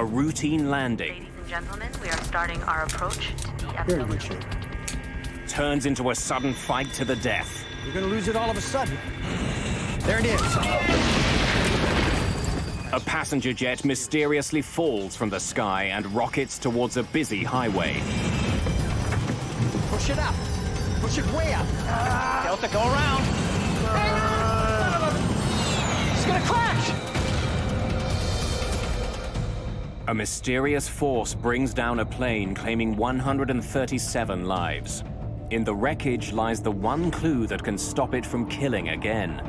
A routine landing. Ladies and gentlemen, we are starting our approach to the Very good shape. Turns into a sudden fight to the death. You're gonna lose it all of a sudden. There it is. A passenger jet mysteriously falls from the sky and rockets towards a busy highway. Push it up. Push it way up. Delta, go around. It's gonna crash. A mysterious force brings down a plane claiming 137 lives. In the wreckage lies the one clue that can stop it from killing again.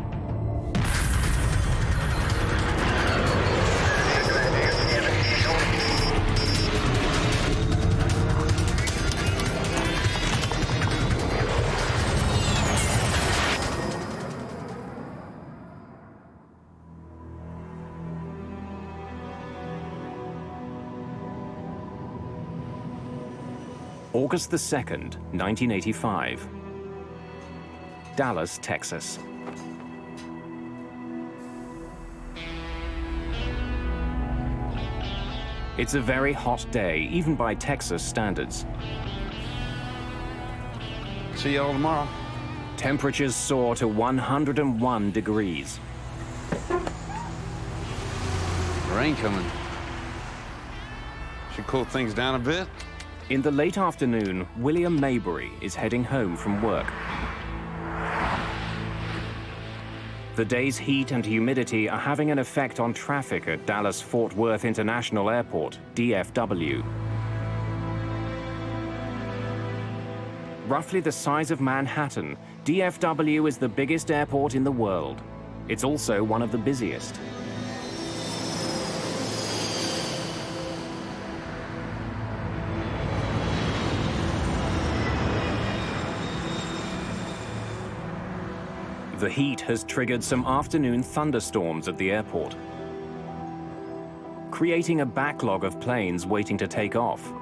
August the 2nd, 1985. Dallas, Texas. It's a very hot day, even by Texas standards. See y'all tomorrow. Temperatures soar to 101 degrees. Rain coming. Should cool things down a bit. In the late afternoon, William Maybury is heading home from work. The day's heat and humidity are having an effect on traffic at Dallas-Fort Worth International Airport, DFW. Roughly the size of Manhattan, DFW is the biggest airport in the world. It's also one of the busiest. The heat has triggered some afternoon thunderstorms at the airport, creating a backlog of planes waiting to take off.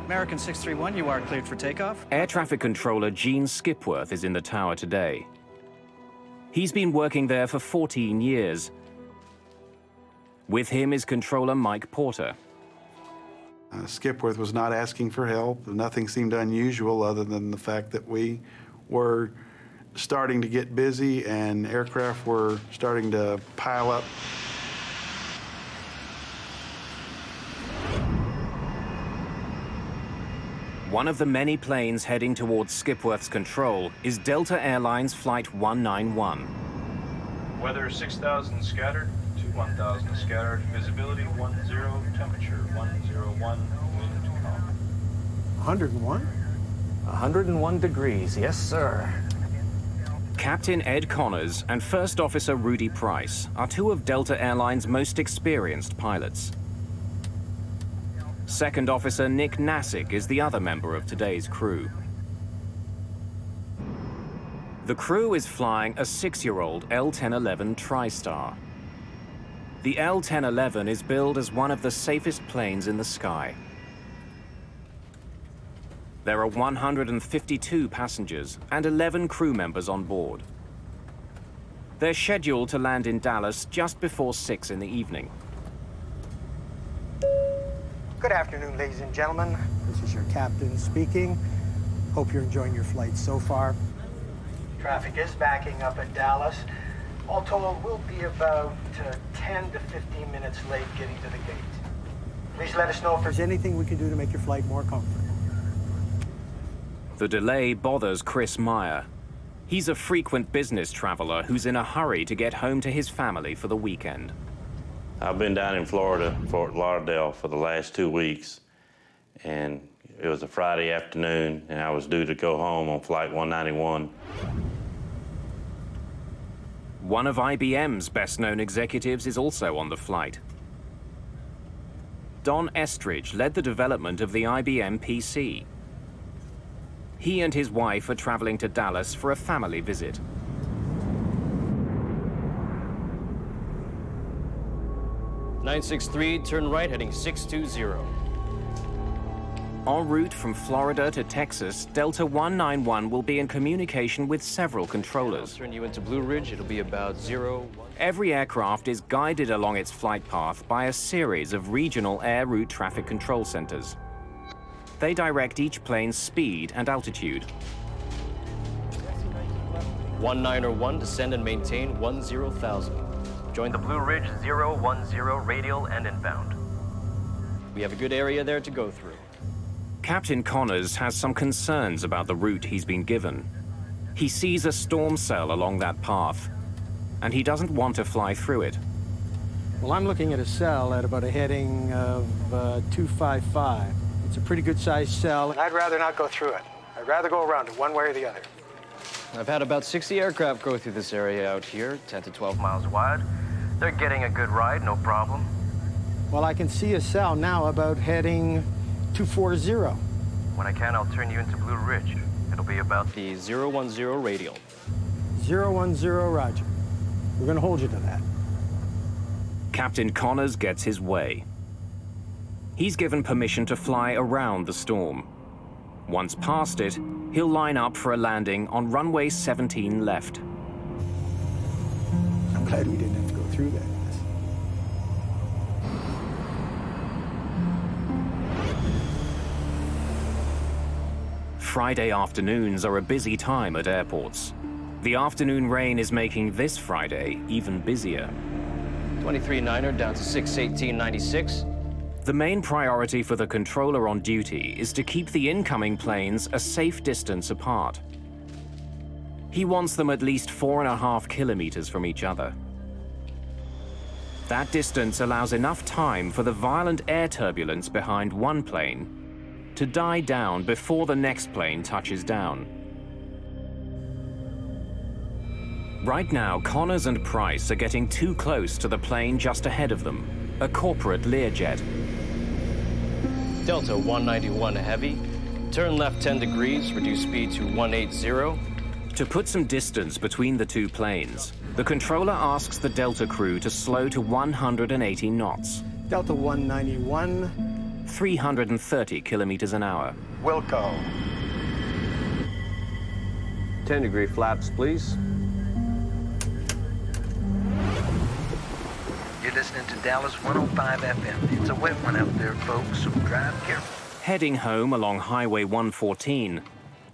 American 631, you are cleared for takeoff. Air traffic controller Gene Skipworth is in the tower today. He's been working there for 14 years. With him is controller Mike Porter. Skipworth was not asking for help. Nothing seemed unusual other than the fact that we were starting to get busy and aircraft were starting to pile up. One of the many planes heading towards Skipworth's control is Delta Airlines Flight 191. Weather 6,000 scattered to 1,000 scattered. Visibility 10, temperature 101, wind calm. 101? 101 degrees, yes, sir. Captain Ed Connors and First Officer Rudy Price are two of Delta Airlines' most experienced pilots. Second Officer Nick Nassick is the other member of today's crew. The crew is flying a 6-year-old L-1011 Tristar. The L-1011 is billed as one of the safest planes in the sky. There are 152 passengers and 11 crew members on board. They're scheduled to land in Dallas just before 6 in the evening. Good afternoon, ladies and gentlemen. This is your captain speaking. Hope you're enjoying your flight so far. Traffic is backing up at Dallas. All told, we'll be about 10 to 15 minutes late getting to the gate. Please let us know if there's anything we can do to make your flight more comfortable. The delay bothers Chris Meyer. He's a frequent business traveler who's in a hurry to get home to his family for the weekend. I've been down in Florida, Fort Lauderdale, for the last 2 weeks, and it was a Friday afternoon, and I was due to go home on Flight 191. One of IBM's best-known executives is also on the flight. Don Estridge led the development of the IBM PC. He and his wife are traveling to Dallas for a family visit. (963), turn right, heading 620. En route from Florida to Texas, Delta 191 will be in communication with several controllers. I'll turn you into Blue Ridge. It'll be about 0. Every aircraft is guided along its flight path by a series of regional air route traffic control centers. They direct each plane's speed and altitude. 1901, descend and maintain 10,000. Join the Blue Ridge 010 radial and inbound. We have a good area there to go through. Captain Connors has some concerns about the route he's been given. He sees a storm cell along that path, and he doesn't want to fly through it. Well, I'm looking at a cell at about a heading of 255. It's a pretty good sized cell, and I'd rather not go through it. I'd rather go around it one way or the other. I've had about 60 aircraft go through this area out here, 10 to 12 miles wide. They're getting a good ride, no problem. Well, I can see a cell now about heading 240. When I can, I'll turn you into Blue Ridge. It'll be about the 010 radial. 010, roger. We're going to hold you to that. Captain Connors gets his way. He's given permission to fly around the storm. Once past it, he'll line up for a landing on runway 17 left. I'm glad we didn't have to go through that. Friday afternoons are a busy time at airports. The afternoon rain is making this Friday even busier. 23-9er down to 618.96. The main priority for the controller on duty is to keep the incoming planes a safe distance apart. He wants them at least 4.5 kilometers from each other. That distance allows enough time for the violent air turbulence behind one plane to die down before the next plane touches down. Right now, Connors and Price are getting too close to the plane just ahead of them, a corporate Learjet. Delta 191 heavy. Turn left 10 degrees, reduce speed to 180. To put some distance between the two planes, the controller asks the Delta crew to slow to 180 knots. Delta 191. 330 kilometers an hour. Wilco. 10-degree flaps, please. You're listening to Dallas 105 FM. It's a wet one out there, folks, so drive careful. Heading home along Highway 114,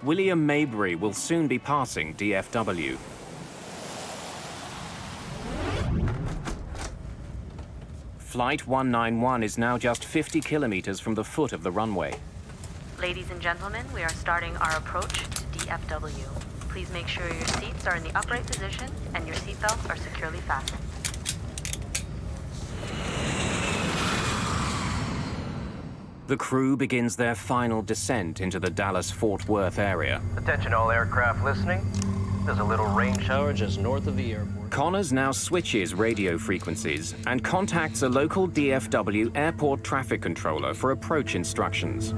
William Maybury will soon be passing DFW. Flight 191 is now just 50 kilometers from the foot of the runway. Ladies and gentlemen, we are starting our approach to DFW. Please make sure your seats are in the upright position and your seatbelts are securely fastened. The crew begins their final descent into the Dallas-Fort Worth area. Attention all aircraft listening. There's a little rain shower just north of the airport. Connors now switches radio frequencies and contacts a local DFW airport traffic controller for approach instructions.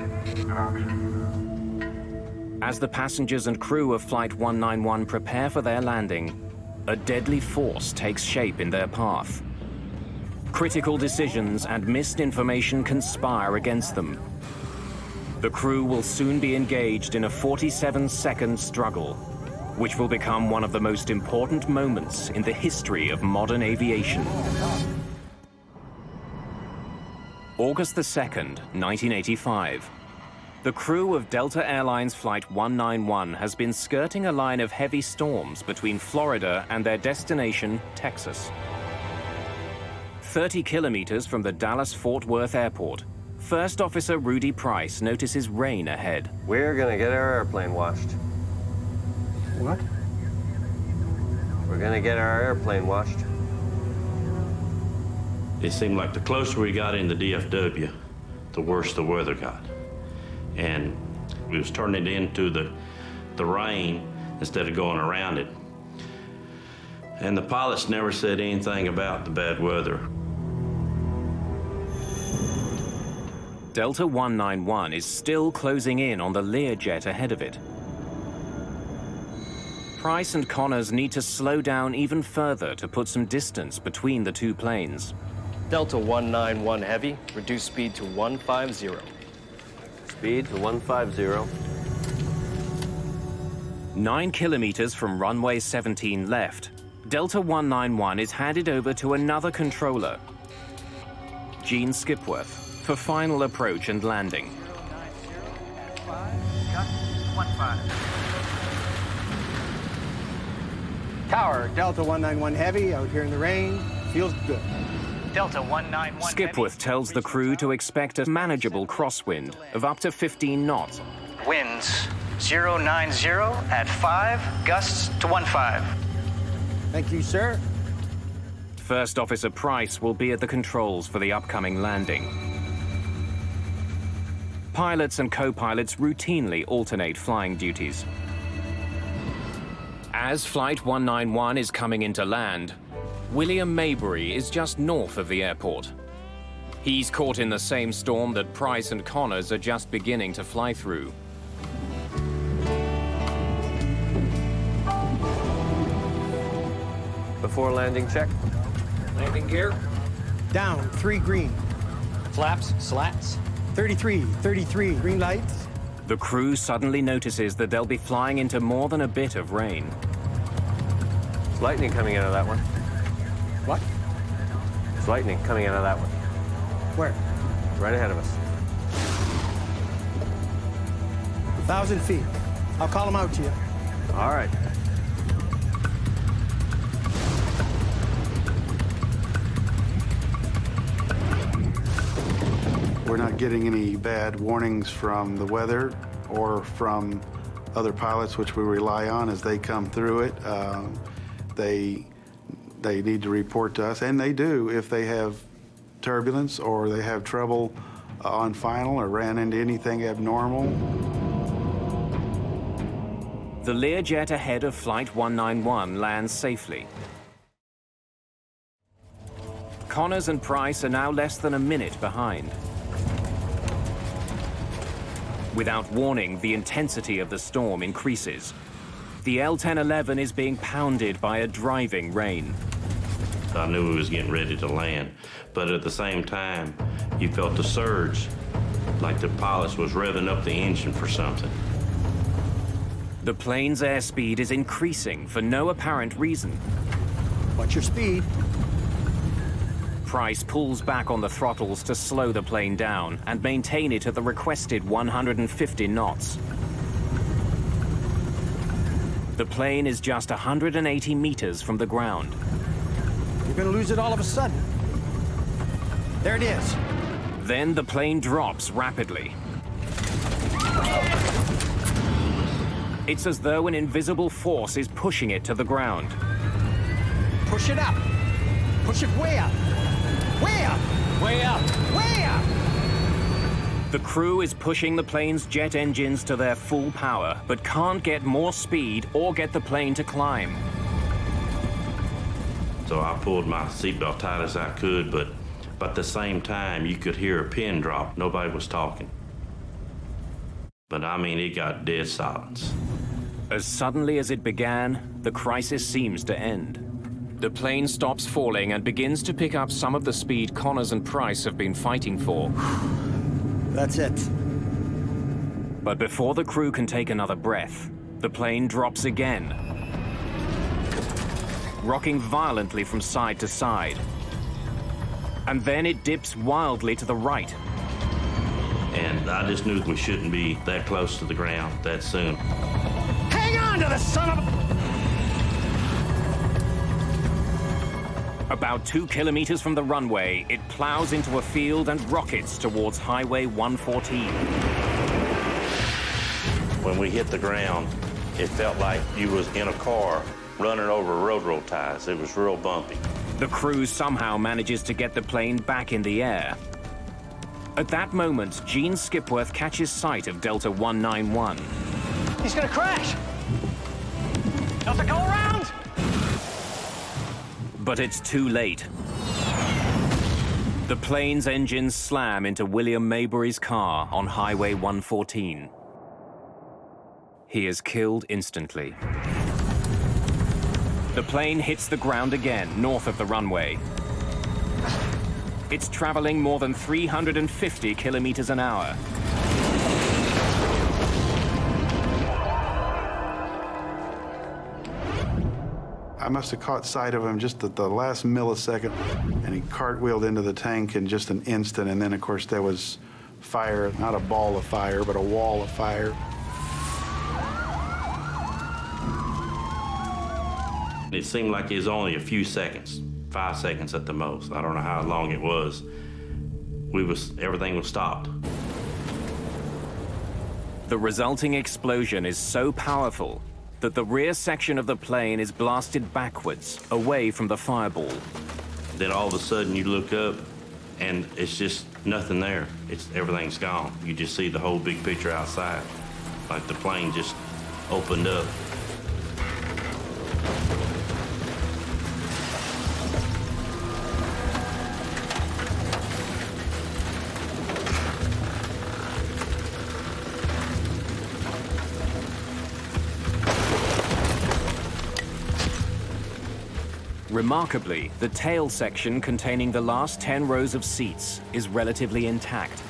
As the passengers and crew of Flight 191 prepare for their landing, a deadly force takes shape in their path. Critical decisions and missed information conspire against them. The crew will soon be engaged in a 47-second struggle, which will become one of the most important moments in the history of modern aviation. August the 2nd, 1985. The crew of Delta Airlines Flight 191 has been skirting a line of heavy storms between Florida and their destination, Texas. 30 kilometers from the Dallas-Fort Worth Airport, First Officer Rudy Price notices rain ahead. We're gonna get our airplane washed. What? We're gonna get our airplane washed. It seemed like the closer we got into DFW, the worse the weather got. And we was turning it into the rain instead of going around it. And the pilots never said anything about the bad weather. Delta 191 is still closing in on the Learjet ahead of it. Price and Connors need to slow down even further to put some distance between the two planes. Delta 191 heavy, reduce speed to 150. Speed to 150. 9 kilometers from runway 17 left, Delta 191 is handed over to another controller, Gene Skipworth, for final approach and landing. 090 Tower, Delta 191 Heavy, out here in the rain. Feels good. Delta 191. Skipworth tells the crew to expect a manageable crosswind of up to 15 knots. Winds 090 at 5, gusts to 15. Thank you, sir. First Officer Price will be at the controls for the upcoming landing. Pilots and co-pilots routinely alternate flying duties. As Flight 191 is coming into land, William Maybury is just north of the airport. He's caught in the same storm that Price and Connors are just beginning to fly through. Before landing check. Landing gear. Down, 3 green. Flaps, slats. 33, 33, green lights. The crew suddenly notices that they'll be flying into more than a bit of rain. It's lightning coming out of that one. What? It's lightning coming out of that one. Where? Right ahead of us. 1,000 feet. I'll call them out to you. All right. We're not getting any bad warnings from the weather or from other pilots, which we rely on as they come through it. They need to report to us, and they do if they have turbulence or they have trouble on final or ran into anything abnormal. The Learjet ahead of Flight 191 lands safely. Connors and Price are now less than a minute behind. Without warning, the intensity of the storm increases. The L-1011 is being pounded by a driving rain. I knew we was getting ready to land, but at the same time, you felt the surge, like the pilot was revving up the engine for something. The plane's airspeed is increasing for no apparent reason. What's your speed? Price pulls back on the throttles to slow the plane down and maintain it at the requested 150 knots. The plane is just 180 meters from the ground. You're going to lose it all of a sudden. There it is. Then the plane drops rapidly. It's as though an invisible force is pushing it to the ground. Push it up. Push it way up. Way up! Way up! Way up! The crew is pushing the plane's jet engines to their full power, but can't get more speed or get the plane to climb. So I pulled my seatbelt tight as I could, but at the same time, you could hear a pin drop. Nobody was talking. But I mean, it got dead silence. As suddenly as it began, the crisis seems to end. The plane stops falling and begins to pick up some of the speed Connors and Price have been fighting for. That's it. But before the crew can take another breath, the plane drops again, rocking violently from side to side. And then it dips wildly to the right. And I just knew we shouldn't be that close to the ground that soon. Hang on to the son of a... About 2 kilometers from the runway, it plows into a field and rockets towards Highway 114. When we hit the ground, it felt like you was in a car running over railroad ties. It was real bumpy. The crew somehow manages to get the plane back in the air. At that moment, Gene Skipworth catches sight of Delta 191. He's gonna crash! Delta, go around! But it's too late. The plane's engines slam into William Maybury's car on Highway 114. He is killed instantly. The plane hits the ground again, north of the runway. It's traveling more than 350 kilometers an hour. must have caught sight of him just at the last millisecond, and he cartwheeled into the tank in just an instant, and then, of course, there was fire, not a ball of fire, but a wall of fire. It seemed like it was only a few seconds, 5 seconds at the most. I don't know how long it was. Everything was stopped. The resulting explosion is so powerful that the rear section of the plane is blasted backwards, away from the fireball. Then all of a sudden you look up and it's just nothing there. Everything's gone. You just see the whole big picture outside. Like the plane just opened up. Remarkably, the tail section containing the last 10 rows of seats is relatively intact.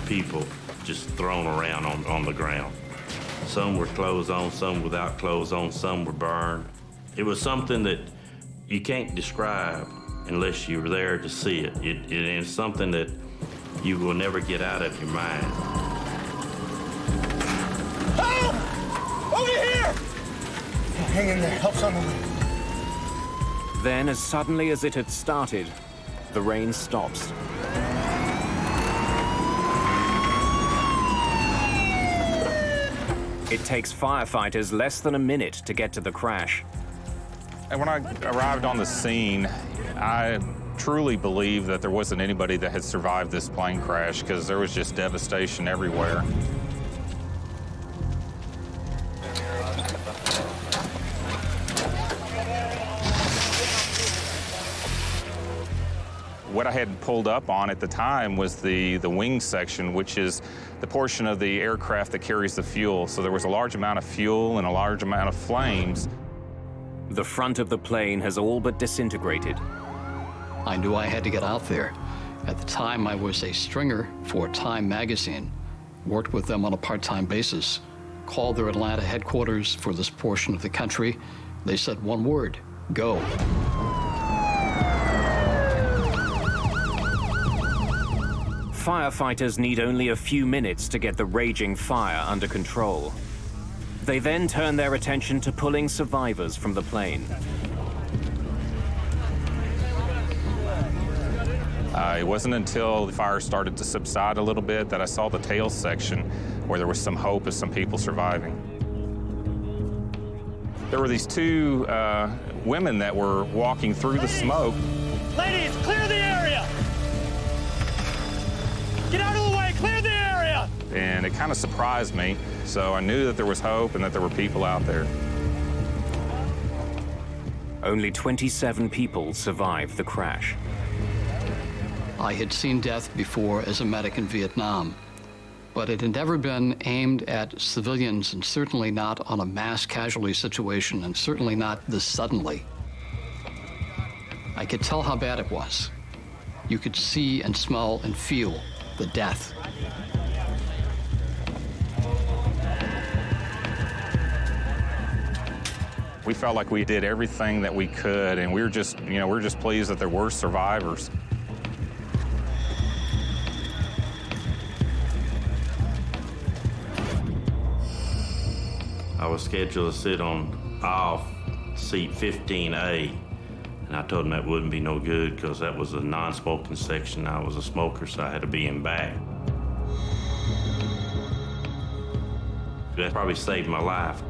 People just thrown around on the ground. Some were clothes on, some without clothes on, some were burned. It was something that you can't describe unless you're there to see it. It is something that you will never get out of your mind. Over here! Hang in there, help someone. Then, as suddenly as it had started, the rain stops. It takes firefighters less than a minute to get to the crash. And when I arrived on the scene, I truly believe that there wasn't anybody that had survived this plane crash because there was just devastation everywhere. What I had pulled up on at the time was the wing section, which is the portion of the aircraft that carries the fuel. So there was a large amount of fuel and a large amount of flames. The front of the plane has all but disintegrated. I knew I had to get out there. At the time, I was a stringer for Time magazine, worked with them on a part-time basis, called their Atlanta headquarters for this portion of the country. They said one word, go. Firefighters need only a few minutes to get the raging fire under control. They then turn their attention to pulling survivors from the plane. It wasn't until the fire started to subside a little bit that I saw the tail section where there was some hope of some people surviving. There were these two women that were walking through the smoke. Ladies, clear the area! Get out of the way, clear the area! And it kind of surprised me, so I knew that there was hope and that there were people out there. Only 27 people survived the crash. I had seen death before as a medic in Vietnam, but it had never been aimed at civilians, and certainly not on a mass casualty situation, and certainly not this suddenly. I could tell how bad it was. You could see and smell and feel the death. We felt like we did everything that we could, and we were just pleased that there were survivors. I was scheduled to sit on aisle seat 15A, and I told them that wouldn't be no good because that was a non-smoking section. I was a smoker, so I had to be in back. That probably saved my life.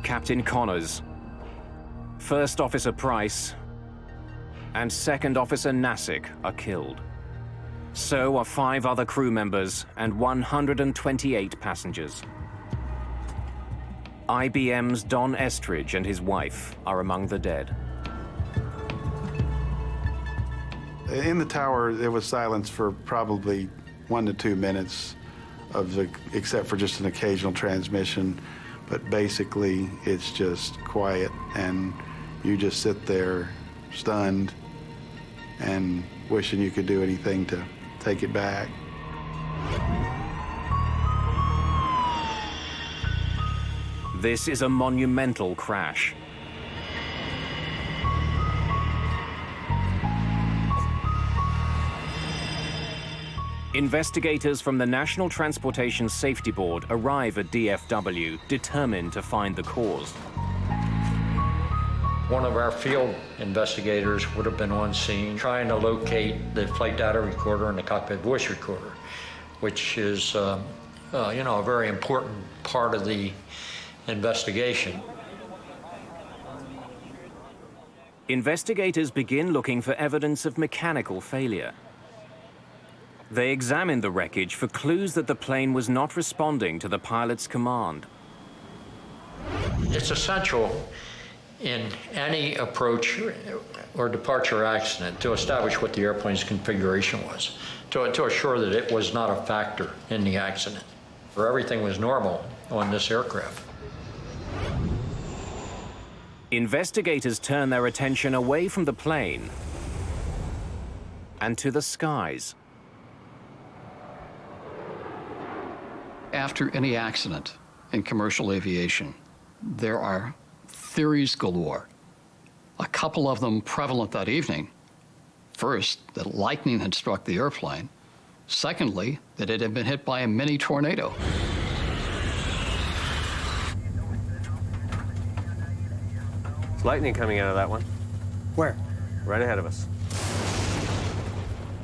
Captain Connors, First Officer Price, and Second Officer Nassick are killed. So are 5 other crew members and 128 passengers. IBM's Don Estridge and his wife are among the dead. In the tower, it was silence for probably 1 to 2 minutes, except for just an occasional transmission. But basically, it's just quiet, and you just sit there stunned and wishing you could do anything to take it back. This is a monumental crash. Investigators from the National Transportation Safety Board arrive at DFW, determined to find the cause. One of our field investigators would have been on scene trying to locate the flight data recorder and the cockpit voice recorder, which is, a very important part of the investigation. Investigators begin looking for evidence of mechanical failure. They examine the wreckage for clues that the plane was not responding to the pilot's command. It's essential in any approach or departure accident to establish what the airplane's configuration was, to assure that it was not a factor in the accident, or everything was normal on this aircraft. Investigators turn their attention away from the plane and to the skies. After any accident in commercial aviation, there are theories galore. A couple of them prevalent that evening. First, that lightning had struck the airplane. Secondly, that it had been hit by a mini tornado. There's lightning coming out of that one. Where? Right ahead of us.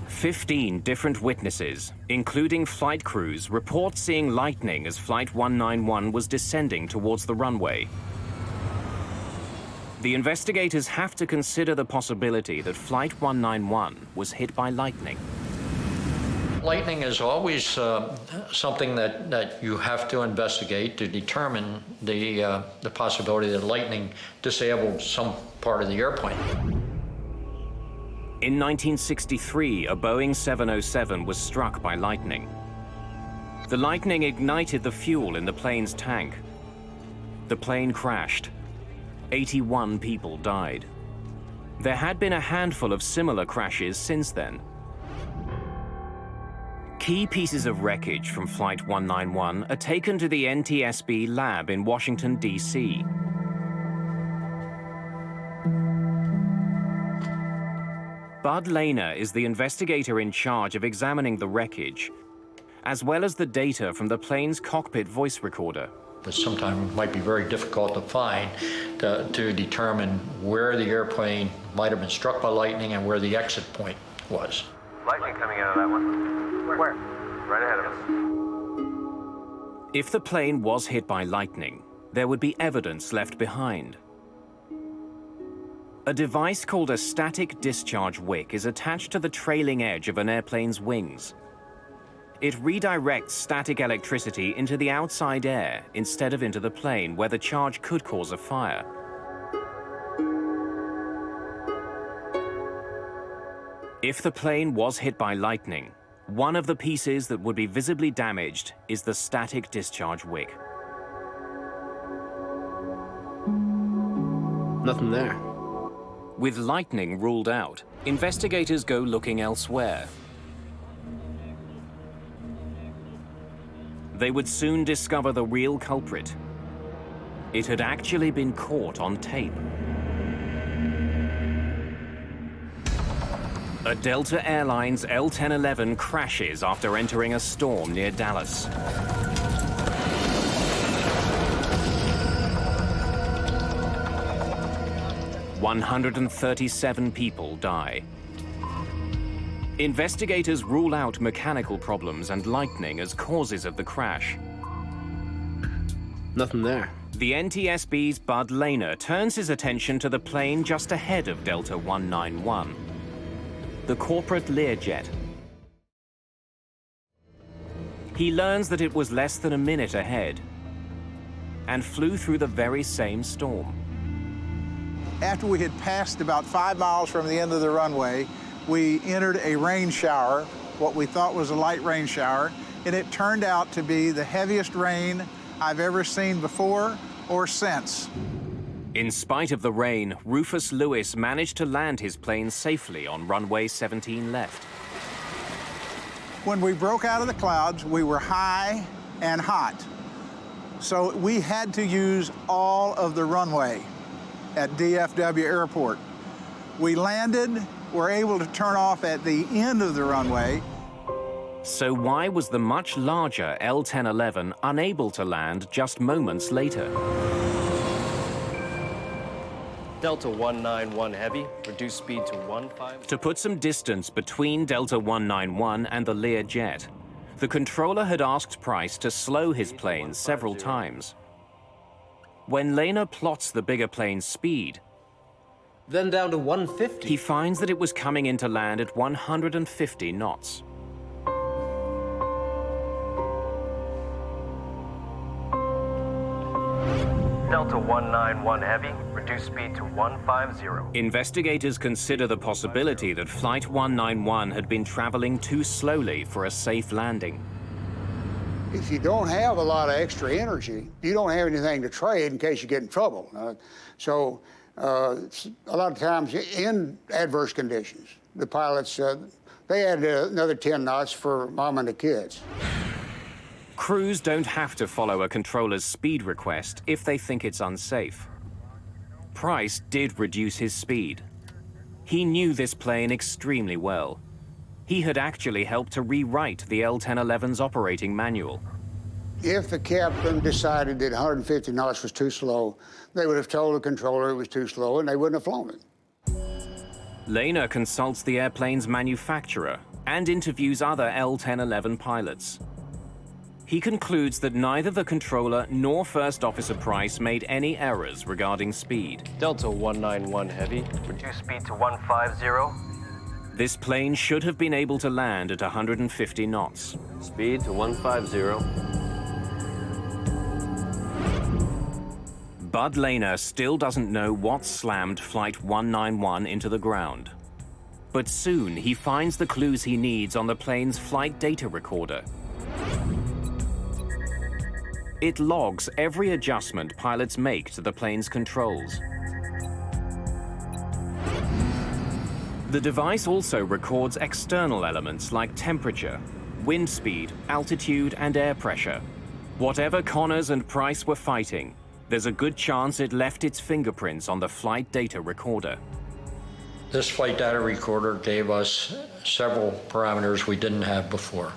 15 different witnesses, including flight crews, report seeing lightning as Flight 191 was descending towards the runway. The investigators have to consider the possibility that Flight 191 was hit by lightning. Lightning is always something that you have to investigate to determine the possibility that lightning disabled some part of the airplane. In 1963, a Boeing 707 was struck by lightning. The lightning ignited the fuel in the plane's tank. The plane crashed. 81 people died. There had been a handful of similar crashes since then. Key pieces of wreckage from Flight 191 are taken to the NTSB lab in Washington, D.C. Bud Lehner is the investigator in charge of examining the wreckage, as well as the data from the plane's cockpit voice recorder. But sometimes it might be very difficult to find to determine where the airplane might have been struck by lightning and where the exit point was. Lightning coming out of that one. Where? Right ahead of us. If the plane was hit by lightning, there would be evidence left behind. A device called a static discharge wick is attached to the trailing edge of an airplane's wings. It redirects static electricity into the outside air instead of into the plane, where the charge could cause a fire. If the plane was hit by lightning, one of the pieces that would be visibly damaged is the static discharge wick. Nothing there. With lightning ruled out, investigators go looking elsewhere. They would soon discover the real culprit. It had actually been caught on tape. A Delta Airlines L-1011 crashes after entering a storm near Dallas. "137 people die. Investigators rule out mechanical problems and lightning as causes of the crash. Nothing there. The NTSB's Bud Lehner turns his attention to the plane just ahead of Delta 191, the corporate Learjet. He learns that it was less than a minute ahead and flew through the very same storm. After we had passed about 5 miles from the end of the runway, we entered a rain shower, what we thought was a light rain shower, and it turned out to be the heaviest rain I've ever seen before or since. In spite of the rain, Rufus Lewis managed to land his plane safely on runway 17 left. When we broke out of the clouds, we were high and hot. So we had to use all of the runway at DFW Airport. We landed, were able to turn off at the end of the runway. So why was the much larger L-1011 unable to land just moments later? Delta 191 Heavy, reduce speed to 15. To put some distance between Delta 191 and the Learjet, the controller had asked Price to slow his plane several times. When Lehner plots the bigger plane's speed, then down to 150, he finds that it was coming in to land at 150 knots. Delta 191 Heavy, reduce speed to 150. Investigators consider the possibility that Flight 191 had been traveling too slowly for a safe landing. If you don't have a lot of extra energy, you don't have anything to trade in case you get in trouble. So a lot of times in adverse conditions, the pilots, they added another 10 knots for mom and the kids. Crews don't have to follow a controller's speed request if they think it's unsafe. Price did reduce his speed. He knew this plane extremely well. He had actually helped to rewrite the L-1011's operating manual. If the captain decided that 150 knots was too slow, they would have told the controller it was too slow and they wouldn't have flown it. Lehner consults the airplane's manufacturer and interviews other L-1011 pilots. He concludes that neither the controller nor First Officer Price made any errors regarding speed. Delta 191 Heavy, reduce speed to 150. This plane should have been able to land at 150 knots. Speed to 150. Bud Lehner still doesn't know what slammed Flight 191 into the ground. But soon he finds the clues he needs on the plane's flight data recorder. It logs every adjustment pilots make to the plane's controls. The device also records external elements like temperature, wind speed, altitude, and air pressure. Whatever Connors and Price were fighting, there's a good chance it left its fingerprints on the flight data recorder. This flight data recorder gave us several parameters we didn't have before.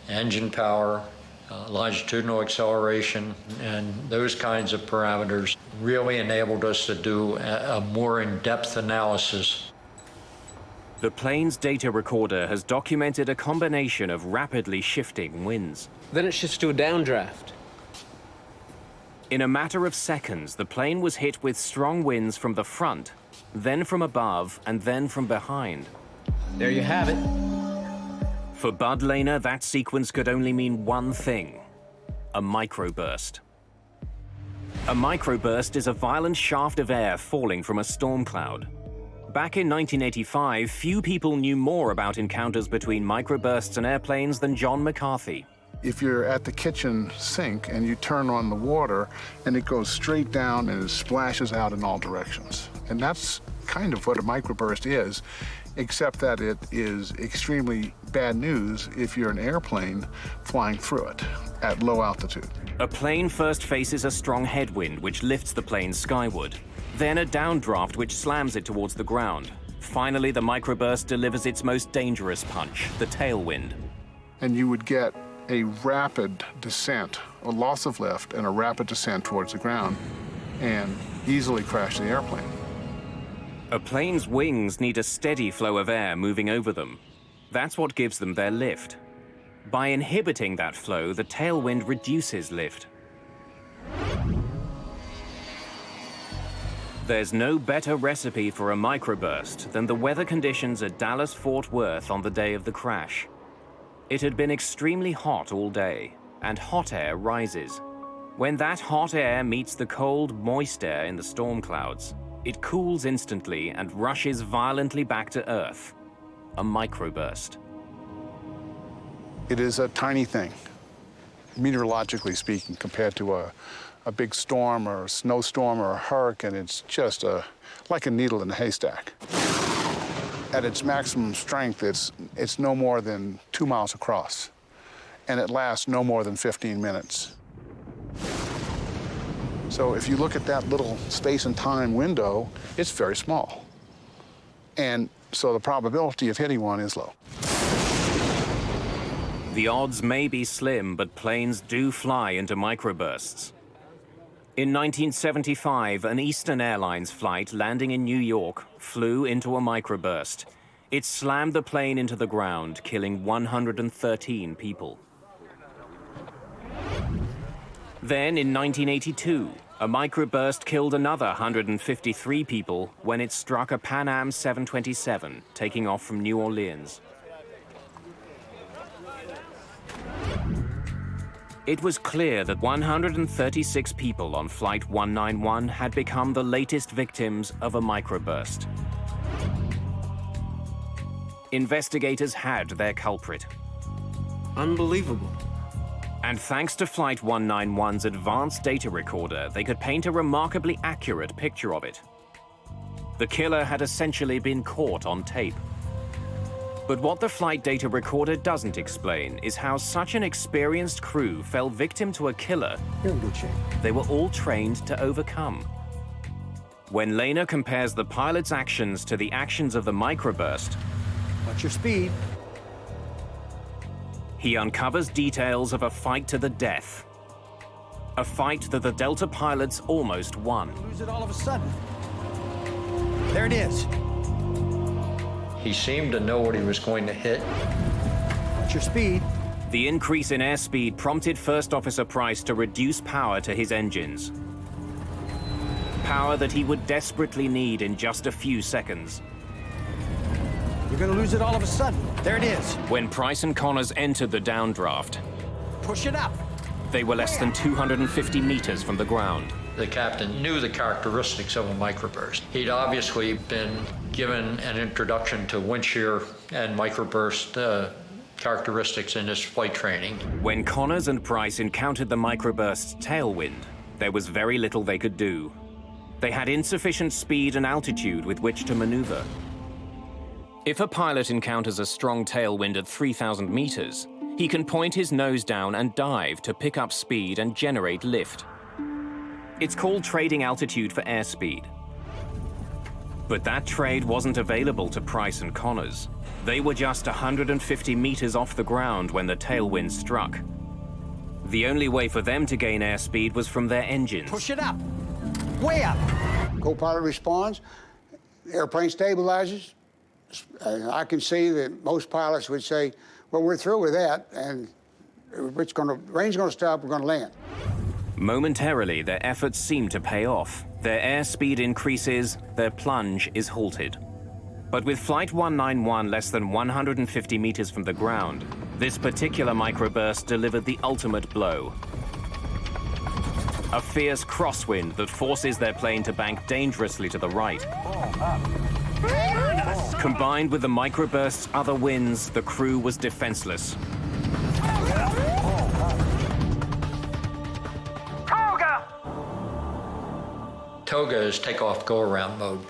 Engine power, longitudinal acceleration, and those kinds of parameters really enabled us to do a more in-depth analysis. The plane's data recorder has documented a combination of rapidly shifting winds. Then it shifts to a downdraft. In a matter of seconds, the plane was hit with strong winds from the front, then from above, and then from behind. There you have it. For Bud Lehner, that sequence could only mean one thing: a microburst. A microburst is a violent shaft of air falling from a storm cloud. Back in 1985, few people knew more about encounters between microbursts and airplanes than John McCarthy. If you're at the kitchen sink and you turn on the water and it goes straight down and it splashes out in all directions. And that's kind of what a microburst is, except that it is extremely bad news if you're an airplane flying through it at low altitude. A plane first faces a strong headwind which lifts the plane skyward, then a downdraft which slams it towards the ground. Finally, the microburst delivers its most dangerous punch, the tailwind. And you would get a rapid descent, a loss of lift, and a rapid descent towards the ground, and easily crash the airplane. A plane's wings need a steady flow of air moving over them. That's what gives them their lift. By inhibiting that flow, the tailwind reduces lift. There's no better recipe for a microburst than the weather conditions at Dallas-Fort Worth on the day of the crash. It had been extremely hot all day, and hot air rises. When that hot air meets the cold, moist air in the storm clouds, it cools instantly and rushes violently back to Earth. A microburst. It is a tiny thing, meteorologically speaking, compared to a big storm or a snowstorm or a hurricane. It's just like a needle in a haystack. At its maximum strength, it's no more than 2 miles across, and it lasts no more than 15 minutes. So if you look at that little space and time window, it's very small. And so the probability of hitting one is low. The odds may be slim, but planes do fly into microbursts. In 1975, an Eastern Airlines flight landing in New York flew into a microburst. It slammed the plane into the ground, killing 113 people. Then, in 1982, a microburst killed another 153 people when it struck a Pan Am 727, taking off from New Orleans. It was clear that 136 people on Flight 191 had become the latest victims of a microburst. Investigators had their culprit. Unbelievable. And thanks to Flight 191's advanced data recorder, they could paint a remarkably accurate picture of it. The killer had essentially been caught on tape. But what the flight data recorder doesn't explain is how such an experienced crew fell victim to a killer You're in good shape. they were all trained to overcome. When Lena compares the pilot's actions to the actions of the microburst, What's your speed? he uncovers details of a fight to the death. A fight that the Delta pilots almost won. Lose it all of a sudden. There it is. He seemed to know what he was going to hit. What's your speed? The increase in airspeed prompted First Officer Price to reduce power to his engines. Power that he would desperately need in just a few seconds. You're gonna lose it all of a sudden. There it is. When Price and Connors entered the downdraft, Push it up. they were less than 250 meters from the ground. The captain knew the characteristics of a microburst. He'd obviously been given an introduction to wind shear and microburst characteristics in his flight training. When Connors and Price encountered the microburst's tailwind, there was very little they could do. They had insufficient speed and altitude with which to maneuver. If a pilot encounters a strong tailwind at 3,000 meters, he can point his nose down and dive to pick up speed and generate lift. It's called trading altitude for airspeed. But that trade wasn't available to Price and Connors. They were just 150 meters off the ground when the tailwind struck. The only way for them to gain airspeed was from their engines. Push it up. Way up. Co-pilot responds, airplane stabilizes. I can see that most pilots would say, well, we're through with that, and range is going to stop, we're going to land. Momentarily, their efforts seem to pay off. Their airspeed increases, their plunge is halted. But with Flight 191 less than 150 meters from the ground, this particular microburst delivered the ultimate blow. A fierce crosswind that forces their plane to bank dangerously to the right. Combined with the microburst's other winds, the crew was defenseless. Toga is takeoff go-around mode,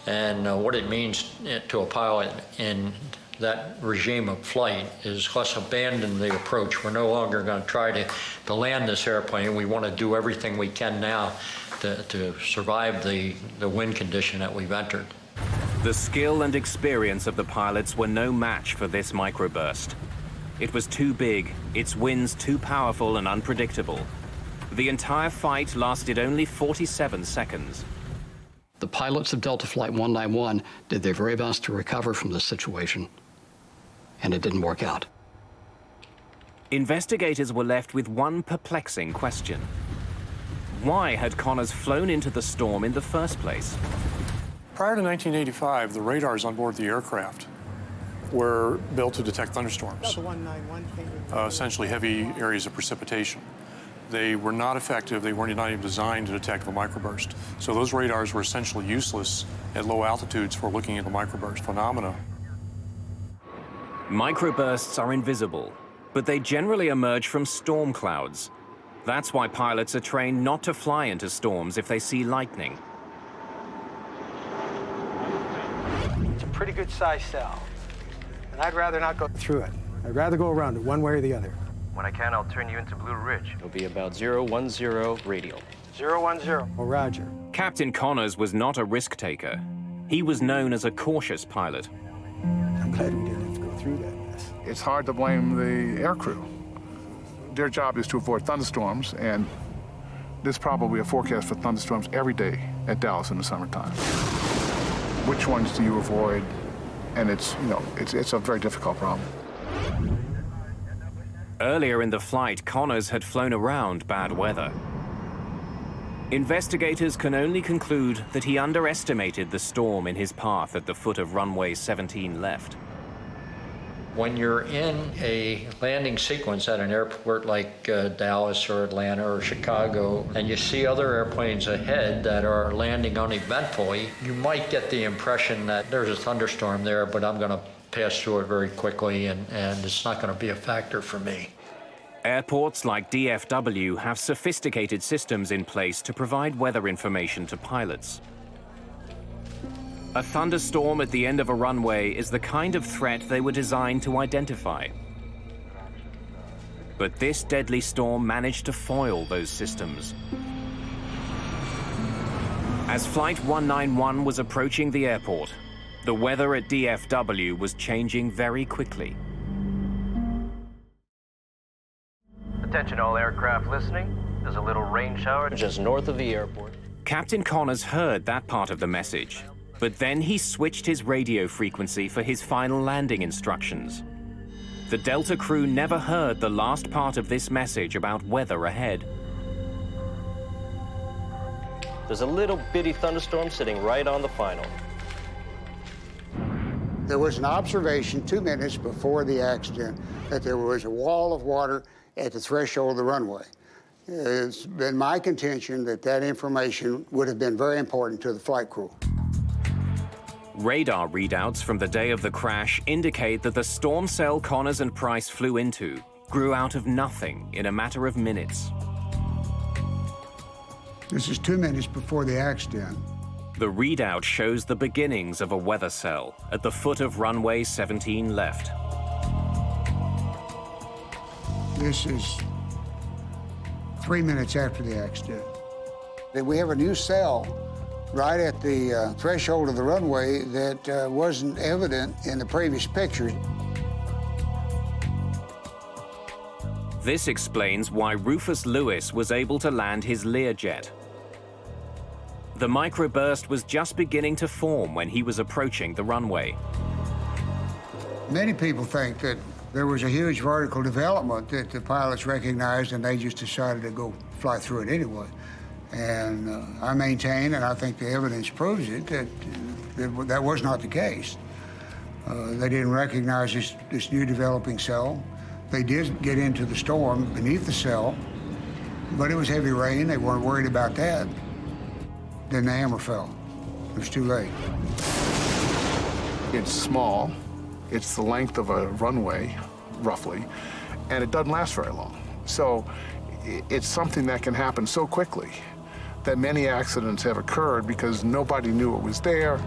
and what it means to a pilot in that regime of flight is let's abandon the approach. We're no longer going to try to land this airplane. We want to do everything we can now to survive the wind condition that we've entered. The skill and experience of the pilots were no match for this microburst. It was too big, its winds too powerful and unpredictable. The entire fight lasted only 47 seconds. The pilots of Delta Flight 191 did their very best to recover from this situation, and it didn't work out. Investigators were left with one perplexing question. Why had Connors flown into the storm in the first place? Prior to 1985, the radars on board the aircraft were built to detect thunderstorms, Delta 191 came in. essentially heavy areas of precipitation. They were not effective. They weren't even designed to detect the microburst. So those radars were essentially useless at low altitudes for looking at the microburst phenomena. Microbursts are invisible, but they generally emerge from storm clouds. That's why pilots are trained not to fly into storms if they see lightning. It's a pretty good sized cell, and I'd rather not go through it. I'd rather go around it one way or the other. When I can, I'll turn you into Blue Ridge. It'll be about 010 radial. 010. Oh, roger. Captain Connors was not a risk taker. He was known as a cautious pilot. I'm glad we didn't have to go through that mess. It's hard to blame the aircrew. Their job is to avoid thunderstorms, and there's probably a forecast for thunderstorms every day at Dallas in the summertime. Which ones do you avoid? And it's a very difficult problem. Earlier in the flight, Connors had flown around bad weather. Investigators can only conclude that he underestimated the storm in his path at the foot of runway 17 left. When you're in a landing sequence at an airport like Dallas or Atlanta or Chicago, and you see other airplanes ahead that are landing uneventfully, you might get the impression that there's a thunderstorm there, but I'm going to pass through it very quickly, and it's not going to be a factor for me. Airports like DFW have sophisticated systems in place to provide weather information to pilots. A thunderstorm at the end of a runway is the kind of threat they were designed to identify. But this deadly storm managed to foil those systems. As Flight 191 was approaching the airport, the weather at DFW was changing very quickly. Attention all aircraft listening. There's a little rain shower just north of the airport. Captain Connors heard that part of the message, but then he switched his radio frequency for his final landing instructions. The Delta crew never heard the last part of this message about weather ahead. There's a little bitty thunderstorm sitting right on the final. There was an observation 2 minutes before the accident that there was a wall of water at the threshold of the runway. It's been my contention that that information would have been very important to the flight crew. Radar readouts from the day of the crash indicate that the storm cell Connors and Price flew into grew out of nothing in a matter of minutes. This is 2 minutes before the accident. The readout shows the beginnings of a weather cell at the foot of runway 17 left. This is 3 minutes after the accident. We have a new cell right at the threshold of the runway that wasn't evident in the previous pictures. This explains why Rufus Lewis was able to land his Learjet. The microburst was just beginning to form when he was approaching the runway. Many people think that there was a huge vertical development that the pilots recognized and they just decided to go fly through it anyway. And I maintain, and I think the evidence proves it, that that was not the case. They didn't recognize this new developing cell. They did get into the storm beneath the cell, but it was heavy rain. They weren't worried about that. Then the hammer fell. It was too late. It's small. It's the length of a runway, roughly, and it doesn't last very long. So it's something that can happen so quickly that many accidents have occurred because nobody knew it was there.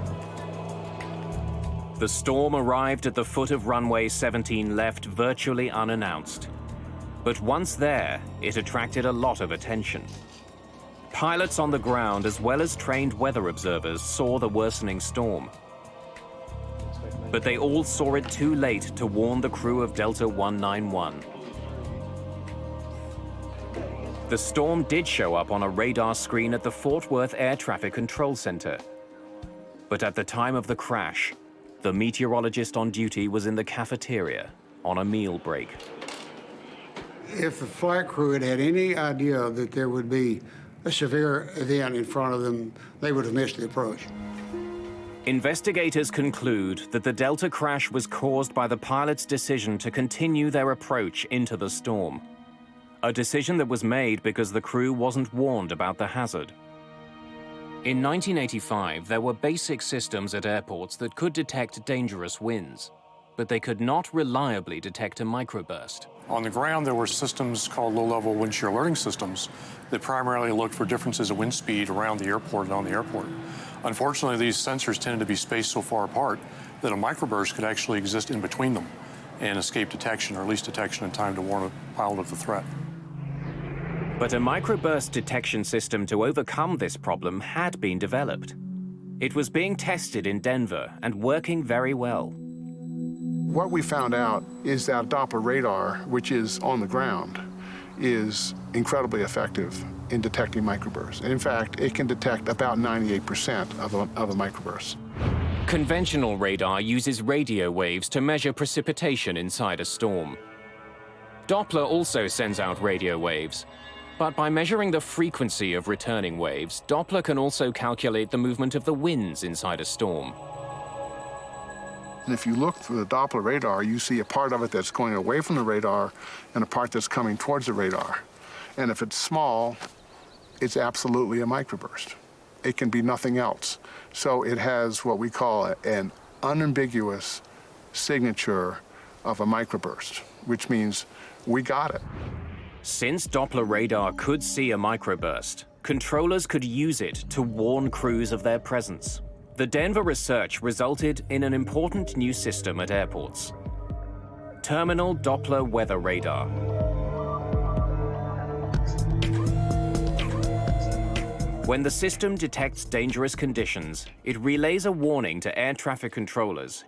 The storm arrived at the foot of runway 17 left virtually unannounced. But once there, it attracted a lot of attention. Pilots on the ground, as well as trained weather observers, saw the worsening storm. But they all saw it too late to warn the crew of Delta 191. The storm did show up on a radar screen at the Fort Worth Air Traffic Control Center. But at the time of the crash, the meteorologist on duty was in the cafeteria on a meal break. If the flight crew had had any idea that there would be a severe event in front of them, they would have missed the approach. Investigators conclude that the Delta crash was caused by the pilot's decision to continue their approach into the storm. A decision that was made because the crew wasn't warned about the hazard. In 1985, there were basic systems at airports that could detect dangerous winds, but they could not reliably detect a microburst. On the ground, there were systems called low-level wind shear alerting systems that primarily looked for differences of wind speed around the airport and on the airport. Unfortunately, these sensors tended to be spaced so far apart that a microburst could actually exist in between them and escape detection, or at least detection in time to warn a pilot of the threat. But a microburst detection system to overcome this problem had been developed. It was being tested in Denver and working very well. What we found out is that Doppler radar, which is on the ground, is incredibly effective in detecting microbursts. In fact, it can detect about 98% of a microburst. Conventional radar uses radio waves to measure precipitation inside a storm. Doppler also sends out radio waves, but by measuring the frequency of returning waves, Doppler can also calculate the movement of the winds inside a storm. And if you look through the Doppler radar, you see a part of it that's going away from the radar and a part that's coming towards the radar. And if it's small, it's absolutely a microburst. It can be nothing else. So it has what we call an unambiguous signature of a microburst, which means we got it. Since Doppler radar could see a microburst, controllers could use it to warn crews of their presence. The Denver research resulted in an important new system at airports: Terminal Doppler Weather Radar. When the system detects dangerous conditions, it relays a warning to air traffic controllers,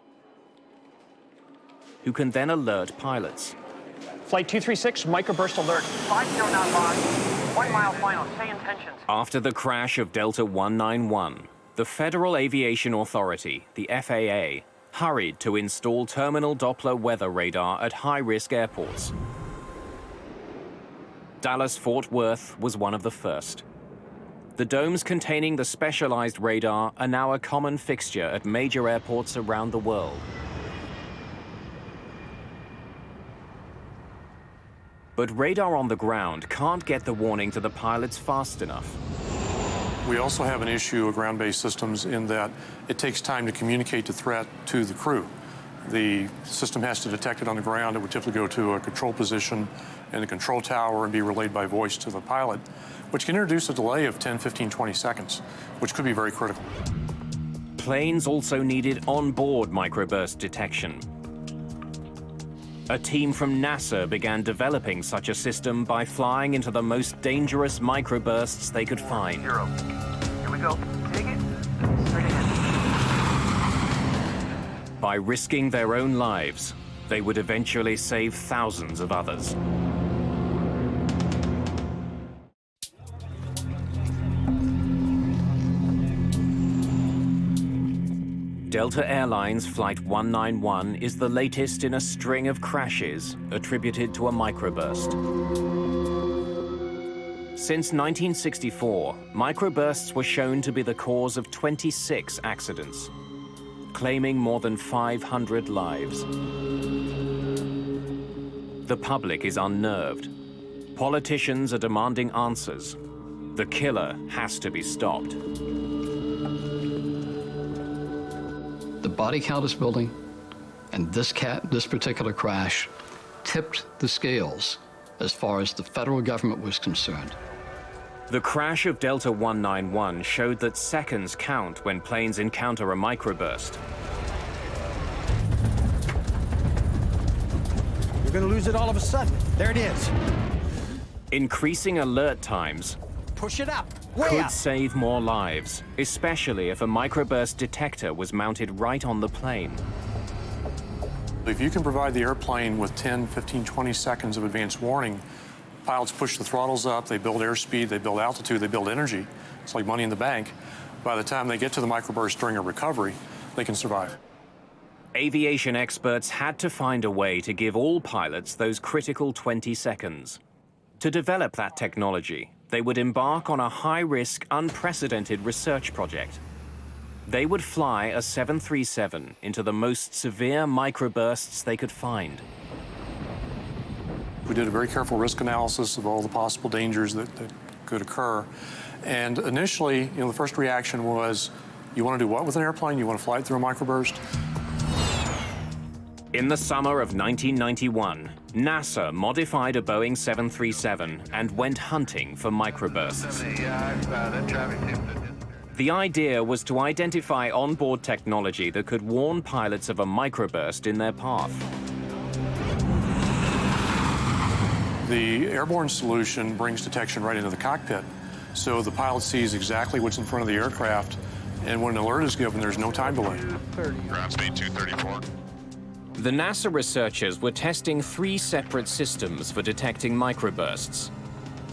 who can then alert pilots. Flight 236, microburst alert. 50 knot bar, 1 mile final, say intentions. After the crash of Delta 191, the Federal Aviation Authority, the FAA, hurried to install terminal Doppler weather radar at high-risk airports. Dallas-Fort Worth was one of the first. The domes containing the specialized radar are now a common fixture at major airports around the world. But radar on the ground can't get the warning to the pilots fast enough. We also have an issue of ground-based systems in that it takes time to communicate the threat to the crew. The system has to detect it on the ground. It would typically go to a control position in the control tower and be relayed by voice to the pilot, which can introduce a delay of 10, 15, 20 seconds, which could be very critical. Planes also needed onboard microburst detection. A team from NASA began developing such a system by flying into the most dangerous microbursts they could find. 0. Here we go. Take it. Straight ahead. By risking their own lives, they would eventually save thousands of others. Delta Airlines Flight 191 is the latest in a string of crashes attributed to a microburst. Since 1964, microbursts were shown to be the cause of 26 accidents, claiming more than 500 lives. The public is unnerved. Politicians are demanding answers. The killer has to be stopped. The body count is building, and this particular crash tipped the scales as far as the federal government was concerned. The crash of Delta 191 showed that seconds count when planes encounter a microburst. You're going to lose it all of a sudden. There it is. Increasing alert times Push it up. Way could up. save more lives, especially if a microburst detector was mounted right on the plane. If you can provide the airplane with 10, 15, 20 seconds of advance warning, pilots push the throttles up, they build airspeed, they build altitude, they build energy. It's like money in the bank. By the time they get to the microburst during a recovery, they can survive. Aviation experts had to find a way to give all pilots those critical 20 seconds. To develop that technology, they would embark on a high-risk, unprecedented research project. They would fly a 737 into the most severe microbursts they could find. We did a very careful risk analysis of all the possible dangers that could occur. And initially, the first reaction was, you want to do what with an airplane? You want to fly it through a microburst? In the summer of 1991, NASA modified a Boeing 737 and went hunting for microbursts. The idea was to identify onboard technology that could warn pilots of a microburst in their path. The airborne solution brings detection right into the cockpit, so the pilot sees exactly what's in front of the aircraft, and when an alert is given, there's no time delay. Ground speed 234. The NASA researchers were testing 3 separate systems for detecting microbursts.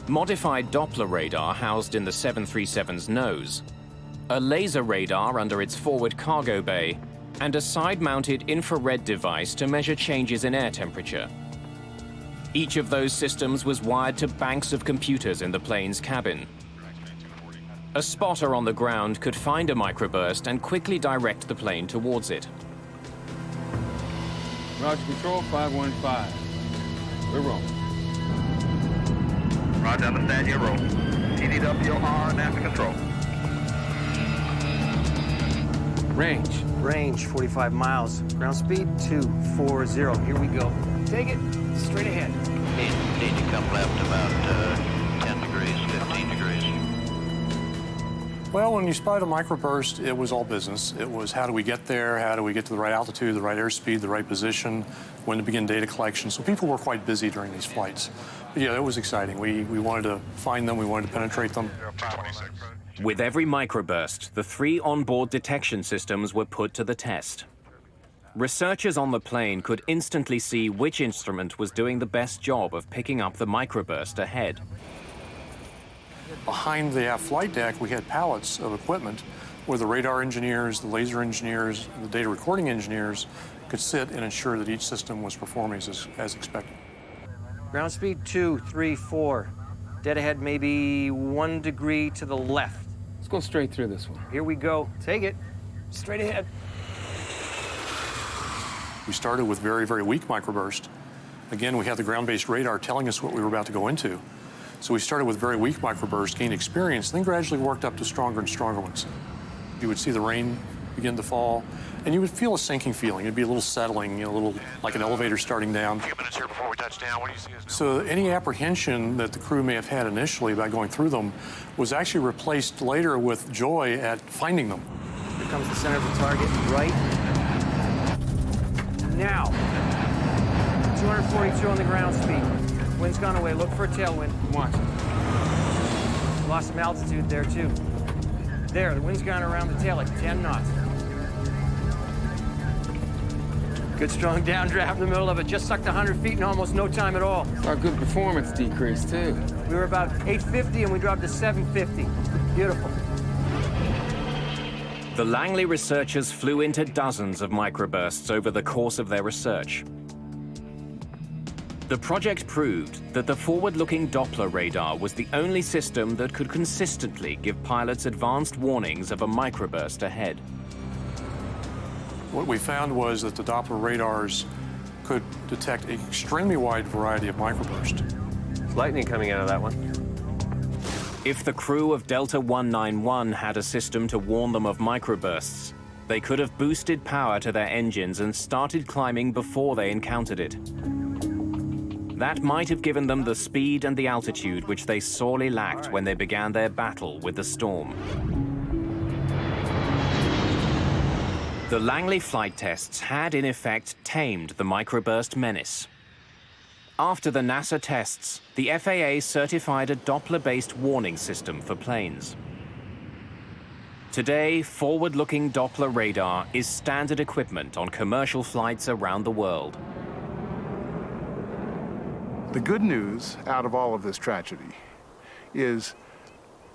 Modified Doppler radar housed in the 737's nose, a laser radar under its forward cargo bay, and a side-mounted infrared device to measure changes in air temperature. Each of those systems was wired to banks of computers in the plane's cabin. A spotter on the ground could find a microburst and quickly direct the plane towards it. Roger, control 515. We're rolling. Roger, understand your roll. TDWR, NASA control. Range 45 miles. Ground speed 240. Here we go. Take it straight ahead. Need to come left about 10 degrees, 15 degrees. Well, when you spotted a microburst, it was all business. It was how do we get there, how do we get to the right altitude, the right airspeed, the right position, when to begin data collection. So people were quite busy during these flights. But yeah, it was exciting. We wanted to find them, we wanted to penetrate them. With every microburst, the 3 onboard detection systems were put to the test. Researchers on the plane could instantly see which instrument was doing the best job of picking up the microburst ahead. Behind the aft flight deck, we had pallets of equipment where the radar engineers, the laser engineers, the data recording engineers could sit and ensure that each system was performing as expected. Ground speed 234. Dead ahead maybe 1 degree to the left. Let's go straight through this one. Here we go. Take it. Straight ahead. We started with very, very weak microburst. Again, we had the ground-based radar telling us what we were about to go into. So we started with very weak microbursts, gained experience, then gradually worked up to stronger and stronger ones. You would see the rain begin to fall, and you would feel a sinking feeling. It'd be a little settling, a little like an elevator starting down. A few minutes here before we touch down. What do you see us doing? So any apprehension that the crew may have had initially about going through them was actually replaced later with joy at finding them. Here comes the center of the target, right now. 242 on the ground speed. Wind's gone away. Look for a tailwind. Watch. Lost some altitude there, too. There, the wind's gone around the tail like 10 knots. Good strong downdraft in the middle of it. Just sucked 100 feet in almost no time at all. Our good performance decreased, too. We were about 850 and we dropped to 750. Beautiful. The Langley researchers flew into dozens of microbursts over the course of their research. The project proved that the forward-looking Doppler radar was the only system that could consistently give pilots advanced warnings of a microburst ahead. What we found was that the Doppler radars could detect an extremely wide variety of microbursts. There's lightning coming out of that one. If the crew of Delta 191 had a system to warn them of microbursts, they could have boosted power to their engines and started climbing before they encountered it. That might have given them the speed and the altitude which they sorely lacked when they began their battle with the storm. The Langley flight tests had, in effect, tamed the microburst menace. After the NASA tests, the FAA certified a Doppler-based warning system for planes. Today, forward-looking Doppler radar is standard equipment on commercial flights around the world. The good news out of all of this tragedy is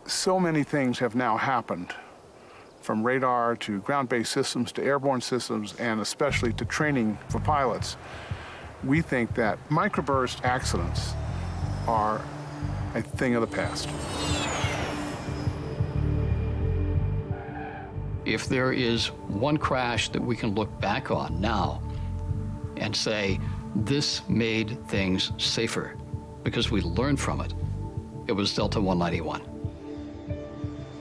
so many things have now happened, from radar to ground-based systems to airborne systems, and especially to training for pilots. We think that microburst accidents are a thing of the past. If there is one crash that we can look back on now and say, this made things safer because we learned from it, it was Delta 191.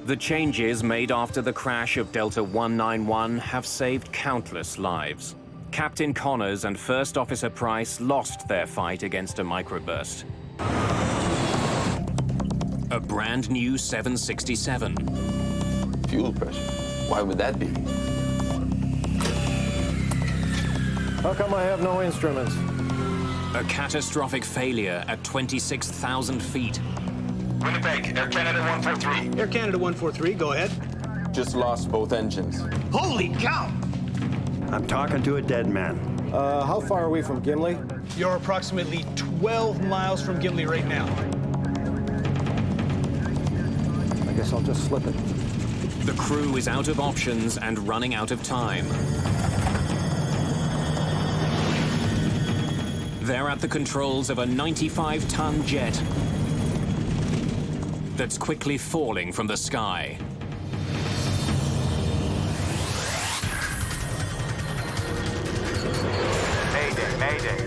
The changes made after the crash of Delta 191 have saved countless lives. Captain Connors and First Officer Price lost their fight against a microburst. A brand new 767. Fuel pressure. Why would that be? How come I have no instruments? A catastrophic failure at 26,000 feet. Winnipeg, Air Canada 143. Air Canada 143, go ahead. Just lost both engines. Holy cow! I'm talking to a dead man. How far are we from Gimli? You're approximately 12 miles from Gimli right now. I guess I'll just slip it. The crew is out of options and running out of time. They're at the controls of a 95-ton jet that's quickly falling from the sky. Mayday, Mayday.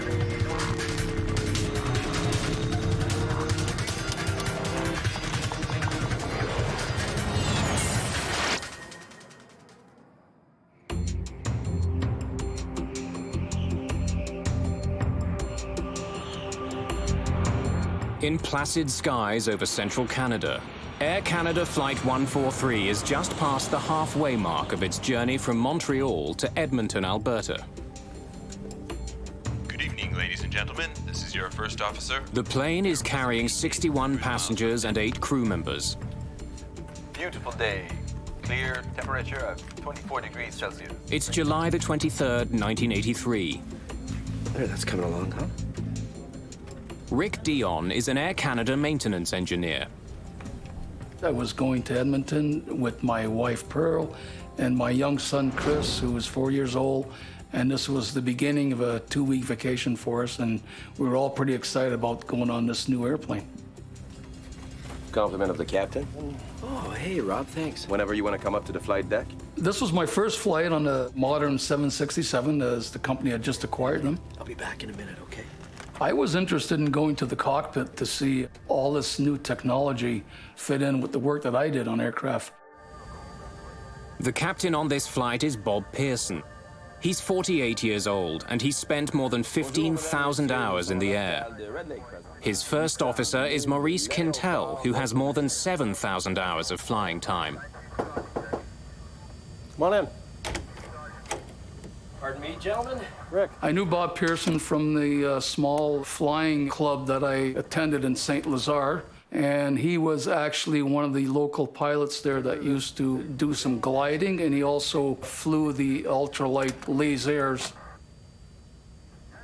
In placid skies over central Canada, Air Canada Flight 143 is just past the halfway mark of its journey from Montreal to Edmonton, Alberta. Good evening, ladies and gentlemen. This is your first officer. The plane is carrying 61 passengers and 8 crew members. Beautiful day. Clear, temperature of 24 degrees Celsius. It's July the 23rd, 1983. There, that's coming along, huh? Rick Dion is an Air Canada maintenance engineer. I was going to Edmonton with my wife Pearl and my young son Chris, who was 4 years old, and this was the beginning of a 2-week vacation for us, and we were all pretty excited about going on this new airplane. Compliment of the captain. Oh, hey, Rob, thanks. Whenever you want to come up to the flight deck. This was my first flight on the modern 767, as the company had just acquired them. I'll be back in a minute, okay? I was interested in going to the cockpit to see all this new technology fit in with the work that I did on aircraft. The captain on this flight is Bob Pearson. He's 48 years old, and he's spent more than 15,000 hours in the air. His first officer is Maurice Quintel, who has more than 7,000 hours of flying time. Come on in. Pardon me, gentlemen? Rick. I knew Bob Pearson from the small flying club that I attended in St. Lazare, and he was actually one of the local pilots there that used to do some gliding, and he also flew the ultralight lasers.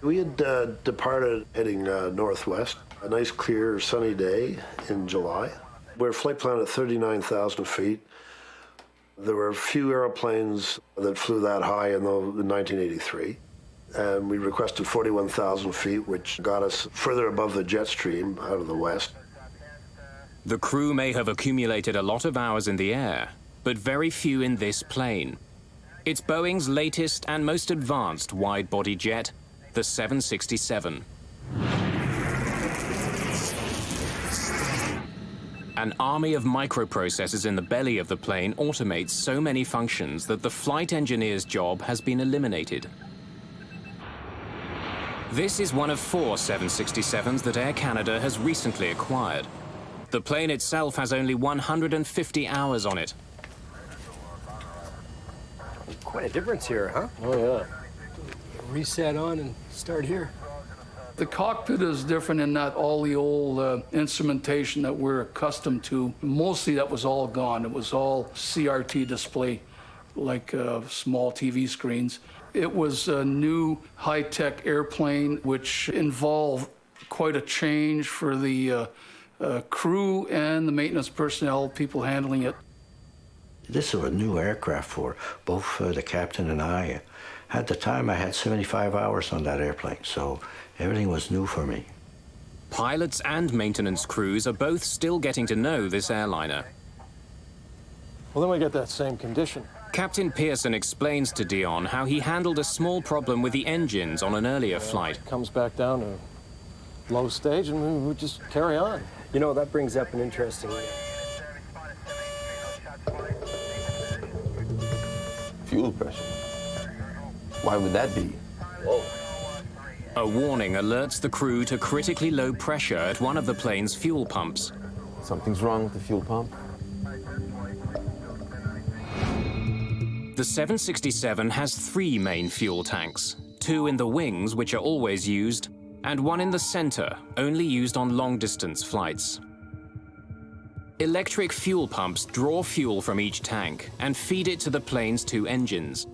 We had departed heading northwest. A nice, clear, sunny day in July. We're flight plan at 39,000 feet. There were a few airplanes that flew that high in 1983. And we requested 41,000 feet, which got us further above the jet stream out of the west. The crew may have accumulated a lot of hours in the air, but very few in this plane. It's Boeing's latest and most advanced wide-body jet, the 767. An army of microprocessors in the belly of the plane automates so many functions that the flight engineer's job has been eliminated. This is one of 4 767s that Air Canada has recently acquired. The plane itself has only 150 hours on it. Quite a difference here, huh? Oh, yeah. Reset on and start here. The cockpit is different in that all the old instrumentation that we're accustomed to, mostly that was all gone. It was all CRT display, like small TV screens. It was a new high-tech airplane, which involved quite a change for the crew and the maintenance personnel, people handling it. This was a new aircraft for both the captain and I. At the time, I had 75 hours on that airplane, so everything was new for me. Pilots and maintenance crews are both still getting to know this airliner. Well, then we get that same condition. Captain Pearson explains to Dion how he handled a small problem with the engines on an earlier flight. Comes back down to low stage, and we just carry on. You know, that brings up an interesting... Fuel pressure. Why would that be? Whoa. A warning alerts the crew to critically low pressure at one of the plane's fuel pumps. Something's wrong with the fuel pump. The 767 has 3 main fuel tanks, 2 in the wings, which are always used, and one in the center, only used on long-distance flights. Electric fuel pumps draw fuel from each tank and feed it to the plane's two engines.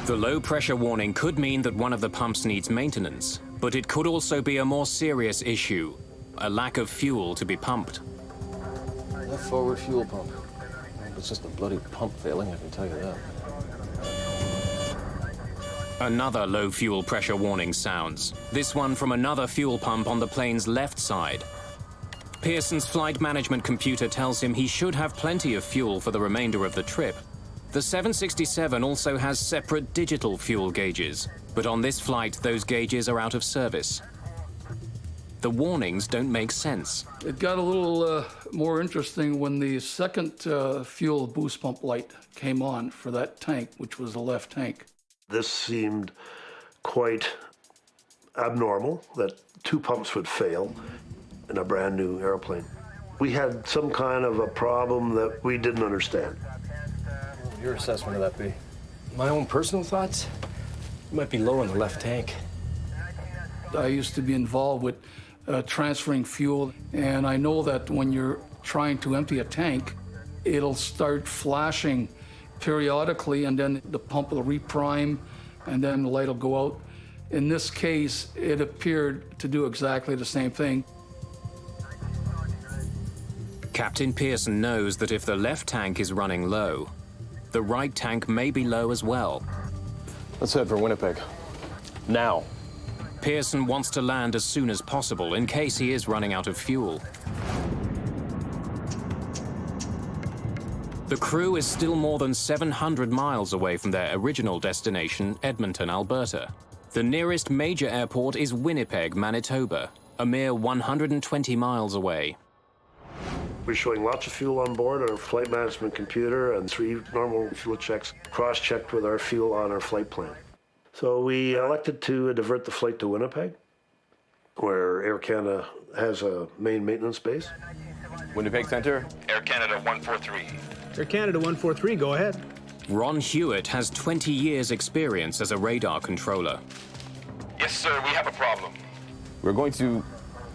The low-pressure warning could mean that one of the pumps needs maintenance, but it could also be a more serious issue, a lack of fuel to be pumped. Left forward fuel pump. It's just a bloody pump failing, I can tell you that. Another low fuel pressure warning sounds, this one from another fuel pump on the plane's left side. Pearson's flight management computer tells him he should have plenty of fuel for the remainder of the trip. The 767 also has separate digital fuel gauges, but on this flight, those gauges are out of service. The warnings don't make sense. It got a little more interesting when the second fuel boost pump light came on for that tank, which was the left tank. This seemed quite abnormal, that two pumps would fail in a brand new airplane. We had some kind of a problem that we didn't understand. What would your assessment of that be? My own personal thoughts? It might be low in the left tank. I used to be involved with transferring fuel, and I know that when you're trying to empty a tank, it'll start flashing periodically, and then the pump will reprime, and then the light will go out. In this case, it appeared to do exactly the same thing. Captain Pearson knows that if the left tank is running low, the right tank may be low as well. Let's head for Winnipeg. Now. Pearson wants to land as soon as possible in case he is running out of fuel. The crew is still more than 700 miles away from their original destination, Edmonton, Alberta. The nearest major airport is Winnipeg, Manitoba, a mere 120 miles away. We're showing lots of fuel on board our flight management computer and 3 normal fuel checks, cross-checked with our fuel on our flight plan. So we elected to divert the flight to Winnipeg, where Air Canada has a main maintenance base. Winnipeg Center, Air Canada 143. Air Canada 143, go ahead. Ron Hewitt has 20 years' experience as a radar controller. Yes, sir, we have a problem. We're going to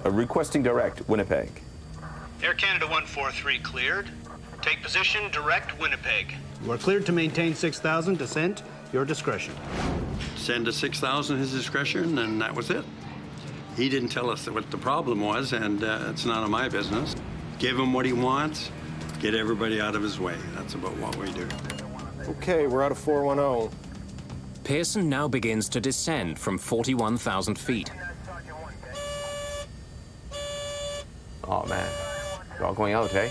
requesting direct Winnipeg. Air Canada 143 cleared. Take position, direct Winnipeg. You are cleared to maintain 6,000, descent, your discretion. Send to 6,000 his discretion, and that was it. He didn't tell us what the problem was, and it's none of my business. Give him what he wants, get everybody out of his way. That's about what we do. Okay, we're out of 410. Pearson now begins to descend from 41,000 feet. Oh, man. We're all going out, eh?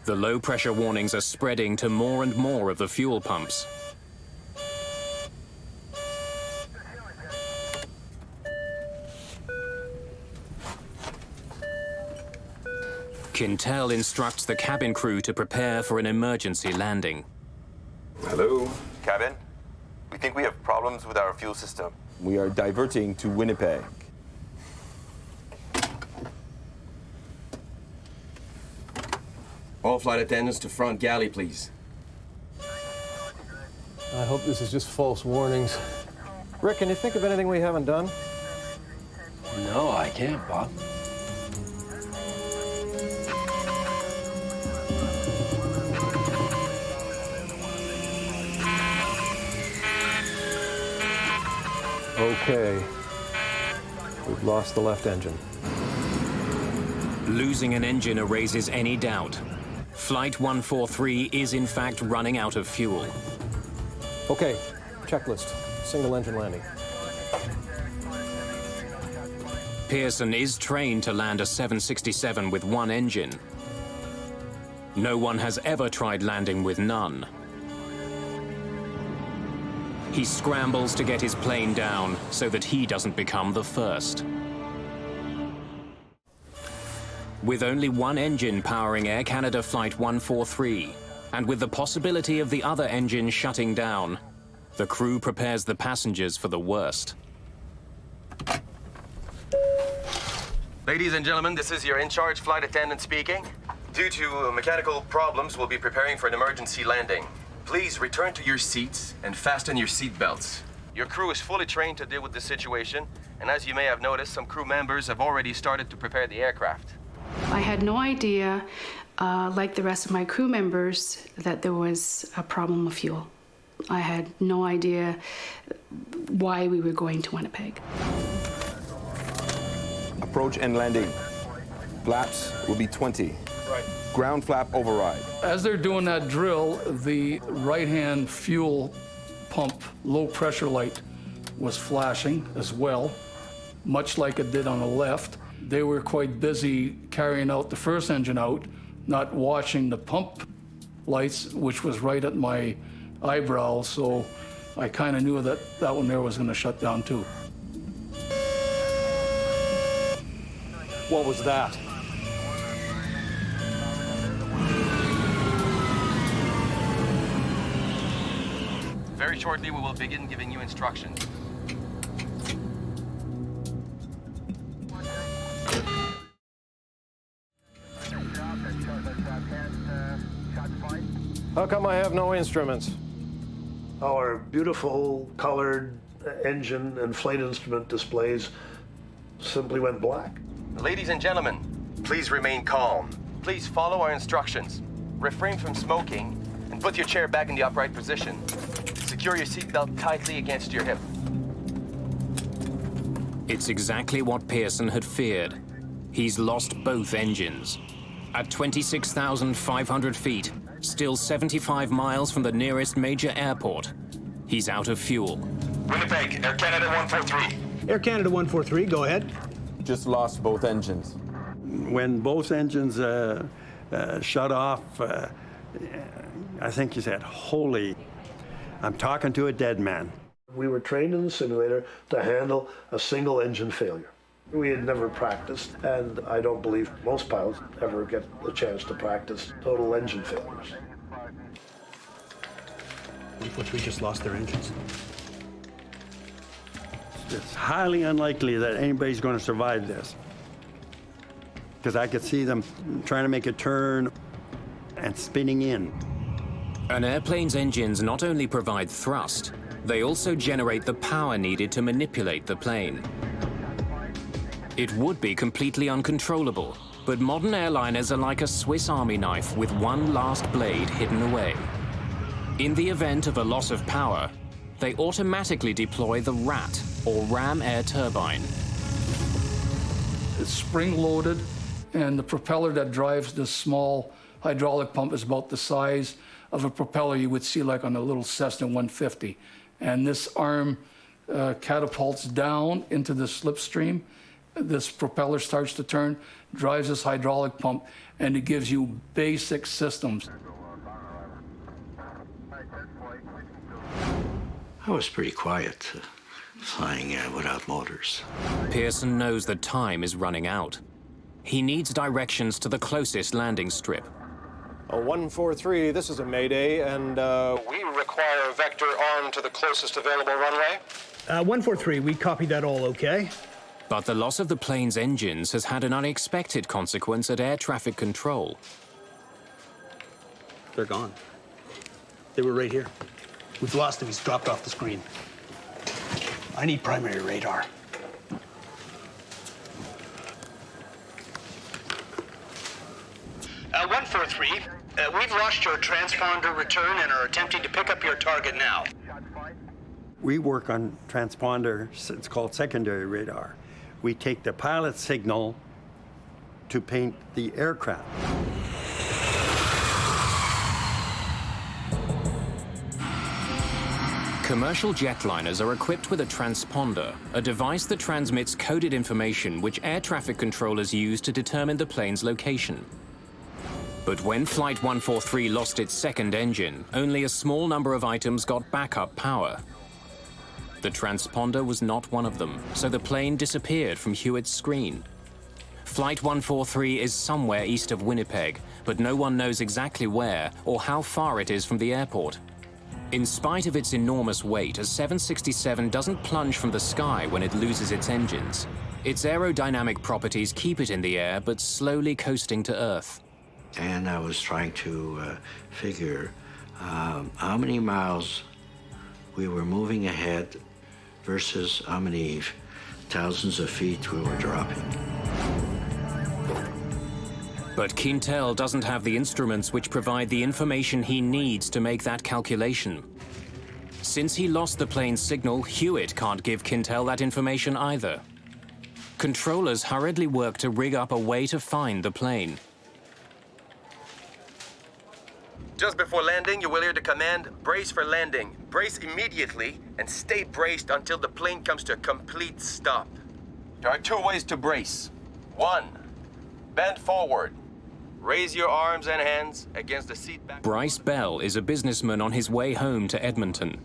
The low-pressure warnings are spreading to more and more of the fuel pumps. Quintel instructs the cabin crew to prepare for an emergency landing. Hello? Cabin? We think we have problems with our fuel system. We are diverting to Winnipeg. All flight attendants to front galley, please. I hope this is just false warnings. Rick, can you think of anything we haven't done? No, I can't, Bob. Okay. We've lost the left engine. Losing an engine erases any doubt. Flight 143 is in fact running out of fuel. Okay, checklist. Single engine landing. Pearson is trained to land a 767 with one engine. No one has ever tried landing with none. He scrambles to get his plane down so that he doesn't become the first. With only one engine powering Air Canada Flight 143, and with the possibility of the other engine shutting down, the crew prepares the passengers for the worst. Ladies and gentlemen, this is your in-charge flight attendant speaking. Due to mechanical problems, we'll be preparing for an emergency landing. Please return to your seats and fasten your seat belts. Your crew is fully trained to deal with this situation. And as you may have noticed, some crew members have already started to prepare the aircraft. I had no idea, like the rest of my crew members, that there was a problem with fuel. I had no idea why we were going to Winnipeg. Approach and landing. Flaps will be 20. Right. Ground flap override. As they're doing that drill, the right-hand fuel pump low pressure light was flashing as well, much like it did on the left. They were quite busy carrying out the first engine out, not watching the pump lights, which was right at my eyebrow, so I kind of knew that that one there was going to shut down too. What was that? Very shortly, we will begin giving you instructions. How come I have no instruments? Our beautiful colored engine and flight instrument displays simply went black. Ladies and gentlemen, please remain calm. Please follow our instructions. Refrain from smoking and put your chair back in the upright position. Secure your seatbelt tightly against your hip. It's exactly what Pearson had feared. He's lost both engines. At 26,500 feet, still 75 miles from the nearest major airport, he's out of fuel. Winnipeg, Air Canada 143. Air Canada 143, go ahead. Just lost both engines. When both engines shut off, I think he said, "Holy, I'm talking to a dead man." We were trained in the simulator to handle a single engine failure. We had never practiced, and I don't believe most pilots ever get the chance to practice total engine failures. 143 just lost their engines. It's highly unlikely that anybody's going to survive this, because I could see them trying to make a turn and spinning in. An airplane's engines not only provide thrust, they also generate the power needed to manipulate the plane. It would be completely uncontrollable, but modern airliners are like a Swiss Army knife with one last blade hidden away. In the event of a loss of power, they automatically deploy the RAT, or ram air turbine. It's spring-loaded, and the propeller that drives this small hydraulic pump is about the size of a propeller you would see like on a little Cessna 150. And this arm catapults down into the slipstream. This propeller starts to turn, drives this hydraulic pump, and it gives you basic systems. I was pretty quiet, flying without motors. Pearson knows that time is running out. He needs directions to the closest landing strip. 143, this is a Mayday, and we require a vector on to the closest available runway. 143, we copy that all okay. But the loss of the plane's engines has had an unexpected consequence at air traffic control. They're gone. They were right here. We've lost him. He's dropped off the screen. I need primary radar. Uh, 143, we've lost your transponder return and are attempting to pick up your target now. We work on transponder, it's called secondary radar. We take the pilot signal to paint the aircraft. Commercial jetliners are equipped with a transponder, a device that transmits coded information which air traffic controllers use to determine the plane's location. But when Flight 143 lost its second engine, only a small number of items got backup power. The transponder was not one of them, so the plane disappeared from Hewitt's screen. Flight 143 is somewhere east of Winnipeg, but no one knows exactly where or how far it is from the airport. In spite of its enormous weight, a 767 doesn't plunge from the sky when it loses its engines. Its aerodynamic properties keep it in the air, but slowly coasting to Earth. And I was trying to figure how many miles we were moving ahead versus how many thousands of feet we were dropping. But Quintel doesn't have the instruments which provide the information he needs to make that calculation. Since he lost the plane's signal, Hewitt can't give Quintel that information either. Controllers hurriedly work to rig up a way to find the plane. Just before landing, you will hear the command, brace for landing. Brace immediately and stay braced until the plane comes to a complete stop. There are two ways to brace. One, bend forward. Raise your arms and hands against the seat back. Bryce Bell is a businessman on his way home to Edmonton.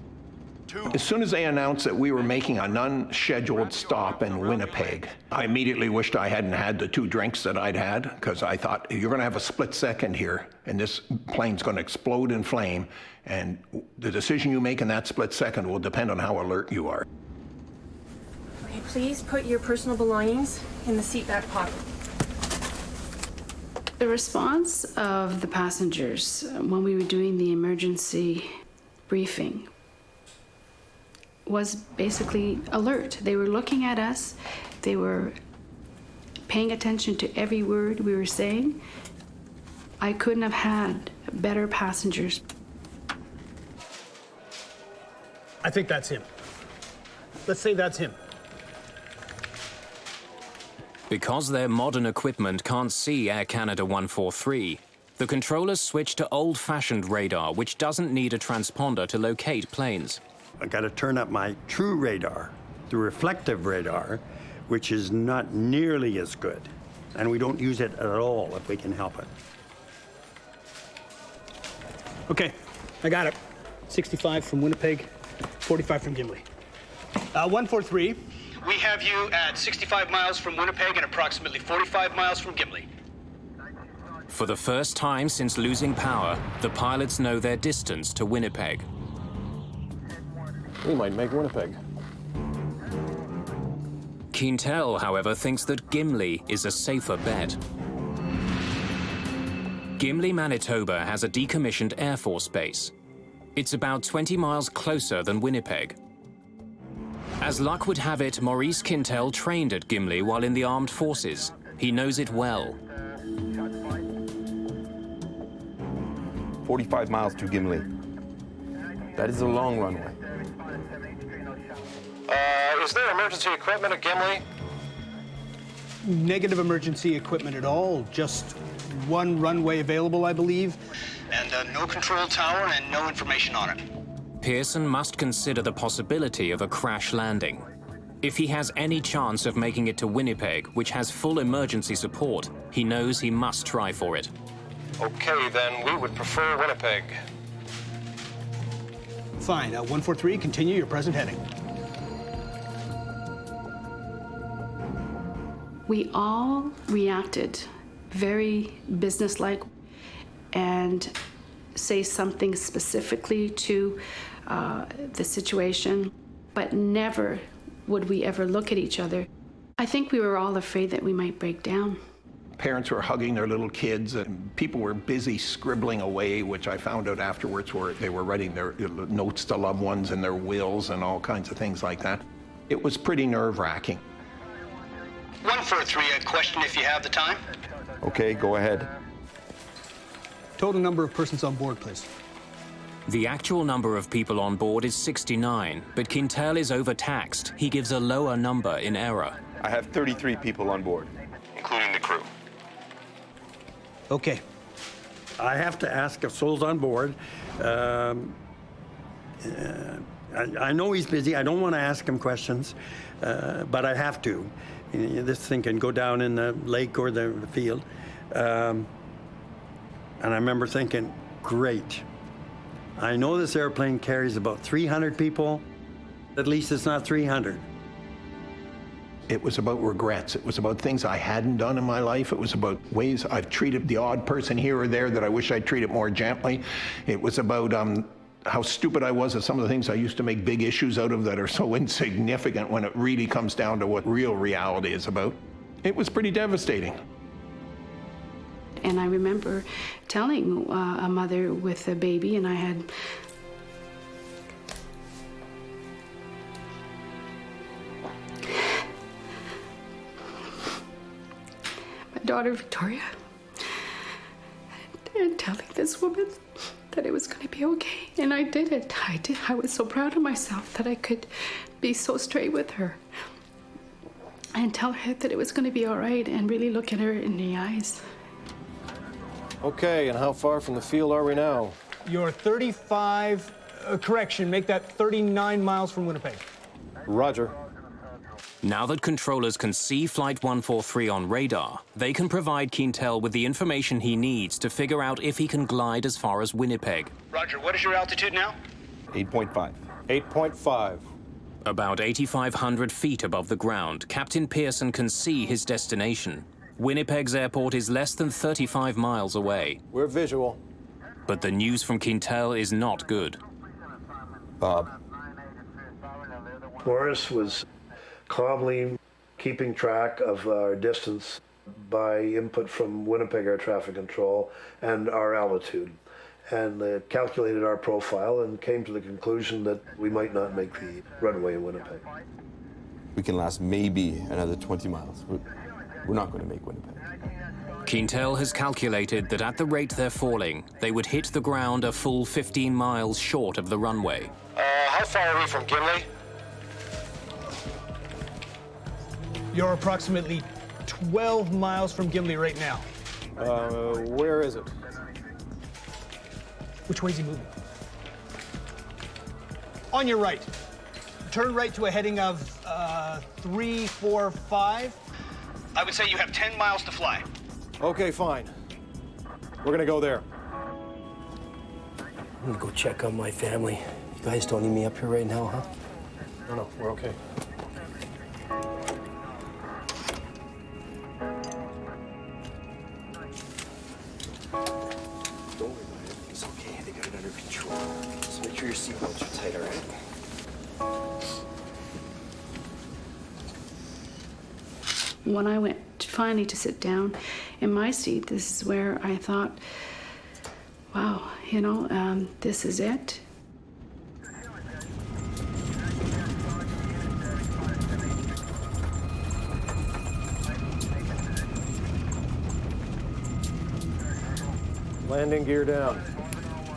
As soon as they announced that we were making an unscheduled stop in Winnipeg, I immediately wished I hadn't had the 2 drinks that I'd had, because I thought, you're going to have a split second here, and this plane's going to explode in flame, and the decision you make in that split second will depend on how alert you are. Okay, please put your personal belongings in the seat back pocket. The response of the passengers when we were doing the emergency briefing was basically alert. They were looking at us. They were paying attention to every word we were saying. I couldn't have had better passengers. I think that's him. Let's say that's him. Because their modern equipment can't see Air Canada 143, the controllers switch to old-fashioned radar, which doesn't need a transponder to locate planes. I got to turn up my true radar, the reflective radar, which is not nearly as good. And we don't use it at all if we can help it. Okay, I got it. 65 from Winnipeg, 45 from Gimli. 143. We have you at 65 miles from Winnipeg and approximately 45 miles from Gimli. For the first time since losing power, the pilots know their distance to Winnipeg. We might make Winnipeg. Quintel, however, thinks that Gimli is a safer bet. Gimli, Manitoba has a decommissioned Air Force base. It's about 20 miles closer than Winnipeg. As luck would have it, Maurice Quintel trained at Gimli while in the armed forces. He knows it well. 45 miles to Gimli. That is a long runway. Is there emergency equipment at Gimli? Negative emergency equipment at all. Just one runway available, I believe. And no control tower and no information on it. Pearson must consider the possibility of a crash landing. If he has any chance of making it to Winnipeg, which has full emergency support, he knows he must try for it. Okay, then we would prefer Winnipeg. Fine. 143, continue your present heading. We all reacted very businesslike and say something specifically to the situation, but never would we ever look at each other. I think we were all afraid that we might break down. Parents were hugging their little kids, and people were busy scribbling away, which I found out afterwards where they were writing their notes to loved ones and their wills and all kinds of things like that. It was pretty nerve-wracking. 143, a question if you have the time. Okay, go ahead. Total number of persons on board, please. The actual number of people on board is 69, but Quintel is overtaxed. He gives a lower number in error. I have 33 people on board, including the crew. Okay. I have to ask if Sol's on board. I know he's busy. I don't want to ask him questions, but I have to. This thing can go down in the lake or the field. And I remember thinking, great. I know this airplane carries about 300 people. At least it's not 300. It was about regrets. It was about things I hadn't done in my life. It was about ways I've treated the odd person here or there that I wish I'd treated more gently. It was about how stupid I was at some of the things I used to make big issues out of that are so insignificant when it really comes down to what real reality is about. It was pretty devastating. And I remember telling a mother with a baby, and I had daughter, Victoria, and telling this woman that it was going to be okay. And I did it. I was so proud of myself that I could be so straight with her and tell her that it was going to be all right and really look at her in the eyes. Okay, and how far from the field are we now? You're 35, correction, make that 39 miles from Winnipeg. Roger. Now that controllers can see Flight 143 on radar, they can provide Quintel with the information he needs to figure out if he can glide as far as Winnipeg. Roger, what is your altitude now? 8.5. 8.5. About 8,500 feet above the ground, Captain Pearson can see his destination. Winnipeg's airport is less than 35 miles away. We're visual. But the news from Quintel is not good. Bob. Morris was calmly keeping track of our distance by input from Winnipeg Air Traffic Control and our altitude, and calculated our profile and came to the conclusion that we might not make the runway in Winnipeg. We can last maybe another 20 miles. We're not going to make Winnipeg. Quintel has calculated that at the rate they're falling, they would hit the ground a full 15 miles short of the runway. How far are we from Gimli? You're approximately 12 miles from Gimli right now. Where is it? Which way is he moving? On your right. Turn right to a heading of 345. I would say you have 10 miles to fly. Okay, fine. We're gonna go there. I'm gonna go check on my family. You guys don't need me up here right now, huh? No, we're okay. Don't worry about it. It's okay. They got it under control. Just make sure your seatbelts are tight, all right? When I went finally to sit down in my seat, this is where I thought, wow, you know, this is it. Landing gear down.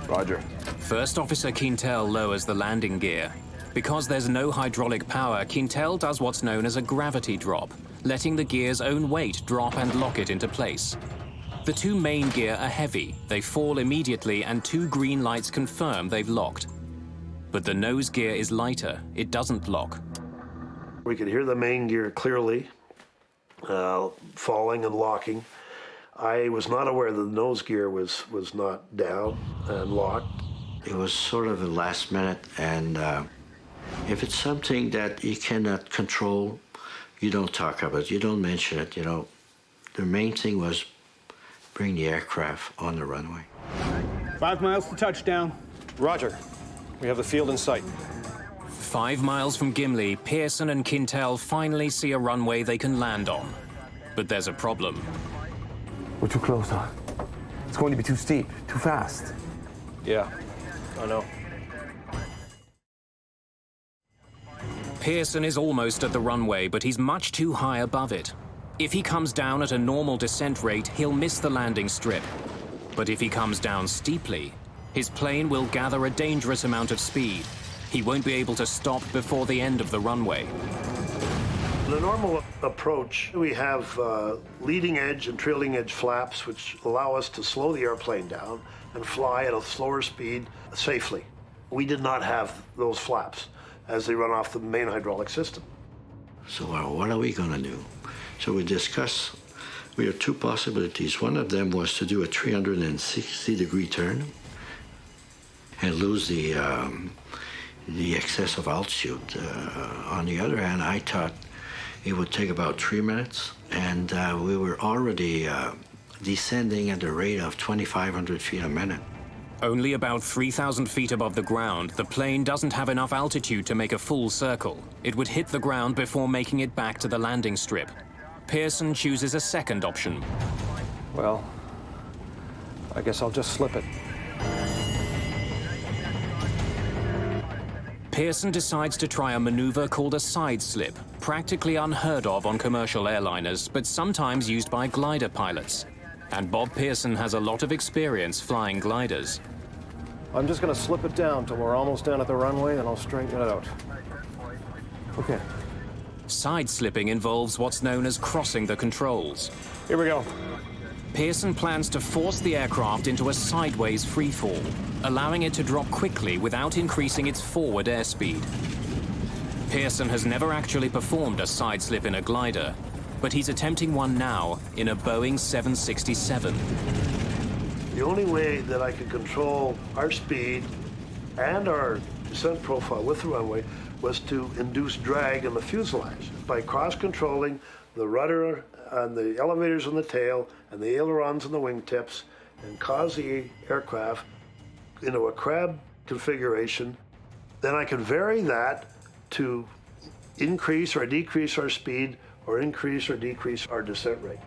Roger. First Officer Quintel lowers the landing gear. Because there's no hydraulic power, Quintel does what's known as a gravity drop, letting the gear's own weight drop and lock it into place. The two main gear are heavy, they fall immediately, and two green lights confirm they've locked. But the nose gear is lighter, it doesn't lock. We could hear the main gear clearly, falling and locking. I was not aware that the nose gear was not down and locked. It was sort of a last minute, and if it's something that you cannot control, you don't talk about it, you don't mention it, you know. The main thing was bring the aircraft on the runway. 5 miles to touchdown. Roger. We have the field in sight. 5 miles from Gimli, Pearson and Quintel finally see a runway they can land on. But there's a problem. We're too close, huh? It's going to be too steep, too fast. Yeah, I know. Pearson is almost at the runway, but he's much too high above it. If he comes down at a normal descent rate, he'll miss the landing strip. But if he comes down steeply, his plane will gather a dangerous amount of speed. He won't be able to stop before the end of the runway. In a normal approach, we have leading edge and trailing edge flaps, which allow us to slow the airplane down and fly at a slower speed safely. We did not have those flaps as they run off the main hydraulic system. So what are we gonna do? So we discussed, we have two possibilities. One of them was to do a 360-degree turn and lose the excess of altitude. On the other hand, I thought it would take about 3 minutes, and we were already descending at the rate of 2,500 feet a minute. Only about 3,000 feet above the ground, the plane doesn't have enough altitude to make a full circle. It would hit the ground before making it back to the landing strip. Pearson chooses a second option. Well, I guess I'll just slip it. Pearson decides to try a maneuver called a side slip, practically unheard of on commercial airliners, but sometimes used by glider pilots. And Bob Pearson has a lot of experience flying gliders. I'm just going to slip it down till we're almost down at the runway, then I'll straighten it out. Okay. Side slipping involves what's known as crossing the controls. Here we go. Pearson plans to force the aircraft into a sideways freefall, allowing it to drop quickly without increasing its forward airspeed. Pearson has never actually performed a side slip in a glider, but he's attempting one now in a Boeing 767. The only way that I could control our speed and our descent profile with the runway was to induce drag in the fuselage by cross-controlling the rudder and the elevators on the tail and the ailerons and the wingtips, and cause the aircraft into a crab configuration. Then I can vary that to increase or decrease our speed or increase or decrease our descent rate.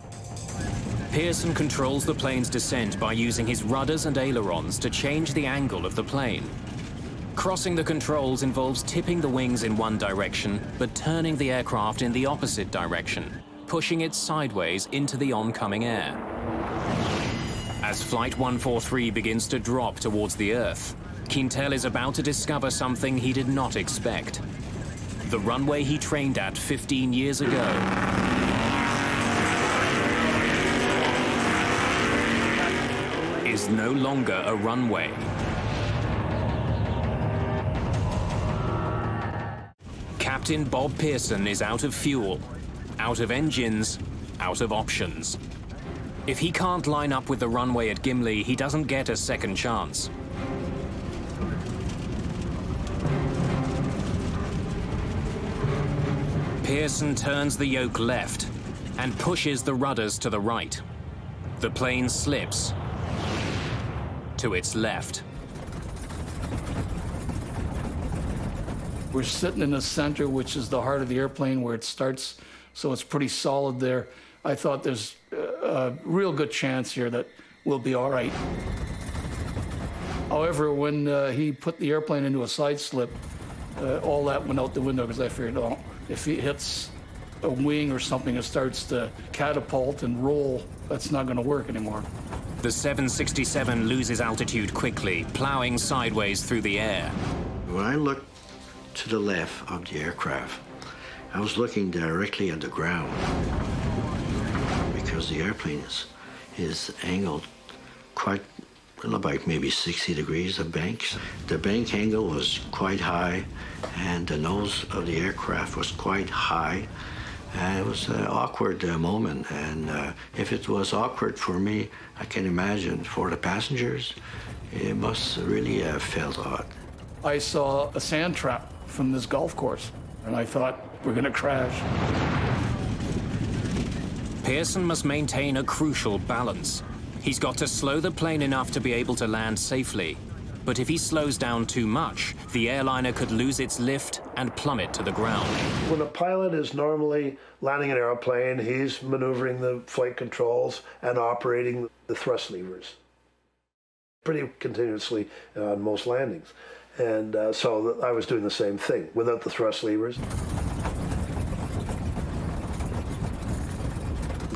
Pearson controls the plane's descent by using his rudders and ailerons to change the angle of the plane. Crossing the controls involves tipping the wings in one direction, but turning the aircraft in the opposite direction, pushing it sideways into the oncoming air. As Flight 143 begins to drop towards the Earth, Quintel is about to discover something he did not expect. The runway he trained at 15 years ago is no longer a runway. Captain Bob Pearson is out of fuel, out of engines, out of options. If he can't line up with the runway at Gimli, he doesn't get a second chance. Pearson turns the yoke left and pushes the rudders to the right. The plane slips to its left. We're sitting in the center, which is the heart of the airplane where it starts, so it's pretty solid there. I thought there's a real good chance here that we'll be all right. However, when he put the airplane into a side slip, all that went out the window because I figured, oh, if he hits a wing or something, it starts to catapult and roll, that's not going to work anymore. The 767 loses altitude quickly, plowing sideways through the air. When I looked to the left of the aircraft, I was looking directly at the ground because the airplane is angled quite, well, about maybe 60 degrees of banks. The bank angle was quite high, and the nose of the aircraft was quite high. And it was an awkward moment, and if it was awkward for me, I can imagine for the passengers, it must really have felt odd. I saw a sand trap from this golf course, and I thought, we're going to crash. Pearson must maintain a crucial balance. He's got to slow the plane enough to be able to land safely. But if he slows down too much, the airliner could lose its lift and plummet to the ground. When a pilot is normally landing an airplane, he's maneuvering the flight controls and operating the thrust levers pretty continuously on most landings. And so I was doing the same thing without the thrust levers.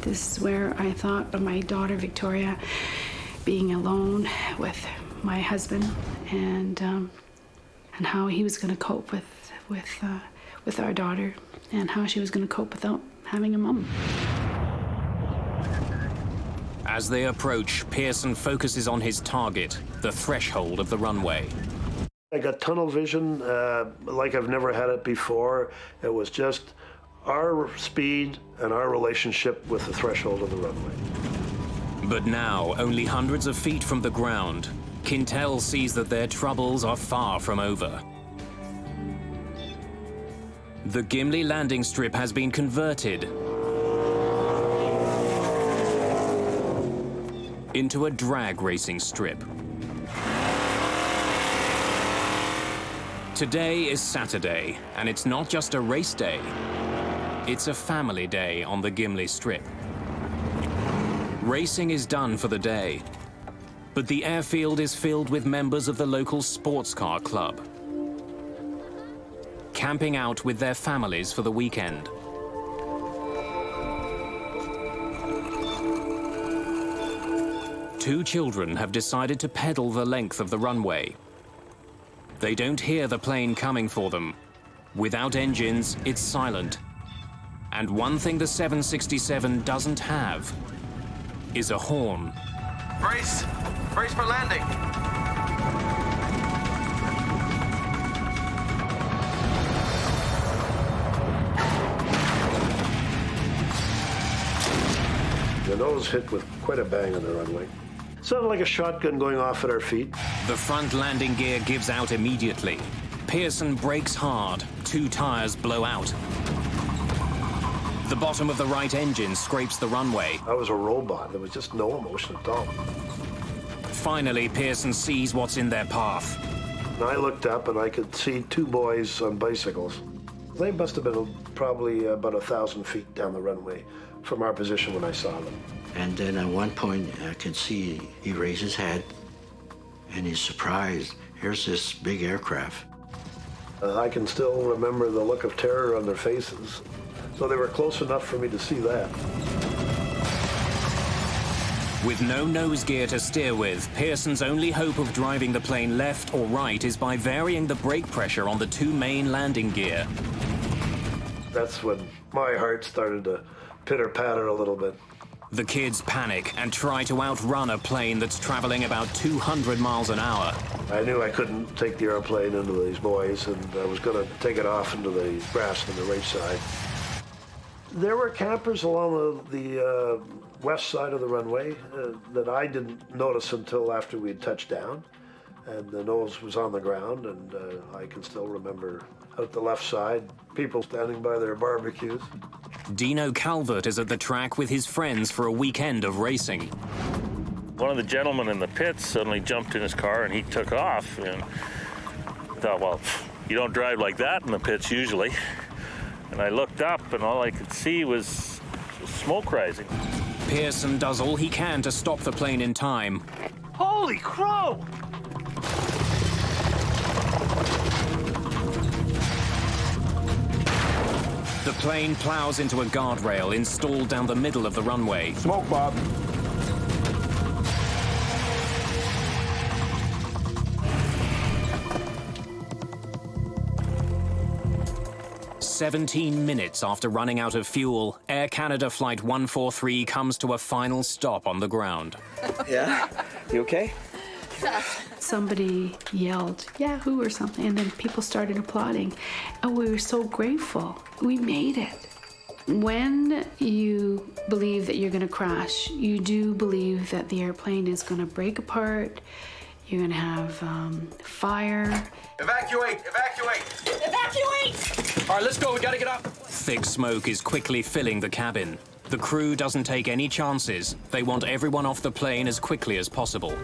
This is where I thought of my daughter Victoria being alone with my husband, and how he was going to cope with our daughter, and how she was going to cope without having a mom. As they approach, Pearson focuses on his target, the threshold of the runway. I got tunnel vision like I've never had it before. It was just our speed and our relationship with the threshold of the runway. But now, only hundreds of feet from the ground, Quintel sees that their troubles are far from over. The Gimli landing strip has been converted into a drag racing strip. Today is Saturday, and it's not just a race day. It's a family day on the Gimli Strip. Racing is done for the day, but the airfield is filled with members of the local sports car club. camping out with their families for the weekend. Two children have decided to pedal the length of the runway. They don't hear the plane coming for them. Without engines, it's silent. And one thing the 767 doesn't have is a horn. Brace! Brace for landing! The nose hit with quite a bang on the runway. Sounded like a shotgun going off at our feet. The front landing gear gives out immediately. Pearson brakes hard. 2 tires blow out. The bottom of the right engine scrapes the runway. I was a robot. There was just no emotion at all. Finally, Pearson sees what's in their path. And I looked up and I could see 2 boys on bicycles. They must have been probably about 1,000 feet down the runway from our position when I saw them. And then at one point, I can see he raised his head, and he's surprised. Here's this big aircraft. I can still remember the look of terror on their faces. So they were close enough for me to see that. With no nose gear to steer with, Pearson's only hope of driving the plane left or right is by varying the brake pressure on the 2 main landing gear. That's when my heart started to pitter-patter a little bit. The kids panic and try to outrun a plane that's traveling about 200 miles an hour. I knew I couldn't take the airplane into these boys, and I was going to take it off into the grass on the right side. There were campers along the west side of the runway that I didn't notice until after we had touched down, and the nose was on the ground, and I can still remember out the left side, people standing by their barbecues. Dino Calvert is at the track with his friends for a weekend of racing. One of the gentlemen in the pits suddenly jumped in his car and he took off. And I thought, well, you don't drive like that in the pits usually. And I looked up and all I could see was smoke rising. Pearson does all he can to stop the plane in time. Holy crow! The plane plows into a guardrail installed down the middle of the runway. Smoke, Bob. "17 minutes after running out of fuel, Air Canada Flight 143 comes to a final stop on the ground. Yeah? You okay? Somebody yelled, Yahoo! Or something, and then people started applauding. And we were so grateful. We made it. When you believe that you're going to crash, you do believe that the airplane is going to break apart, you're going to have fire. Evacuate! Evacuate! Evacuate! All right, let's go. We got to get up. Thick smoke is quickly filling the cabin. The crew doesn't take any chances. They want everyone off the plane as quickly as possible.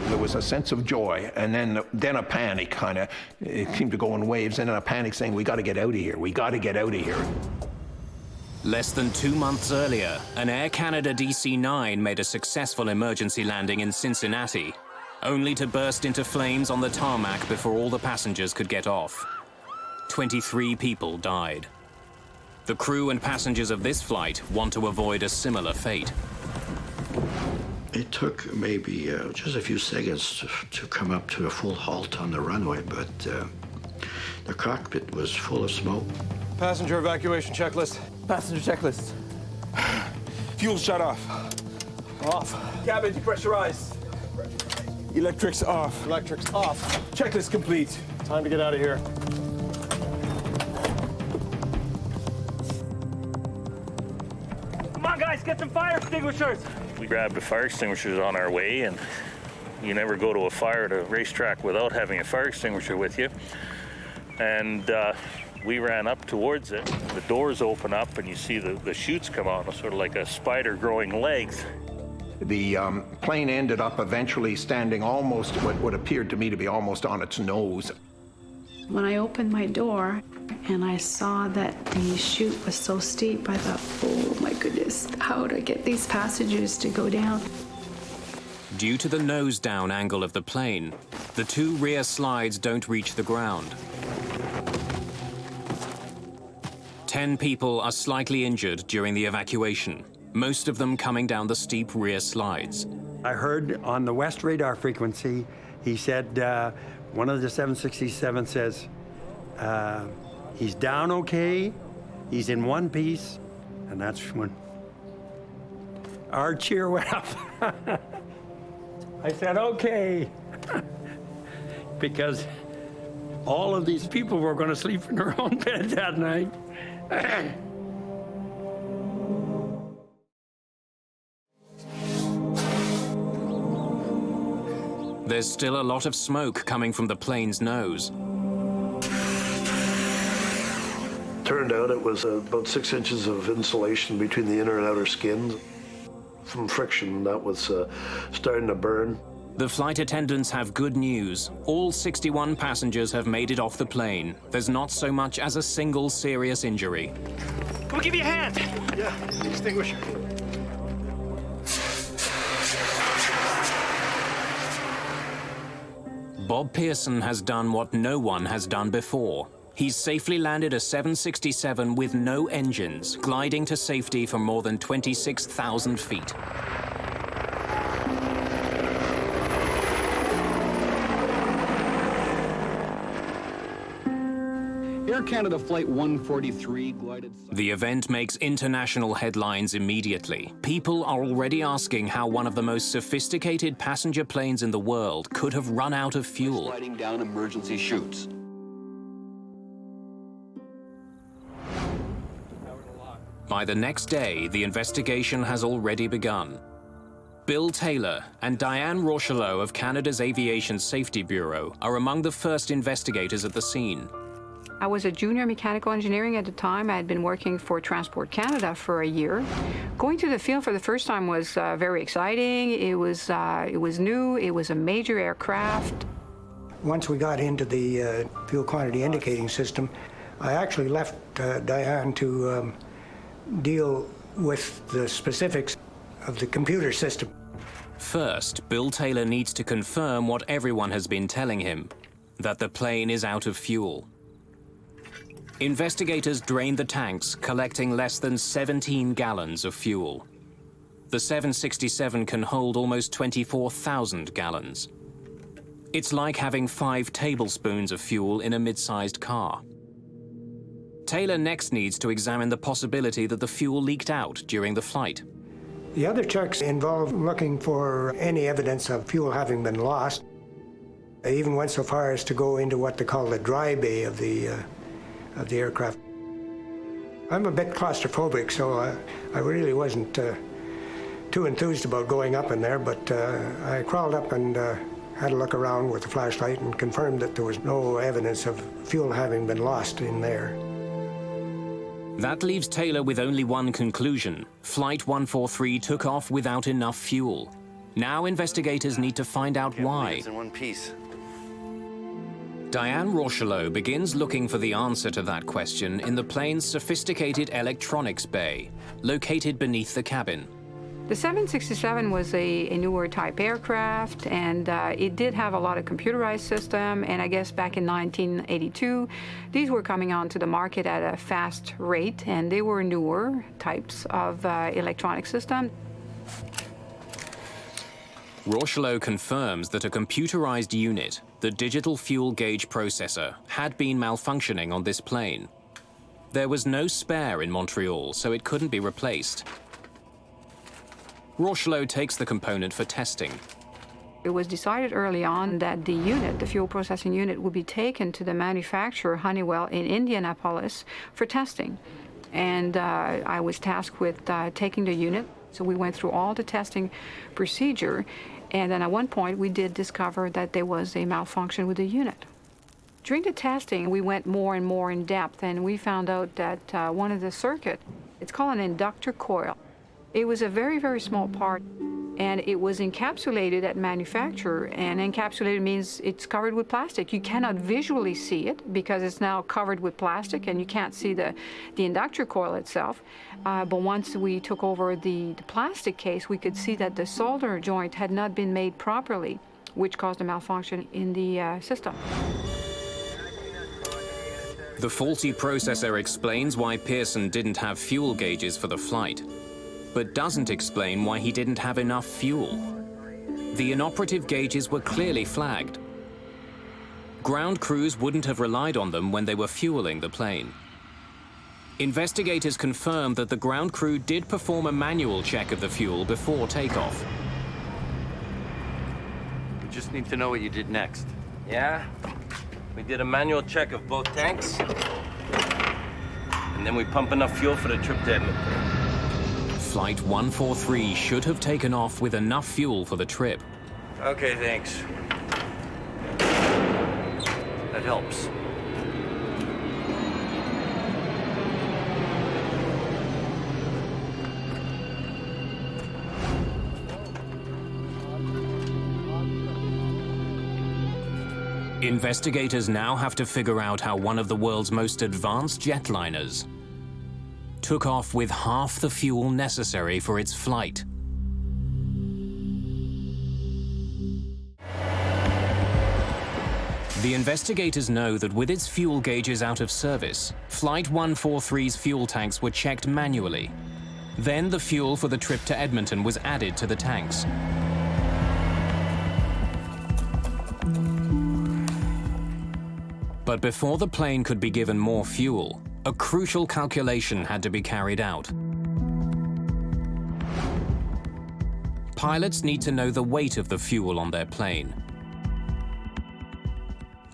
There was a sense of joy, and then a panic, kind of. It seemed to go in waves, and then a panic saying, we got to get out of here. We got to get out of here. Less than 2 months earlier, an Air Canada DC-9 made a successful emergency landing in Cincinnati, only to burst into flames on the tarmac before all the passengers could get off. 23 people died. The crew and passengers of this flight want to avoid a similar fate. It took maybe just a few seconds to come up to a full halt on the runway, but the cockpit was full of smoke. Passenger evacuation checklist. Passenger checklist. Fuel shut off. Off. Cabin depressurized. Electrics off. Electrics off. Checklist complete. Time to get out of here. Come on, guys, get some fire extinguishers. We grabbed the fire extinguishers on our way, and you never go to a fire at a racetrack without having a fire extinguisher with you. And we ran up towards it. The doors open up, and you see the chutes come out, sort of like a spider growing legs. The plane ended up eventually standing almost what appeared to me to be almost on its nose. When I opened my door and I saw that the chute was so steep, I thought, oh my goodness, how do I get these passengers to go down? Due to the nose-down angle of the plane, the 2 rear slides don't reach the ground. 10 people are slightly injured during the evacuation, most of them coming down the steep rear slides. I heard on the west radar frequency, he said, one of the 767 says, he's down okay, he's in one piece, and that's when our cheer went up. I said, okay, because all of these people were going to sleep in their own bed that night. There's still a lot of smoke coming from the plane's nose. Turned out it was about 6 inches of insulation between the inner and outer skins. From friction, that was starting to burn. The flight attendants have good news. All 61 passengers have made it off the plane. There's not so much as a single serious injury. We'll give you a hand. Yeah, extinguisher. Bob Pearson has done what no one has done before. He's safely landed a 767 with no engines, gliding to safety for more than 26,000 feet. Air Canada Flight 143 glided... The event makes international headlines immediately. People are already asking how one of the most sophisticated passenger planes in the world could have run out of fuel. Sliding down emergency chutes. By the next day, the investigation has already begun. Bill Taylor and Diane Rochelot of Canada's Aviation Safety Bureau are among the first investigators at the scene. I was a junior mechanical engineering at the time. I had been working for Transport Canada for a year. Going to the field for the first time was very exciting. It was new. It was a major aircraft. Once we got into the fuel quantity indicating system, I actually left Diane to deal with the specifics of the computer system. First, Bill Taylor needs to confirm what everyone has been telling him, that the plane is out of fuel. Investigators drained the tanks, collecting less than 17 gallons of fuel. The 767 can hold almost 24,000 gallons. It's like having 5 tablespoons of fuel in a mid-sized car. Taylor next needs to examine the possibility that the fuel leaked out during the flight. The other checks involve looking for any evidence of fuel having been lost. They even went so far as to go into what they call the dry bay of the aircraft. I'm a bit claustrophobic, so I really wasn't too enthused about going up in there, but I crawled up and had a look around with the flashlight and confirmed that there was no evidence of fuel having been lost in there. That leaves Taylor with only one conclusion. Flight 143 took off without enough fuel. Now investigators need to find out why. It's in one piece. Diane Rochelot begins looking for the answer to that question in the plane's sophisticated electronics bay, located beneath the cabin. The 767 was a newer type aircraft, and it did have a lot of computerized system, and I guess back in 1982, these were coming onto the market at a fast rate, and they were newer types of electronic system. Rochelot confirms that a computerized unit, the digital fuel gauge processor, had been malfunctioning on this plane. There was no spare in Montreal, so it couldn't be replaced. Rochelot takes the component for testing. It was decided early on that the unit, the fuel processing unit, would be taken to the manufacturer, Honeywell, in Indianapolis for testing. And I was tasked with taking the unit. So we went through all the testing procedure, and then at one point we did discover that there was a malfunction with the unit. During the testing, we went more and more in depth, and we found out that one of the circuit, it's called an inductor coil. It was a very, very small part, and it was encapsulated at manufacture, and encapsulated means it's covered with plastic. You cannot visually see it because it's now covered with plastic, and you can't see the inductor coil itself. But once we took over the plastic case, we could see that the solder joint had not been made properly, which caused a malfunction in the system. The faulty processor explains why Pearson didn't have fuel gauges for the flight, but doesn't explain why he didn't have enough fuel. The inoperative gauges were clearly flagged. Ground crews wouldn't have relied on them when they were fueling the plane. Investigators confirmed that the ground crew did perform a manual check of the fuel before takeoff. We just need to know what you did next. Yeah? We did a manual check of both tanks, and then we pump enough fuel for the trip to Edmonton. Flight 143 should have taken off with enough fuel for the trip. Okay, thanks. That helps. Investigators now have to figure out how one of the world's most advanced jetliners took off with half the fuel necessary for its flight. The investigators know that with its fuel gauges out of service, Flight 143's fuel tanks were checked manually. Then the fuel for the trip to Edmonton was added to the tanks. But before the plane could be given more fuel, a crucial calculation had to be carried out. Pilots need to know the weight of the fuel on their plane.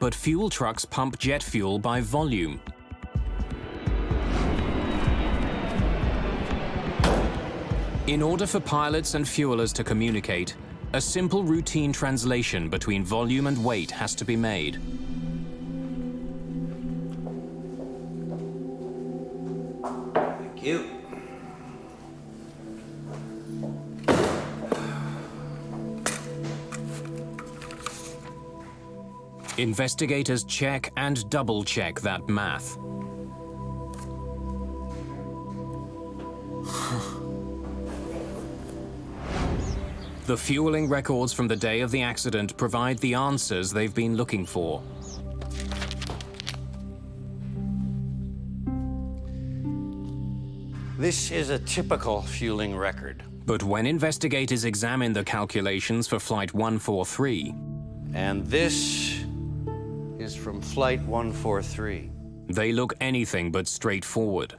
But fuel trucks pump jet fuel by volume. In order for pilots and fuelers to communicate, a simple routine translation between volume and weight has to be made. Thank you. Investigators check and double-check that math. The fueling records from the day of the accident provide the answers they've been looking for. This is a typical fueling record. But when investigators examine the calculations for Flight 143... And this is from Flight 143. They look anything but straightforward.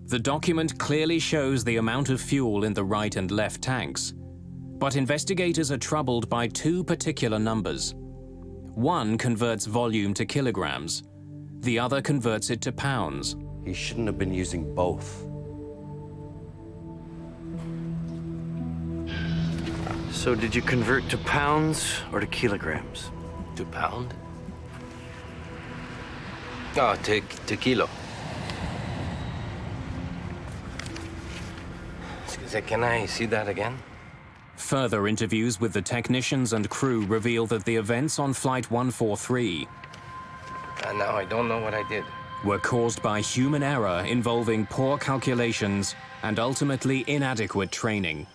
The document clearly shows the amount of fuel in the right and left tanks, but investigators are troubled by two particular numbers. One converts volume to kilograms. The other converts it to pounds. He shouldn't have been using both. So did you convert to pounds or to kilograms? To pound? Oh, to kilo. Can I see that again? Further interviews with the technicians and crew reveal that the events on Flight 143 Now I don't know what I did. were caused by human error involving poor calculations and ultimately inadequate training.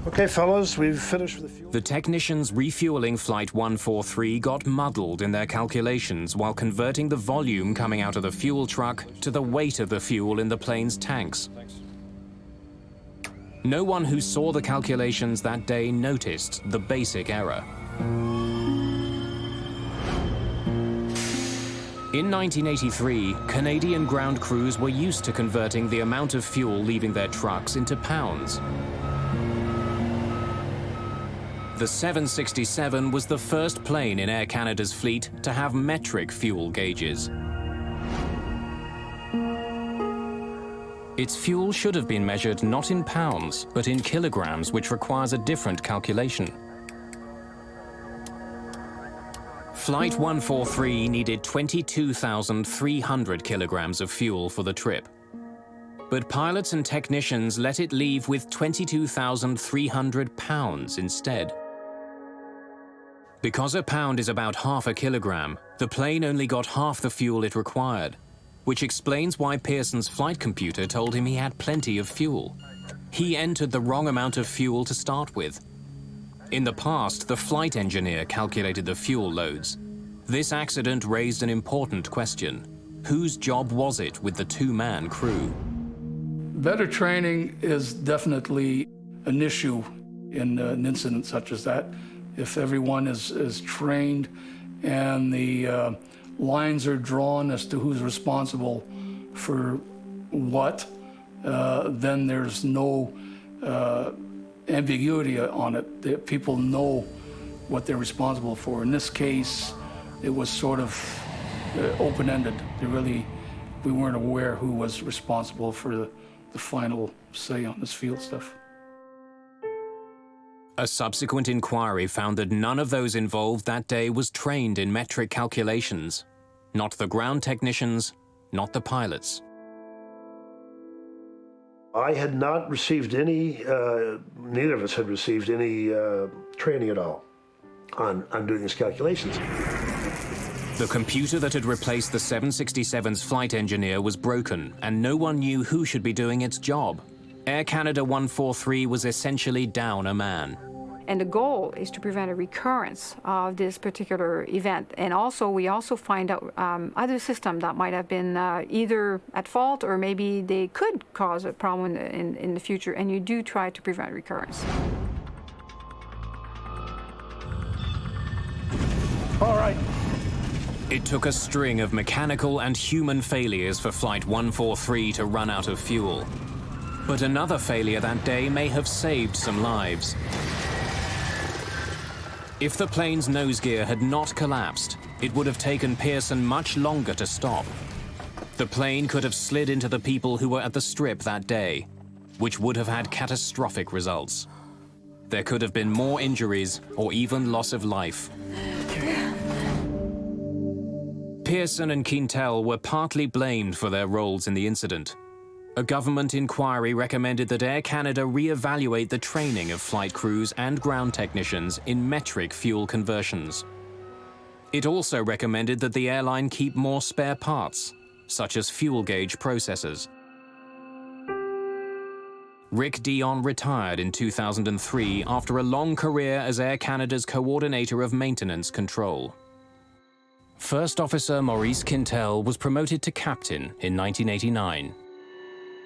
Okay, fellas, we've finished with the fuel. The technicians refueling Flight 143 got muddled in their calculations while converting the volume coming out of the fuel truck to the weight of the fuel in the plane's tanks. No one who saw the calculations that day noticed the basic error. In 1983, Canadian ground crews were used to converting the amount of fuel leaving their trucks into pounds. The 767 was the first plane in Air Canada's fleet to have metric fuel gauges. Its fuel should have been measured not in pounds, but in kilograms, which requires a different calculation. Flight 143 needed 22,300 kilograms of fuel for the trip. But pilots and technicians let it leave with 22,300 pounds instead. Because a pound is about half a kilogram, the plane only got half the fuel it required, which explains why Pearson's flight computer told him he had plenty of fuel. He entered the wrong amount of fuel to start with. In the past, the flight engineer calculated the fuel loads. This accident raised an important question. Whose job was it with the two-man crew? Better training is definitely an issue in an incident such as that. If everyone is trained and the lines are drawn as to who's responsible for what, then there's no ambiguity on it. People know what they're responsible for. In this case, it was sort of open-ended. We weren't aware who was responsible for the final say on this field stuff. A subsequent inquiry found that none of those involved that day was trained in metric calculations. Not the ground technicians, not the pilots. I had not received any, neither of us had received any training at all on doing these calculations. The computer that had replaced the 767's flight engineer was broken, and no one knew who should be doing its job. Air Canada 143 was essentially down a man. And the goal is to prevent a recurrence of this particular event. And also, we also find out other systems that might have been either at fault or maybe they could cause a problem in the future, and you do try to prevent recurrence. All right. It took a string of mechanical and human failures for Flight 143 to run out of fuel. But another failure that day may have saved some lives. If the plane's nose gear had not collapsed, it would have taken Pearson much longer to stop. The plane could have slid into the people who were at the strip that day, which would have had catastrophic results. There could have been more injuries or even loss of life. Pearson and Quintel were partly blamed for their roles in the incident. A government inquiry recommended that Air Canada re-evaluate the training of flight crews and ground technicians in metric fuel conversions. It also recommended that the airline keep more spare parts, such as fuel gauge processors. Rick Dion retired in 2003 after a long career as Air Canada's coordinator of maintenance control. First Officer Maurice Quintel was promoted to captain in 1989.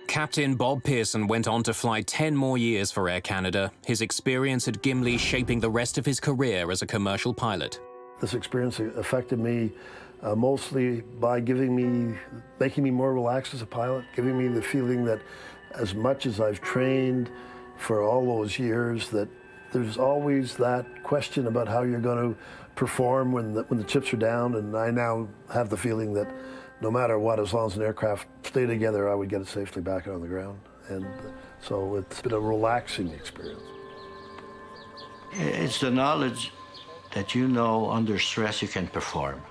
Captain Bob Pearson went on to fly 10 more years for Air Canada, his experience at Gimli shaping the rest of his career as a commercial pilot. This experience affected me mostly by making me more relaxed as a pilot, giving me the feeling that as much as I've trained for all those years, that there's always that question about how you're going to perform when the chips are down, and I now have the feeling that no matter what, as long as an aircraft stayed together, I would get it safely back on the ground. And so it's been a relaxing experience. It's the knowledge that you know under stress you can perform.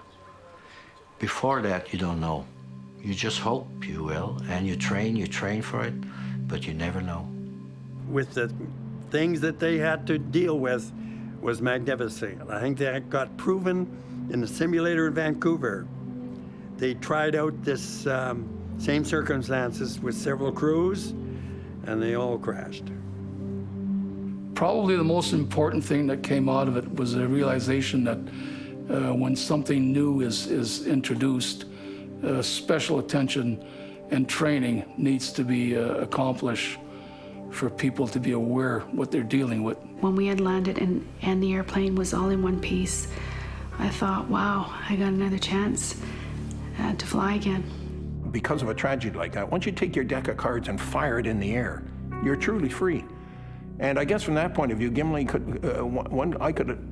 Before that, you don't know. You just hope you will, and you train for it, but you never know. With the things that they had to deal with was magnificent. I think that got proven in the simulator in Vancouver. They tried out this same circumstances with several crews, and they all crashed. Probably the most important thing that came out of it was a realization that when something new is introduced, special attention and training needs to be accomplished for people to be aware what they're dealing with. When we had landed and the airplane was all in one piece, I thought, wow, I got another chance to fly again. Because of a tragedy like that, once you take your deck of cards and fire it in the air, you're truly free. And I guess from that point of view, Gimli could,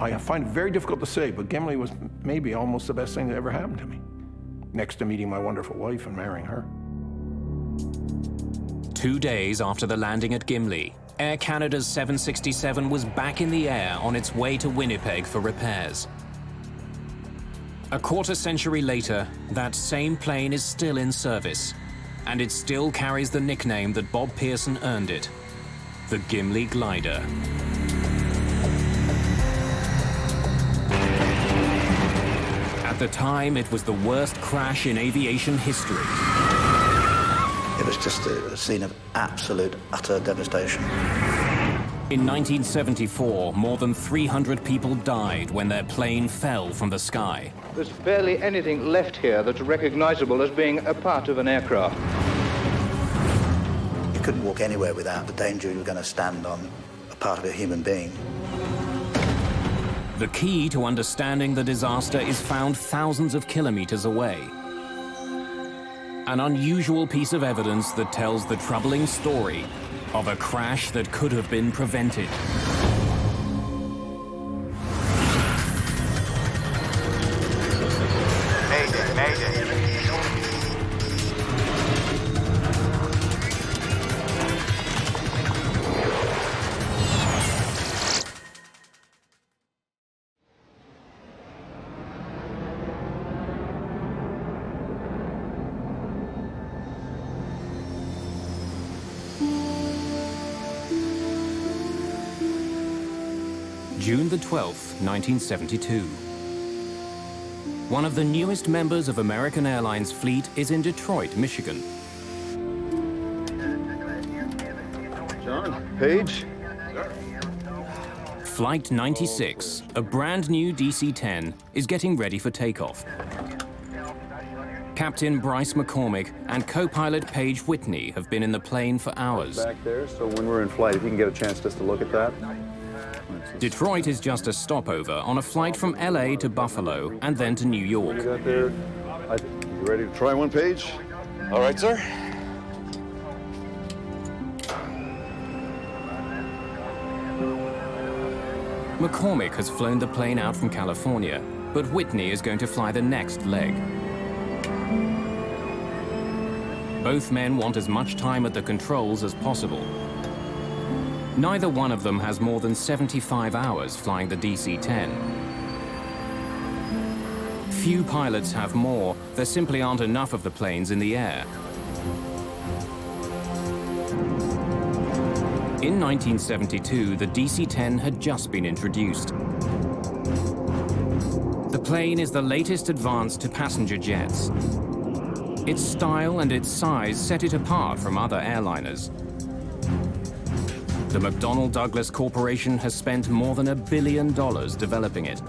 I find it very difficult to say, but Gimli was maybe almost the best thing that ever happened to me, next to meeting my wonderful wife and marrying her. 2 days after the landing at Gimli, Air Canada's 767 was back in the air on its way to Winnipeg for repairs. A quarter century later, that same plane is still in service, and it still carries the nickname that Bob Pearson earned it, the Gimli Glider. At the time, it was the worst crash in aviation history. It was just a scene of absolute, utter devastation. In 1974, more than 300 people died when their plane fell from the sky. There's barely anything left here that's recognizable as being a part of an aircraft. You couldn't walk anywhere without the danger you were going to stand on a part of a human being. The key to understanding the disaster is found thousands of kilometers away. An unusual piece of evidence that tells the troubling story of a crash that could have been prevented. Mayday, Mayday. June the 12th, 1972. One of the newest members of American Airlines Fleet is in Detroit, Michigan. John, Paige. Flight 96, a brand new DC-10, is getting ready for takeoff. Captain Bryce McCormick and co-pilot Paige Whitney have been in the plane for hours. Back there, so when we're in flight, if you can get a chance just to look at that. Detroit is just a stopover on a flight from LA to Buffalo and then to New York. You got there? You ready to try one, Paige? All right, sir. McCormick has flown the plane out from California, but Whitney is going to fly the next leg. Both men want as much time at the controls as possible. Neither one of them has more than 75 hours flying the DC-10. Few pilots have more. There simply aren't enough of the planes in the air. In 1972, the DC-10 had just been introduced. The plane is the latest advance to passenger jets. Its style and its size set it apart from other airliners. The McDonnell Douglas Corporation has spent more than $1 billion developing it.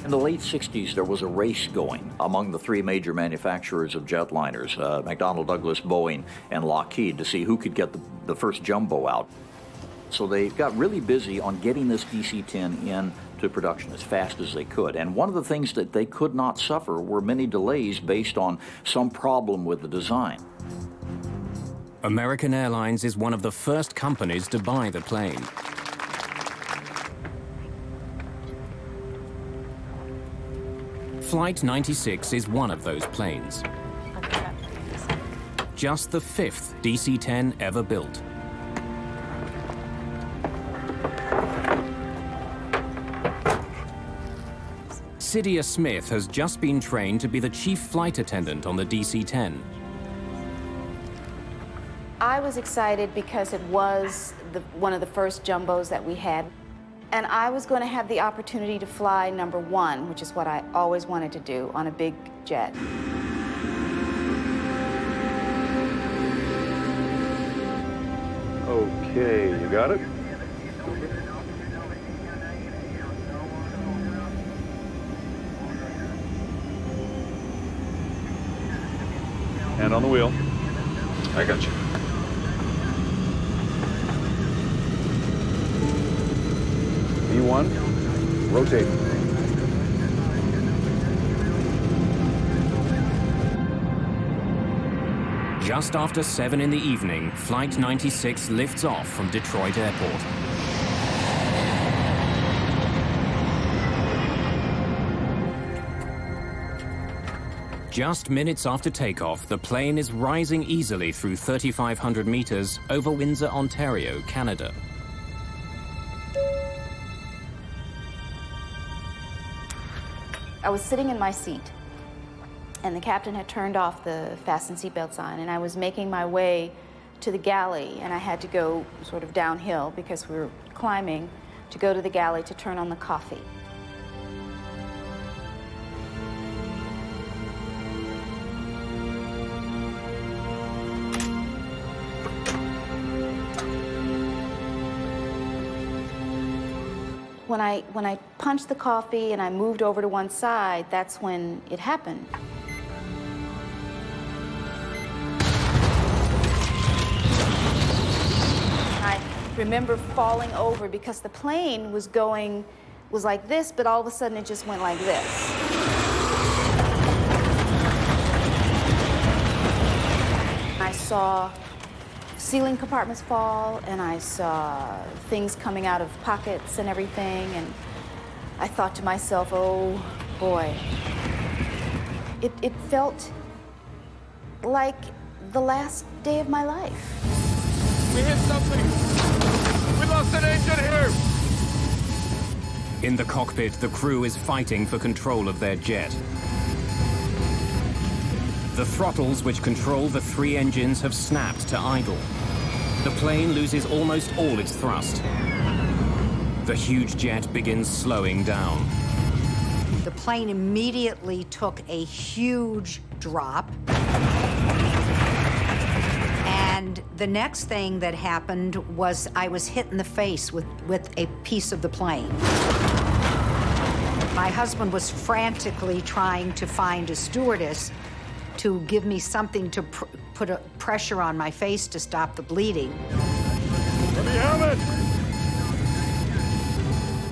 In the late 60s, there was a race going among the three major manufacturers of jetliners, McDonnell Douglas, Boeing, and Lockheed, to see who could get the first jumbo out. So they got really busy on getting this DC-10 into production as fast as they could. And one of the things that they could not suffer were many delays based on some problem with the design. American Airlines is one of the first companies to buy the plane. Flight 96 is one of those planes. Just the 5th DC-10 ever built. Cydia Smith has just been trained to be the chief flight attendant on the DC-10. I was excited because it was one of the first jumbos that we had. And I was going to have the opportunity to fly number 1, which is what I always wanted to do on a big jet. Okay, you got it? Hand on the wheel. I got you. V1, rotate. Just after 7 in the evening, Flight 96 lifts off from Detroit Airport. Just minutes after takeoff, the plane is rising easily through 3,500 meters over Windsor, Ontario, Canada. I was sitting in my seat, and the captain had turned off the fasten seatbelt sign, and I was making my way to the galley, and I had to go sort of downhill because we were climbing to go to the galley to turn on the coffee. when I punched the coffee and I moved over to one side, that's when it happened. I remember falling over because the plane was like this, but all of a sudden it just went like this. I saw ceiling compartments fall, and I saw things coming out of pockets and everything, and I thought to myself, oh boy. It felt like the last day of my life. We hit something! We lost an engine here! In the cockpit, the crew is fighting for control of their jet. The throttles which control the 3 engines have snapped to idle. The plane loses almost all its thrust. The huge jet begins slowing down. The plane immediately took a huge drop. And the next thing that happened was I was hit in the face with a piece of the plane. My husband was frantically trying to find a stewardess to give me something to put a pressure on my face to stop the bleeding. Let me have it!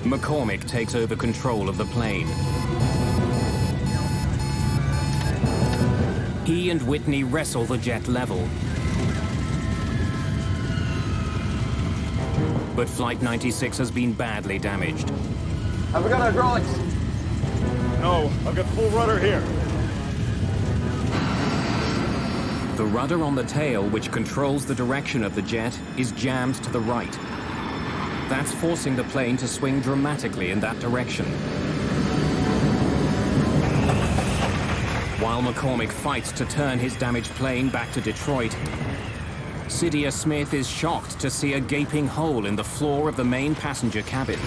McCormick takes over control of the plane. He and Whitney wrestle the jet level. But Flight 96 has been badly damaged. Have we got hydraulics? No, I've got full rudder here. The rudder on the tail, which controls the direction of the jet, is jammed to the right. That's forcing the plane to swing dramatically in that direction. While McCormick fights to turn his damaged plane back to Detroit, Cydia Smith is shocked to see a gaping hole in the floor of the main passenger cabin.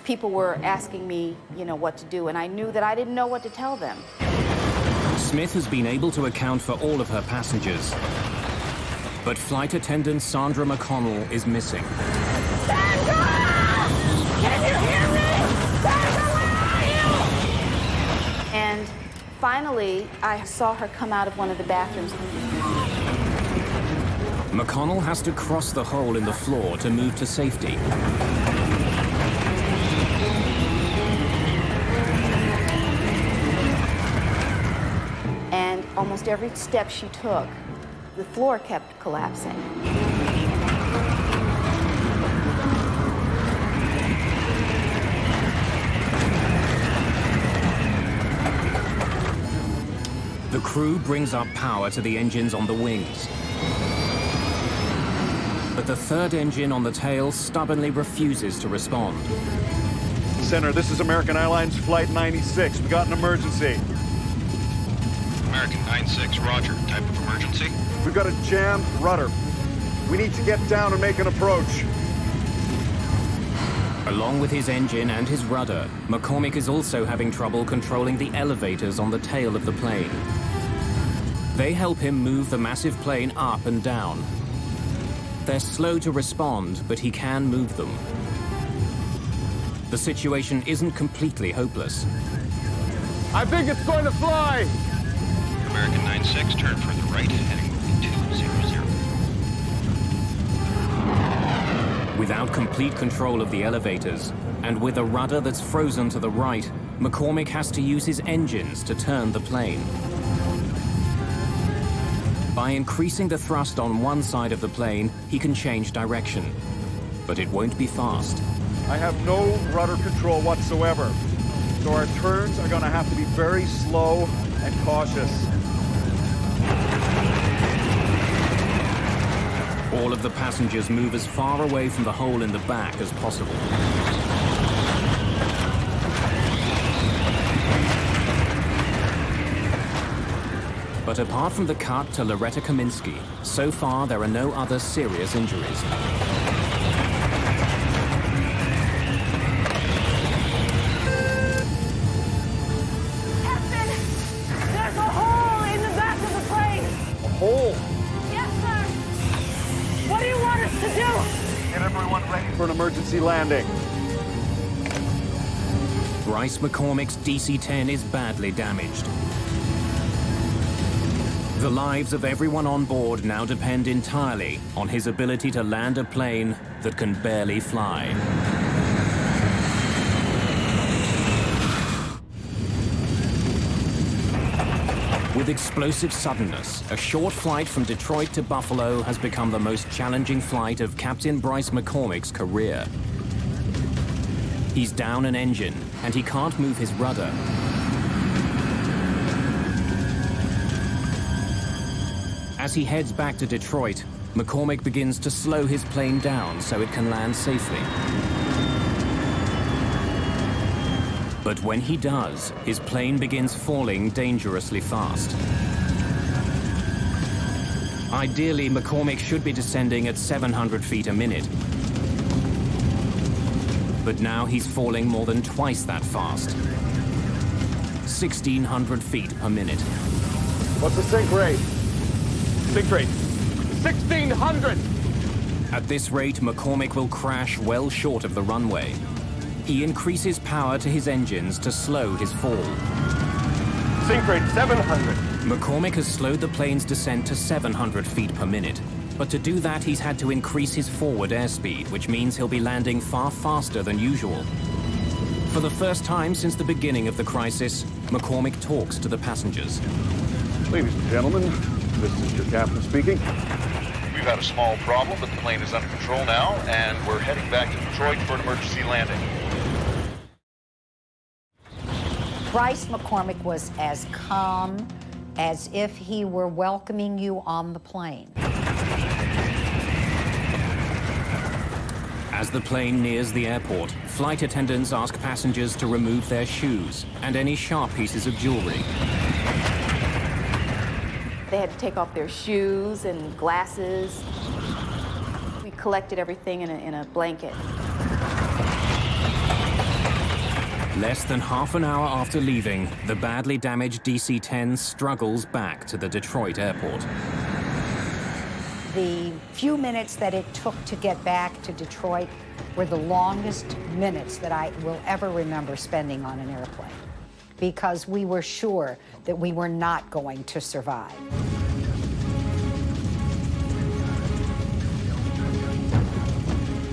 People were asking me, what to do, and I knew that I didn't know what to tell them. Smith has been able to account for all of her passengers. But flight attendant Sandra McConnell is missing. Sandra! Can you hear me? Sandra, where are you? And finally, I saw her come out of one of the bathrooms. McConnell has to cross the hole in the floor to move to safety. And almost every step she took, the floor kept collapsing. The crew brings up power to the engines on the wings. But the third engine on the tail stubbornly refuses to respond. Center, this is American Airlines Flight 96. We got an emergency. American 96, roger. Type of emergency? We've got a jammed rudder. We need to get down and make an approach. Along with his engine and his rudder, McCormick is also having trouble controlling the elevators on the tail of the plane. They help him move the massive plane up and down. They're slow to respond, but he can move them. The situation isn't completely hopeless. I think it's going to fly! American 96, turn further right, heading 200. Without complete control of the elevators, and with a rudder that's frozen to the right, McCormick has to use his engines to turn the plane. By increasing the thrust on one side of the plane, he can change direction. But it won't be fast. I have no rudder control whatsoever. So our turns are going to have to be very slow and cautious. All of the passengers move as far away from the hole in the back as possible. But apart from the cut to Loretta Kaminsky, so far there are no other serious injuries. Captain, there's a hole in the back of the plane. A hole? Yes, sir. What do you want us to do? Get everyone ready for an emergency. emergency landing. Bryce McCormick's DC-10 is badly damaged. The lives of everyone on board now depend entirely on his ability to land a plane that can barely fly. With explosive suddenness, a short flight from Detroit to Buffalo has become the most challenging flight of Captain Bryce McCormick's career. He's down an engine, and he can't move his rudder. As he heads back to Detroit, McCormick begins to slow his plane down so it can land safely. But when he does, his plane begins falling dangerously fast. Ideally, McCormick should be descending at 700 feet a minute. But now he's falling more than twice that fast. 1,600 feet per minute. What's the sink rate? Sink rate, 1,600! At this rate, McCormick will crash well short of the runway. He increases power to his engines to slow his fall. Sink rate, 700. McCormick has slowed the plane's descent to 700 feet per minute. But to do that, he's had to increase his forward airspeed, which means he'll be landing far faster than usual. For the first time since the beginning of the crisis, McCormick talks to the passengers. Ladies and gentlemen, this is your captain speaking. We've had a small problem, but the plane is under control now, and we're heading back to Detroit for an emergency landing. Bryce McCormick was as calm as if he were welcoming you on the plane. As the plane nears the airport, flight attendants ask passengers to remove their shoes and any sharp pieces of jewelry. They had to take off their shoes and glasses. We collected everything in a blanket. Less than half an hour after leaving, the badly damaged DC-10 struggles back to the Detroit airport. The few minutes that it took to get back to Detroit were the longest minutes that I will ever remember spending on an airplane, because we were sure that we were not going to survive.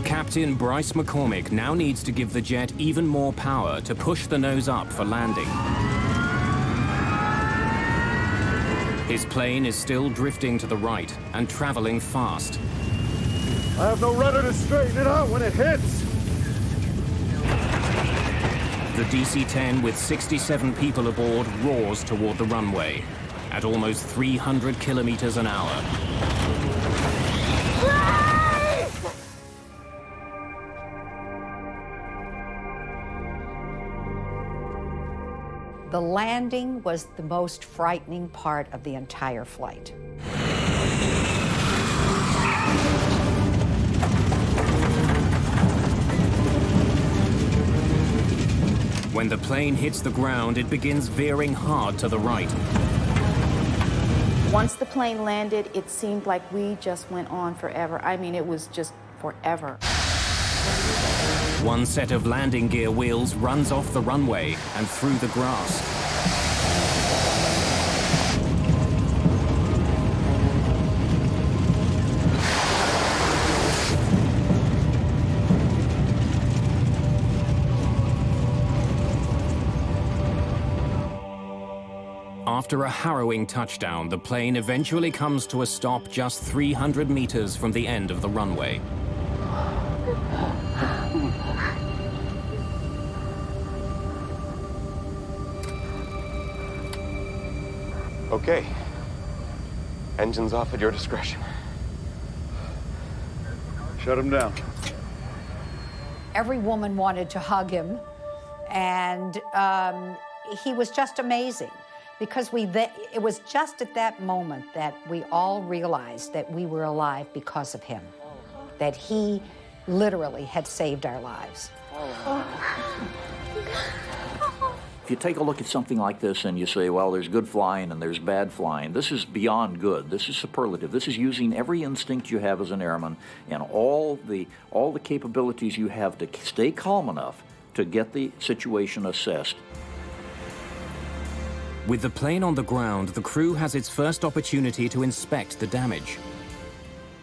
Captain Bryce McCormick now needs to give the jet even more power to push the nose up for landing. His plane is still drifting to the right and traveling fast. I have no rudder to straighten it out when it hits. The DC-10 with 67 people aboard roars toward the runway at almost 300 kilometers an hour. The landing was the most frightening part of the entire flight. When the plane hits the ground, it begins veering hard to the right. Once the plane landed, it seemed like we just went on forever. I mean, it was just forever. One set of landing gear wheels runs off the runway and through the grass. After a harrowing touchdown, the plane eventually comes to a stop just 300 meters from the end of the runway. Okay. Engines off at your discretion. Shut him down. Every woman wanted to hug him, and he was just amazing, because it was just at that moment that we all realized that we were alive because of him, that he literally had saved our lives. you take a look at something like this and you say, well, there's good flying and there's bad flying, this is beyond good. This is superlative. This is using every instinct you have as an airman and all the capabilities you have to stay calm enough to get the situation assessed. With the plane on the ground, the crew has its first opportunity to inspect the damage.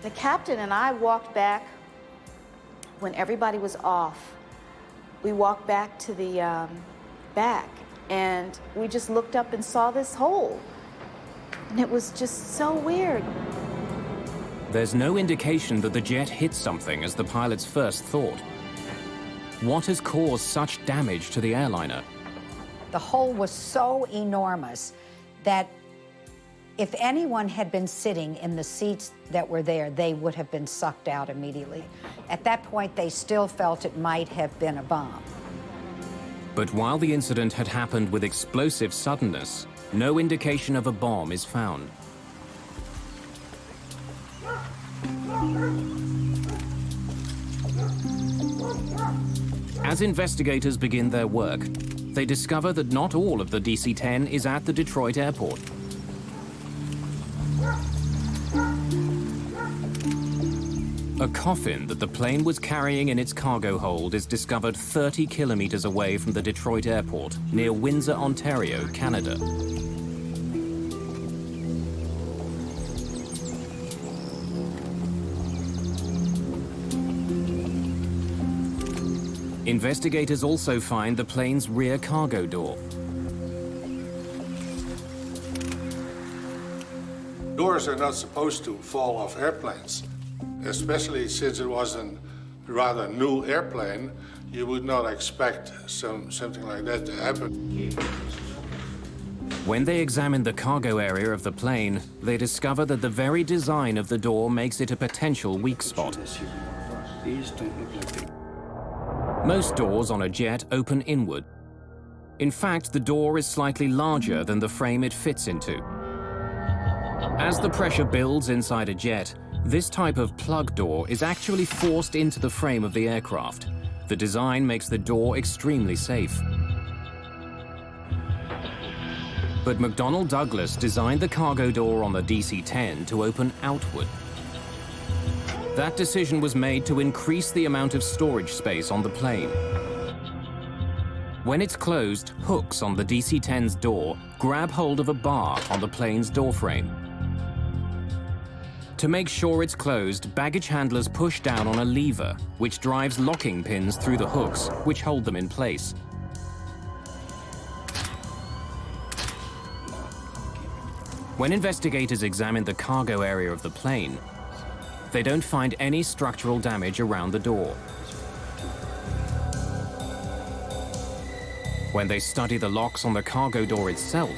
The captain and I walked back when everybody was off. We walked back to the back, and we just looked up and saw this hole. And it was just so weird. There's no indication that the jet hit something as the pilots first thought. What has caused such damage to the airliner? The hole was so enormous that if anyone had been sitting in the seats that were there, they would have been sucked out immediately. At that point, they still felt it might have been a bomb. But while the incident had happened with explosive suddenness, no indication of a bomb is found. As investigators begin their work, they discover that not all of the DC-10 is at the Detroit airport. A coffin that the plane was carrying in its cargo hold is discovered 30 kilometers away from the Detroit airport, near Windsor, Ontario, Canada. Investigators also find the plane's rear cargo door. Doors are not supposed to fall off airplanes, especially since it was a rather new airplane. You would not expect something like that to happen. When they examine the cargo area of the plane, they discover that the very design of the door makes it a potential weak spot. These don't look like they... Most doors on a jet open inward. In fact, the door is slightly larger than the frame it fits into. As the pressure builds inside a jet, this type of plug door is actually forced into the frame of the aircraft. The design makes the door extremely safe. But McDonnell Douglas designed the cargo door on the DC-10 to open outward. That decision was made to increase the amount of storage space on the plane. When it's closed, hooks on the DC-10's door grab hold of a bar on the plane's door frame. To make sure it's closed, baggage handlers push down on a lever, which drives locking pins through the hooks, which hold them in place. When investigators examine the cargo area of the plane, they don't find any structural damage around the door. When they study the locks on the cargo door itself,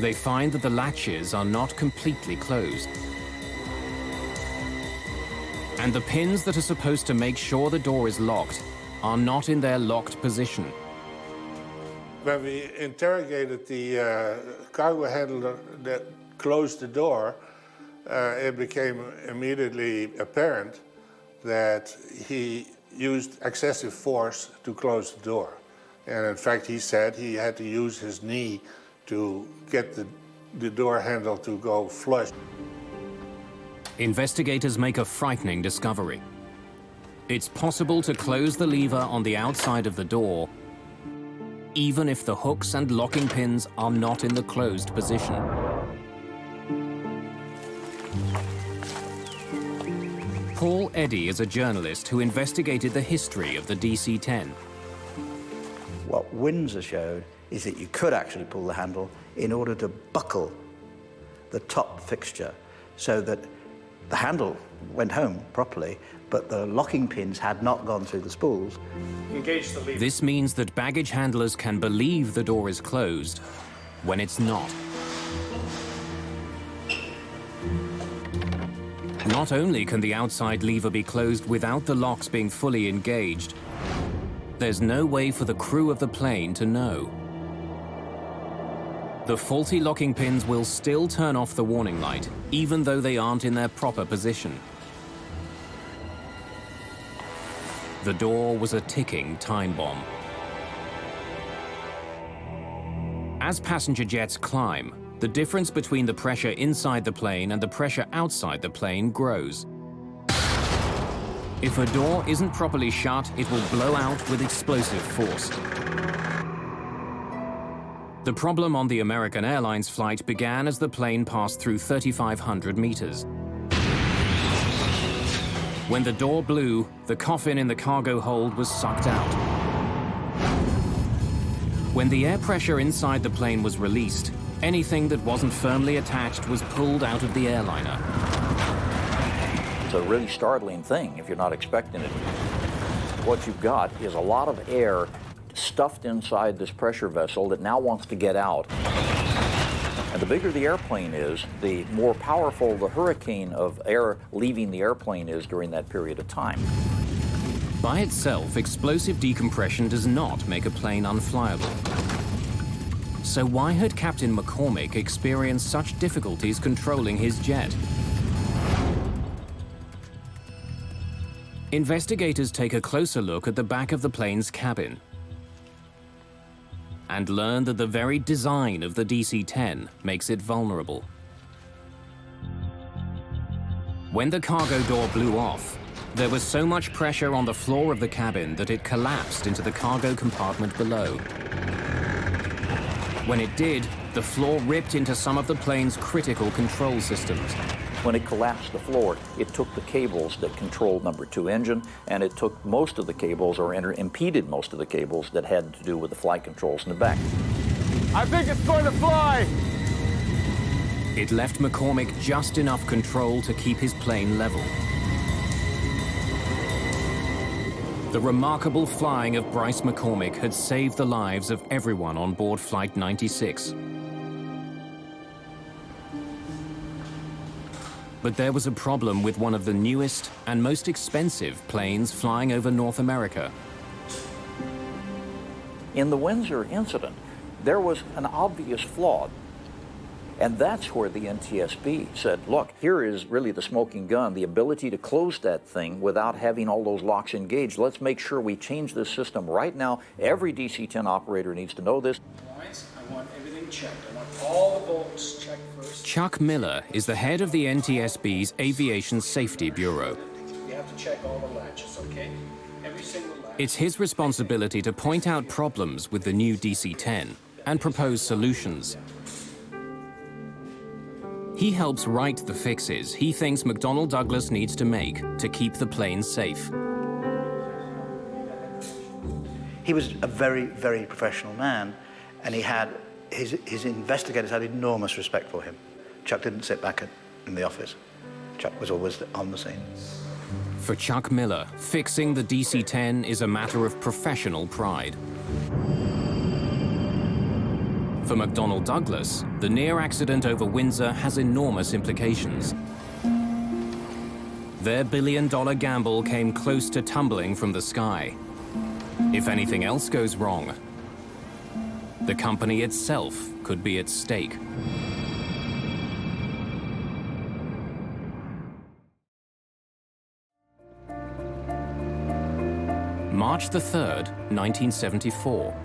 they find that the latches are not completely closed. And the pins that are supposed to make sure the door is locked are not in their locked position. When we interrogated the cargo handler that closed the door, it became immediately apparent that he used excessive force to close the door. And in fact, he said he had to use his knee to get the door handle to go flush. Investigators make a frightening discovery. It's possible to close the lever on the outside of the door, even if the hooks and locking pins are not in the closed position. Paul Eddy is a journalist who investigated the history of the DC-10. What Windsor showed is that you could actually pull the handle in order to buckle the top fixture so that the handle went home properly, but the locking pins had not gone through the spools. Engage the lever. This means that baggage handlers can believe the door is closed when it's not. Not only can the outside lever be closed without the locks being fully engaged, there's no way for the crew of the plane to know. The faulty locking pins will still turn off the warning light, even though they aren't in their proper position. The door was a ticking time bomb. As passenger jets climb, the difference between the pressure inside the plane and the pressure outside the plane grows. If a door isn't properly shut, it will blow out with explosive force. The problem on the American Airlines flight began as the plane passed through 3,500 meters. When the door blew, the coffin in the cargo hold was sucked out. When the air pressure inside the plane was released, anything that wasn't firmly attached was pulled out of the airliner. It's a really startling thing if you're not expecting it. What you've got is a lot of air stuffed inside this pressure vessel that now wants to get out. And the bigger the airplane is, the more powerful the hurricane of air leaving the airplane is during that period of time. By itself, explosive decompression does not make a plane unflyable. So why had Captain McCormick experienced such difficulties controlling his jet? Investigators take a closer look at the back of the plane's cabin and learn that the very design of the DC-10 makes it vulnerable. When the cargo door blew off, there was so much pressure on the floor of the cabin that it collapsed into the cargo compartment below. When it did, the floor ripped into some of the plane's critical control systems. When it collapsed the floor, it took the cables that controlled number 2 engine, and it took most of the cables, or impeded most of the cables that had to do with the flight controls in the back. I think it's going to fly! It left McCormick just enough control to keep his plane level. The remarkable flying of Bryce McCormick had saved the lives of everyone on board Flight 96. But there was a problem with one of the newest and most expensive planes flying over North America. In the Windsor incident, there was an obvious flaw. And that's where the NTSB said, look, here is really the smoking gun, the ability to close that thing without having all those locks engaged. Let's make sure we change this system right now. Every DC-10 operator needs to know this. I want everything checked. I want all the bolts checked first. Chuck Miller is the head of the NTSB's Aviation Safety Bureau. You have to check all the latches, okay? Every single latch. It's his responsibility to point out problems with the new DC-10 and propose solutions. He helps write the fixes he thinks McDonnell Douglas needs to make to keep the plane safe. He was a very, very professional man, and he had his investigators had enormous respect for him. Chuck didn't sit back in the office. Chuck was always on the scene. For Chuck Miller, fixing the DC-10 is a matter of professional pride. For McDonnell Douglas, the near accident over Windsor has enormous implications. Their billion-dollar gamble came close to tumbling from the sky. If anything else goes wrong, the company itself could be at stake. March the 3rd, 1974.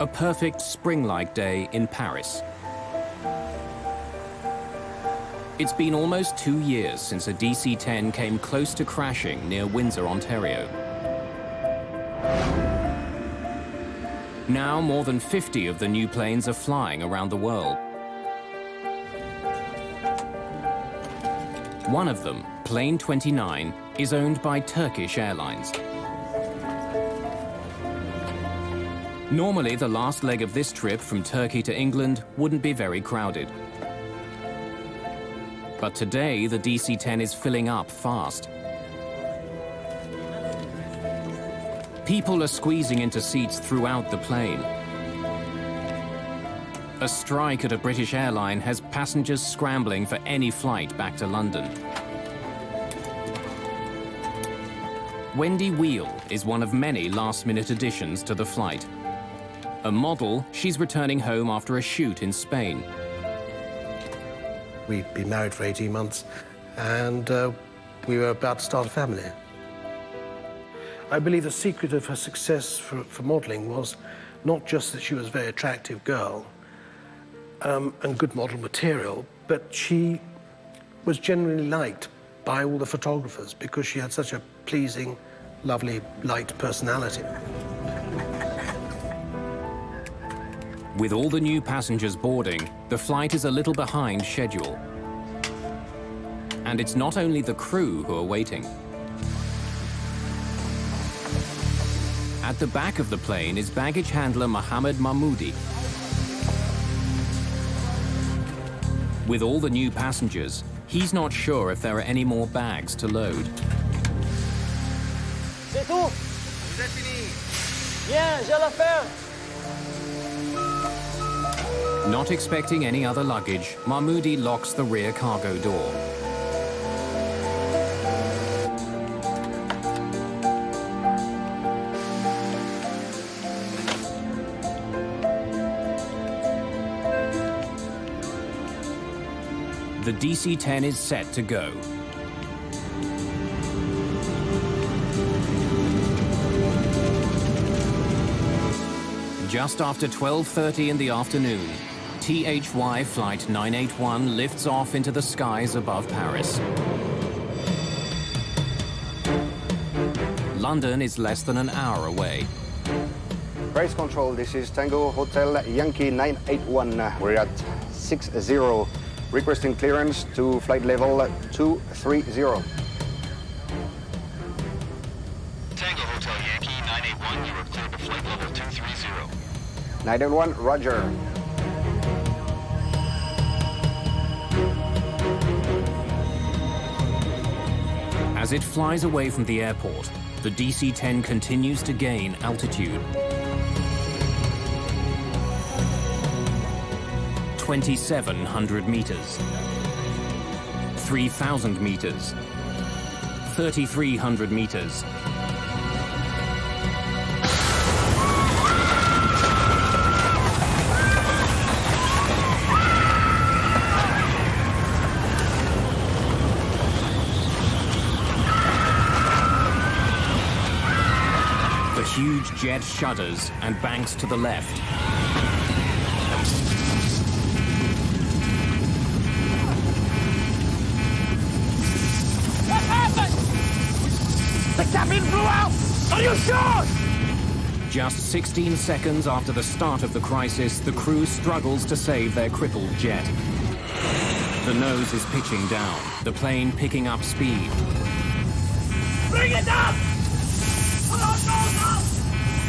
A perfect spring-like day in Paris. It's been almost 2 years since a DC-10 came close to crashing near Windsor, Ontario. Now, more than 50 of the new planes are flying around the world. One of them, Plane 29, is owned by Turkish Airlines. Normally, the last leg of this trip from Turkey to England wouldn't be very crowded. But today, the DC-10 is filling up fast. People are squeezing into seats throughout the plane. A strike at a British airline has passengers scrambling for any flight back to London. Wendy Wheel is one of many last-minute additions to the flight. A model, she's returning home after a shoot in Spain. We'd been married for 18 months, and we were about to start a family. I believe the secret of her success for modeling was Not just that she was a very attractive girl and good model material, but she was generally liked by all the photographers because she had such a pleasing, lovely, light personality. With all the new passengers boarding, the flight is a little behind schedule. And it's not only the crew who are waiting. At the back of the plane is baggage handler Mohammed Mahmoudi. With all the new passengers, he's not sure if there are any more bags to load. C'est tout. Vous êtes fini. Bien, j'ai l'affaire. Not expecting any other luggage, Mahmoudi locks the rear cargo door. The DC-10 is set to go. Just after 12:30 in the afternoon, THY Flight 981 lifts off into the skies above Paris. London is less than an hour away. Race control, this is Tango Hotel Yankee 981. We're at 60, requesting clearance to flight level 230. Tango Hotel Yankee 981, you are cleared to flight level 230. 981, roger. As it flies away from the airport, the DC-10 continues to gain altitude. 2,700 meters, 3,000 meters, 3,300 meters. The huge jet shudders and banks to the left. What happened? The cabin blew out! Are you sure? Just 16 seconds after the start of the crisis, the crew struggles to save their crippled jet. The nose is pitching down, the plane picking up speed. Bring it up!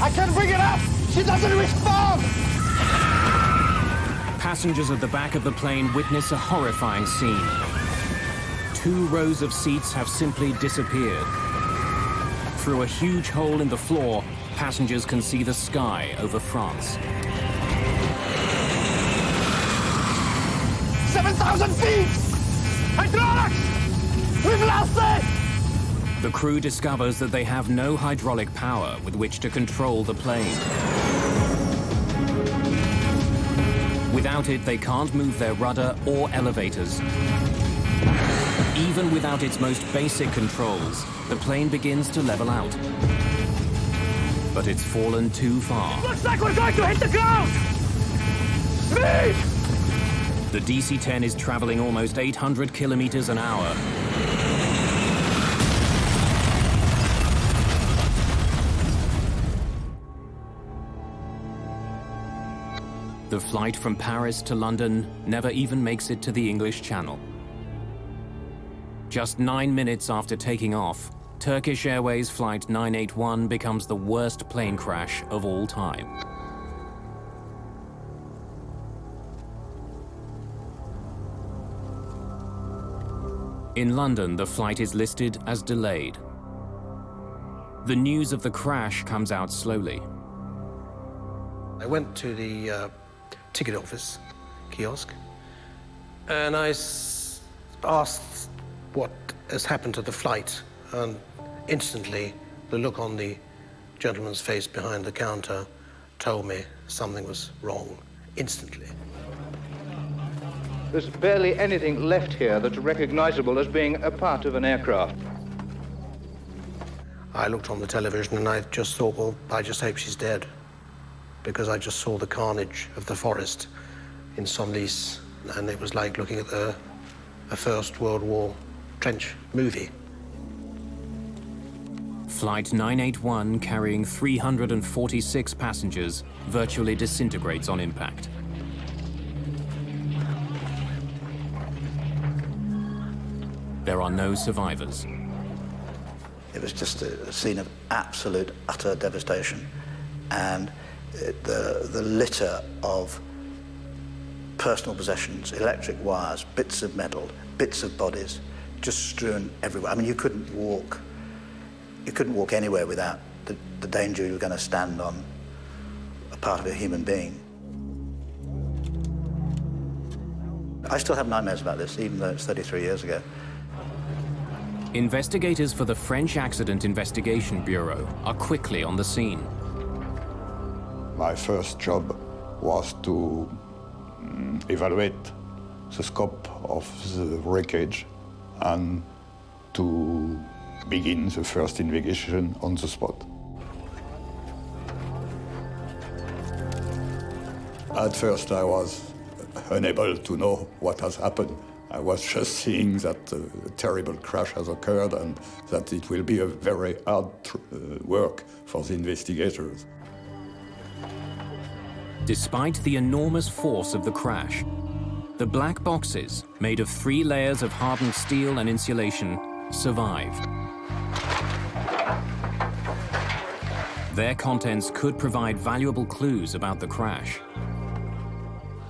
I can't bring it up! She doesn't respond! Passengers at the back of the plane witness a horrifying scene. 2 rows of seats have simply disappeared. Through a huge hole in the floor, passengers can see the sky over France. 7,000 feet! Hydraulics! We've lost it! The crew discovers that they have no hydraulic power with which to control the plane. Without it, they can't move their rudder or elevators. Even without its most basic controls, the plane begins to level out. But it's fallen too far. Looks like we're going to hit the ground! Speed! The DC-10 is traveling almost 800 kilometers an hour. The flight from Paris to London never even makes it to the English Channel. Just 9 minutes after taking off, Turkish Airways Flight 981 becomes the worst plane crash of all time. In London, the flight is listed as delayed. The news of the crash comes out slowly. I went to the ticket office kiosk and I asked what has happened to the flight, and instantly the look on the gentleman's face behind the counter told me something was wrong, instantly. There's barely anything left here that's recognizable as being a part of an aircraft. I looked on the television and I just thought, well, I just hope she's dead. because I just saw the carnage of the forest in Senlis, and it was like looking at a First World War trench movie. Flight 981, carrying 346 passengers, virtually disintegrates on impact. There are no survivors. It was just a scene of absolute, utter devastation. And the litter of personal possessions, electric wires, bits of metal, bits of bodies, just strewn everywhere. I mean, you couldn't walk anywhere without the danger you were going to stand on a part of a human being. I still have nightmares about this, even though it's 33 years ago. Investigators for the French Accident Investigation Bureau are quickly on the scene. My first job was to evaluate the scope of the wreckage and to begin the first investigation on the spot. At first, I was unable to know what has happened. I was just seeing that a terrible crash has occurred and that it will be a very hard work for the investigators. Despite the enormous force of the crash, the black boxes, made of 3 layers of hardened steel and insulation, survived. Their contents could provide valuable clues about the crash.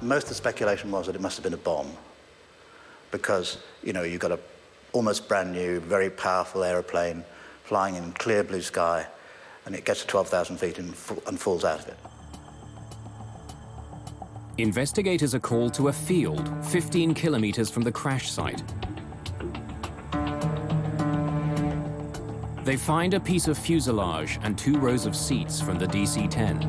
Most of the speculation was that it must have been a bomb, because, you know, you've got a almost brand new, very powerful aeroplane flying in clear blue sky, and it gets to 12,000 feet and falls out of it. Investigators are called to a field 15 kilometers from the crash site. They find a piece of fuselage and 2 rows of seats from the DC-10.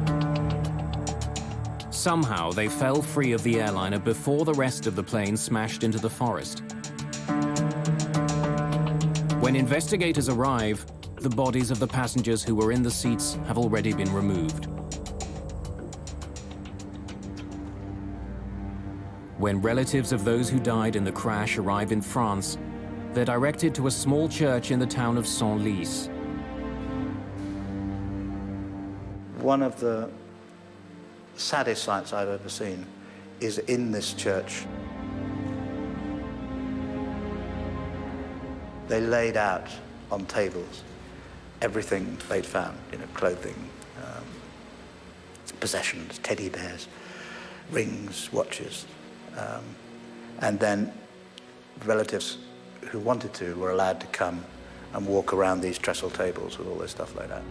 Somehow, they fell free of the airliner before the rest of the plane smashed into the forest. When investigators arrive, the bodies of the passengers who were in the seats have already been removed. When relatives of those who died in the crash arrive in France, they're directed to a small church in the town of Senlis. One of the saddest sights I've ever seen is in this church. They laid out on tables everything they'd found, you know, clothing, possessions, teddy bears, rings, watches. And then relatives who wanted to were allowed to come and walk around these trestle tables with all this stuff laid out.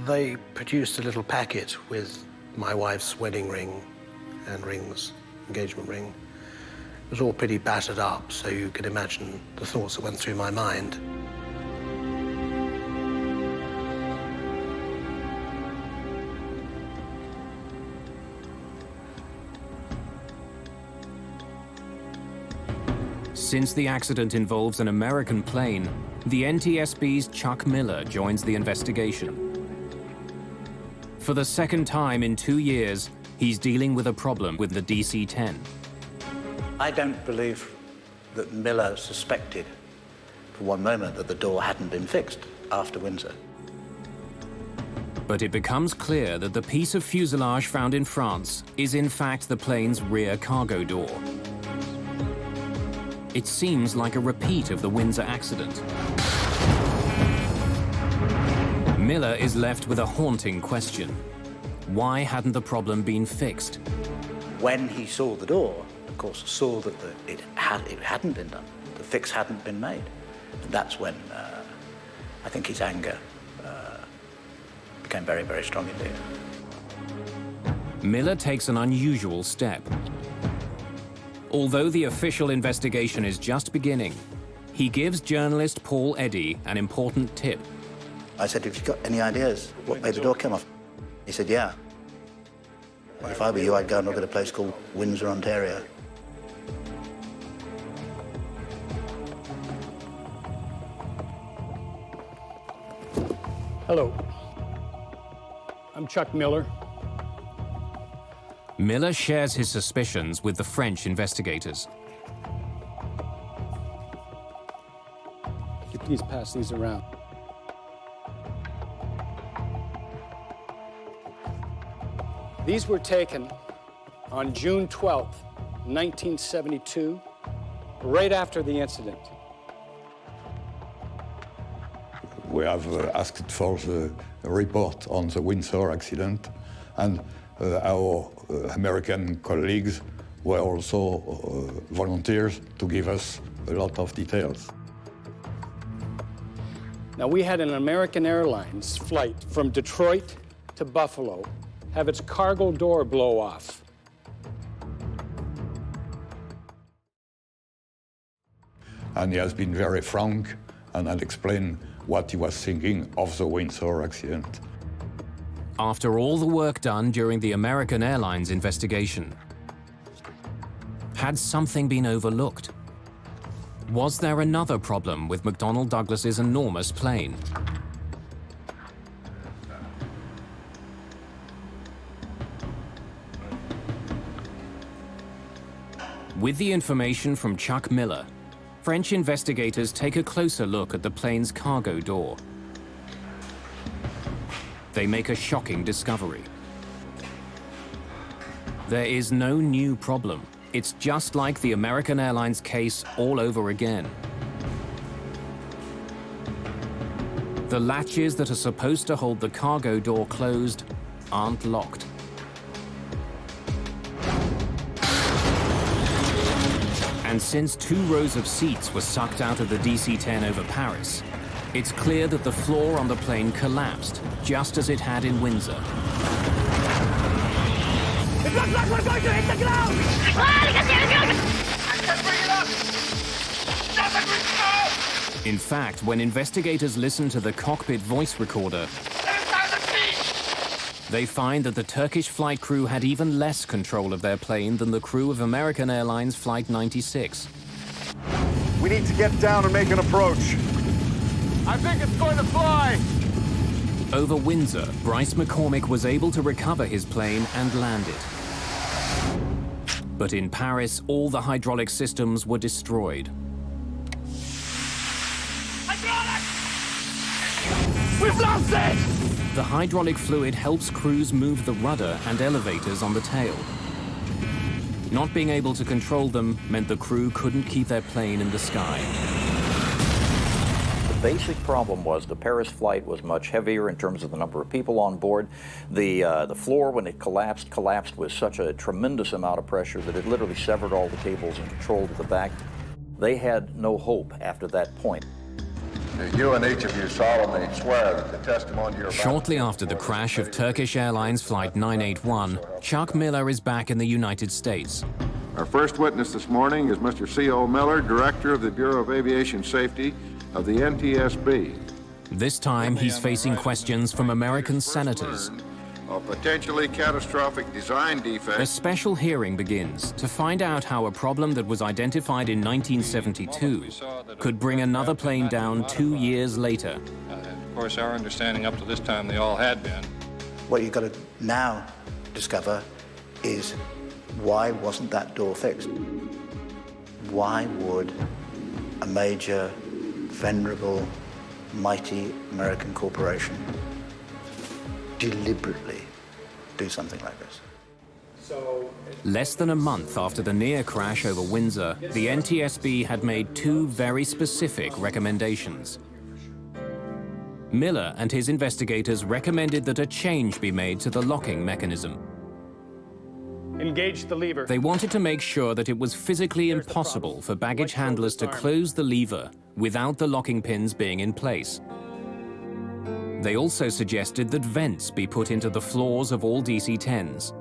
They produced a little packet with my wife's wedding ring and rings, engagement ring. It was all pretty battered up, so you could imagine the thoughts that went through my mind. Since the accident involves an American plane, the NTSB's Chuck Miller joins the investigation. For the second time in 2 years, he's dealing with a problem with the DC-10. I don't believe that Miller suspected for one moment that the door hadn't been fixed after Windsor. But it becomes clear that the piece of fuselage found in France is in fact the plane's rear cargo door. It seems like a repeat of the Windsor accident. Miller is left with a haunting question. Why hadn't the problem been fixed? When he saw the door, of course, saw that it hadn't been done. The fix hadn't been made. And that's when I think his anger became very, very strong indeed. Miller takes an unusual step. Although the official investigation is just beginning, he gives journalist Paul Eddy an important tip. I said, have you got any ideas what made the door come off? He said, yeah. Well, if I were you, I'd go and look at a place called Windsor, Ontario. Hello. I'm Chuck Miller. Miller shares his suspicions with the French investigators. Could you please pass these around? These were taken on June 12th, 1972, right after the incident. We have asked for the report on the Windsor accident, and our American colleagues were also volunteers to give us a lot of details. Now, we had an American Airlines flight from Detroit to Buffalo have its cargo door blow off. And he has been very frank and had explained what he was thinking of the Windsor accident. After all the work done during the American Airlines investigation, had something been overlooked? Was there another problem with McDonnell Douglas's enormous plane? With the information from Chuck Miller, French investigators take a closer look at the plane's cargo door. They make a shocking discovery. There is no new problem. It's just like the American Airlines case all over again. The latches that are supposed to hold the cargo door closed aren't locked. And since 2 rows of seats were sucked out of the DC-10 over Paris, it's clear that the floor on the plane collapsed, just as it had in Windsor. It looks like we're going to hit the ground! I can't bring it up! Nothing we In fact, when investigators listen to the cockpit voice recorder, they find that the Turkish flight crew had even less control of their plane than the crew of American Airlines Flight 96. We need to get down and make an approach. I think it's going to fly! Over Windsor, Bryce McCormick was able to recover his plane and land it. But in Paris, all the hydraulic systems were destroyed. We've lost it! The hydraulic fluid helps crews move the rudder and elevators on the tail. Not being able to control them meant the crew couldn't keep their plane in the sky. The basic problem was the Paris flight was much heavier in terms of the number of people on board. The floor, when it collapsed with such a tremendous amount of pressure that it literally severed all the cables and controlled the back. They had no hope after that point. You and each of you solemnly swear that the testimony you're about Shortly after the crash of Turkish Airlines Flight 981, Chuck Miller is back in the United States. Our first witness this morning is Mr. C.O. Miller, Director of the Bureau of Aviation Safety of the NTSB. This time, he's facing questions from American senators. Of potentially catastrophic design A defects. special hearing begins to find out how a problem that was identified in 1972 could bring another plane down 2 years later. Of course, our understanding up to this time, they all had been. What you've got to now discover is why wasn't that door fixed? Why would a major, venerable, mighty American corporation deliberately do something like this? Less than a month after the near crash over Windsor, the NTSB had made 2 very specific recommendations. Miller and his investigators recommended that a change be made to the locking mechanism. Engage the lever. They wanted to make sure that it was physically impossible for baggage handlers to close the lever without the locking pins being in place. They also suggested that vents be put into the floors of all DC-10s.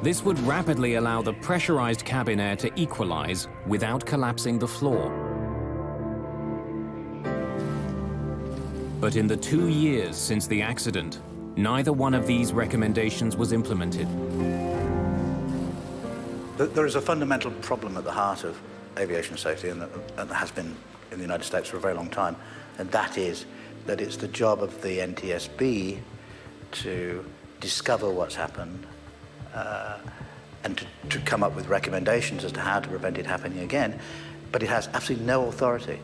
This would rapidly allow the pressurized cabin air to equalize without collapsing the floor. But in the 2 years since the accident, neither one of these recommendations was implemented. There is a fundamental problem at the heart of aviation safety, and that has been in the United States for a very long time, and that is that it's the job of the NTSB to discover what's happened and to come up with recommendations as to how to prevent it happening again, but it has absolutely no authority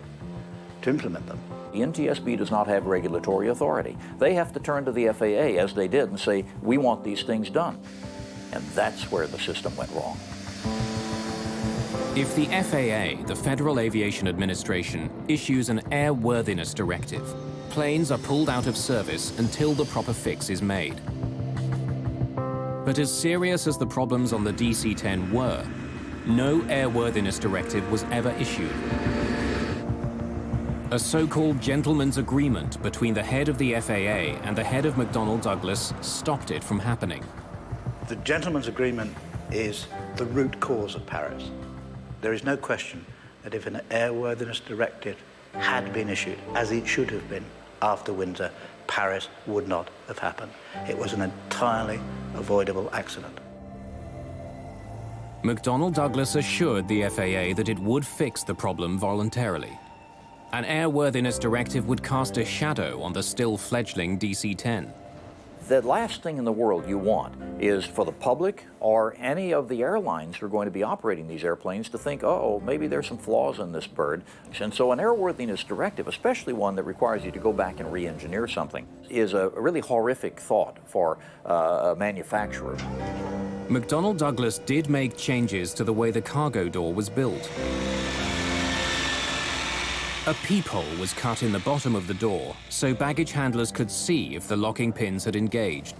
to implement them. The NTSB does not have regulatory authority. They have to turn to the FAA, as they did, and say, we want these things done. And that's where the system went wrong. If the FAA, the Federal Aviation Administration, issues an airworthiness directive, planes are pulled out of service until the proper fix is made. But as serious as the problems on the DC-10 were, no airworthiness directive was ever issued. A so-called gentleman's agreement between the head of the FAA and the head of McDonnell Douglas stopped it from happening. The gentleman's agreement is the root cause of Paris. There is no question that if an airworthiness directive had been issued, as it should have been after Windsor, Paris would not have happened. It was an entirely avoidable accident. McDonnell Douglas assured the FAA that it would fix the problem voluntarily. An airworthiness directive would cast a shadow on the still fledgling DC-10. The last thing in the world you want is for the public or any of the airlines who are going to be operating these airplanes to think, oh, maybe there's some flaws in this bird. And so an airworthiness directive, especially one that requires you to go back and re-engineer something, is a really horrific thought for a manufacturer. McDonnell Douglas did make changes to the way the cargo door was built. A peephole was cut in the bottom of the door so baggage handlers could see if the locking pins had engaged.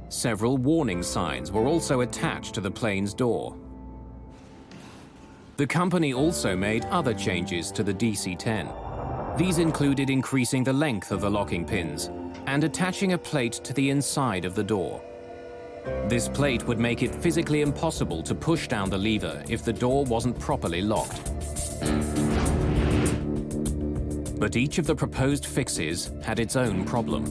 Several warning signs were also attached to the plane's door. The company also made other changes to the DC-10. These included increasing the length of the locking pins and attaching a plate to the inside of the door. This plate would make it physically impossible to push down the lever if the door wasn't properly locked. But each of the proposed fixes had its own problem.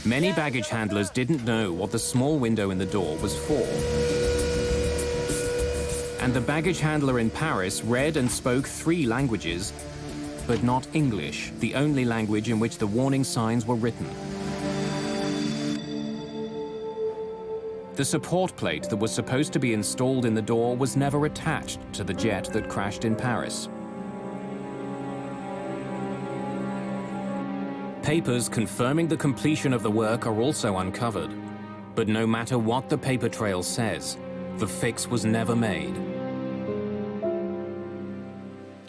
Many baggage handlers didn't know what the small window in the door was for. And the baggage handler in Paris read and spoke 3 languages, but not English, the only language in which the warning signs were written. The support plate that was supposed to be installed in the door was never attached to the jet that crashed in Paris. Papers confirming the completion of the work are also uncovered. But no matter what the paper trail says, the fix was never made.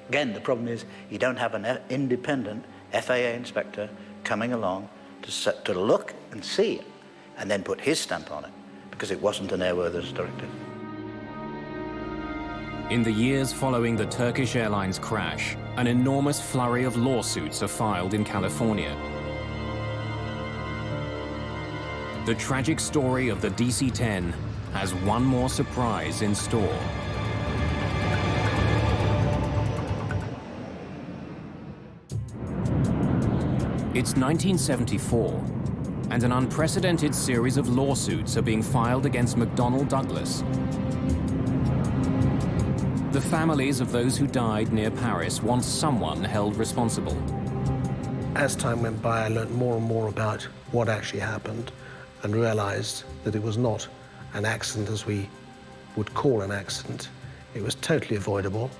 Again, the problem is you don't have an independent FAA inspector coming along to look and see it and then put his stamp on it because it wasn't an airworthiness directive. In the years following the Turkish Airlines crash, an enormous flurry of lawsuits are filed in California. The tragic story of the DC-10 has one more surprise in store. It's 1974, and an unprecedented series of lawsuits are being filed against McDonnell Douglas. The families of those who died near Paris want someone held responsible. As time went by, I learned more and more about what actually happened and realized that it was not an accident as we would call an accident. It was totally avoidable.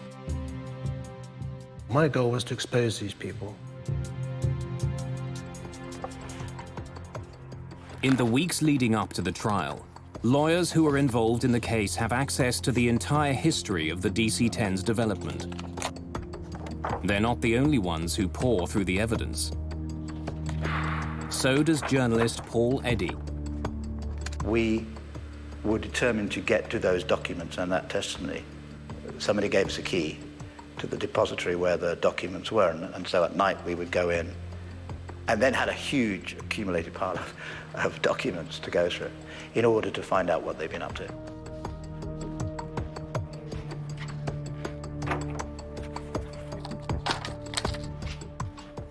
My goal was to expose these people. In the weeks leading up to the trial, lawyers who are involved in the case have access to the entire history of the DC-10's development. They're not the only ones who pore through the evidence. So does journalist Paul Eddy. We were determined to get to those documents and that testimony. Somebody gave us a key to the depository where the documents were, and so at night we would go in and then had a huge accumulated pile of documents to go through in order to find out what they've been up to.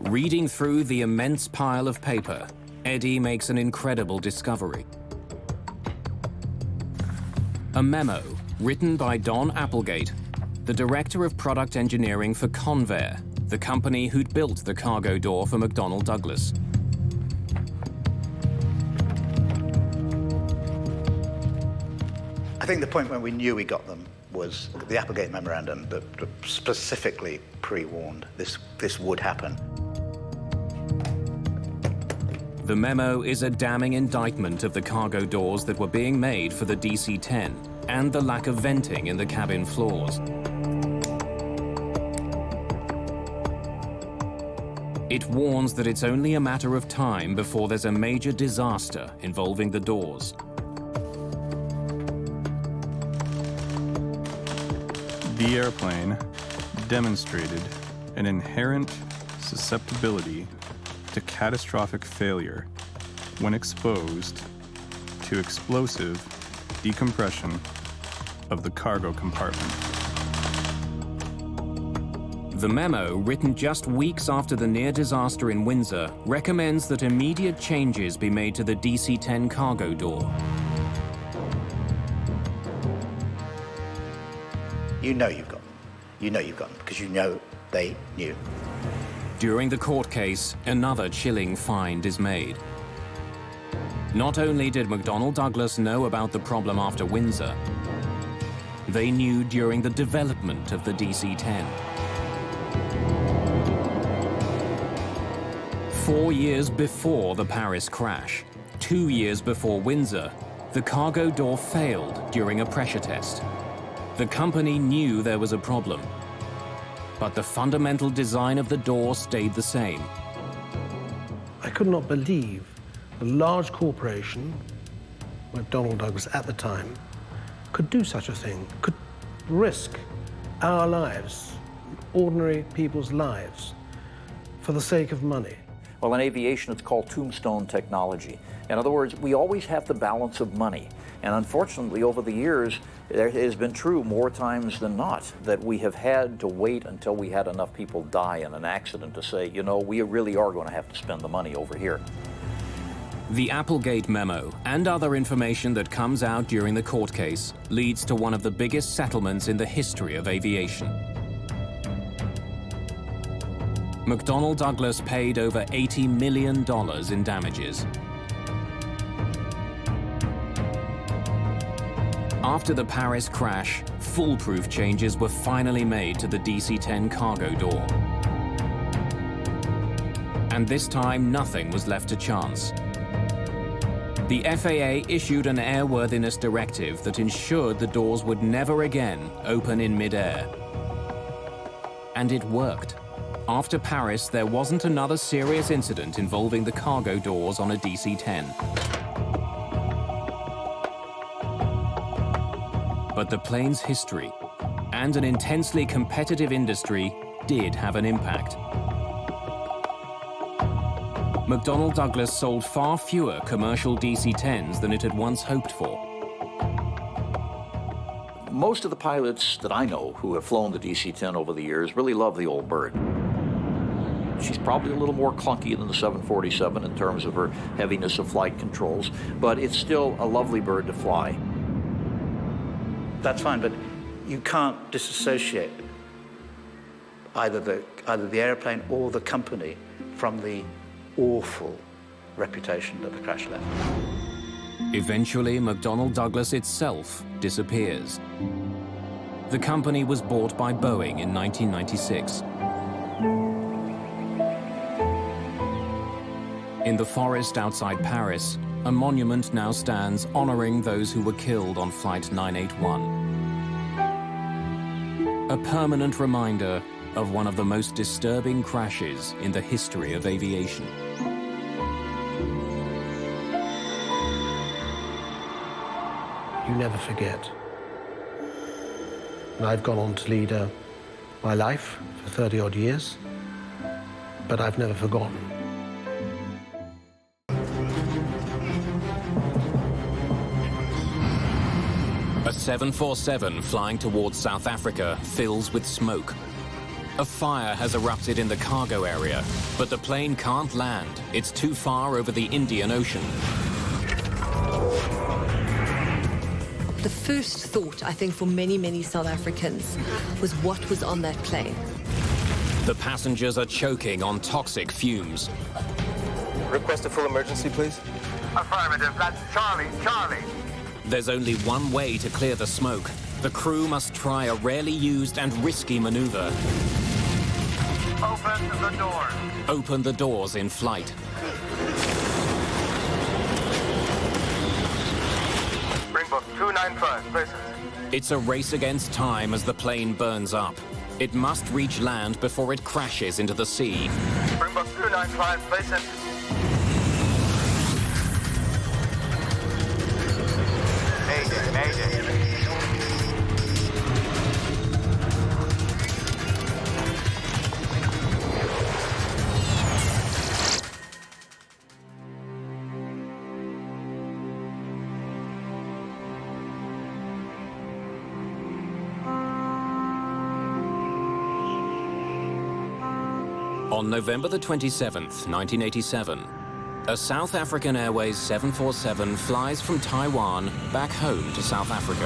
Reading through the immense pile of paper, Eddy makes an incredible discovery. A memo written by Don Applegate, the Director of Product Engineering for Convair, the company who'd built the cargo door for McDonnell Douglas. I think the point when we knew we got them was the Applegate Memorandum that specifically pre-warned this would happen. The memo is a damning indictment of the cargo doors that were being made for the DC-10 and the lack of venting in the cabin floors. It warns that it's only a matter of time before there's a major disaster involving the doors. The airplane demonstrated an inherent susceptibility to catastrophic failure when exposed to explosive decompression of the cargo compartment. The memo, written just weeks after the near disaster in Windsor, recommends that immediate changes be made to the DC-10 cargo door. You know you've got them. You know you've got them because you know they knew. During the court case, another chilling find is made. Not only did McDonnell Douglas know about the problem after Windsor, they knew during the development of the DC-10. 4 years before the Paris crash, 2 years before Windsor, the cargo door failed during a pressure test. The company knew there was a problem, but the fundamental design of the door stayed the same. I could not believe a large corporation, McDonnell Douglas at the time, could do such a thing, could risk our lives, ordinary people's lives, for the sake of money. Well, in aviation, it's called tombstone technology. In other words, we always have the balance of money. And unfortunately, over the years, it has been true more times than not that we have had to wait until we had enough people die in an accident to say, you know, we really are going to have to spend the money over here. The Applegate memo and other information that comes out during the court case leads to one of the biggest settlements in the history of aviation. McDonnell Douglas paid over $80 million in damages. After the Paris crash, foolproof changes were finally made to the DC-10 cargo door. And this time, nothing was left to chance. The FAA issued an airworthiness directive that ensured the doors would never again open in mid-air. And it worked. After Paris, there wasn't another serious incident involving the cargo doors on a DC-10. But the plane's history and an intensely competitive industry did have an impact. McDonnell Douglas sold far fewer commercial DC-10s than it had once hoped for. Most of the pilots that I know who have flown the DC-10 over the years really love the old bird. She's probably a little more clunky than the 747 in terms of her heaviness of flight controls, but it's still a lovely bird to fly. That's fine, but you can't disassociate either the airplane or the company from the awful reputation that the crash left. Eventually, McDonnell Douglas itself disappears. The company was bought by Boeing in 1996. In the forest outside Paris, a monument now stands honoring those who were killed on Flight 981. A permanent reminder of one of the most disturbing crashes in the history of aviation. You never forget. And I've gone on to lead my life for 30-odd years, but I've never forgotten. A 747 flying towards South Africa fills with smoke. A fire has erupted in the cargo area, but the plane can't land. It's too far over the Indian Ocean. The first thought, I think, for many, many South Africans was what was on that plane. The passengers are choking on toxic fumes. Request a full emergency, please. Affirmative. That's Charlie. Charlie. There's only one way to clear the smoke. The crew must try a rarely used and risky maneuver. Open the doors. Open the doors in flight. Springbok 295, places. It's a race against time as the plane burns up. It must reach land before it crashes into the sea. Springbok 295, places. Mayday, Mayday. On November the 27th, 1987, a South African Airways 747 flies from Taiwan back home to South Africa.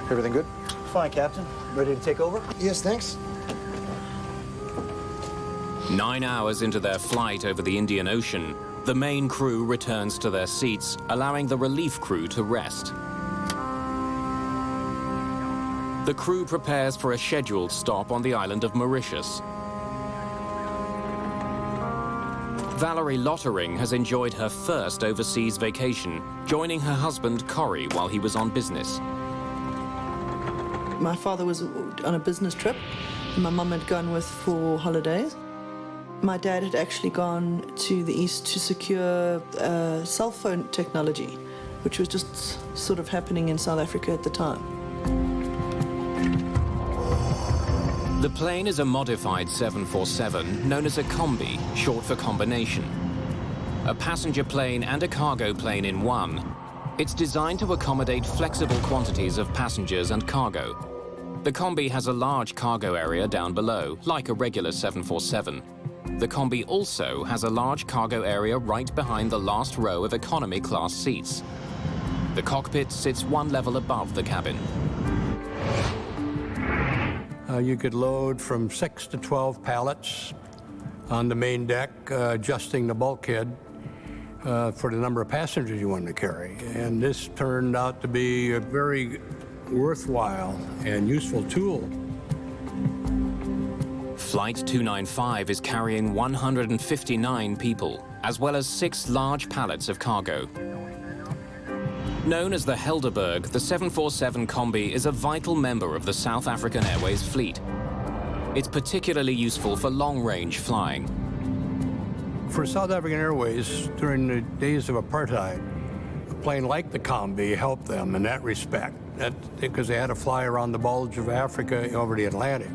Everything good? Fine, Captain. Ready to take over? Yes, thanks. 9 hours into their flight over the Indian Ocean, the main crew returns to their seats, allowing the relief crew to rest. The crew prepares for a scheduled stop on the island of Mauritius. Valerie Lottering has enjoyed her first overseas vacation, joining her husband Corey while he was on business. My father was on a business trip, and my mum had gone with for holidays. My dad had actually gone to the east to secure cell phone technology, which was just sort of happening in South Africa at the time. The plane is a modified 747 known as a combi, short for combination. A passenger plane and a cargo plane in one. It's designed to accommodate flexible quantities of passengers and cargo. The combi has a large cargo area down below, like a regular 747. The combi also has a large cargo area right behind the last row of economy class seats. The cockpit sits one level above the cabin. You could load from 6 to 12 pallets on the main deck, adjusting the bulkhead for the number of passengers you wanted to carry. And this turned out to be a very worthwhile and useful tool. Flight 295 is carrying 159 people, as well as 6 large pallets of cargo. Known as the Helderberg, the 747 Combi is a vital member of the South African Airways fleet. It's particularly useful for long-range flying. For South African Airways, during the days of apartheid, a plane like the Combi helped them in that respect, because they had to fly around the bulge of Africa over the Atlantic.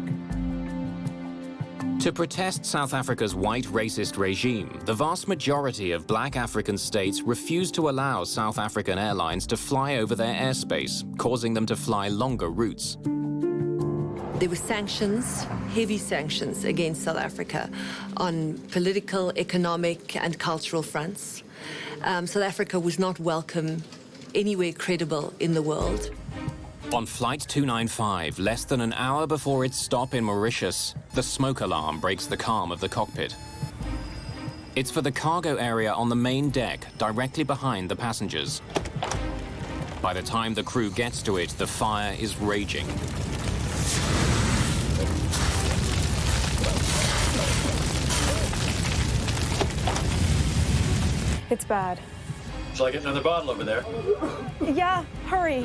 To protest South Africa's white racist regime, the vast majority of black African states refused to allow South African Airlines to fly over their airspace, causing them to fly longer routes. There were sanctions, heavy sanctions against South Africa on political, economic, and cultural fronts. South Africa was not welcome anywhere credible in the world. On Flight 295, less than an hour before its stop in Mauritius, the smoke alarm breaks the calm of the cockpit. It's for the cargo area on the main deck, directly behind the passengers. By the time the crew gets to it, the fire is raging. It's bad. Shall I get another bottle over there? Yeah, hurry.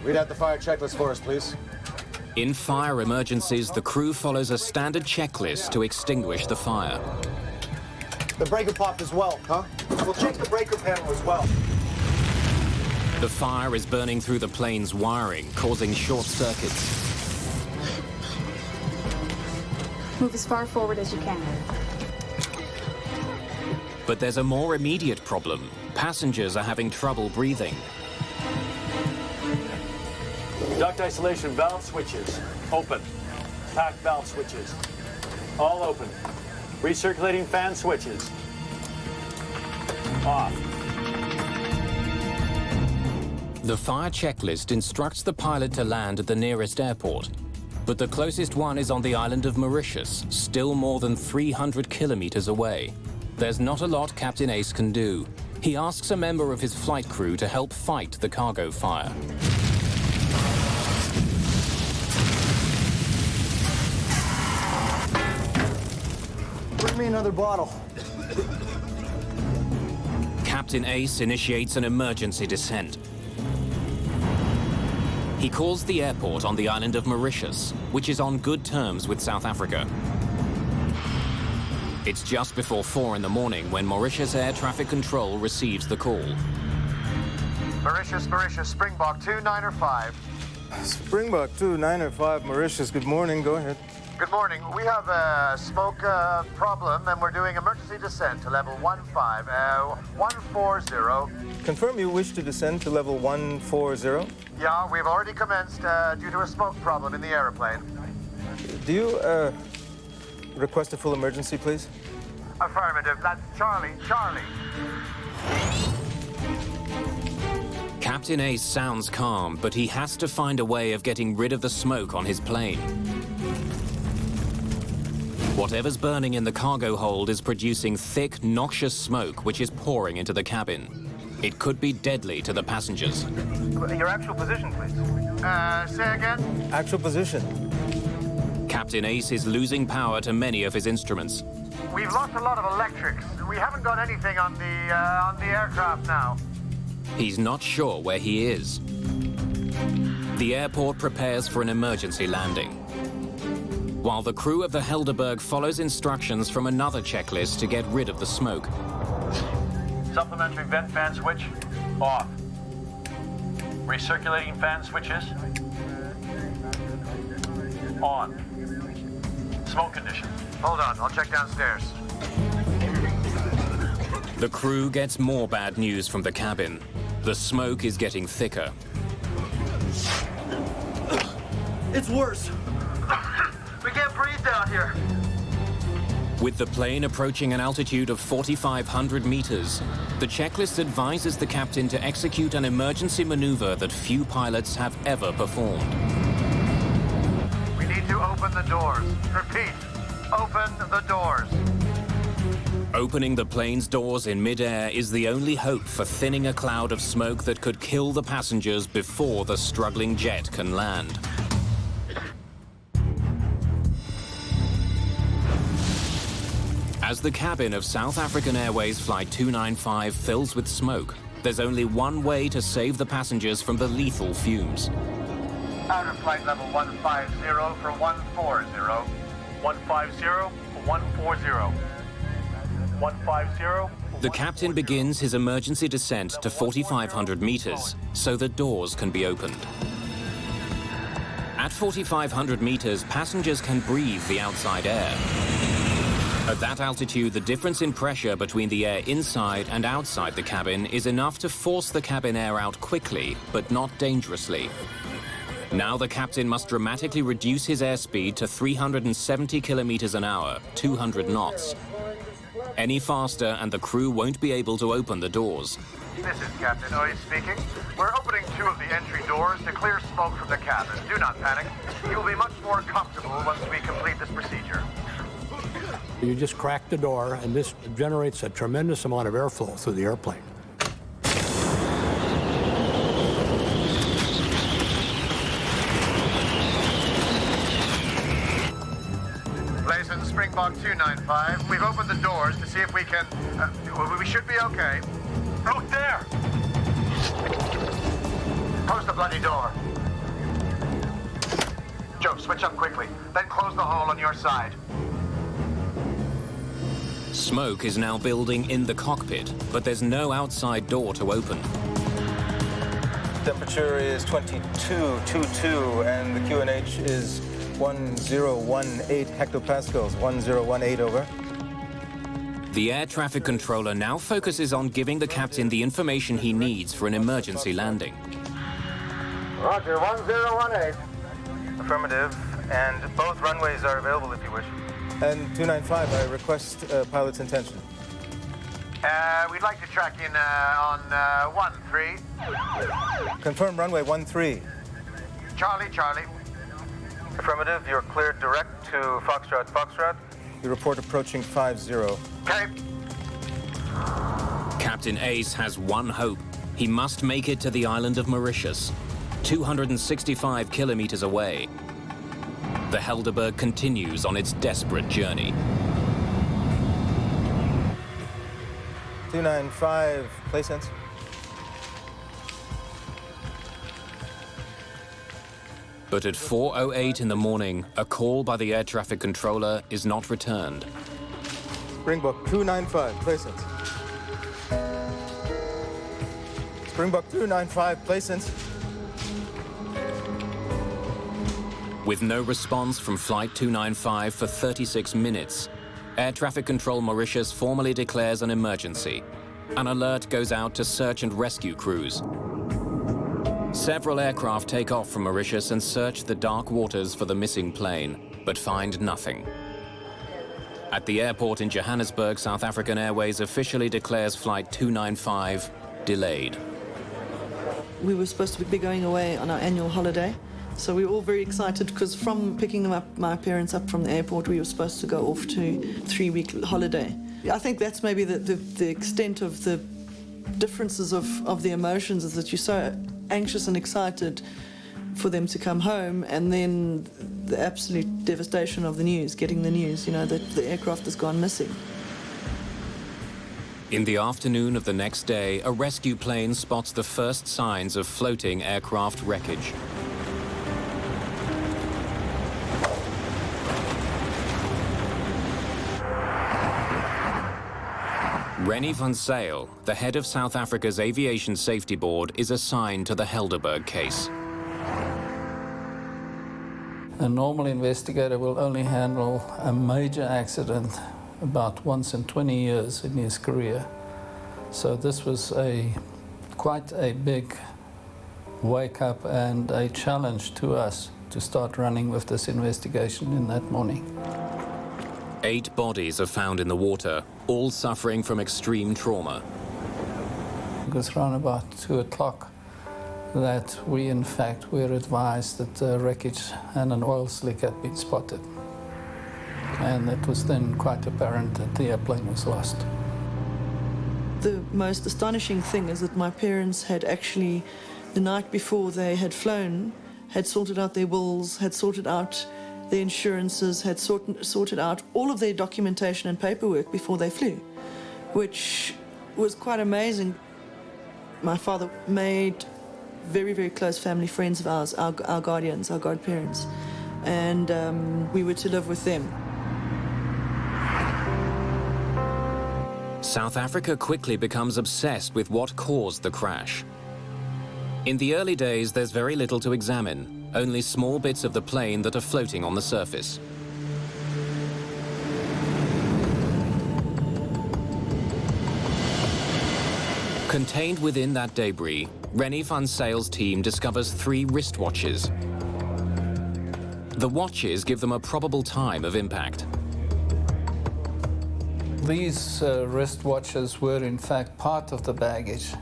Read out the fire checklist for us, please. In fire emergencies, the crew follows a standard checklist to extinguish the fire. The breaker popped as well, huh? We'll check the breaker panel as well. The fire is burning through the plane's wiring, causing short circuits. Move as far forward as you can. But there's a more immediate problem. Passengers are having trouble breathing. Duct isolation valve switches, open. Pack valve switches, all open. Recirculating fan switches, off. The fire checklist instructs the pilot to land at the nearest airport, but the closest one is on the island of Mauritius, still more than 300 kilometers away. There's not a lot Captain Ace can do. He asks a member of his flight crew to help fight the cargo fire. Bring me another bottle. Captain Ace initiates an emergency descent. He calls the airport on the island of Mauritius, which is on good terms with South Africa. It's just before 4 in the morning when Mauritius Air Traffic Control receives the call. Mauritius, Springbok 2905. Springbok 2905, Mauritius, good morning, go ahead. Good morning. We have a smoke problem and we're doing emergency descent to level 140. Confirm you wish to descend to level 140? Yeah, we've already commenced due to a smoke problem in the airplane. Do you request a full emergency, please? Affirmative. That's Charlie. Captain Ace sounds calm, but he has to find a way of getting rid of the smoke on his plane. Whatever's burning in the cargo hold is producing thick, noxious smoke which is pouring into the cabin. It could be deadly to the passengers. Your actual position, please. Say again? Actual position. Captain Ace is losing power to many of his instruments. We've lost a lot of electrics. We haven't got anything on the aircraft now. He's not sure where he is. The airport prepares for an emergency landing, while the crew of the Helderberg follows instructions from another checklist to get rid of the smoke. Supplementary vent fan switch, off. Recirculating fan switches, on. Smoke condition. Hold on, I'll check downstairs. The crew gets more bad news from the cabin. The smoke is getting thicker. It's worse. We can't breathe down here. With the plane approaching an altitude of 4,500 meters, the checklist advises the captain to execute an emergency maneuver that few pilots have ever performed. We need to open the doors. Repeat, open the doors. Opening the plane's doors in midair is the only hope for thinning a cloud of smoke that could kill the passengers before the struggling jet can land. As the cabin of South African Airways Flight 295 fills with smoke, there's only one way to save the passengers from the lethal fumes. Outer flight level 150 for 140. 150 for 140. 150. The captain begins his emergency descent to 4,500 meters so the doors can be opened. At 4,500 meters, passengers can breathe the outside air. At that altitude, the difference in pressure between the air inside and outside the cabin is enough to force the cabin air out quickly, but not dangerously. Now the captain must dramatically reduce his airspeed to 370 kilometers an hour, 200 knots. Any faster and the crew won't be able to open the doors. This is Captain Oye speaking. We're opening 2 of the entry doors to clear smoke from the cabin. Do not panic. You will be much more comfortable once we complete this procedure. You just crack the door, and this generates a tremendous amount of airflow through the airplane. Blazen, Springbok 295. We've opened the doors to see if we can... we should be okay. Out there! Close the bloody door. Joe, switch up quickly. Then close the hole on your side. Smoke is now building in the cockpit, but there's no outside door to open. Temperature is 22.22 and the QNH is 1018 hectopascals. 1018 over. The air traffic controller now focuses on giving the captain the information he needs for an emergency landing. Roger, 1018. Affirmative, and both runways are available if you wish. And 295, I request pilot's intention. We'd like to track in on 13. Confirm runway 13. Charlie, Charlie. Affirmative, you're cleared direct to Foxtrot, Foxtrot. You report approaching 50. Okay. Captain Ace has one hope. He must make it to the island of Mauritius, 265 kilometers away. The Helderberg continues on its desperate journey. 295, place sense. But at 4:08 in the morning, a call by the air traffic controller is not returned. Springbok 295, place sense. Springbok 295, place sense. With no response from Flight 295 for 36 minutes, Air Traffic Control Mauritius formally declares an emergency. An alert goes out to search and rescue crews. Several aircraft take off from Mauritius and search the dark waters for the missing plane, but find nothing. At the airport in Johannesburg, South African Airways officially declares Flight 295 delayed. We were supposed to be going away on our annual holiday, so we were all very excited because from picking them up, my parents up from the airport, we were supposed to go off to a 3-week holiday. I think that's maybe the extent of the differences of the emotions, is that you're so anxious and excited for them to come home, and then the absolute devastation of the news, getting the news, you know, that the aircraft has gone missing. In the afternoon of the next day, a rescue plane spots the first signs of floating aircraft wreckage. Rennie van Zyl, the head of South Africa's Aviation Safety Board, is assigned to the Helderberg case. A normal investigator will only handle a major accident about once in 20 years in his career. So this was quite a big wake-up and a challenge to us to start running with this investigation in that morning. 8 bodies are found in the water, all suffering from extreme trauma. It was around about 2 o'clock that we, in fact, were advised that wreckage and an oil slick had been spotted. And it was then quite apparent that the airplane was lost. The most astonishing thing is that my parents had actually, the night before they had flown, had sorted out their wills, had sorted out their insurances, had sorted out all of their documentation and paperwork before they flew, which was quite amazing. My father made very, very close family friends of ours, our guardians, our godparents, and we were to live with them. South Africa quickly becomes obsessed with what caused the crash. In the early days, there's very little to examine, only small bits of the plane that are floating on the surface. Contained within that debris, Rennie van Zyl's team discovers 3 wristwatches. The watches give them a probable time of impact. These wristwatches were in fact part of the baggage,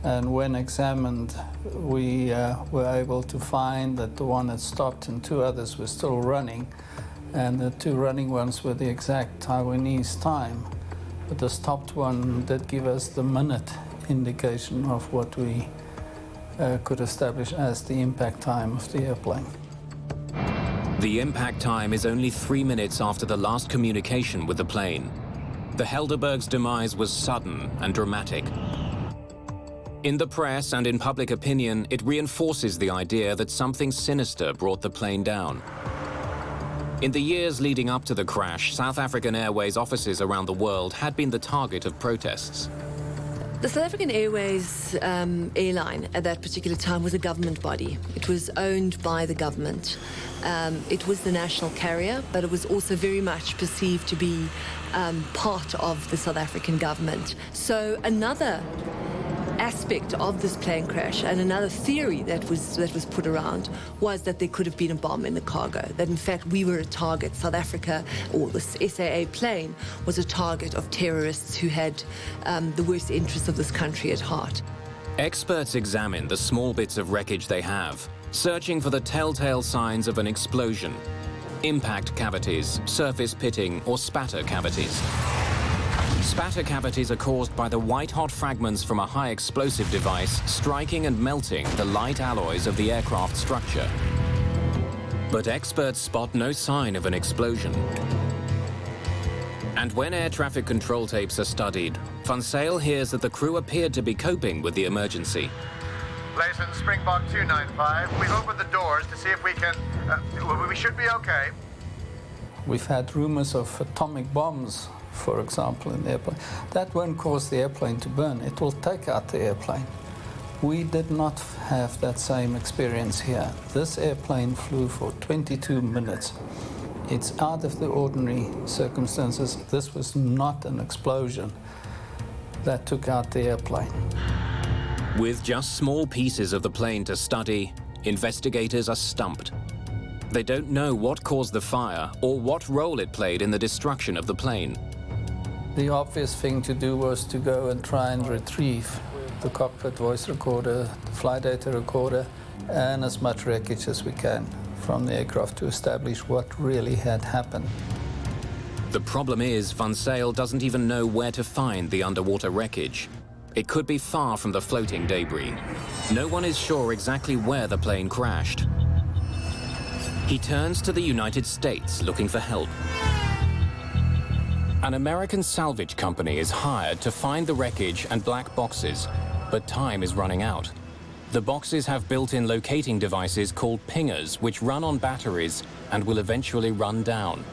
and when examined we were able to find that the one had stopped and 2 others were still running, and the 2 running ones were the exact Taiwanese time, but the stopped one did give us the minute indication of what we could establish as the impact time of the airplane. The impact time is only 3 minutes after the last communication with the plane. The Helderberg's demise was sudden and dramatic. In the press and in public opinion, it reinforces the idea that something sinister brought the plane down. In the years leading up to the crash, South African Airways offices around the world had been the target of protests. The South African Airways airline at that particular time was a government body. It was owned by the government. It was the national carrier, but it was also very much perceived to be part of the South African government. So another aspect of this plane crash, and another theory that was put around, was that there could have been a bomb in the cargo, that in fact we were a target. South Africa, or the SAA plane, was a target of terrorists who had the worst interests of this country at heart. Experts examine the small bits of wreckage they have, searching for the telltale signs of an explosion: impact cavities, surface pitting, or spatter cavities. Spatter cavities are caused by the white-hot fragments from a high-explosive device striking and melting the light alloys of the aircraft structure. But experts spot no sign of an explosion. And when air traffic control tapes are studied, Van Zyl hears that the crew appeared to be coping with the emergency. Layson, Springbok 295, we've opened the doors to see if we can... we should be okay. We've had rumors of atomic bombs, for example, in the airplane. That won't cause the airplane to burn. It will take out the airplane. We did not have that same experience here. This airplane flew for 22 minutes. It's out of the ordinary circumstances. This was not an explosion that took out the airplane. With just small pieces of the plane to study, investigators are stumped. They don't know what caused the fire or what role it played in the destruction of the plane. The obvious thing to do was to go and try and retrieve the cockpit voice recorder, the flight data recorder, and as much wreckage as we can from the aircraft to establish what really had happened. The problem is, Van Zyl doesn't even know where to find the underwater wreckage. It could be far from the floating debris. No one is sure exactly where the plane crashed. He turns to the United States looking for help. An American salvage company is hired to find the wreckage and black boxes, but time is running out. The boxes have built-in locating devices called pingers, which run on batteries and will eventually run down.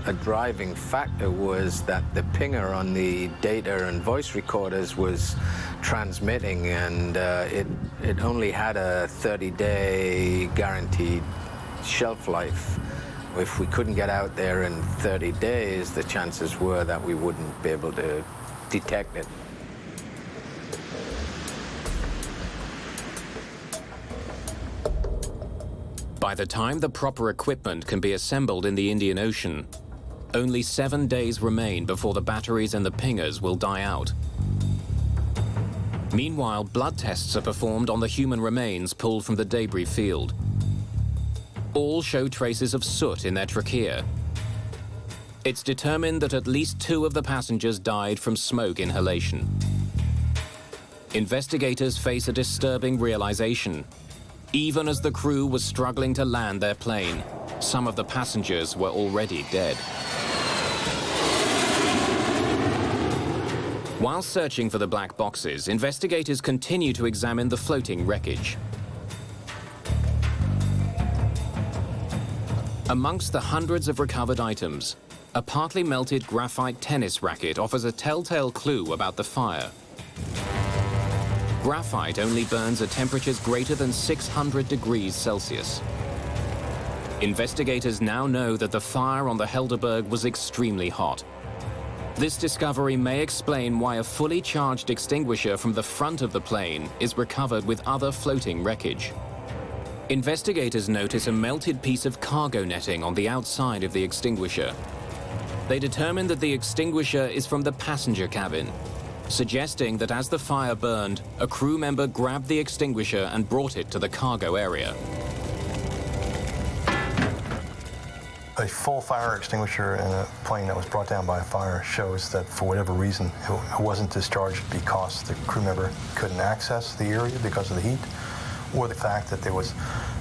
A driving factor was that the pinger on the data and voice recorders was transmitting, and it only had a 30-day guaranteed shelf life. If we couldn't get out there in 30 days, the chances were that we wouldn't be able to detect it. By the time the proper equipment can be assembled in the Indian Ocean, only 7 days remain before the batteries and the pingers will die out. Meanwhile, blood tests are performed on the human remains pulled from the debris field. All show traces of soot in their trachea. It's determined that at least 2 of the passengers died from smoke inhalation. Investigators face a disturbing realization. Even as the crew was struggling to land their plane, some of the passengers were already dead. While searching for the black boxes, investigators continue to examine the floating wreckage. Amongst the hundreds of recovered items, a partly melted graphite tennis racket offers a telltale clue about the fire. Graphite only burns at temperatures greater than 600 degrees Celsius. Investigators now know that the fire on the Helderberg was extremely hot. This discovery may explain why a fully charged extinguisher from the front of the plane is recovered with other floating wreckage. Investigators notice a melted piece of cargo netting on the outside of the extinguisher. They determine that the extinguisher is from the passenger cabin, suggesting that as the fire burned, a crew member grabbed the extinguisher and brought it to the cargo area. A full fire extinguisher in a plane that was brought down by a fire shows that for whatever reason it wasn't discharged because the crew member couldn't access the area because of the heat, or the fact that there was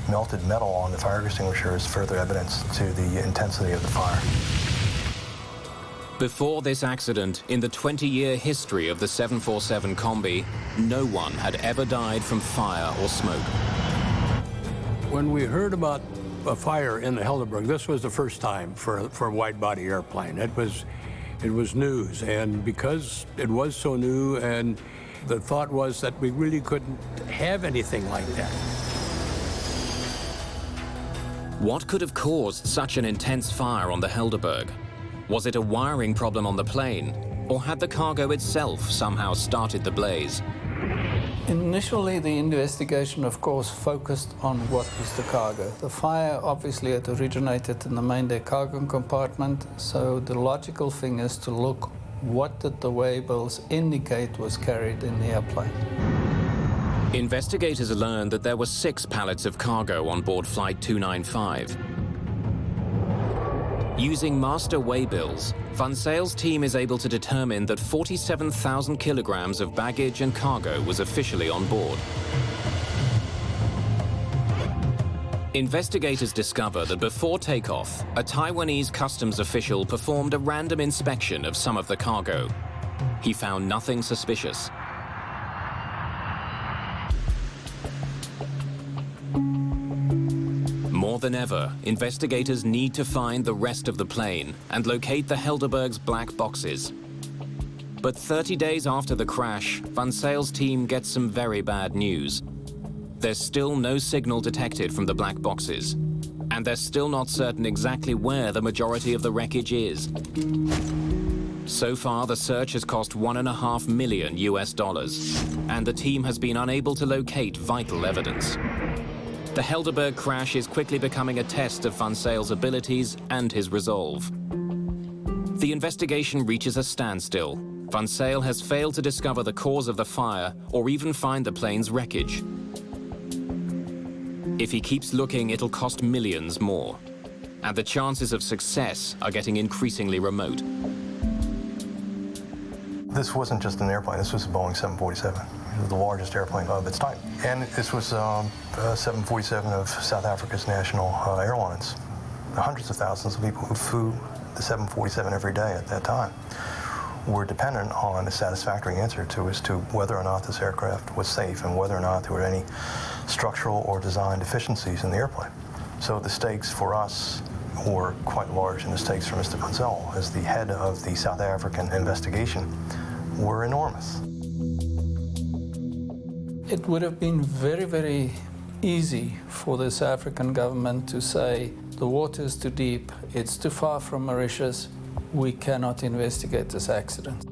melted metal on the fire extinguisher is further evidence to the intensity of the fire. Before this accident, in the 20-year history of the 747 Combi, no one had ever died from fire or smoke. When we heard about a fire in the Helderberg, this was the first time for a wide-body airplane. It was news, and because it was so new, and the thought was that we really couldn't have anything like that. What could have caused such an intense fire on the Helderberg? Was it a wiring problem on the plane? Or had the cargo itself somehow started the blaze? Initially, the investigation, of course, focused on what was the cargo. The fire obviously had originated in the Mayday cargo compartment, so the logical thing is to look what did the waybills indicate was carried in the airplane. Investigators learned that there were 6 pallets of cargo on board Flight 295. Using master waybills, Van Zyle's team is able to determine that 47,000 kilograms of baggage and cargo was officially on board. Investigators discover that before takeoff, a Taiwanese customs official performed a random inspection of some of the cargo. He found nothing suspicious. More than ever, investigators need to find the rest of the plane and locate the Helderberg's black boxes. But 30 days after the crash, Van Zyle's team gets some very bad news. There's still no signal detected from the black boxes, and they're still not certain exactly where the majority of the wreckage is. So far, the search has cost $1.5 million US, and the team has been unable to locate vital evidence. The Helderberg crash is quickly becoming a test of Van Zyle's abilities and his resolve. The investigation reaches a standstill. Van Zyl has failed to discover the cause of the fire or even find the plane's wreckage. If he keeps looking, it'll cost millions more. And the chances of success are getting increasingly remote. This wasn't just an airplane, this was a Boeing 747. It was the largest airplane of its type. And this was a 747 of South Africa's national airlines. Hundreds of thousands of people who flew the 747 every day at that time were dependent on a satisfactory answer as to whether or not this aircraft was safe and whether or not there were any structural or design deficiencies in the airplane. So the stakes for us were quite large, and the stakes for Mr. Van Zyl as the head of the South African investigation were enormous. It would have been very, very easy for the South African government to say, the water is too deep, it's too far from Mauritius, we cannot investigate this accident.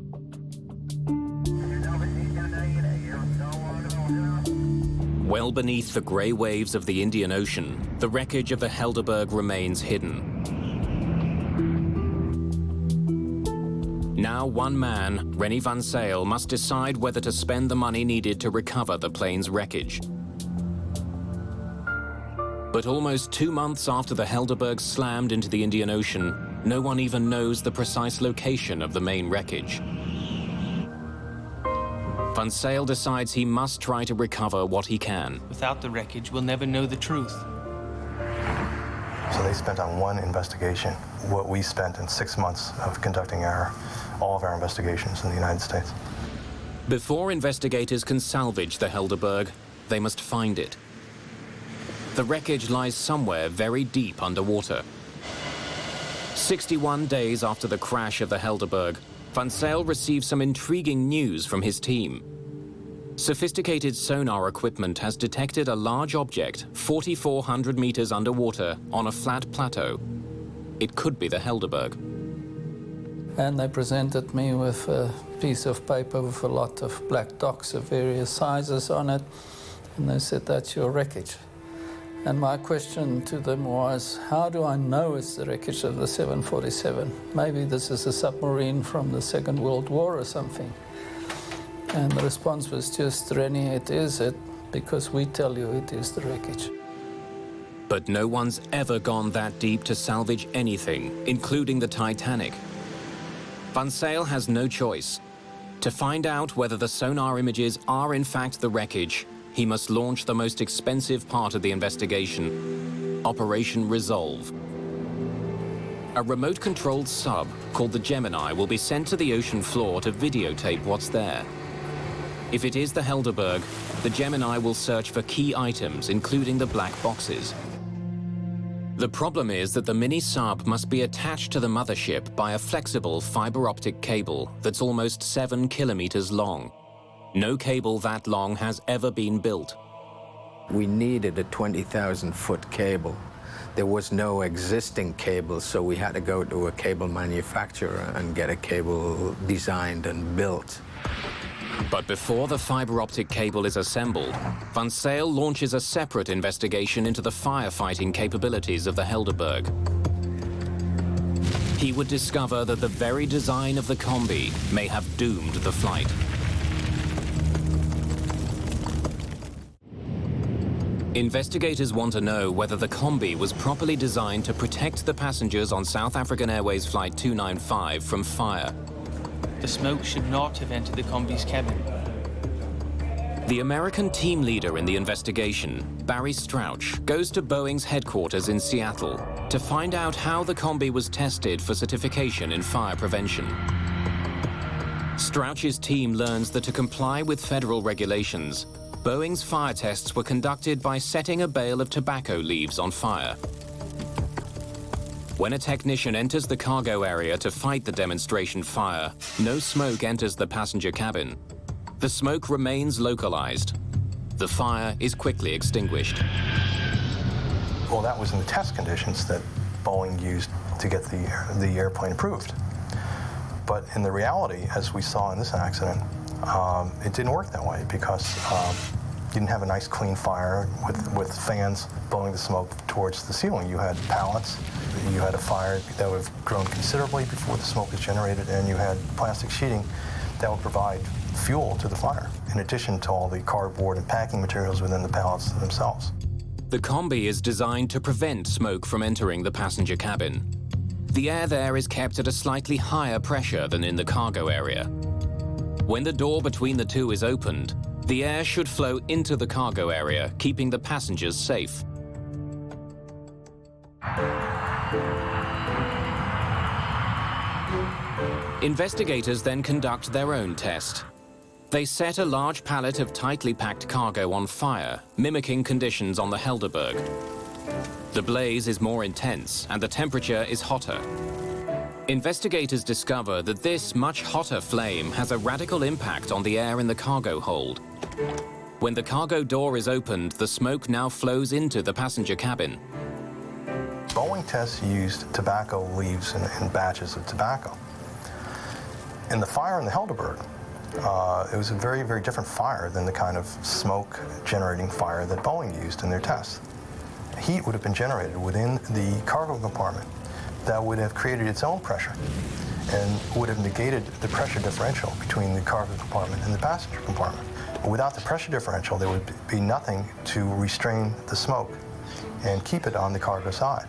Well beneath the grey waves of the Indian Ocean, the wreckage of the Helderberg remains hidden. Now one man, Rennie Van Zyl, must decide whether to spend the money needed to recover the plane's wreckage. But almost 2 months after the Helderberg slammed into the Indian Ocean, no one even knows the precise location of the main wreckage. Van Zyl decides he must try to recover what he can. Without the wreckage, we'll never know the truth. So they spent on one investigation what we spent in 6 months of conducting all of our investigations in the United States. Before investigators can salvage the Helderberg, they must find it. The wreckage lies somewhere very deep underwater. 61 days after the crash of the Helderberg, Van Zyl receives some intriguing news from his team. Sophisticated sonar equipment has detected a large object 4,400 meters underwater on a flat plateau. It could be the Helderberg. And they presented me with a piece of paper with a lot of black dots of various sizes on it, and they said, that's your wreckage. And my question to them was, how do I know it's the wreckage of the 747? Maybe this is a submarine from the Second World War or something. And the response was just, Rennie, it is it, because we tell you it is the wreckage. But no one's ever gone that deep to salvage anything, including the Titanic. Van Zyl has no choice. To find out whether the sonar images are in fact the wreckage, he must launch the most expensive part of the investigation, Operation Resolve. A remote-controlled sub called the Gemini will be sent to the ocean floor to videotape what's there. If it is the Helderberg, the Gemini will search for key items, including the black boxes. The problem is that the mini-sub must be attached to the mothership by a flexible fiber-optic cable that's almost 7 kilometers long. No cable that long has ever been built. We needed a 20,000-foot cable There was no existing cable, so we had to go to a cable manufacturer and get a cable designed and built. But before the fiber optic cable is assembled, Van Zyl launches a separate investigation into the firefighting capabilities of the Helderberg. He would discover that the very design of the combi may have doomed the flight. Investigators want to know whether the combi was properly designed to protect the passengers on South African Airways Flight 295 from fire. The smoke should not have entered the combi's cabin. The American team leader in the investigation, Barry Strauch, goes to Boeing's headquarters in Seattle to find out how the combi was tested for certification in fire prevention. Strauch's team learns that to comply with federal regulations, Boeing's fire tests were conducted by setting a bale of tobacco leaves on fire. When a technician enters the cargo area to fight the demonstration fire, no smoke enters the passenger cabin. The smoke remains localized. The fire is quickly extinguished. Well, that was in the test conditions that Boeing used to get the airplane approved. But in the reality, as we saw in this accident, it didn't work that way because you didn't have a nice clean fire with fans blowing the smoke towards the ceiling. You had pallets, you had a fire that would have grown considerably before the smoke was generated, and you had plastic sheeting that would provide fuel to the fire, in addition to all the cardboard and packing materials within the pallets themselves. The combi is designed to prevent smoke from entering the passenger cabin. The air there is kept at a slightly higher pressure than in the cargo area. When the door between the two is opened, the air should flow into the cargo area, keeping the passengers safe. Investigators then conduct their own test. They set a large pallet of tightly packed cargo on fire, mimicking conditions on the Helderberg. The blaze is more intense and the temperature is hotter. Investigators discover that this much hotter flame has a radical impact on the air in the cargo hold. When the cargo door is opened, the smoke now flows into the passenger cabin. Boeing tests used tobacco leaves in batches of tobacco. In the fire in the Helderberg, it was a very, very different fire than the kind of smoke-generating fire that Boeing used in their tests. Heat would have been generated within the cargo compartment that would have created its own pressure and would have negated the pressure differential between the cargo compartment and the passenger compartment. But without the pressure differential, there would be nothing to restrain the smoke and keep it on the cargo side.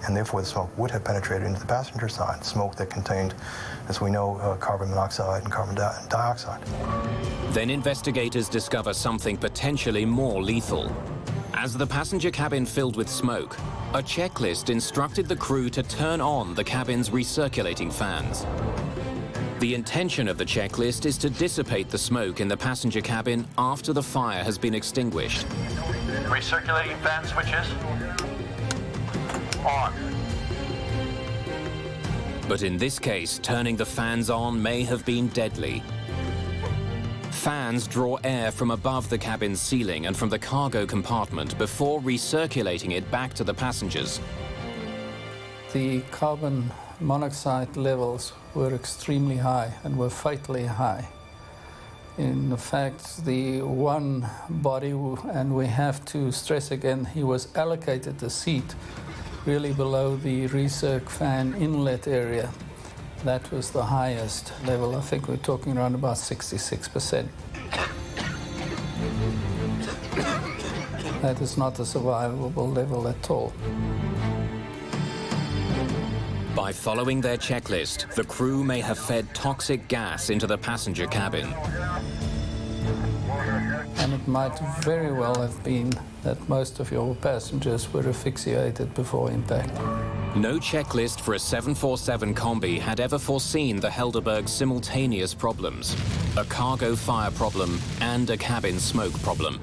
And therefore, the smoke would have penetrated into the passenger side, smoke that contained, as we know, carbon monoxide and carbon dioxide. Then investigators discover something potentially more lethal. As the passenger cabin filled with smoke, a checklist instructed the crew to turn on the cabin's recirculating fans. The intention of the checklist is to dissipate the smoke in the passenger cabin after the fire has been extinguished. Recirculating fan switches. On. But in this case, turning the fans on may have been deadly. Fans draw air from above the cabin's ceiling and from the cargo compartment before recirculating it back to the passengers. The carbon monoxide levels were extremely high and were fatally high. In fact, the one body, and we have to stress again, he was allocated a seat really below the recirc fan inlet area. That was the highest level. I think we're talking around about 66%. That is not a survivable level at all. By following their checklist, the crew may have fed toxic gas into the passenger cabin. And it might very well have been that most of your passengers were asphyxiated before impact. No checklist for a 747 combi had ever foreseen the Helderberg's simultaneous problems, a cargo fire problem and a cabin smoke problem.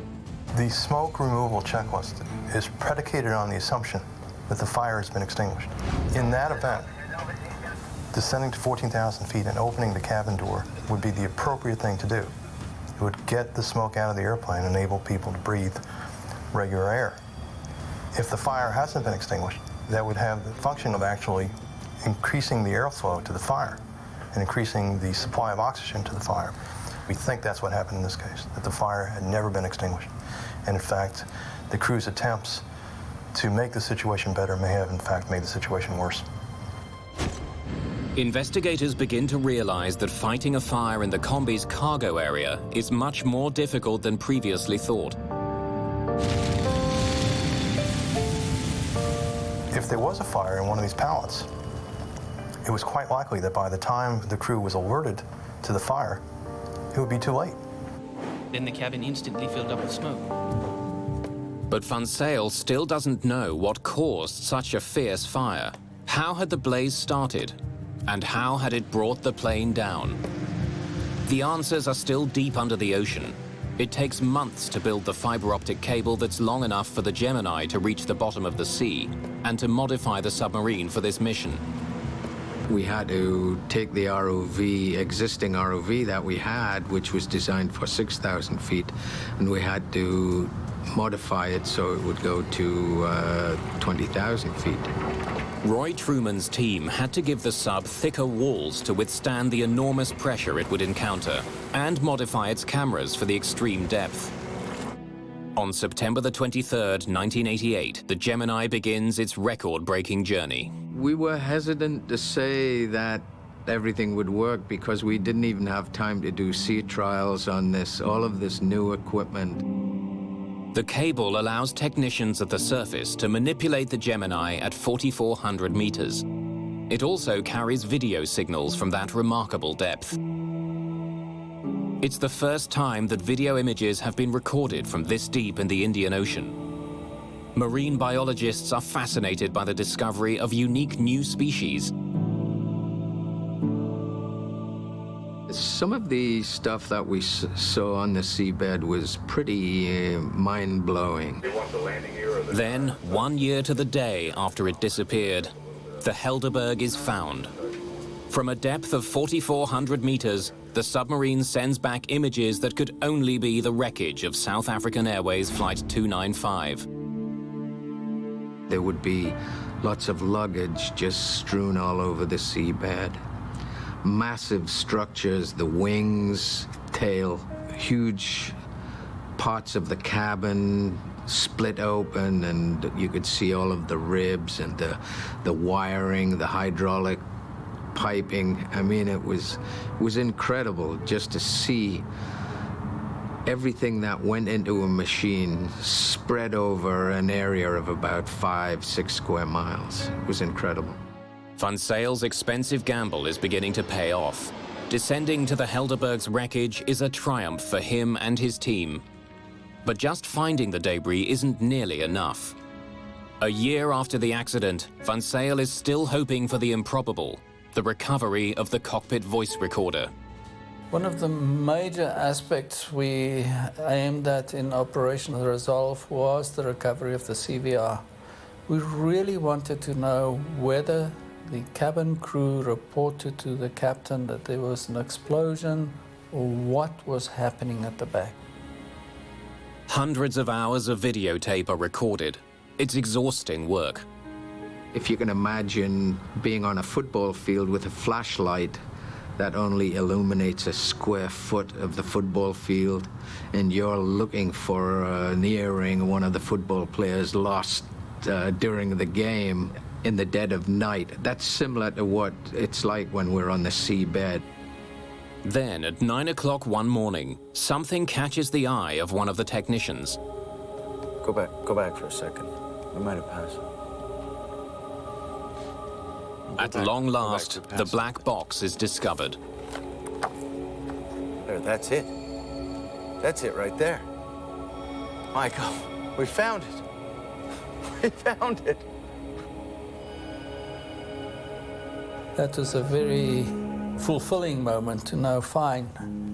The smoke removal checklist is predicated on the assumption that the fire has been extinguished. In that event, descending to 14,000 feet and opening the cabin door would be the appropriate thing to do. It would get the smoke out of the airplane and enable people to breathe regular air. If the fire hasn't been extinguished, that would have the function of actually increasing the airflow to the fire and increasing the supply of oxygen to the fire. We think that's what happened in this case, that the fire had never been extinguished. And in fact, the crew's attempts to make the situation better may have in fact made the situation worse. Investigators begin to realize that fighting a fire in the combi's cargo area is much more difficult than previously thought. If there was a fire in one of these pallets, it was quite likely that by the time the crew was alerted to the fire, it would be too late. Then the cabin instantly filled up with smoke. But Van Zyl still doesn't know what caused such a fierce fire. How had the blaze started? And how had it brought the plane down? The answers are still deep under the ocean. It takes months to build the fiber optic cable that's long enough for the Gemini to reach the bottom of the sea and to modify the submarine for this mission. We had to take the ROV, existing ROV that we had, which was designed for 6,000 feet, and we had to modify it so it would go to 20,000 feet. Roy Truman's team had to give the sub thicker walls to withstand the enormous pressure it would encounter and modify its cameras for the extreme depth. On September the 23rd, 1988, the Gemini begins its record-breaking journey. We were hesitant to say that everything would work because we didn't even have time to do sea trials on this, all of this new equipment. The cable allows technicians at the surface to manipulate the Gemini at 4,400 meters. It also carries video signals from that remarkable depth. It's the first time that video images have been recorded from this deep in the Indian Ocean. Marine biologists are fascinated by the discovery of unique new species. Some of the stuff that we saw on the seabed was pretty mind-blowing. Then, 1 year to the day after it disappeared, the Helderberg is found. From a depth of 4,400 meters, the submarine sends back images that could only be the wreckage of South African Airways Flight 295. There would be lots of luggage just strewn all over the seabed. Massive structures, the wings, tail, huge parts of the cabin split open, and you could see all of the ribs and the wiring, the hydraulic piping. I mean, it was incredible just to see everything that went into a machine spread over an area of about 5-6 square miles. It was incredible. Van Zyl's expensive gamble is beginning to pay off. Descending to the Helderberg's wreckage is a triumph for him and his team. But just finding the debris isn't nearly enough. A year after the accident, Van Zyl is still hoping for the improbable, the recovery of the cockpit voice recorder. One of the major aspects we aimed at in Operation Resolve was the recovery of the CVR. We really wanted to know whether the cabin crew reported to the captain that there was an explosion or what was happening at the back. Hundreds of hours of videotape are recorded. It's exhausting work. If you can imagine being on a football field with a flashlight that only illuminates a square foot of the football field, and you're looking for an earring one of the football players lost during the game in the dead of night. That's similar to what it's like when we're on the seabed. Then, at 9 o'clock one morning, something catches the eye of one of the technicians. Go back for a second. I might have passed. At long last, the black box is discovered. There, that's it. That's it right there. Michael, we found it. We found it. That was a very fulfilling moment to know, fine,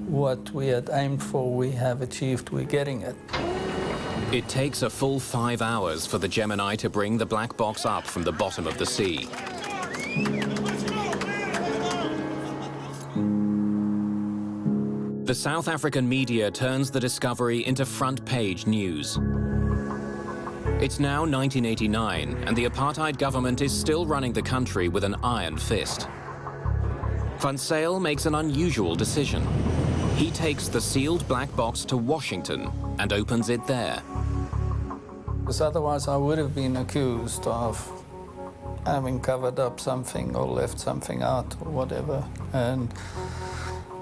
what we had aimed for, we have achieved, we're getting it. It takes a full 5 hours for the Gemini to bring the black box up from the bottom of the sea. The South African media turns the discovery into front-page news. It's now 1989, and the apartheid government is still running the country with an iron fist. Van Zyl makes an unusual decision. He takes the sealed black box to Washington and opens it there. Because otherwise I would have been accused of having covered up something or left something out or whatever. And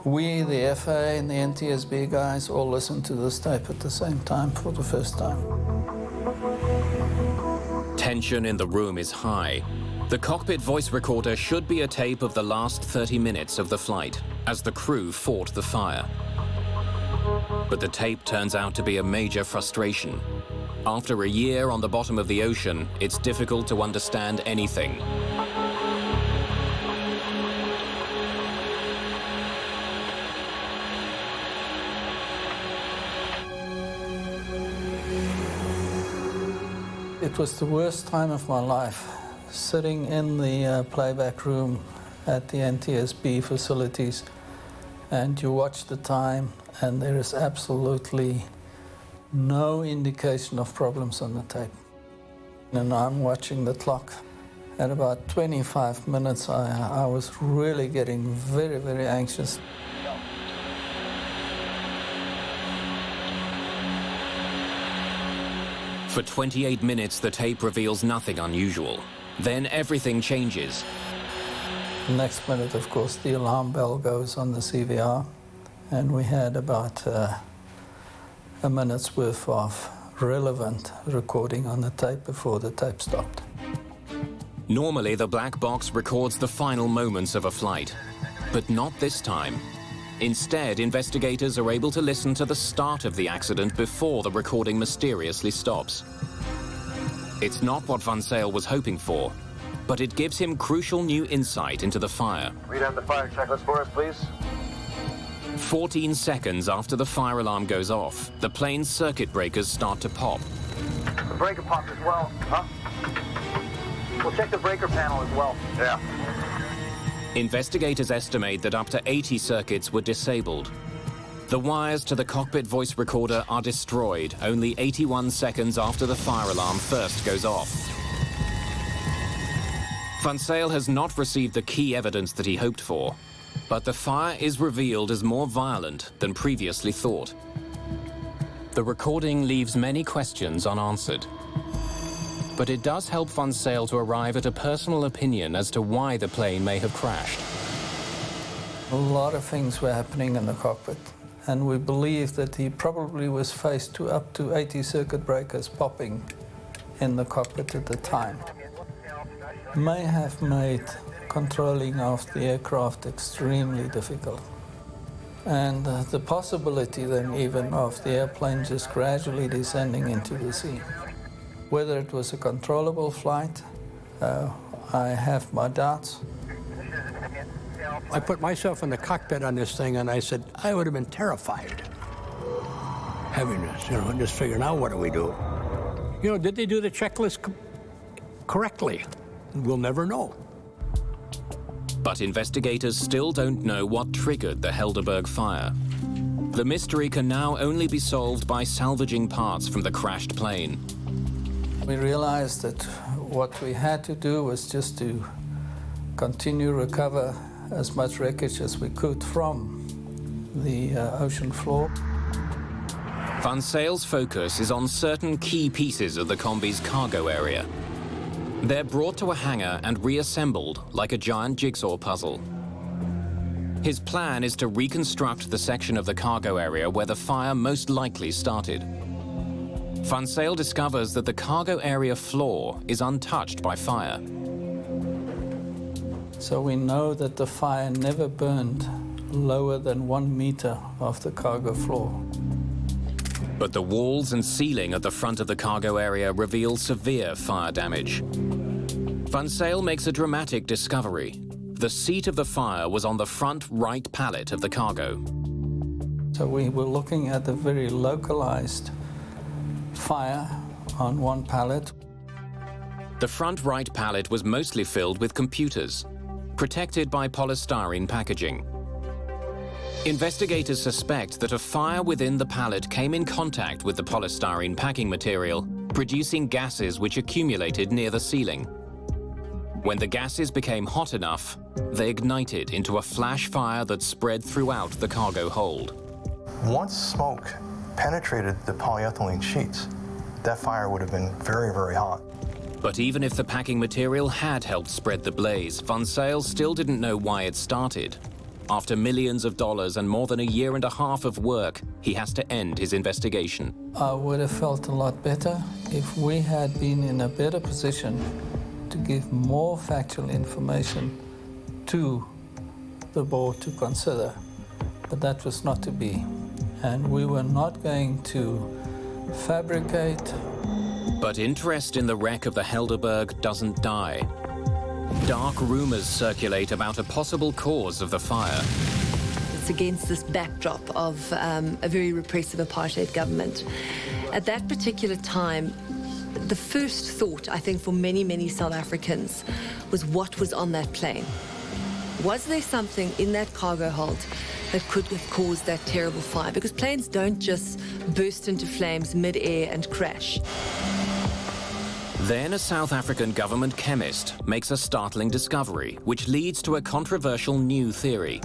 we, the FAA and the NTSB guys, all listened to this tape at the same time for the first time. Tension in the room is high. The cockpit voice recorder should be a tape of the last 30 minutes of the flight, as the crew fought the fire. But the tape turns out to be a major frustration. After a year on the bottom of the ocean, it's difficult to understand anything. It was the worst time of my life, sitting in the playback room at the NTSB facilities, and you watch the time, and there is absolutely no indication of problems on the tape. And I'm watching the clock. At about 25 minutes, I was really getting very, very anxious. For 28 minutes, the tape reveals nothing unusual. Then everything changes. The next minute, of course, the alarm bell goes on the CVR, and we had about a minute's worth of relevant recording on the tape before the tape stopped. Normally, the black box records the final moments of a flight, but not this time. Instead, investigators are able to listen to the start of the accident before the recording mysteriously stops. It's not what Van Zyl was hoping for, but it gives him crucial new insight into the fire. Read out the fire checklist for us, please. 14 seconds after the fire alarm goes off, the plane's circuit breakers start to pop. The breaker popped as well, huh? We'll check the breaker panel as well. Yeah. Investigators estimate that up to 80 circuits were disabled. The wires to the cockpit voice recorder are destroyed only 81 seconds after the fire alarm first goes off. Van Zyl has not received the key evidence that he hoped for, but the fire is revealed as more violent than previously thought. The recording leaves many questions unanswered. But it does help Van Zyl to arrive at a personal opinion as to why the plane may have crashed. A lot of things were happening in the cockpit, and we believe that he probably was faced to up to 80 circuit breakers popping in the cockpit at the time. May have made controlling of the aircraft extremely difficult. And the possibility then even of the airplane just gradually descending into the sea. Whether it was a controllable flight, I have my doubts. I put myself in the cockpit on this thing, and I said, I would have been terrified. Heaviness, and just figuring out what do we do. Did they do the checklist correctly? We'll never know. But investigators still don't know what triggered the Helderberg fire. The mystery can now only be solved by salvaging parts from the crashed plane. We realized that what we had to do was just to continue to recover as much wreckage as we could from the ocean floor. Van Zyl's focus is on certain key pieces of the combi's cargo area. They're brought to a hangar and reassembled like a giant jigsaw puzzle. His plan is to reconstruct the section of the cargo area where the fire most likely started. Van Zyl discovers that the cargo area floor is untouched by fire. So we know that the fire never burned lower than 1 meter off the cargo floor. But the walls and ceiling at the front of the cargo area reveal severe fire damage. Van Zyl makes a dramatic discovery. The seat of the fire was on the front right pallet of the cargo. So we were looking at a very localized fire on one pallet. The front right pallet was mostly filled with computers, protected by polystyrene packaging. Investigators suspect that a fire within the pallet came in contact with the polystyrene packing material producing gases which accumulated near the ceiling. When the gases became hot enough, they ignited into a flash fire that spread throughout the cargo hold. Once smoke penetrated the polyethylene sheets, that fire would have been very, very hot. But even if the packing material had helped spread the blaze, Van Zyl still didn't know why it started. After millions of dollars and more than a year and a half of work, he has to end his investigation. I would have felt a lot better if we had been in a better position to give more factual information to the board to consider. But that was not to be. And we were not going to fabricate. But interest in the wreck of the Helderberg doesn't die. Dark rumors circulate about a possible cause of the fire. It's against this backdrop of a very repressive apartheid government. At that particular time, the first thought, I think, for many, many South Africans was what was on that plane. Was there something in that cargo hold that could have caused that terrible fire? Because planes don't just burst into flames mid-air and crash. Then a South African government chemist makes a startling discovery, which leads to a controversial new theory.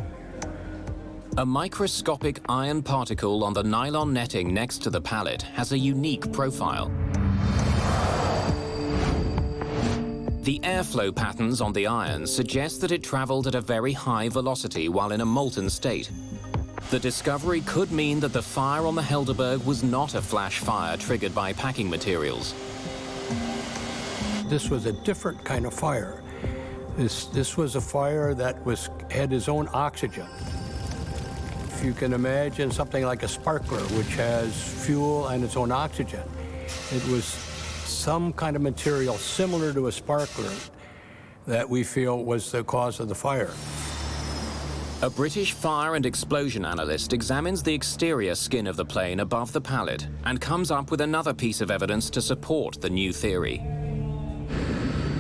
A microscopic iron particle on the nylon netting next to the pallet has a unique profile. The airflow patterns on the iron suggest that it traveled at a very high velocity while in a molten state. The discovery could mean that the fire on the Helderberg was not a flash fire triggered by packing materials. This was a different kind of fire. This was a fire that had its own oxygen. If you can imagine something like a sparkler, which has fuel and its own oxygen, it was some kind of material similar to a sparkler that we feel was the cause of the fire. A British fire and explosion analyst examines the exterior skin of the plane above the pallet and comes up with another piece of evidence to support the new theory.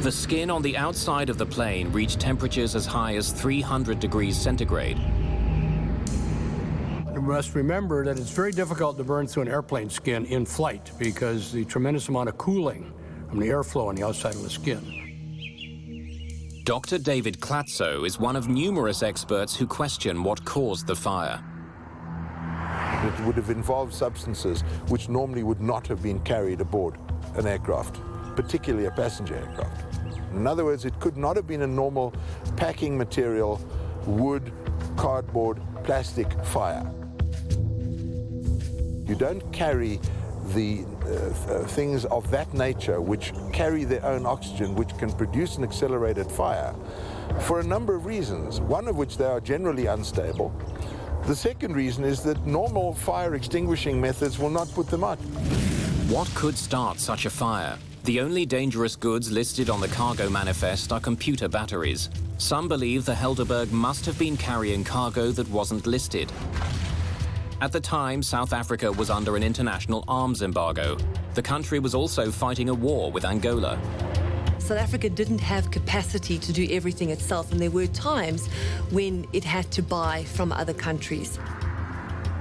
The skin on the outside of the plane reached temperatures as high as 300 degrees centigrade. You must remember that it's very difficult to burn through an airplane skin in flight because the tremendous amount of cooling from the airflow on the outside of the skin. Dr. David Klatzo is one of numerous experts who question what caused the fire. It would have involved substances which normally would not have been carried aboard an aircraft, particularly a passenger aircraft. In other words, it could not have been a normal packing material, wood, cardboard, plastic fire. You don't carry the things of that nature which carry their own oxygen, which can produce an accelerated fire, for a number of reasons, one of which they are generally unstable. The second reason is that normal fire extinguishing methods will not put them out. What could start such a fire? The only dangerous goods listed on the cargo manifest are computer batteries. Some believe the Helderberg must have been carrying cargo that wasn't listed. At the time, South Africa was under an international arms embargo. The country was also fighting a war with Angola. South Africa didn't have capacity to do everything itself, and there were times when it had to buy from other countries.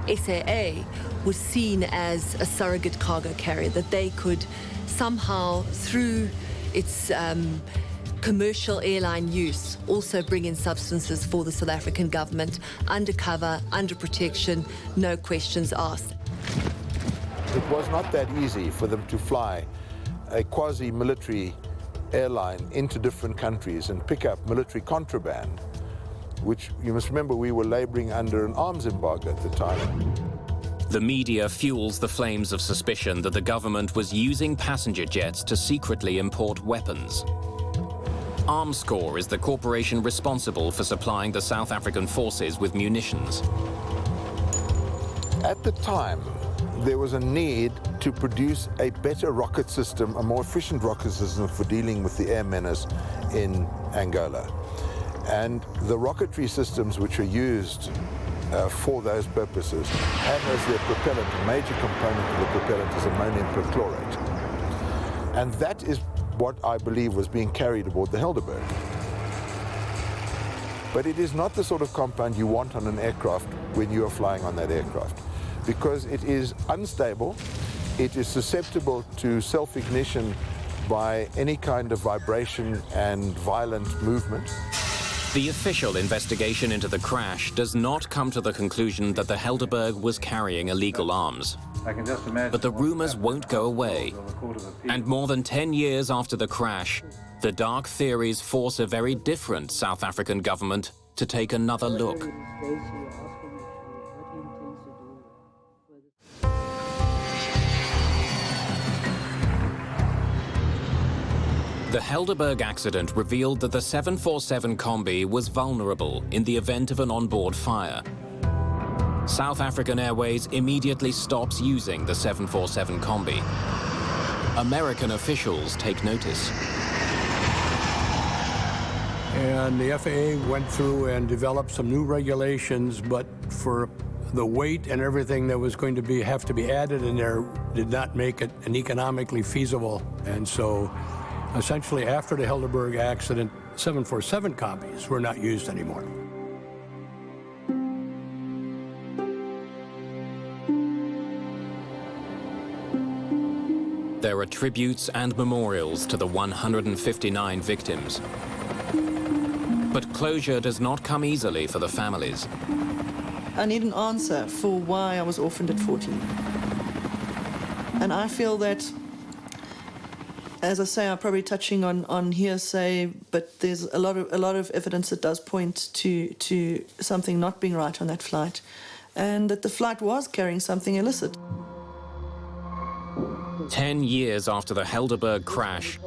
SAA was seen as a surrogate cargo carrier, that they could somehow, through its commercial airline use, also bring in substances for the South African government, undercover, under protection, no questions asked. It was not that easy for them to fly a quasi-military airline into different countries and pick up military contraband, which you must remember we were laboring under an arms embargo at the time. The media fuels the flames of suspicion that the government was using passenger jets to secretly import weapons. Armscor is the corporation responsible for supplying the South African forces with munitions. At the time, there was a need to produce a better rocket system, a more efficient rocket system for dealing with the air menace in Angola. And the rocketry systems which are used for those purposes have as their propellant, a major component of the propellant is ammonium perchlorate. And that is what I believe was being carried aboard the Helderberg. But it is not the sort of compound you want on an aircraft when you are flying on that aircraft, because it is unstable, It is susceptible to self-ignition by any kind of vibration and violent movement. The official investigation into the crash does not come to the conclusion that the Helderberg was carrying illegal arms. I can just imagine. But the rumors won't go away. And more than 10 years after the crash, the dark theories force a very different South African government to take another look. The Helderberg accident revealed that the 747 Combi was vulnerable in the event of an onboard fire. South African Airways immediately stops using the 747 Combi. American officials take notice. And the FAA went through and developed some new regulations, but for the weight and everything that was going to have to be added in there did not make it an economically feasible. And so essentially, after the Helderberg accident, 747 copies were not used anymore. There are tributes and memorials to the 159 victims. But closure does not come easily for the families. I need an answer for why I was orphaned at 14. And I feel that, as I say, I'm probably touching on hearsay, but there's a lot of evidence that does point to something not being right on that flight, and that the flight was carrying something illicit. 10 years after the Helderberg crash,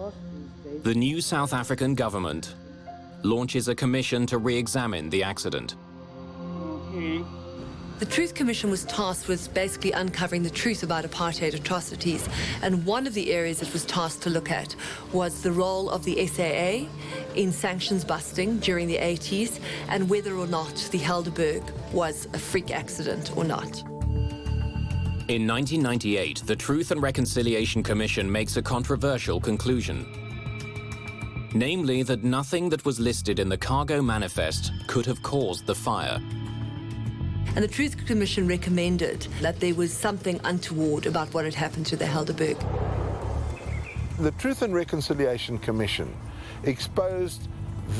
the new South African government launches a commission to re-examine the accident. The Truth Commission was tasked with basically uncovering the truth about apartheid atrocities, and one of the areas it was tasked to look at was the role of the SAA in sanctions busting during the 80s, and whether or not the Helderberg was a freak accident or not. In 1998, the Truth and Reconciliation Commission makes a controversial conclusion. Namely, that nothing that was listed in the cargo manifest could have caused the fire. And the Truth Commission recommended that there was something untoward about what had happened to the Helderberg. The Truth and Reconciliation Commission exposed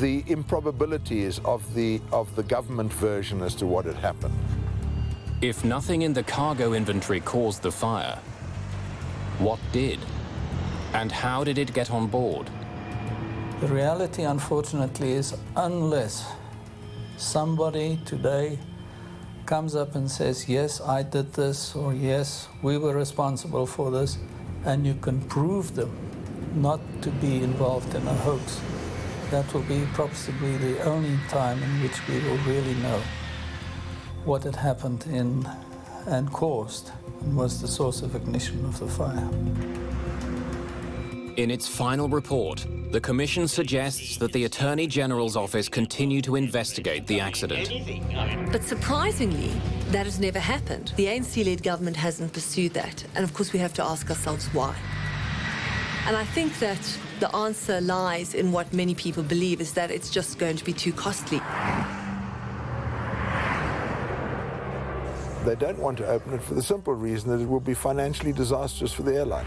the improbabilities of the government version as to what had happened. If nothing in the cargo inventory caused the fire, what did? And how did it get on board? The reality, unfortunately, is unless somebody today comes up and says, yes, I did this, or yes, we were responsible for this, and you can prove them not to be involved in a hoax, that will be possibly the only time in which we will really know what had happened and caused and was the source of ignition of the fire. In its final report, the Commission suggests that the Attorney General's office continue to investigate the accident. But surprisingly, that has never happened. The ANC-led government hasn't pursued that. And of course, we have to ask ourselves why. And I think that the answer lies in what many people believe, is that it's just going to be too costly. They don't want to open it for the simple reason that it will be financially disastrous for the airline.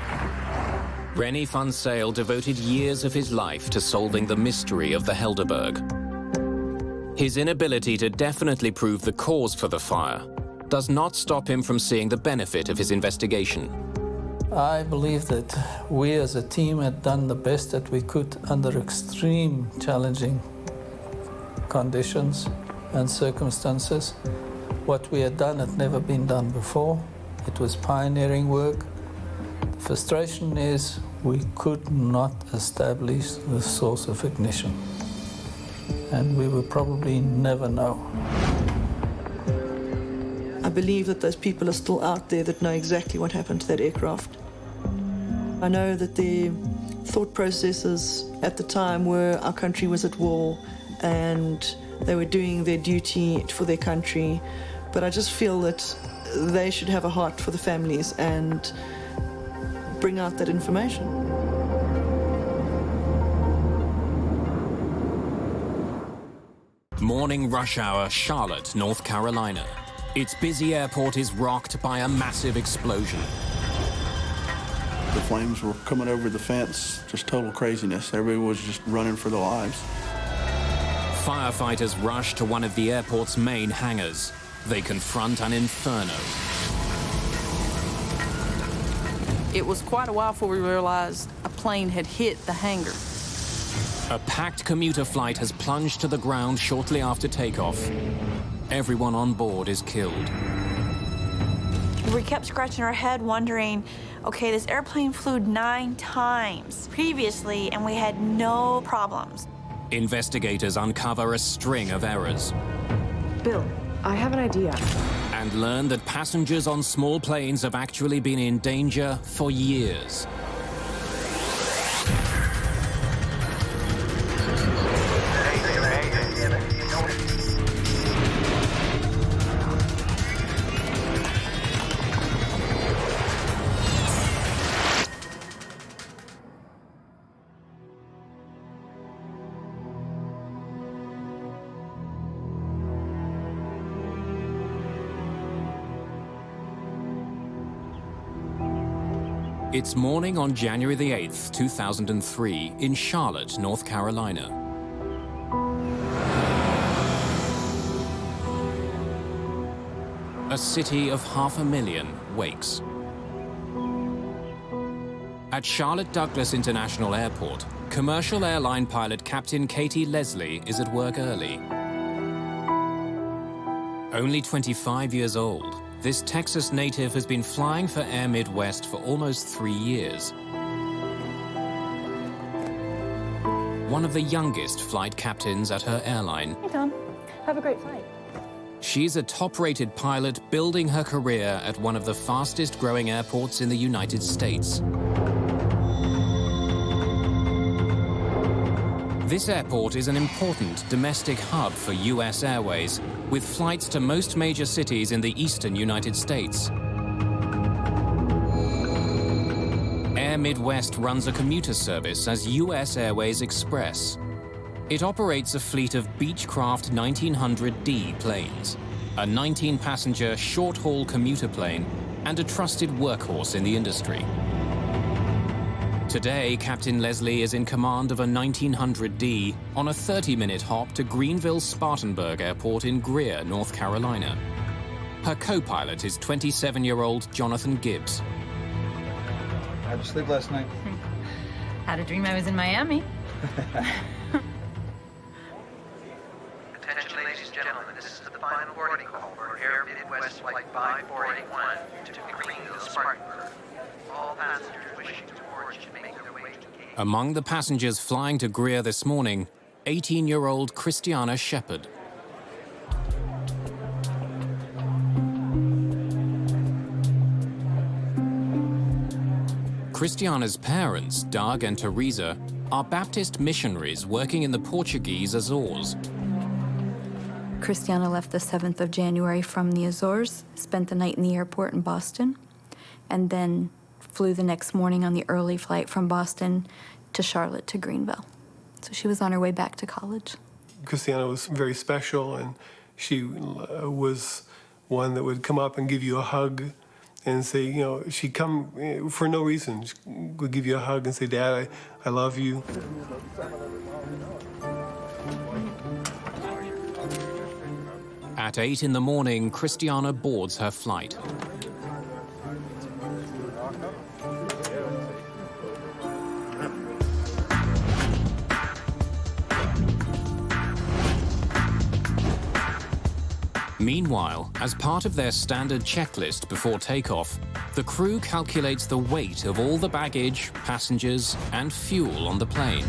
Rennie van Zyl devoted years of his life to solving the mystery of the Helderberg. His inability to definitely prove the cause for the fire does not stop him from seeing the benefit of his investigation. I believe that we as a team had done the best that we could under extreme challenging conditions and circumstances. What we had done had never been done before. It was pioneering work. The frustration is we could not establish the source of ignition, and we will probably never know. I believe that those people are still out there that know exactly what happened to that aircraft. I know that their thought processes at the time were our country was at war and they were doing their duty for their country, but I just feel that they should have a heart for the families and bring out that information. Morning rush hour, Charlotte, North Carolina. Its busy airport is rocked by a massive explosion. The flames were coming over the fence, just total craziness. Everybody was just running for their lives. Firefighters rush to one of the airport's main hangars. They confront an inferno. It was quite a while before we realized a plane had hit the hangar. A packed commuter flight has plunged to the ground shortly after takeoff. Everyone on board is killed. We kept scratching our head wondering, okay, this airplane flew 9 times previously and we had no problems. Investigators uncover a string of errors. Bill, I have an idea. And learn that passengers on small planes have actually been in danger for years. It's morning on January the 8th, 2003, in Charlotte, North Carolina. A city of 500,000 wakes. At Charlotte Douglas International Airport, commercial airline pilot Captain Katie Leslie is at work early. Only 25 years old, this Texas native has been flying for Air Midwest for almost 3 years. One of the youngest flight captains at her airline. Hey, Tom. Have a great flight. She's a top-rated pilot building her career at one of the fastest-growing airports in the United States. This airport is an important domestic hub for U.S. Airways, with flights to most major cities in the eastern United States. Air Midwest runs a commuter service as U.S. Airways Express. It operates a fleet of Beechcraft 1900D planes, a 19-passenger short-haul commuter plane, and a trusted workhorse in the industry. Today, Captain Leslie is in command of a 1900D on a 30-minute hop to Greenville-Spartanburg Airport in Greer, North Carolina. Her co-pilot is 27-year-old Jonathan Gibbs. How'd you sleep last night? Had a dream I was in Miami. Attention, ladies and gentlemen, this is the final boarding call for Air Midwest Flight 5481 to Greenville-Spartanburg. All passengers wishing to board should make their way to gate. Among the passengers flying to Greer this morning, 18-year-old Christiana Shepard. Christiana's parents, Doug and Teresa, are Baptist missionaries working in the Portuguese Azores. Christiana left the 7th of January from the Azores, spent the night in the airport in Boston, and then flew the next morning on the early flight from Boston to Charlotte to Greenville. So she was on her way back to college. Christiana was very special, and she was one that would come up and give you a hug and say, you know, she'd come for no reason. She would give you a hug and say, Dad, I love you. At 8 in the morning, Christiana boards her flight. Meanwhile, as part of their standard checklist before takeoff, the crew calculates the weight of all the baggage, passengers, and fuel on the plane.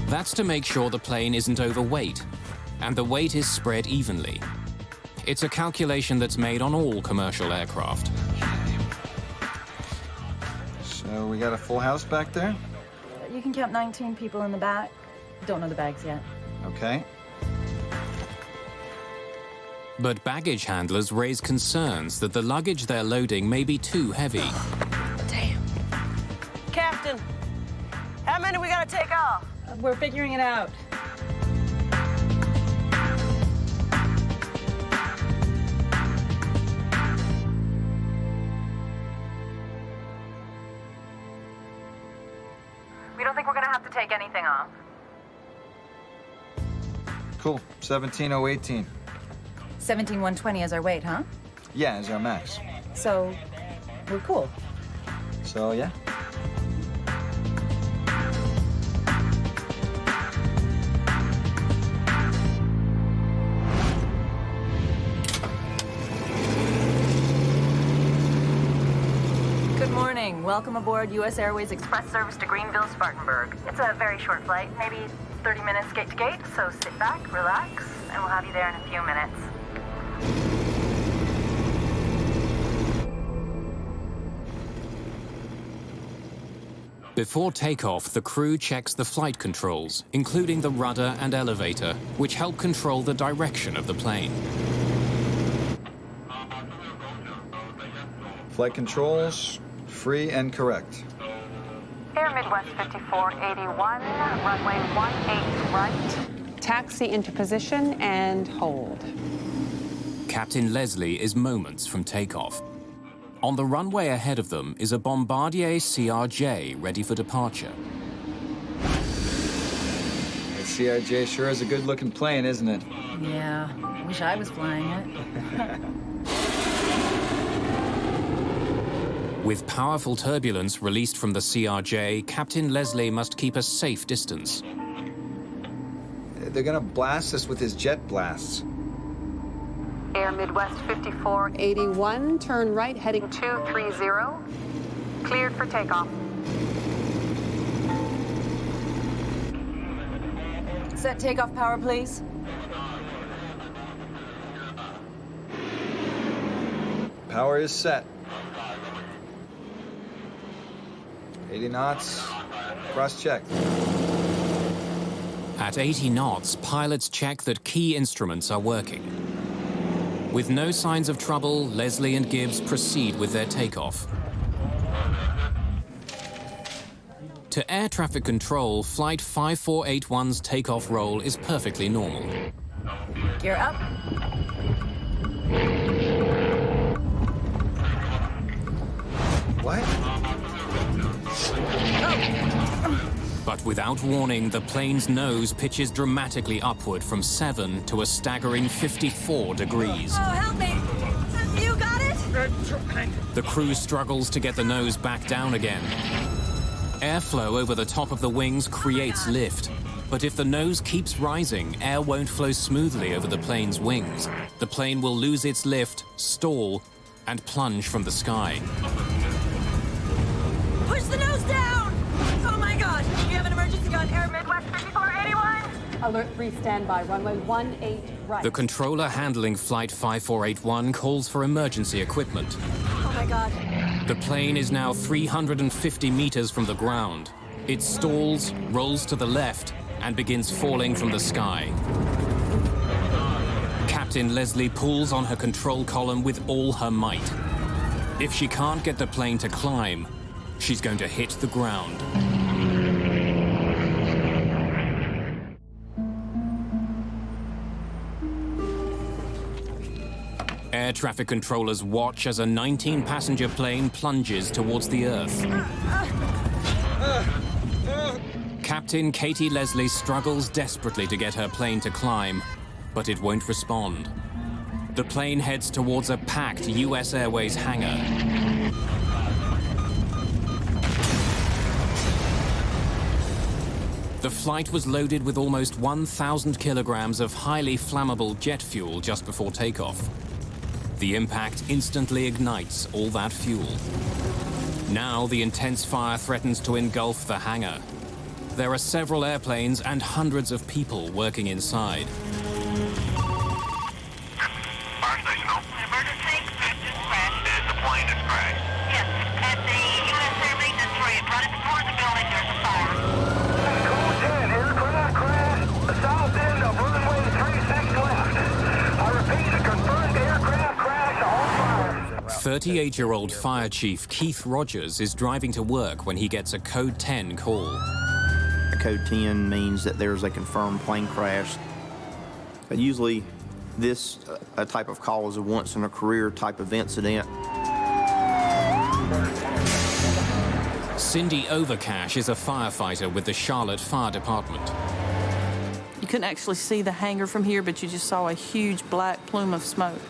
That's to make sure the plane isn't overweight, and the weight is spread evenly. It's a calculation that's made on all commercial aircraft. So we got a full house back there? You can count 19 people in the back. Don't know the bags yet. Okay. But baggage handlers raise concerns that the luggage they're loading may be too heavy. Damn. Captain, how many we gotta take off? We're figuring it out. take anything off. Cool. 17018. 17120 is our weight, huh? Yeah, is our max. So, we're cool. So, yeah. Good morning. Welcome aboard U.S. Airways Express service to Greenville, Spartanburg. It's a very short flight, maybe 30 minutes gate to gate, so sit back, relax, and we'll have you there in a few minutes. Before takeoff, the crew checks the flight controls, including the rudder and elevator, which help control the direction of the plane. Flight controls, free and correct. Air Midwest 5481, runway 18 right. Taxi into position and hold. Captain Leslie is moments from takeoff. On the runway ahead of them is a Bombardier CRJ ready for departure. The CRJ sure is a good-looking plane, isn't it? Yeah, wish I was flying it. With powerful turbulence released from the CRJ, Captain Leslie must keep a safe distance. They're gonna blast us with his jet blasts. Air Midwest 5481, turn right, heading 230. Cleared for takeoff. Set takeoff power, please. Power is set. 80 knots, cross-checked. At 80 knots, pilots check that key instruments are working. With no signs of trouble, Leslie and Gibbs proceed with their takeoff. To air traffic control, Flight 5481's takeoff roll is perfectly normal. Gear up. What? But without warning, the plane's nose pitches dramatically upward from 7 to a staggering 54 degrees. Oh, help me! You got it? The crew struggles to get the nose back down again. Airflow over the top of the wings creates lift. But if the nose keeps rising, air won't flow smoothly over the plane's wings. The plane will lose its lift, stall, and plunge from the sky. Push the nose down! Oh my God! You have an emergency on Air Midwest 5481? Alert 3, standby, runway 18 right. The controller handling Flight 5481 calls for emergency equipment. Oh my God. The plane is now 350 meters from the ground. It stalls, rolls to the left, and begins falling from the sky. Captain Leslie pulls on her control column with all her might. If she can't get the plane to climb, she's going to hit the ground. Air traffic controllers watch as a 19-passenger plane plunges towards the Earth. Captain Katie Leslie struggles desperately to get her plane to climb, but it won't respond. The plane heads towards a packed U.S. Airways hangar. The flight was loaded with almost 1,000 kilograms of highly flammable jet fuel just before takeoff. The impact instantly ignites all that fuel. Now the intense fire threatens to engulf the hangar. There are several airplanes and hundreds of people working inside. Fire station, no. Emergency, just crashed. The plane just crashed. Yes, at the U.S. Air Maintenance Parade, right before the building, there's a fire. Code 10, aircraft crash, the south end of runway 36 left. I repeat, a confirmed aircraft crash, all fire. 38-year-old Fire Chief Keith Rogers is driving to work when he gets a Code 10 call. Code 10 means that there's a confirmed plane crash. Usually, this type of call is a once-in-a-career type of incident. Cindy Overcash is a firefighter with the Charlotte Fire Department. You couldn't actually see the hangar from here, but you just saw a huge black plume of smoke.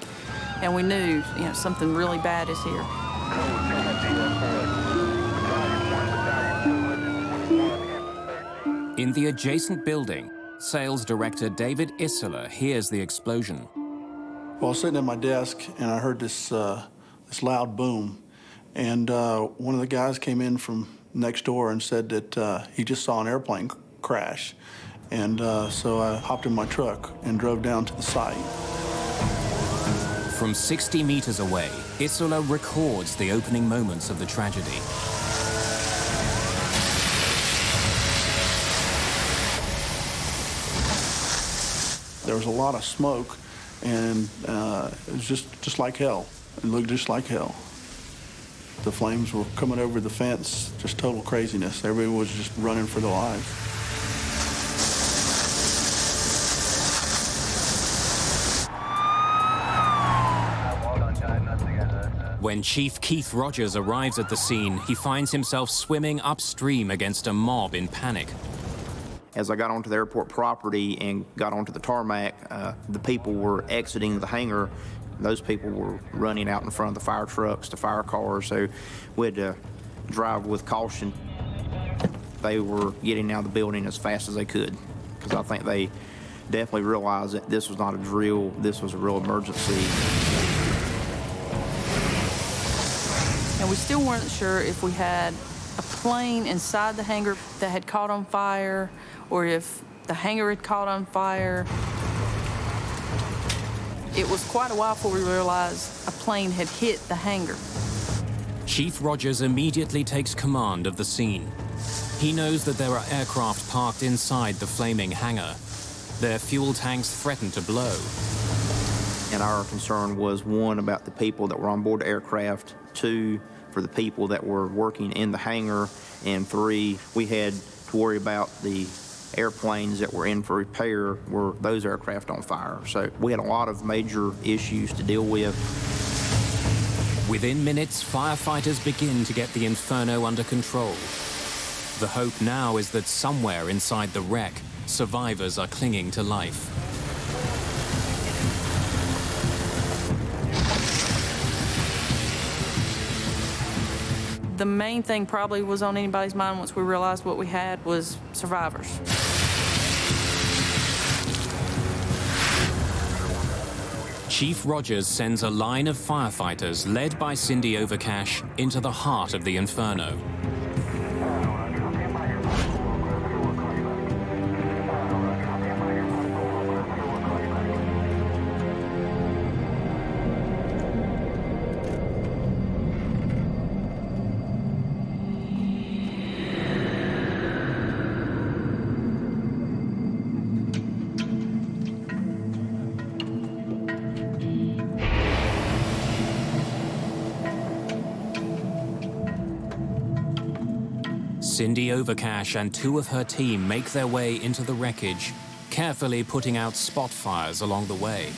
And we knew, something really bad is here. In the adjacent building, sales director David Isola hears the explosion. Well, I was sitting at my desk, and I heard this loud boom. And one of the guys came in from next door and said that he just saw an airplane crash. And so I hopped in my truck and drove down to the site. From 60 meters away, Isola records the opening moments of the tragedy. There was a lot of smoke, and it was just like hell. It looked just like hell. The flames were coming over the fence, just total craziness. Everybody was just running for their lives. When Chief Keith Rogers arrives at the scene, he finds himself swimming upstream against a mob in panic. As I got onto the airport property and got onto the tarmac, the people were exiting the hangar. Those people were running out in front of the fire trucks, the fire cars, so we had to drive with caution. They were getting out of the building as fast as they could, because I think they definitely realized that this was not a drill, this was a real emergency. And we still weren't sure if we had a plane inside the hangar that had caught on fire, or if the hangar had caught on fire. It was quite a while before we realized a plane had hit the hangar. Chief Rogers immediately takes command of the scene. He knows that there are aircraft parked inside the flaming hangar. Their fuel tanks threaten to blow. And our concern was, one, about the people that were on board the aircraft, two, for the people that were working in the hangar, and three, we had to worry about the airplanes that were in for repair. Were those aircraft on fire? So we had a lot of major issues to deal with. Within minutes, firefighters begin to get the inferno under control. The hope now is that somewhere inside the wreck, survivors are clinging to life. The main thing probably was on anybody's mind once we realized what we had was survivors. Chief Rogers sends a line of firefighters led by Cindy Overcash into the heart of the inferno. Cindy Overcash and two of her team make their way into the wreckage, carefully putting out spot fires along the way.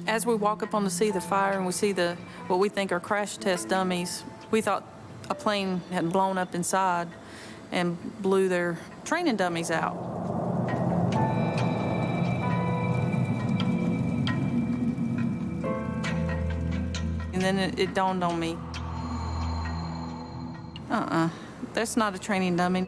As we walk up on to see the fire and we see what we think are crash test dummies, we thought a plane had blown up inside and blew their training dummies out. And then it dawned on me. That's not a training dummy.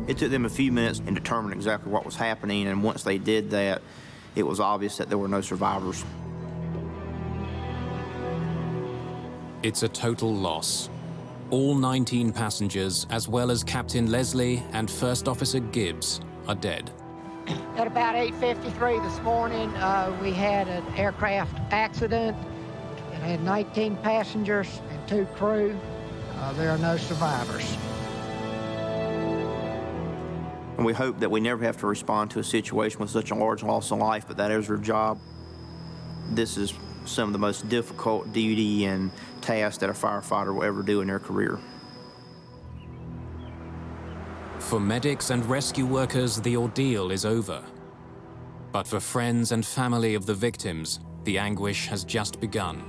It took them a few minutes to determine exactly what was happening, and once they did that, it was obvious that there were no survivors. It's a total loss. All 19 passengers, as well as Captain Leslie and First Officer Gibbs, are dead. At about 8:53 this morning, we had an aircraft accident. It had 19 passengers and 2 crew. There are no survivors. And we hope that we never have to respond to a situation with such a large loss of life, but that is our job. This is some of the most difficult duty and tasks that a firefighter will ever do in their career. For medics and rescue workers, the ordeal is over. But for friends and family of the victims, the anguish has just begun.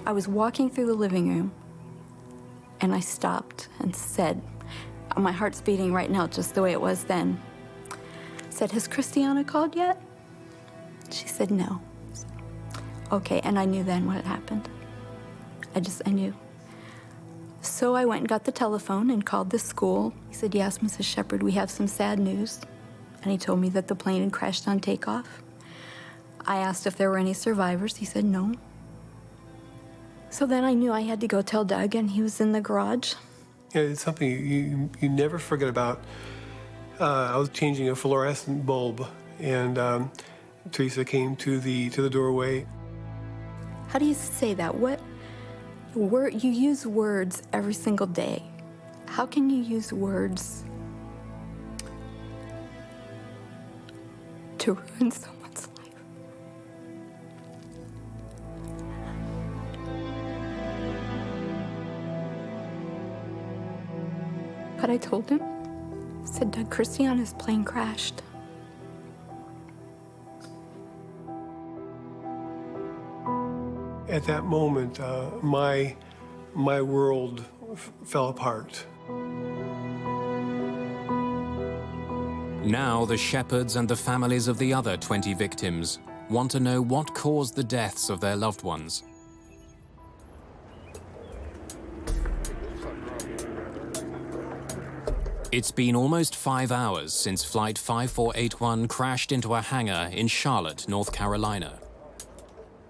I was walking through the living room, and I stopped and said, my heart's beating right now just the way it was then. Said, has Christiana called yet? She said, no. Okay, and I knew then what had happened. I knew. So I went and got the telephone and called the school. He said, yes, Mrs. Shepard, we have some sad news. And he told me that the plane had crashed on takeoff. I asked if there were any survivors. He said no. So then I knew I had to go tell Doug, and he was in the garage. Yeah, it's something you never forget about. I was changing a fluorescent bulb, and Teresa came to the doorway. How do you say that? You use words every single day. How can you use words to ruin someone's life? But I told him, I said, Doug, Christiana's plane crashed. At that moment, my world fell apart. Now the Shepards and the families of the other 20 victims want to know what caused the deaths of their loved ones. It's been almost 5 hours since Flight 5481 crashed into a hangar in Charlotte, North Carolina.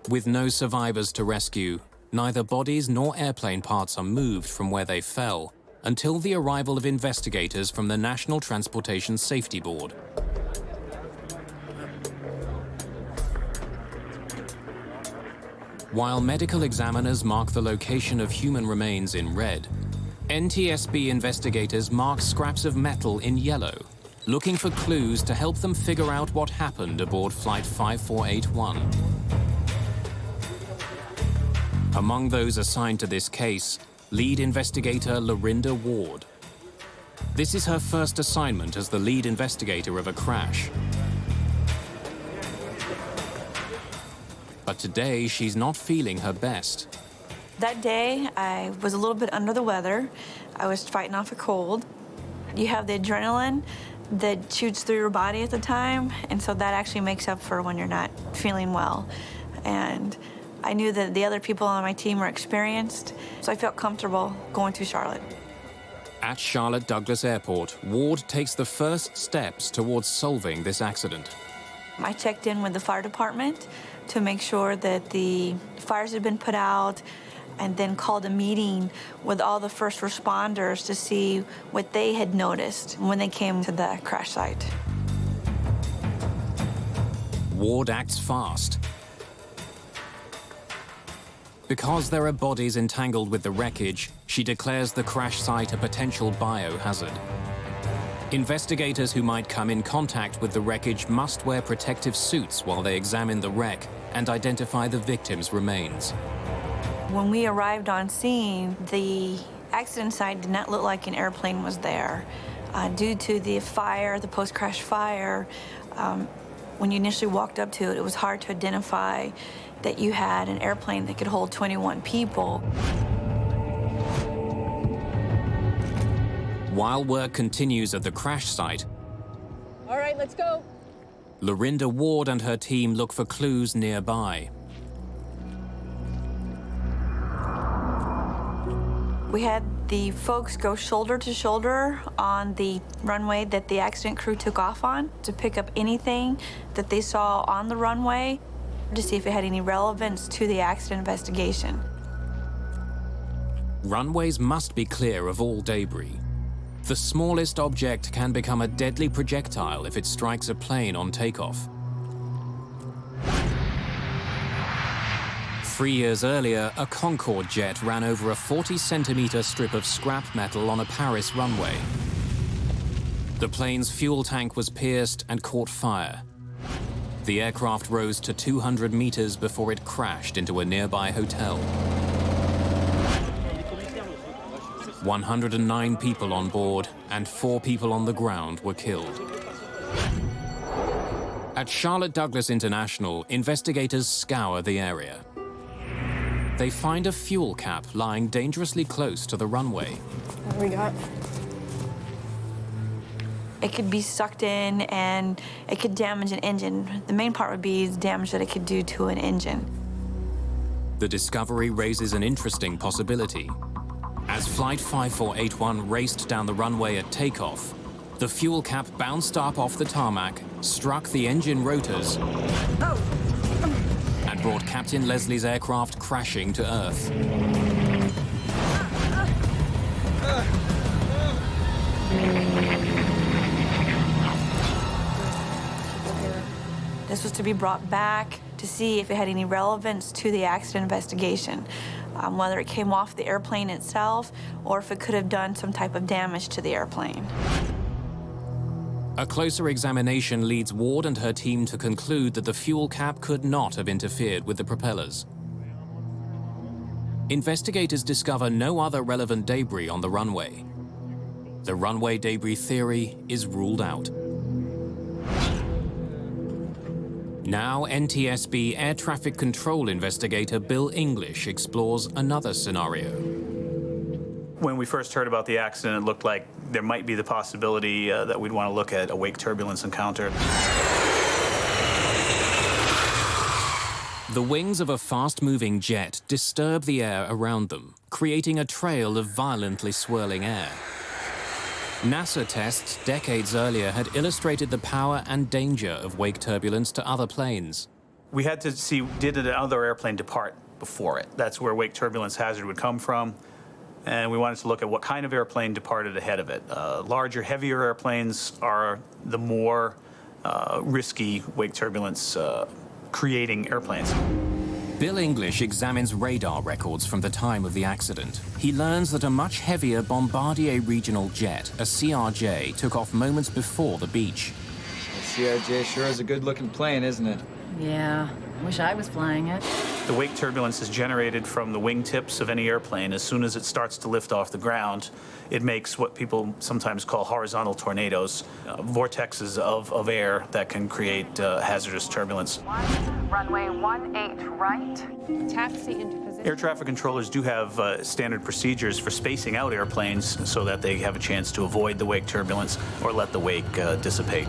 With no survivors to rescue, neither bodies nor airplane parts are moved from where they fell until the arrival of investigators from the National Transportation Safety Board. While medical examiners mark the location of human remains in red, NTSB investigators mark scraps of metal in yellow, looking for clues to help them figure out what happened aboard Flight 5481. Among those assigned to this case, lead investigator Lorinda Ward. This is her first assignment as the lead investigator of a crash. But today, she's not feeling her best. That day, I was a little bit under the weather. I was fighting off a cold. You have the adrenaline that shoots through your body at the time, and so that actually makes up for when you're not feeling well. And I knew that the other people on my team were experienced, so I felt comfortable going to Charlotte. At Charlotte Douglas Airport, Ward takes the first steps towards solving this accident. I checked in with the fire department to make sure that the fires had been put out, and then called a meeting with all the first responders to see what they had noticed when they came to the crash site. Ward acts fast. Because there are bodies entangled with the wreckage, she declares the crash site a potential biohazard. Investigators who might come in contact with the wreckage must wear protective suits while they examine the wreck and identify the victims' remains. When we arrived on scene, the accident site did not look like an airplane was there. Due to the fire, the post-crash fire, when you initially walked up to it, it was hard to identify that you had an airplane that could hold 21 people. While work continues at the crash site, All right, let's go. Lorinda Ward and her team look for clues nearby. We had the folks go shoulder to shoulder on the runway that the accident crew took off on to pick up anything that they saw on the runway to see if it had any relevance to the accident investigation. Runways must be clear of all debris. The smallest object can become a deadly projectile if it strikes a plane on takeoff. 3 years earlier, a Concorde jet ran over a 40-centimeter strip of scrap metal on a Paris runway. The plane's fuel tank was pierced and caught fire. The aircraft rose to 200 meters before it crashed into a nearby hotel. 109 people on board and 4 people on the ground were killed. At Charlotte Douglas International, investigators scour the area. They find a fuel cap lying dangerously close to the runway. What do we got? It could be sucked in and it could damage an engine. The main part would be the damage that it could do to an engine. The discovery raises an interesting possibility. As Flight 5481 raced down the runway at takeoff, the fuel cap bounced up off the tarmac, struck the engine rotors, and brought Captain Leslie's aircraft crashing to Earth. This was to be brought back to see if it had any relevance to the accident investigation, whether it came off the airplane itself or if it could have done some type of damage to the airplane. A closer examination leads Ward and her team to conclude that the fuel cap could not have interfered with the propellers. Investigators discover no other relevant debris on the runway. The runway debris theory is ruled out. Now, NTSB air traffic control investigator Bill English explores another scenario. When we first heard about the accident, it looked like there might be the possibility that we'd want to look at a wake turbulence encounter. The wings of a fast-moving jet disturb the air around them, creating a trail of violently swirling air. NASA tests decades earlier had illustrated the power and danger of wake turbulence to other planes. We had to see, did another airplane depart before it? That's where wake turbulence hazard would come from. And we wanted to look at what kind of airplane departed ahead of it. Larger, heavier airplanes are the more risky wake turbulence creating airplanes. Bill English examines radar records from the time of the accident. He learns that a much heavier Bombardier regional jet, a CRJ, took off moments before the beach. The CRJ sure is a good-looking plane, isn't it? Yeah, wish I was flying it. The wake turbulence is generated from the wingtips of any airplane. As soon as it starts to lift off the ground, it makes what people sometimes call horizontal tornadoes, vortexes of air that can create hazardous turbulence. Runway 18 right. Taxi into position. Air traffic controllers do have standard procedures for spacing out airplanes so that they have a chance to avoid the wake turbulence or let the wake dissipate.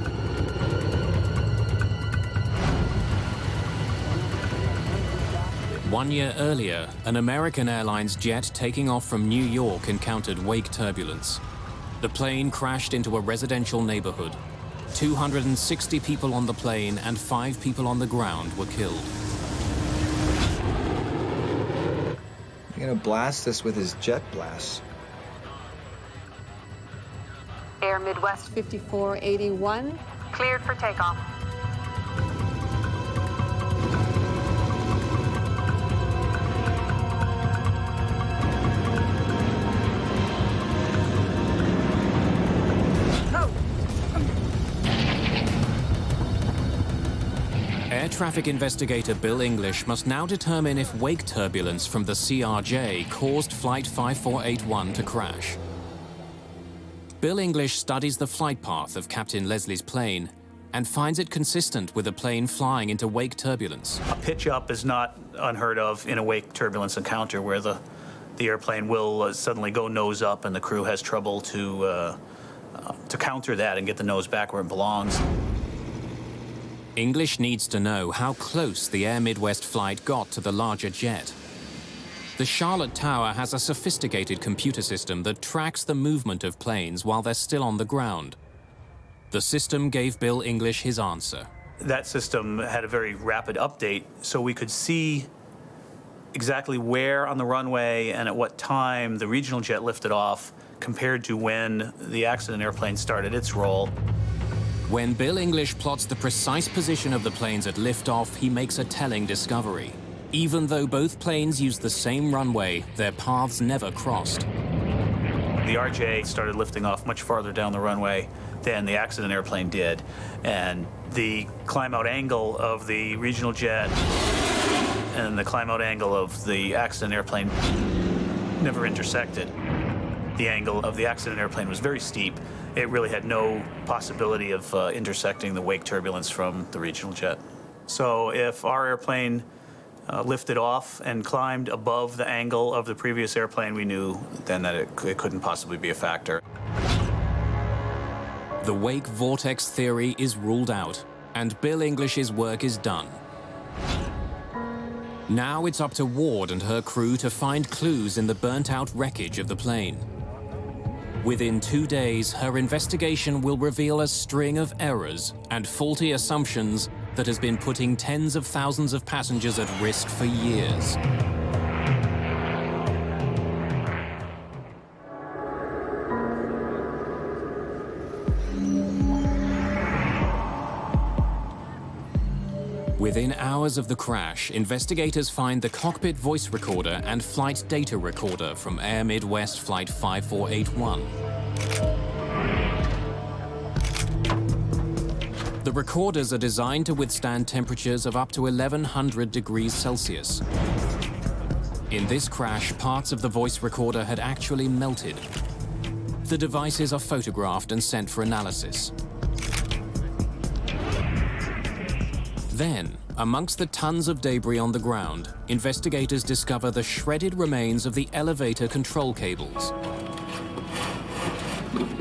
One year earlier, an American Airlines jet taking off from New York encountered wake turbulence. The plane crashed into a residential neighborhood. 260 people on the plane and 5 people on the ground were killed. You're gonna blast us with his jet blasts. Air Midwest 5481. Cleared for takeoff. Air traffic investigator Bill English must now determine if wake turbulence from the CRJ caused Flight 5481 to crash. Bill English studies the flight path of Captain Leslie's plane and finds it consistent with a plane flying into wake turbulence. A pitch up is not unheard of in a wake turbulence encounter where the airplane will suddenly go nose up and the crew has trouble to counter that and get the nose back where it belongs. English needs to know how close the Air Midwest flight got to the larger jet. The Charlotte Tower has a sophisticated computer system that tracks the movement of planes while they're still on the ground. The system gave Bill English his answer. That system had a very rapid update, so we could see exactly where on the runway and at what time the regional jet lifted off compared to when the accident airplane started its roll. When Bill English plots the precise position of the planes at liftoff, he makes a telling discovery. Even though both planes used the same runway, their paths never crossed. The RJ started lifting off much farther down the runway than the accident airplane did, and the climb-out angle of the regional jet and the climb-out angle of the accident airplane never intersected. The angle of the accident airplane was very steep. It really had no possibility of intersecting the wake turbulence from the regional jet. So if our airplane lifted off and climbed above the angle of the previous airplane, we knew then that it couldn't possibly be a factor. The wake vortex theory is ruled out, and Bill English's work is done. Now it's up to Ward and her crew to find clues in the burnt-out wreckage of the plane. Within 2 days, her investigation will reveal a string of errors and faulty assumptions that has been putting tens of thousands of passengers at risk for years. Within hours of the crash, investigators find the cockpit voice recorder and flight data recorder from Air Midwest Flight 5481. The recorders are designed to withstand temperatures of up to 1100 degrees Celsius. In this crash, parts of the voice recorder had actually melted. The devices are photographed and sent for analysis. Then, amongst the tons of debris on the ground, investigators discover the shredded remains of the elevator control cables.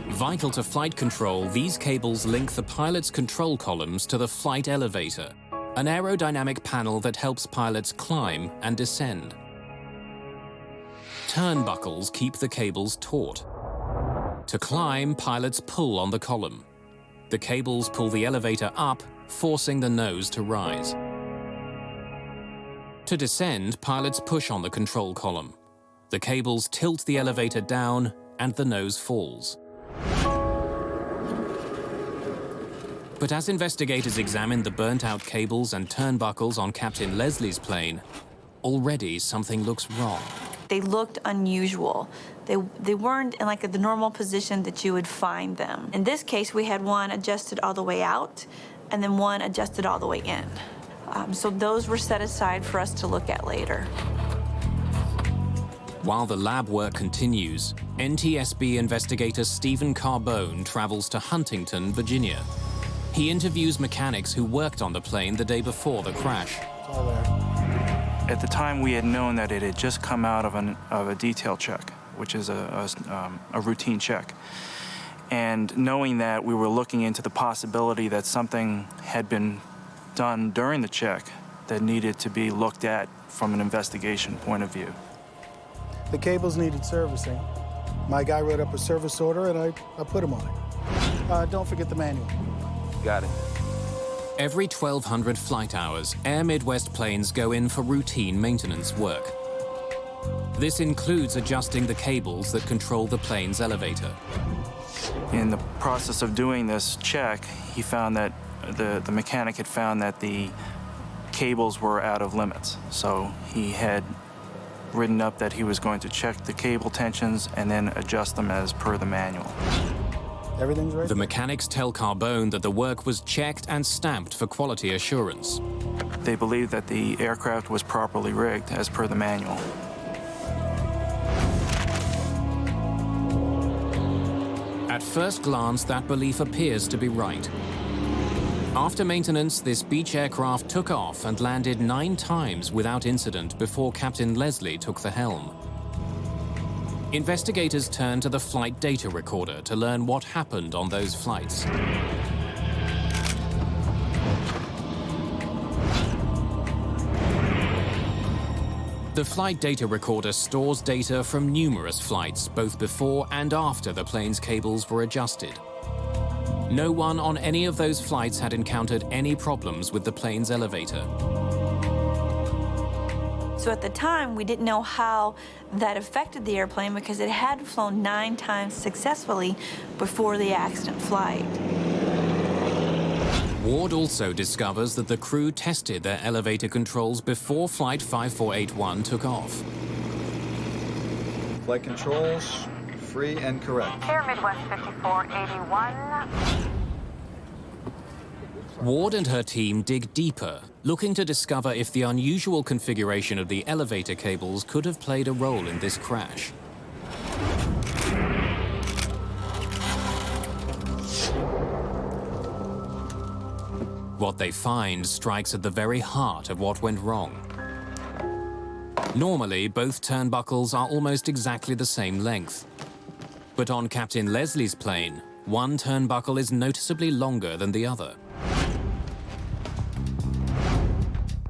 Vital to flight control, these cables link the pilot's control columns to the flight elevator, an aerodynamic panel that helps pilots climb and descend. Turnbuckles keep the cables taut. To climb, pilots pull on the column. The cables pull the elevator up, forcing the nose to rise. To descend, pilots push on the control column. The cables tilt the elevator down, and the nose falls. But as investigators examine the burnt-out cables and turnbuckles on Captain Leslie's plane, already something looks wrong. They looked unusual. They weren't in like the normal position that you would find them. In this case, we had one adjusted all the way out and then one adjusted all the way in. So those were set aside for us to look at later. While the lab work continues, NTSB investigator Stephen Carbone travels to Huntington, Virginia. He interviews mechanics who worked on the plane the day before the crash. At the time, we had known that it had just come out of a detail check, which is a routine check. And knowing that, we were looking into the possibility that something had been done during the check that needed to be looked at from an investigation point of view. The cables needed servicing. My guy wrote up a service order, and I put him on it. Don't forget the manual. Got it. Every 1,200 flight hours, Air Midwest planes go in for routine maintenance work. This includes adjusting the cables that control the plane's elevator. In the process of doing this check, he found that the mechanic had found that the cables were out of limits. So he had written up that he was going to check the cable tensions and then adjust them as per the manual. Everything's right. The mechanics tell Carbone that the work was checked and stamped for quality assurance. They believed that the aircraft was properly rigged as per the manual. At first glance, that belief appears to be right. After maintenance, this Beech aircraft took off and landed 9 times without incident before Captain Leslie took the helm. Investigators turned to the flight data recorder to learn what happened on those flights. The flight data recorder stores data from numerous flights, both before and after the plane's cables were adjusted. No one on any of those flights had encountered any problems with the plane's elevator. So at the time, we didn't know how that affected the airplane because it had flown 9 times successfully before the accident flight. Ward also discovers that the crew tested their elevator controls before Flight 5481 took off. Flight controls, free and correct. Air Midwest 5481. Ward and her team dig deeper, looking to discover if the unusual configuration of the elevator cables could have played a role in this crash. What they find strikes at the very heart of what went wrong. Normally, both turnbuckles are almost exactly the same length. But on Captain Leslie's plane, one turnbuckle is noticeably longer than the other.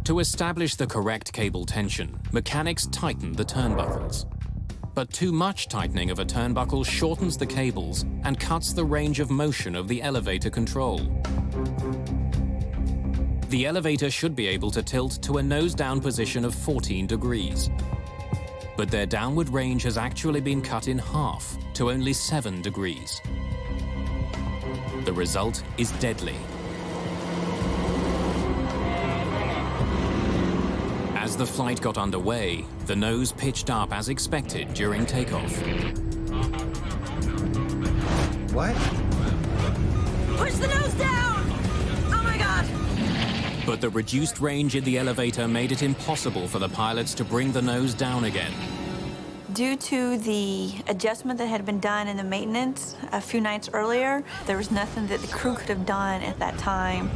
To establish the correct cable tension, mechanics tighten the turnbuckles. But too much tightening of a turnbuckle shortens the cables and cuts the range of motion of the elevator control. The elevator should be able to tilt to a nose-down position of 14 degrees. But their downward range has actually been cut in half to only 7 degrees. The result is deadly. As the flight got underway, the nose pitched up as expected during takeoff. What? Push the nose down! Oh my God! But the reduced range in the elevator made it impossible for the pilots to bring the nose down again. Due to the adjustment that had been done in the maintenance a few nights earlier, there was nothing that the crew could have done at that time.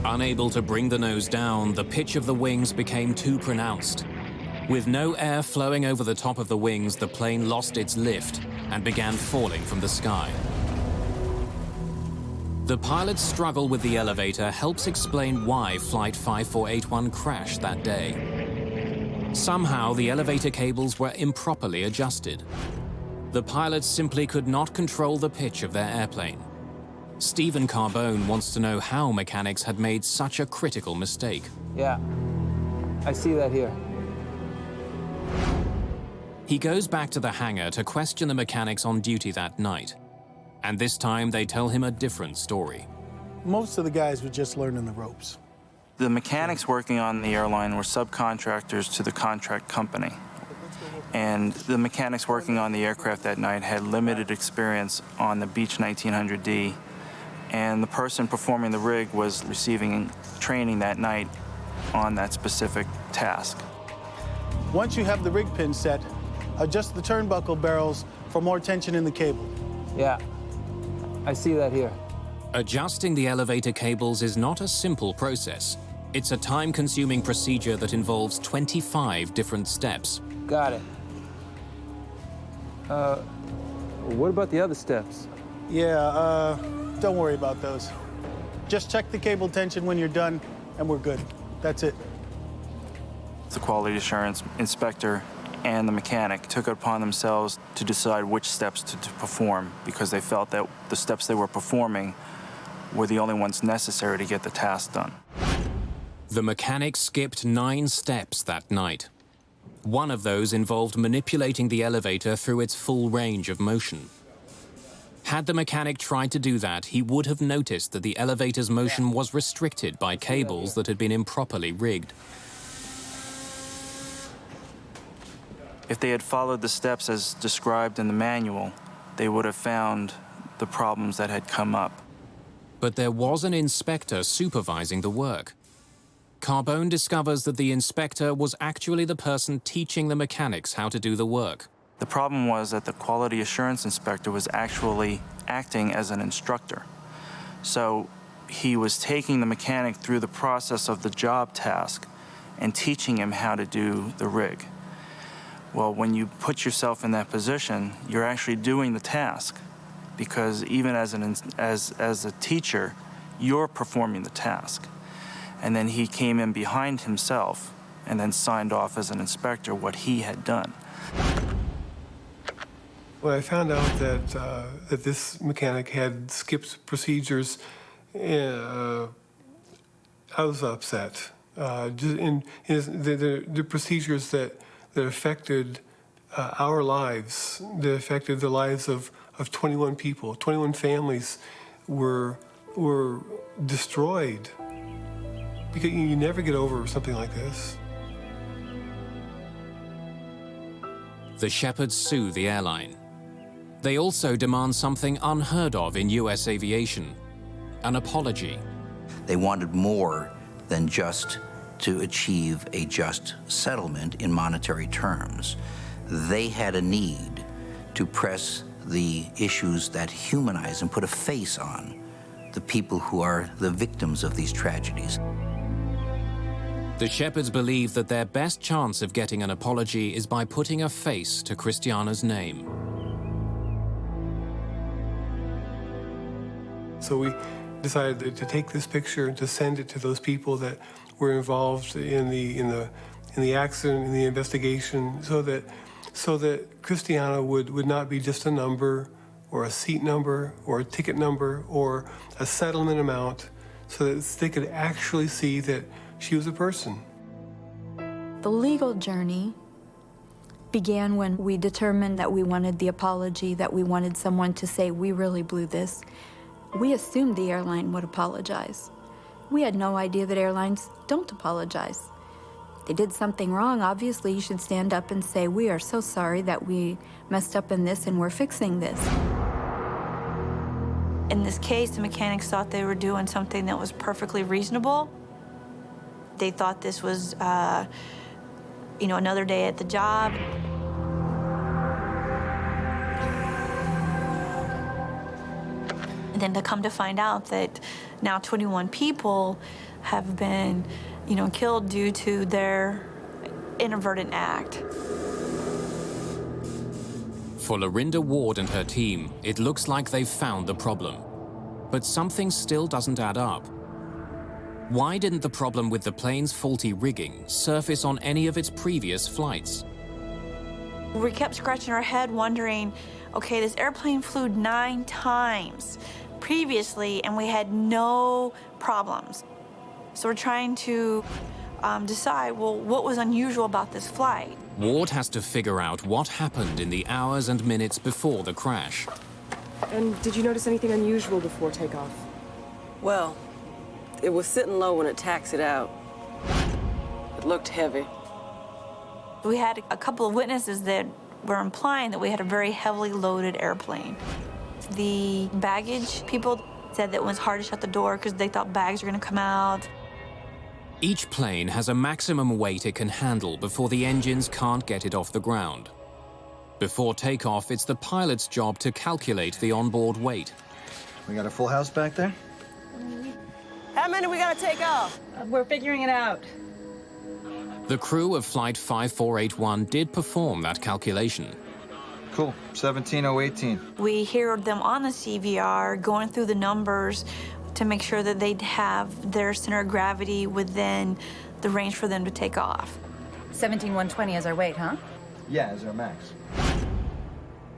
Unable to bring the nose down, the pitch of the wings became too pronounced. With no air flowing over the top of the wings, the plane lost its lift and began falling from the sky. The pilot's struggle with the elevator helps explain why Flight 5481 crashed that day. Somehow, the elevator cables were improperly adjusted. The pilots simply could not control the pitch of their airplane. Stephen Carbone wants to know how mechanics had made such a critical mistake. Yeah, I see that here. He goes back to the hangar to question the mechanics on duty that night. And this time they tell him a different story. Most of the guys were just learning the ropes. The mechanics working on the airline were subcontractors to the contract company. And the mechanics working on the aircraft that night had limited experience on the Beech 1900D. And the person performing the rig was receiving training that night on that specific task. Once you have the rig pin set, adjust the turnbuckle barrels for more tension in the cable. Yeah, I see that here. Adjusting the elevator cables is not a simple process. It's a time-consuming procedure that involves 25 different steps. Got it. What about the other steps? Yeah, don't worry about those. Just check the cable tension when you're done, and we're good. That's it. The quality assurance inspector and the mechanic took it upon themselves to decide which steps to perform because they felt that the steps they were performing were the only ones necessary to get the task done. The mechanic skipped 9 steps that night. One of those involved manipulating the elevator through its full range of motion. Had the mechanic tried to do that, he would have noticed that the elevator's motion was restricted by cables that had been improperly rigged. If they had followed the steps as described in the manual, they would have found the problems that had come up. But there was an inspector supervising the work. Carbone discovers that the inspector was actually the person teaching the mechanics how to do the work. The problem was that the quality assurance inspector was actually acting as an instructor. So he was taking the mechanic through the process of the job task and teaching him how to do the rig. Well, when you put yourself in that position, you're actually doing the task because even as a teacher, you're performing the task. And then he came in behind himself and then signed off as an inspector what he had done. When I found out that this mechanic had skipped procedures, I was upset. The procedures that affected our lives, that affected the lives of 21 people, 21 families were destroyed. Because you never get over something like this. The shepherds sue the airline. They also demand something unheard of in U.S. aviation, an apology. They wanted more than just to achieve a just settlement in monetary terms. They had a need to press the issues that humanize and put a face on the people who are the victims of these tragedies. The shepherds believe that their best chance of getting an apology is by putting a face to Christiana's name. So we decided to take this picture and to send it to those people that were involved in the accident, in the investigation, so that Christiana would not be just a number or a seat number or a ticket number or a settlement amount, so that they could actually see that she was a person. The legal journey began when we determined that we wanted the apology, that we wanted someone to say, we really blew this. We assumed the airline would apologize. We had no idea that airlines don't apologize. If they did something wrong, obviously you should stand up and say, we are so sorry that we messed up in this and we're fixing this. In this case, the mechanics thought they were doing something that was perfectly reasonable. They thought this was, another day at the job. And then to come to find out that now 21 people have been, killed due to their inadvertent act. For Lorinda Ward and her team, it looks like they've found the problem. But something still doesn't add up. Why didn't the problem with the plane's faulty rigging surface on any of its previous flights? We kept scratching our head wondering, okay, this airplane flew 9 times previously and we had no problems. So we're trying to decide, well, what was unusual about this flight? Ward has to figure out what happened in the hours and minutes before the crash. And did you notice anything unusual before takeoff? Well, it was sitting low when it taxied out. It looked heavy. We had a couple of witnesses that were implying that we had a very heavily loaded airplane. The baggage people said that it was hard to shut the door because they thought bags were going to come out. Each plane has a maximum weight it can handle before the engines can't get it off the ground. Before takeoff, it's the pilot's job to calculate the onboard weight. We got a full house back there? How many we gotta take off? We're figuring it out. The crew of Flight 5481 did perform that calculation. Cool, 17018. We heard them on the CVR going through the numbers to make sure that they'd have their center of gravity within the range for them to take off. 17120 is our weight, huh? Yeah, as our max.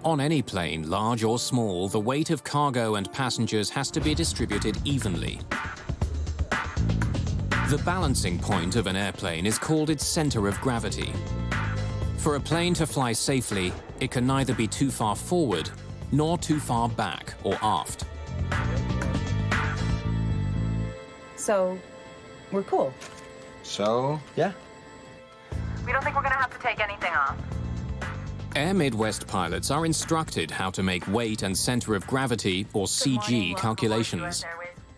On any plane, large or small, the weight of cargo and passengers has to be distributed evenly. The balancing point of an airplane is called its center of gravity. For a plane to fly safely, it can neither be too far forward nor too far back or aft. So, we're cool. So, yeah. We don't think we're gonna have to take anything off. Air Midwest pilots are instructed how to make weight and center of gravity, or CG, calculations.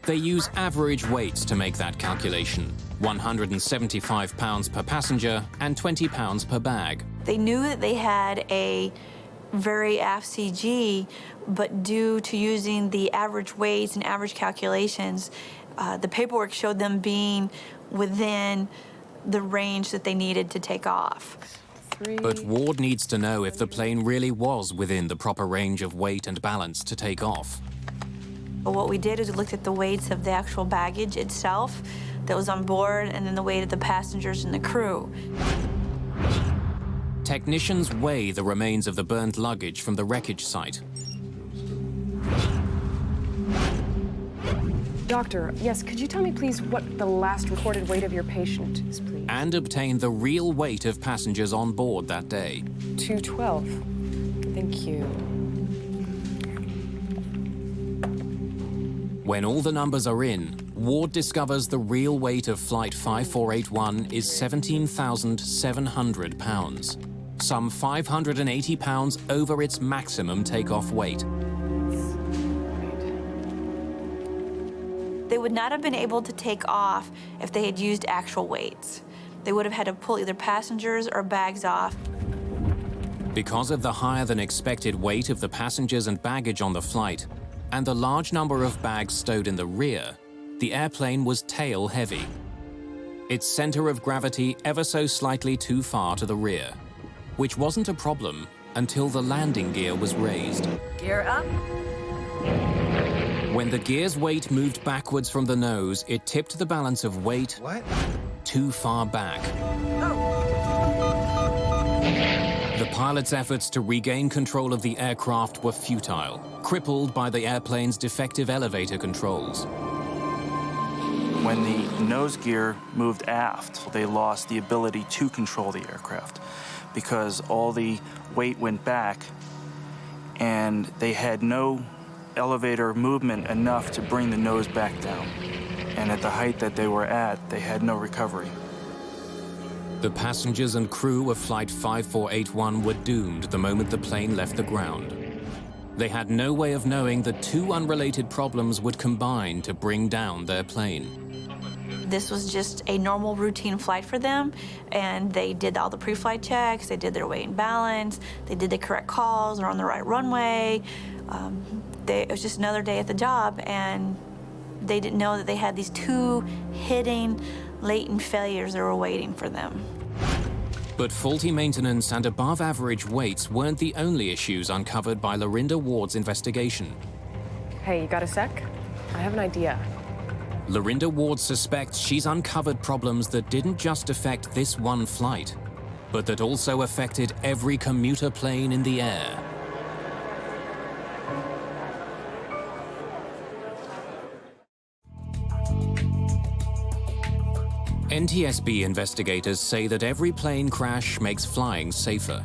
They use average weights to make that calculation, 175 pounds per passenger and 20 pounds per bag. They knew that they had a very aft CG, but due to using the average weights and average calculations, the paperwork showed them being within the range that they needed to take off. But Ward needs to know if the plane really was within the proper range of weight and balance to take off. But what we did is we looked at the weights of the actual baggage itself that was on board and then the weight of the passengers and the crew. Technicians weigh the remains of the burnt luggage from the wreckage site. Doctor, yes, could you tell me please what the last recorded weight of your patient is, please? And obtain the real weight of passengers on board that day. 212. Thank you. When all the numbers are in, Ward discovers the real weight of Flight 5481 is 17,700 pounds, some 580 pounds over its maximum takeoff weight. They would not have been able to take off if they had used actual weights. They would have had to pull either passengers or bags off. Because of the higher than expected weight of the passengers and baggage on the flight, and the large number of bags stowed in the rear, the airplane was tail-heavy. Its center of gravity ever so slightly too far to the rear, which wasn't a problem until the landing gear was raised. Gear up. When the gear's weight moved backwards from the nose, it tipped the balance of weight too far back. The pilot's efforts to regain control of the aircraft were futile, crippled by the airplane's defective elevator controls. When the nose gear moved aft, they lost the ability to control the aircraft because all the weight went back and they had no elevator movement enough to bring the nose back down. And at the height that they were at, they had no recovery. The passengers and crew of Flight 5481 were doomed the moment the plane left the ground. They had no way of knowing that two unrelated problems would combine to bring down their plane. This was just a normal routine flight for them, and they did all the pre-flight checks, they did their weight and balance, they did the correct calls, they're on the right runway. It was just another day at the job, and they didn't know that they had these two hidden, latent failures that were waiting for them. But faulty maintenance and above-average weights weren't the only issues uncovered by Lorinda Ward's investigation. Hey, you got a sec? I have an idea. Lorinda Ward suspects she's uncovered problems that didn't just affect this one flight, but that also affected every commuter plane in the air. NTSB investigators say that every plane crash makes flying safer.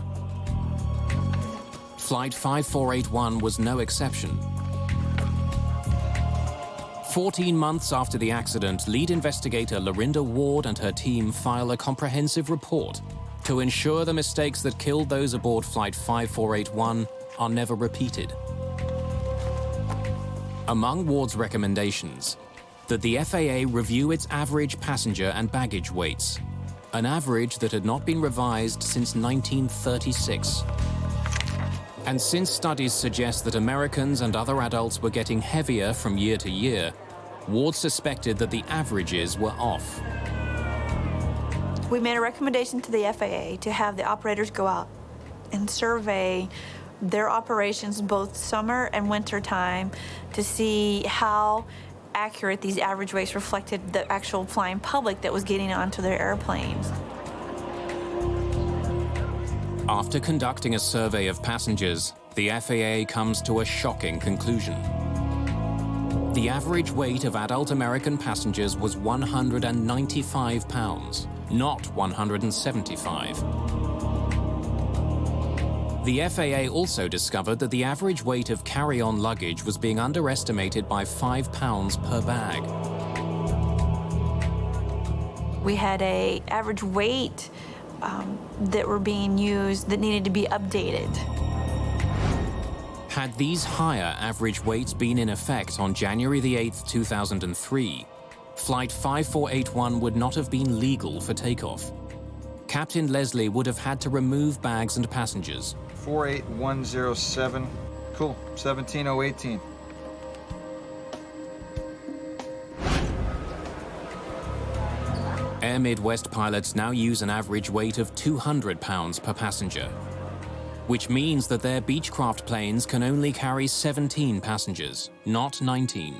Flight 5481 was no exception. 14 months after the accident, lead investigator Lorinda Ward and her team file a comprehensive report to ensure the mistakes that killed those aboard Flight 5481 are never repeated. Among Ward's recommendations, that the FAA review its average passenger and baggage weights, an average that had not been revised since 1936. And since studies suggest that Americans and other adults were getting heavier from year to year, Ward suspected that the averages were off. We made a recommendation to the FAA to have the operators go out and survey their operations both summer and winter time to see how accurate these average weights reflected the actual flying public that was getting onto their airplanes. After conducting a survey of passengers, the FAA comes to a shocking conclusion. The average weight of adult American passengers was 195 pounds, not 175. The FAA also discovered that the average weight of carry-on luggage was being underestimated by 5 pounds per bag. We had an average weight that were being used that needed to be updated. Had these higher average weights been in effect on January the 8th, 2003, Flight 5481 would not have been legal for takeoff. Captain Leslie would have had to remove bags and passengers. 48107. Cool. 17018. Air Midwest pilots now use an average weight of 200 pounds per passenger, which means that their Beechcraft planes can only carry 17 passengers, not 19.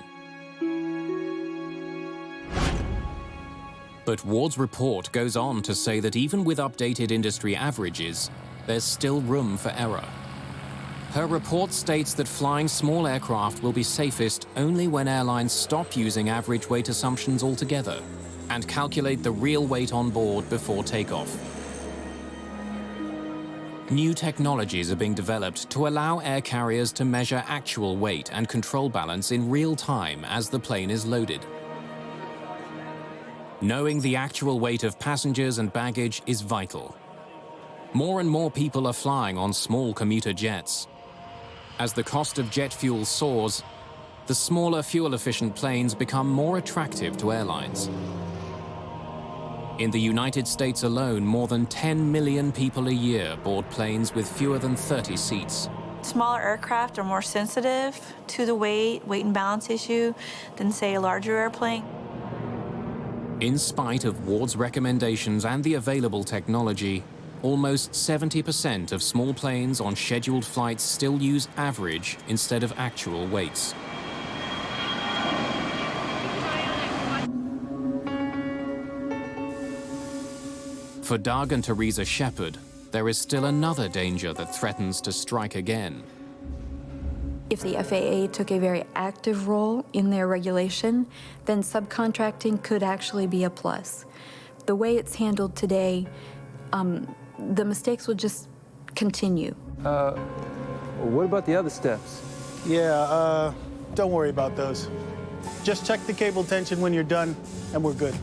But Ward's report goes on to say that even with updated industry averages, there's still room for error. Her report states that flying small aircraft will be safest only when airlines stop using average weight assumptions altogether and calculate the real weight on board before takeoff. New technologies are being developed to allow air carriers to measure actual weight and control balance in real time as the plane is loaded. Knowing the actual weight of passengers and baggage is vital. More and more people are flying on small commuter jets. As the cost of jet fuel soars, the smaller fuel-efficient planes become more attractive to airlines. In the United States alone, more than 10 million people a year board planes with fewer than 30 seats, Smaller aircraft are more sensitive to the weight and balance issue than, say, a larger airplane. In spite of Ward's recommendations and the available technology, almost 70% of small planes on scheduled flights still use average instead of actual weights. For Doug and Teresa Shepard, there is still another danger that threatens to strike again. If the FAA took a very active role in their regulation, then subcontracting could actually be a plus. The way it's handled today, the mistakes will just continue. What about the other steps? Yeah, don't worry about those. Just check the cable tension when you're done, and we're good.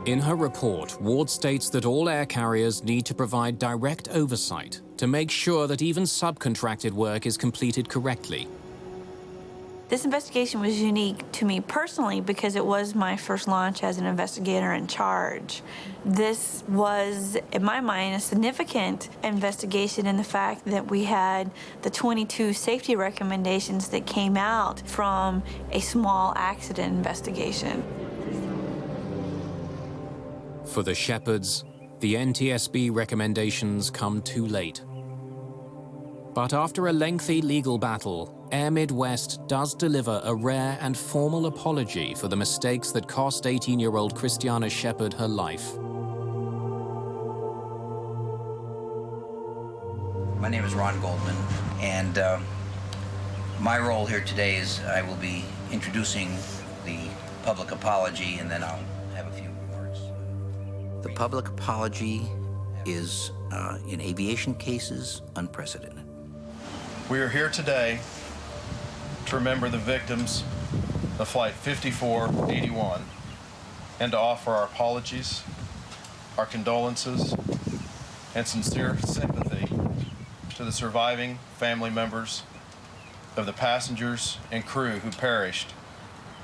In her report, Ward states that all air carriers need to provide direct oversight to make sure that even subcontracted work is completed correctly. This investigation was unique to me personally because it was my first launch as an investigator in charge. This was, in my mind, a significant investigation in the fact that we had the 22 safety recommendations that came out from a small accident investigation. For the Shepards, the NTSB recommendations come too late. But after a lengthy legal battle, Air Midwest does deliver a rare and formal apology for the mistakes that cost 18-year-old Christiana Shepard her life. My name is Ron Goldman, and my role here today is I will be introducing the public apology, and then I'll have a few remarks. The public apology is, in aviation cases, unprecedented. We are here today to remember the victims of Flight 5481 and to offer our apologies, our condolences, and sincere sympathy to the surviving family members of the passengers and crew who perished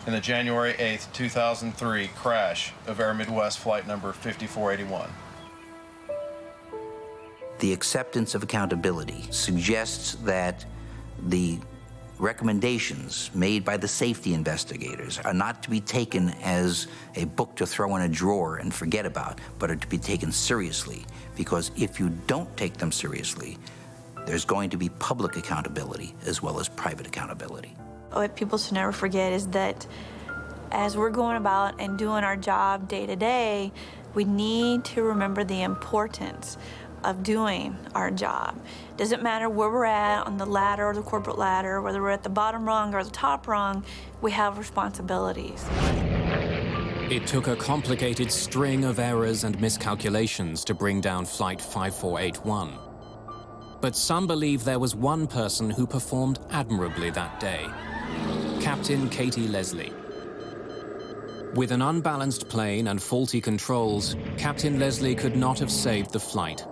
in the January 8, 2003 crash of Air Midwest Flight number 5481. The acceptance of accountability suggests that the recommendations made by the safety investigators are not to be taken as a book to throw in a drawer and forget about, but are to be taken seriously, because if you don't take them seriously, there's going to be public accountability as well as private accountability. What people should never forget is that as we're going about and doing our job day to day, we need to remember the importance of doing our job. Doesn't matter where we're at on the ladder or the corporate ladder, whether we're at the bottom rung or the top rung, we have responsibilities. It took a complicated string of errors and miscalculations to bring down Flight 5481. But some believe there was one person who performed admirably that day, Captain Katie Leslie. With an unbalanced plane and faulty controls, Captain Leslie could not have saved the flight.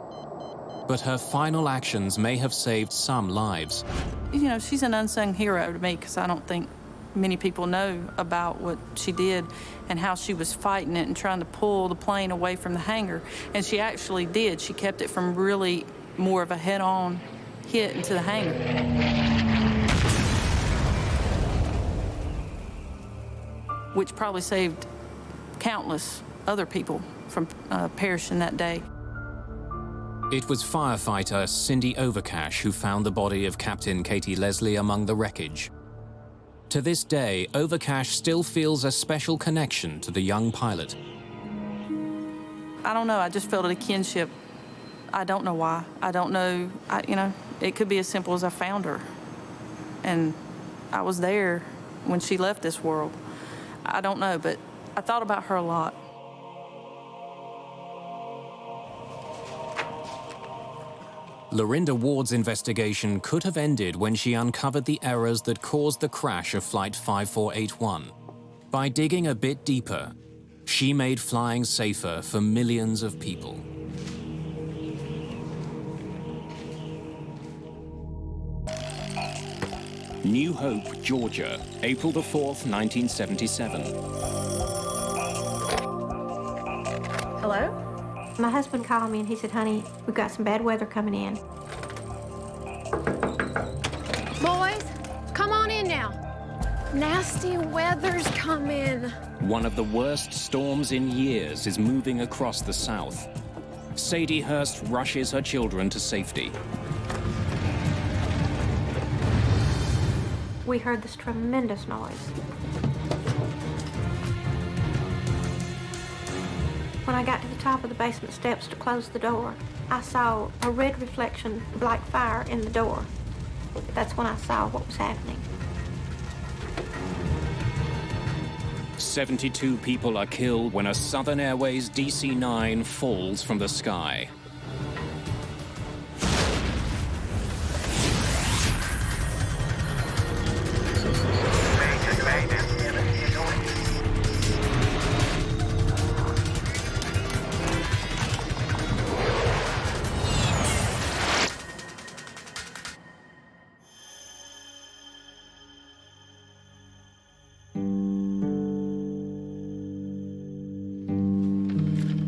But her final actions may have saved some lives. You know, she's an unsung hero to me because I don't think many people know about what she did and how she was fighting it and trying to pull the plane away from the hangar. And she actually did. She kept it from really more of a head-on hit into the hangar. Which probably saved countless other people from perishing that day. It was firefighter Cindy Overcash who found the body of Captain Katie Leslie among the wreckage. To this day, Overcash still feels a special connection to the young pilot. I don't know, I just felt a kinship. I don't know why. I don't know, it could be as simple as I found her. And I was there when she left this world. I don't know, but I thought about her a lot. Lorinda Ward's investigation could have ended when she uncovered the errors that caused the crash of Flight 5481. By digging a bit deeper, she made flying safer for millions of people. New Hope, Georgia, April the 4th, 1977. Hello? My husband called me and he said, honey, we've got some bad weather coming in. nasty weather's coming. One of the worst storms in years is moving across the south. Sadie Hurst rushes her children to safety. We heard this tremendous noise. When I got to the top of the basement steps to close the door, I saw a red reflection like fire in the door. That's when I saw what was happening. 72 people are killed when a Southern Airways DC-9 falls from the sky.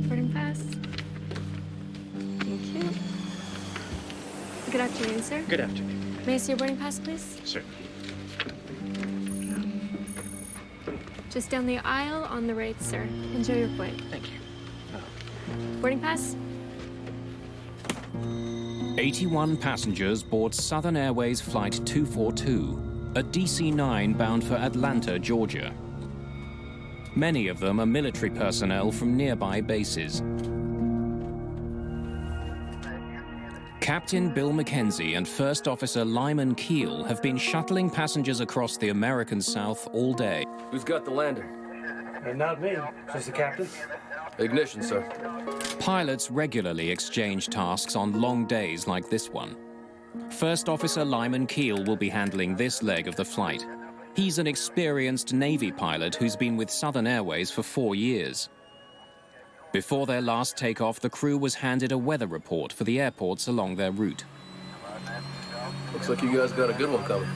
Boarding pass. Thank you. Good afternoon, sir. Good afternoon. May I see your boarding pass, please? Sir. Just down the aisle on the right, sir. Enjoy your flight. Thank you. Boarding pass? 81 passengers board Southern Airways Flight 242, a DC-9 bound for Atlanta, Georgia. Many of them are military personnel from nearby bases. Captain Bill McKenzie and First Officer Lyman Keel have been shuttling passengers across the American South all day. Who's got the lander? Not me. Just the captain. Ignition, sir. Pilots regularly exchange tasks on long days like this one. First Officer Lyman Keel will be handling this leg of the flight. He's an experienced Navy pilot who's been with Southern Airways for 4 years. Before their last takeoff, the crew was handed a weather report for the airports along their route. Looks like you guys got a good one coming.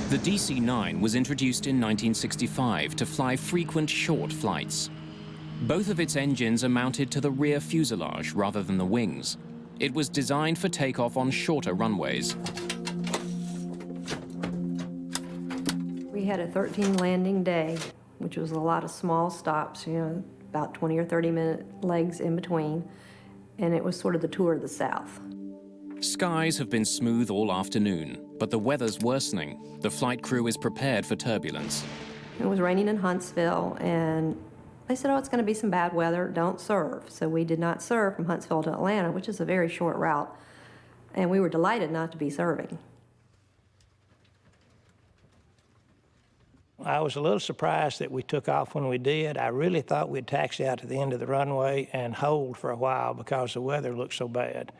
The DC-9 was introduced in 1965 to fly frequent short flights. Both of its engines are mounted to the rear fuselage rather than the wings. It was designed for takeoff on shorter runways. We had a 13 landing day, which was a lot of small stops, about 20 or 30-minute legs in between, and it was sort of the tour of the South. Skies have been smooth all afternoon, but the weather's worsening. The flight crew is prepared for turbulence. It was raining in Huntsville, and they said, it's going to be some bad weather, don't serve. So we did not serve from Huntsville to Atlanta, which is a very short route, and we were delighted not to be serving. I was a little surprised that we took off when we did. I really thought we'd taxi out to the end of the runway and hold for a while because the weather looked so bad.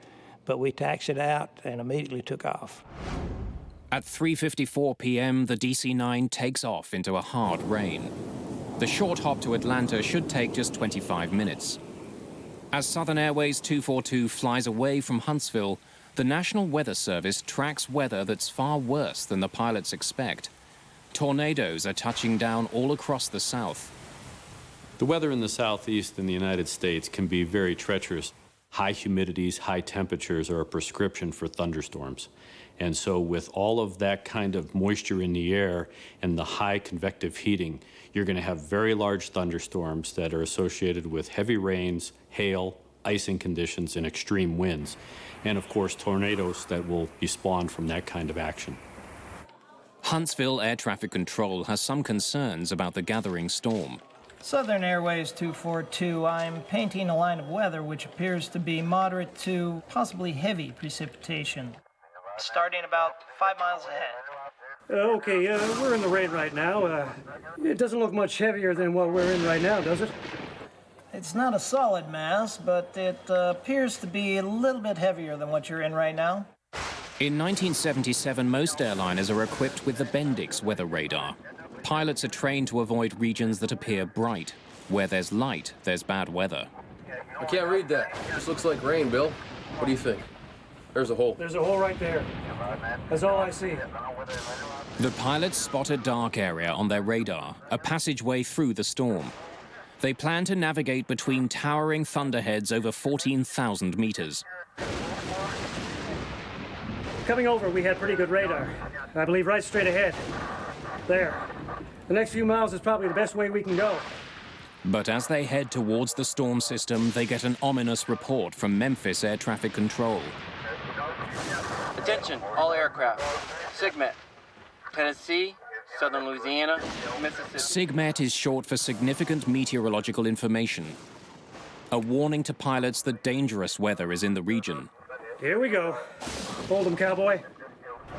But we taxied out and immediately took off. At 3:54 p.m., the DC-9 takes off into a hard rain. The short hop to Atlanta should take just 25 minutes. As Southern Airways 242 flies away from Huntsville, the National Weather Service tracks weather that's far worse than the pilots expect. Tornadoes are touching down all across the South. The weather in the Southeast in the United States can be very treacherous. High humidities, high temperatures are a prescription for thunderstorms. And so with all of that kind of moisture in the air and the high convective heating, you're going to have very large thunderstorms that are associated with heavy rains, hail, icing conditions, and extreme winds. And of course, tornadoes that will be spawned from that kind of action. Huntsville Air Traffic Control has some concerns about the gathering storm. Southern Airways 242, I'm painting a line of weather which appears to be moderate to possibly heavy precipitation, starting about 5 miles ahead. Okay, we're in the rain right now. It doesn't look much heavier than what we're in right now, does it? It's not a solid mass, but it appears to be a little bit heavier than what you're in right now. In 1977, most airliners are equipped with the Bendix weather radar. Pilots are trained to avoid regions that appear bright. Where there's light, there's bad weather. I can't read that. This looks like rain, Bill. What do you think? There's a hole. There's a hole right there. That's all I see. The pilots spot a dark area on their radar, a passageway through the storm. They plan to navigate between towering thunderheads over 14,000 meters. Coming over, we had pretty good radar. I believe right straight ahead. There. The next few miles is probably the best way we can go. But as they head towards the storm system, they get an ominous report from Memphis Air Traffic Control. Attention, all aircraft. SIGMET. Tennessee, Southern Louisiana, Mississippi. SIGMET is short for Significant Meteorological Information. A warning to pilots that dangerous weather is in the region. Here we go. Hold 'em, cowboy.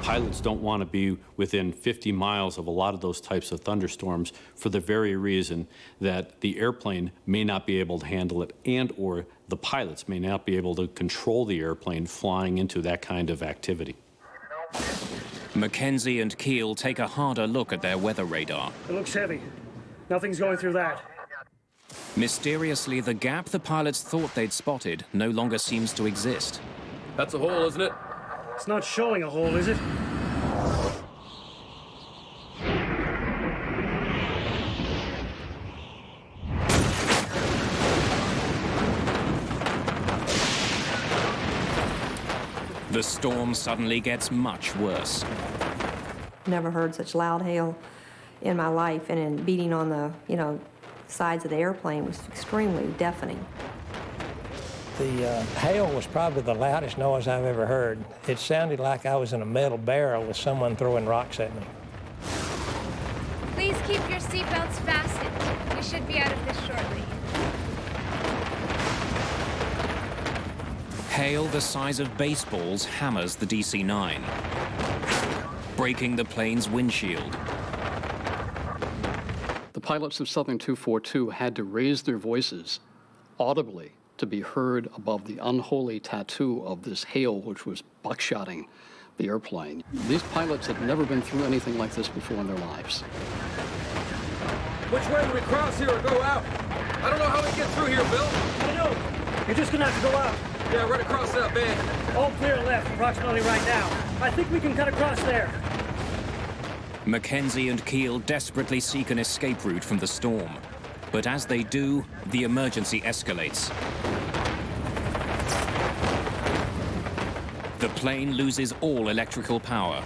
Pilots don't want to be within 50 miles of a lot of those types of thunderstorms for the very reason that the airplane may not be able to handle it, and or the pilots may not be able to control the airplane flying into that kind of activity. Mackenzie and Keel take a harder look at their weather radar. It looks heavy. Nothing's going through that. Mysteriously, the gap the pilots thought they'd spotted no longer seems to exist. That's a hole, isn't it? It's not showing a hole, is it? The storm suddenly gets much worse. Never heard such loud hail in my life, and in beating on the, sides of the airplane was extremely deafening. The hail was probably the loudest noise I've ever heard. It sounded like I was in a metal barrel with someone throwing rocks at me. Please keep your seatbelts fastened. We should be out of this shortly. Hail the size of baseballs hammers the DC-9, breaking the plane's windshield. The pilots of Southern 242 had to raise their voices audibly to be heard above the unholy tattoo of this hail, which was buckshotting the airplane. These pilots had never been through anything like this before in their lives. Which way do we cross here or go out? I don't know how we get through here, Bill. I know. You're just gonna have to go out. Yeah, right across that bend. All clear left, approximately right now. I think we can cut across there. Mackenzie and Keel desperately seek an escape route from the storm. But as they do, the emergency escalates. The plane loses all electrical power.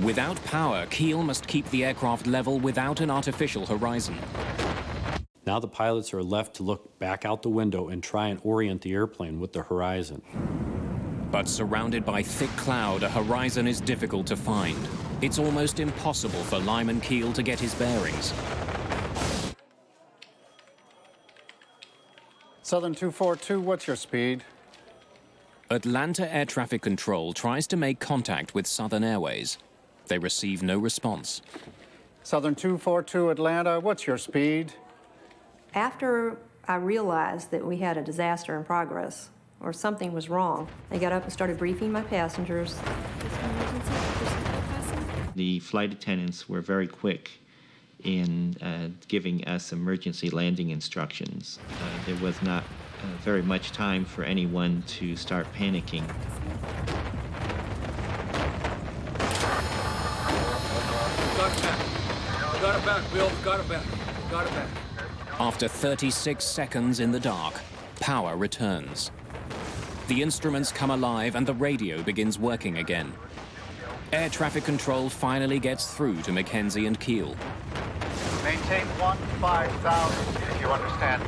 Without power, Keel must keep the aircraft level without an artificial horizon. Now the pilots are left to look back out the window and try and orient the airplane with the horizon. But surrounded by thick cloud, a horizon is difficult to find. It's almost impossible for Lyman Keel to get his bearings. Southern 242, what's your speed? Atlanta Air Traffic Control tries to make contact with Southern Airways. They receive no response. Southern 242, Atlanta, what's your speed? After I realized that we had a disaster in progress, or something was wrong, I got up and started briefing my passengers. The flight attendants were very quick in giving us emergency landing instructions. There was not very much time for anyone to start panicking. Got it back. Got it back, Bill. Got it back. Got it back. After 36 seconds in the dark, power returns. The instruments come alive and the radio begins working again. Air traffic control finally gets through to Mackenzie and Keel. Maintain 15,000, if you understand.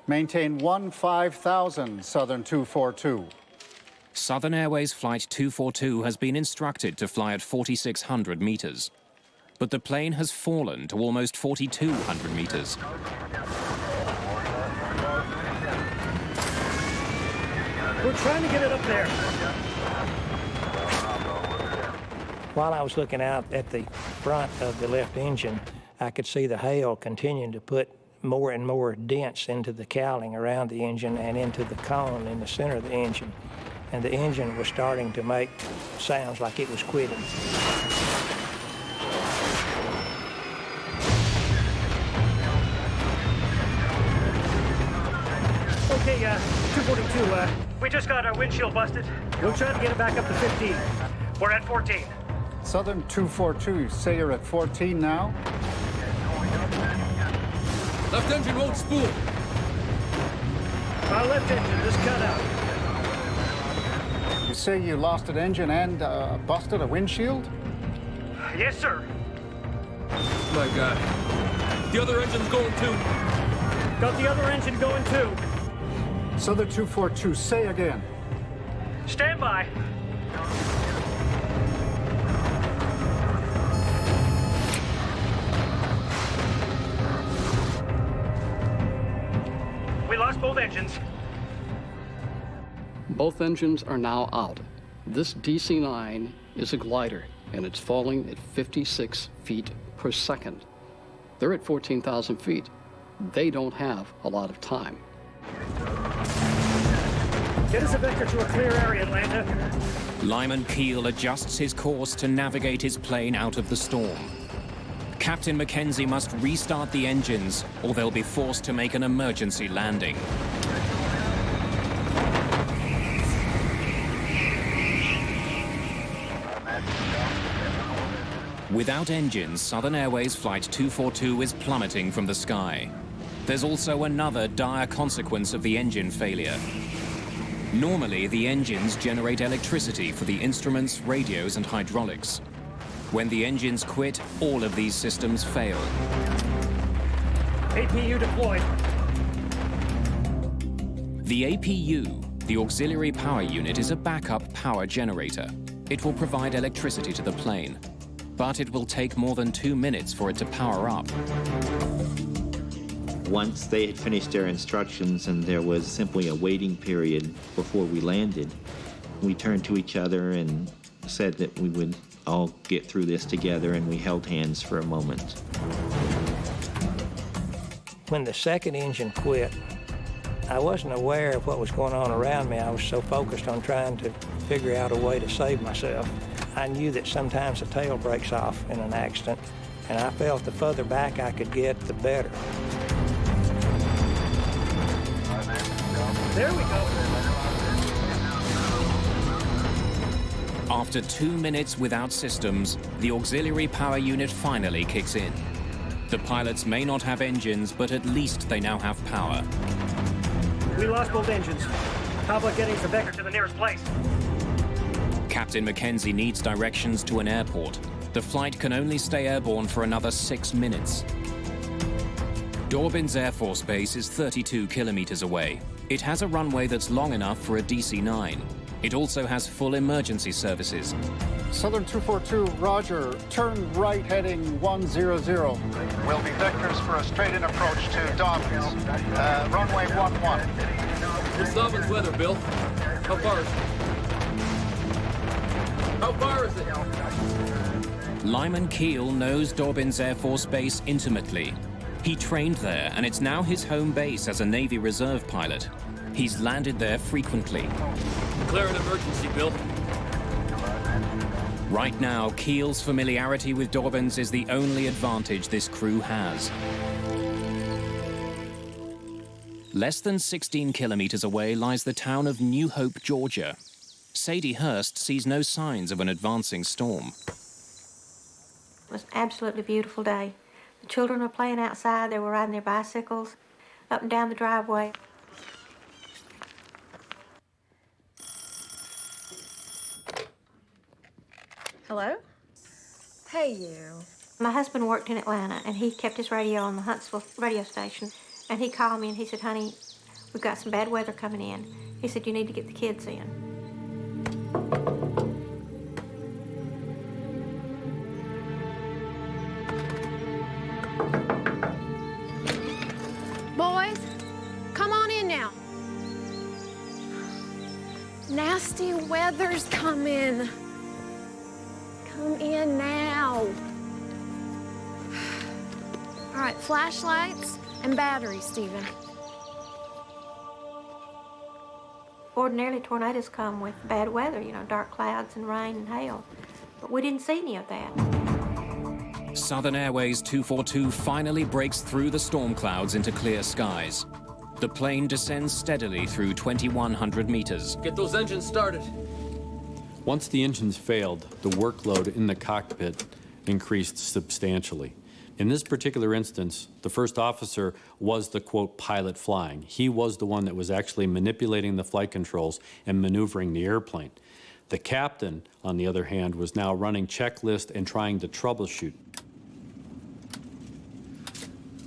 Maintain 15,000, Southern 242. Southern Airways Flight 242 has been instructed to fly at 4,600 meters. But the plane has fallen to almost 4,200 meters. We're trying to get it up there. While I was looking out at the front of the left engine, I could see the hail continuing to put more and more dents into the cowling around the engine and into the cone in the center of the engine. And the engine was starting to make sounds like it was quitting. Okay, 242, we just got our windshield busted. We'll try to get it back up to 15. We're at 14. Southern 242, you say you're at 14 now? Left engine won't spool. Our left engine just cut out. You say you lost an engine and busted a windshield? Yes, sir. My God. The other engine's going too. Got the other engine going too. Southern 242, say again. Stand by. We lost both engines. Both engines are now out. This DC-9 is a glider, and it's falling at 56 feet per second. They're at 14,000 feet. They don't have a lot of time. Get us a vector to a clear area, Atlanta. Lyman Keel adjusts his course to navigate his plane out of the storm. Captain Mackenzie must restart the engines, or they'll be forced to make an emergency landing. Without engines, Southern Airways Flight 242 is plummeting from the sky. There's also another dire consequence of the engine failure. Normally, the engines generate electricity for the instruments, radios, and hydraulics. When the engines quit, all of these systems fail. APU deployed. The APU, the Auxiliary Power Unit, is a backup power generator. It will provide electricity to the plane, but it will take more than 2 minutes for it to power up. Once they had finished their instructions and there was simply a waiting period before we landed, we turned to each other and said that we would all get through this together, and we held hands for a moment. When the second engine quit, I wasn't aware of what was going on around me. I was so focused on trying to figure out a way to save myself. I knew that sometimes the tail breaks off in an accident, and I felt the further back I could get, the better. There we go. After 2 minutes without systems, the Auxiliary Power Unit finally kicks in. The pilots may not have engines, but at least they now have power. We lost both engines. How about getting the vector to the nearest place? Captain Mackenzie needs directions to an airport. The flight can only stay airborne for another 6 minutes. Dorbin's Air Force Base is 32 kilometers away. It has a runway that's long enough for a DC-9. It also has full emergency services. Southern 242, roger. Turn right heading 100. Will be vectors for a straight-in approach to Dobbins. Runway 11. What's Dobbins weather, Bill? How far is it? How far is it? Lyman Keel knows Dorbin's Air Force Base intimately. He trained there, and it's now his home base as a Navy Reserve pilot. He's landed there frequently. Declare an emergency, Bill. Right now, Keel's familiarity with Dorbin's is the only advantage this crew has. Less than 16 kilometers away lies the town of New Hope, Georgia. Sadie Hurst sees no signs of an advancing storm. It was an absolutely beautiful day. The children were playing outside. They were riding their bicycles up and down the driveway. Hello? Hey, you. My husband worked in Atlanta, and he kept his radio on the Huntsville radio station. And he called me, and he said, honey, we've got some bad weather coming in. He said, you need to get the kids in. Boys, come on in now. Nasty weather's coming. Come in now. All right, flashlights and batteries, Stephen. Ordinarily, tornadoes come with bad weather, you know, dark clouds and rain and hail. But we didn't see any of that. Southern Airways 242 finally breaks through the storm clouds into clear skies. The plane descends steadily through 2,100 meters. Get those engines started. Once the engines failed, the workload in the cockpit increased substantially. In this particular instance, the first officer was the, quote, pilot flying. He was the one that was actually manipulating the flight controls and maneuvering the airplane. The captain, on the other hand, was now running checklist and trying to troubleshoot.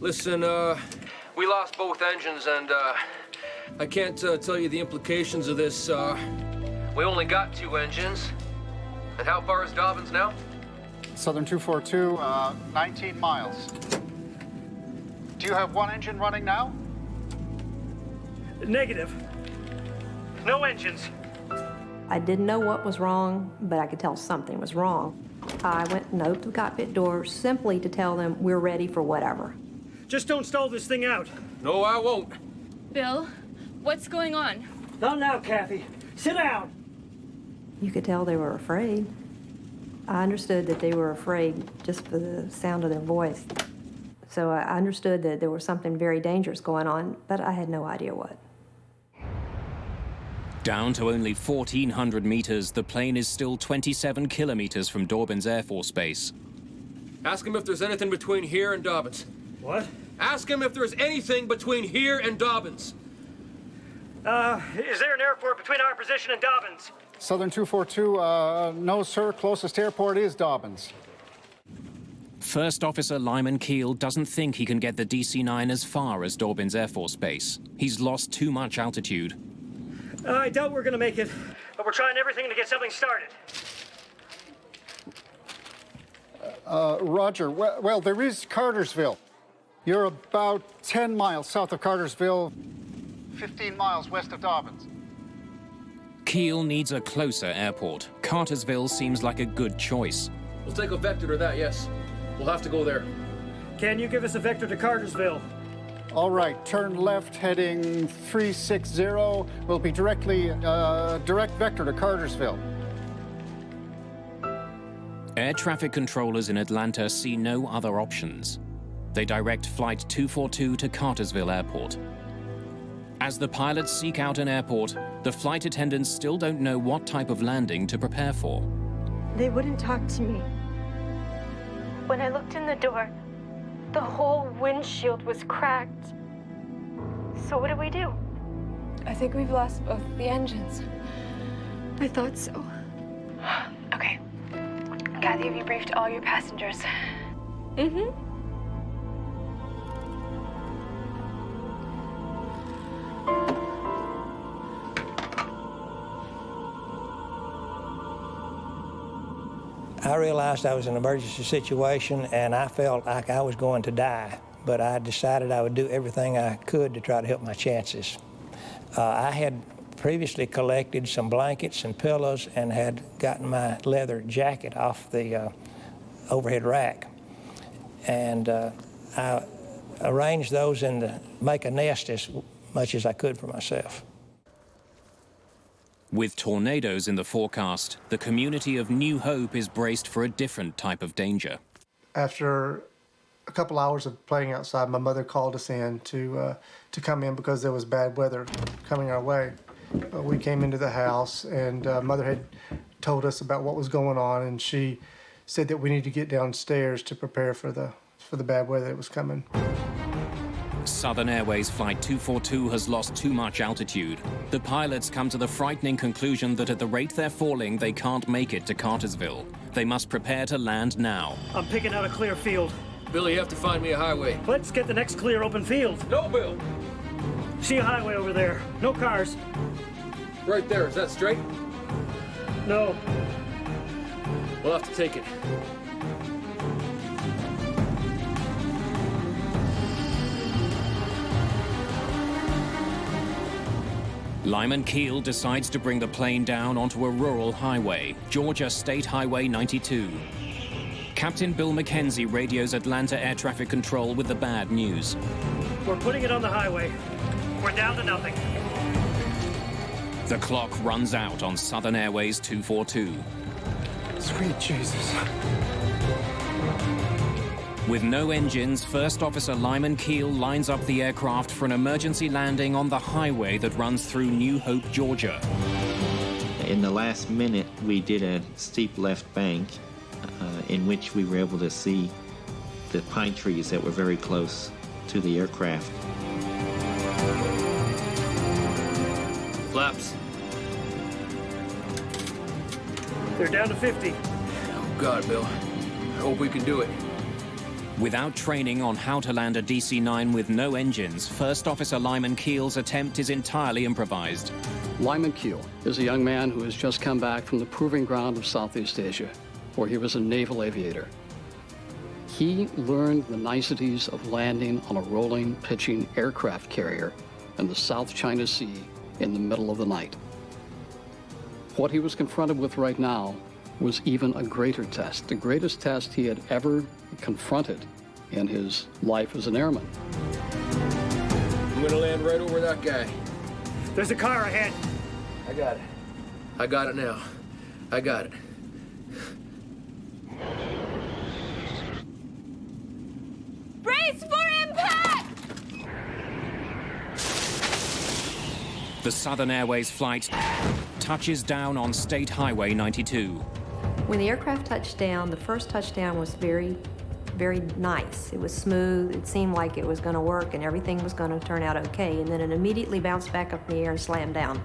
Listen, we lost both engines, and I can't tell you the implications of this. We only got 2 engines. And how far is Dobbins now? Southern 242, 19 miles. Do you have 1 engine running now? Negative. No engines. I didn't know what was wrong, but I could tell something was wrong. I went and opened the cockpit door simply to tell them we're ready for whatever. Just don't stall this thing out. No, I won't. Bill, what's going on? Not now, Kathy. Sit down. You could tell they were afraid. I understood that they were afraid just for the sound of their voice. So I understood that there was something very dangerous going on, but I had no idea what. Down to only 1,400 meters, the plane is still 27 kilometers from Dobbins Air Force Base. Ask him if there's anything between here and Dobbins. What? Ask him if there's anything between here and Dobbins. Is there an airport between our position and Dobbins? Southern 242, no, sir. Closest airport is Dobbins. First Officer Lyman Keel doesn't think he can get the DC-9 as far as Dobbins Air Force Base. He's lost too much altitude. I doubt we're gonna make it, but we're trying everything to get something started. Roger. Well, there is Cartersville. You're about 10 miles south of Cartersville, 15 miles west of Dobbins. Keel needs a closer airport. Cartersville seems like a good choice. We'll take a vector to that, yes. We'll have to go there. Can you give us a vector to Cartersville? All right, turn left, heading 360. Will be direct vector to Cartersville. Air traffic controllers in Atlanta see no other options. They direct Flight 242 to Cartersville Airport. As the pilots seek out an airport, the flight attendants still don't know what type of landing to prepare for. They wouldn't talk to me. When I looked in the door, the whole windshield was cracked. So what do we do? I think we've lost both the engines. I thought so. Okay. Kathy, have you briefed all your passengers? Mm-hmm. I realized I was in an emergency situation and I felt like I was going to die, but I decided I would do everything I could to try to help my chances. I had previously collected some blankets and pillows and had gotten my leather jacket off the overhead rack. And I arranged those to make a nest as much as I could for myself. With tornadoes in the forecast, the community of New Hope is braced for a different type of danger. After a couple hours of playing outside, my mother called us in to come in because there was bad weather coming our way. We came into the house, and Mother had told us about what was going on, and she said that we need to get downstairs to prepare for the bad weather that was coming. Southern Airways Flight 242 has lost too much altitude. The pilots come to the frightening conclusion that at the rate they're falling, they can't make it to Cartersville. They must prepare to land now. I'm picking out a clear field. Bill, you have to find me a highway. Let's get the next clear open field. No, Bill. See a highway over there. No cars. Right there. Is that straight? No. We'll have to take it. Lyman Keel decides to bring the plane down onto a rural highway, Georgia State Highway 92. Captain Bill McKenzie radios Atlanta Air Traffic Control with the bad news. We're putting it on the highway. We're down to nothing. The clock runs out on Southern Airways 242. Sweet Jesus. With no engines, First Officer Lyman Keel lines up the aircraft for an emergency landing on the highway that runs through New Hope, Georgia. In the last minute, we did a steep left bank in which we were able to see the pine trees that were very close to the aircraft. Flaps. They're down to 50. Oh, God, Bill. I hope we can do it. Without training on how to land a DC-9 with no engines, First Officer Lyman Keel's attempt is entirely improvised. Lyman Keel is a young man who has just come back from the proving ground of Southeast Asia, where he was a naval aviator. He learned the niceties of landing on a rolling, pitching aircraft carrier in the South China Sea in the middle of the night. What he was confronted with right now was even a greater test, the greatest test he had ever confronted in his life as an airman. I'm gonna land right over that guy. There's a car ahead. I got it. I got it now. I got it. Brace for impact! The Southern Airways flight touches down on State Highway 92. When the aircraft touched down, the first touchdown was very, very nice. It was smooth. It seemed like it was going to work and everything was going to turn out okay. And then it immediately bounced back up in the air and slammed down.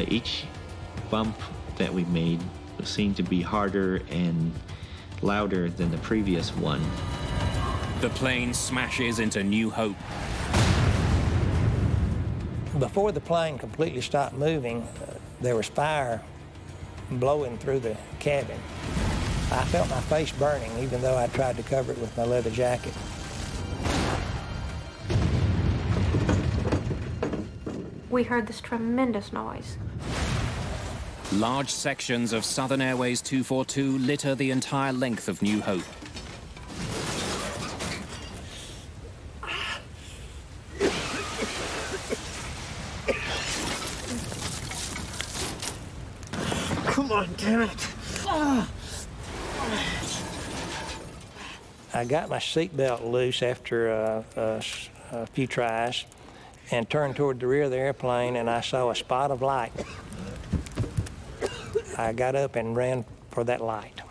Each bump that we made seemed to be harder and louder than the previous one. The plane smashes into New Hope. Before the plane completely stopped moving, there was fire blowing through the cabin. I felt my face burning, even though I tried to cover it with my leather jacket. We heard this tremendous noise. Large sections of Southern Airways 242 litter the entire length of New Hope. Come on, damn it. I got my seatbelt loose after a few tries and turned toward the rear of the airplane, and I saw a spot of light. I got up and ran for that light.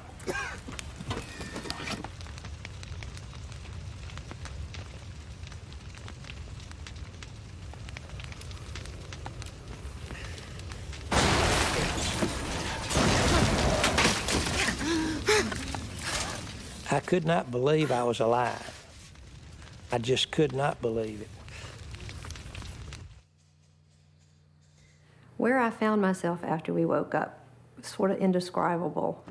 I could not believe I was alive. I just could not believe it. Where I found myself after we woke up was sort of indescribable.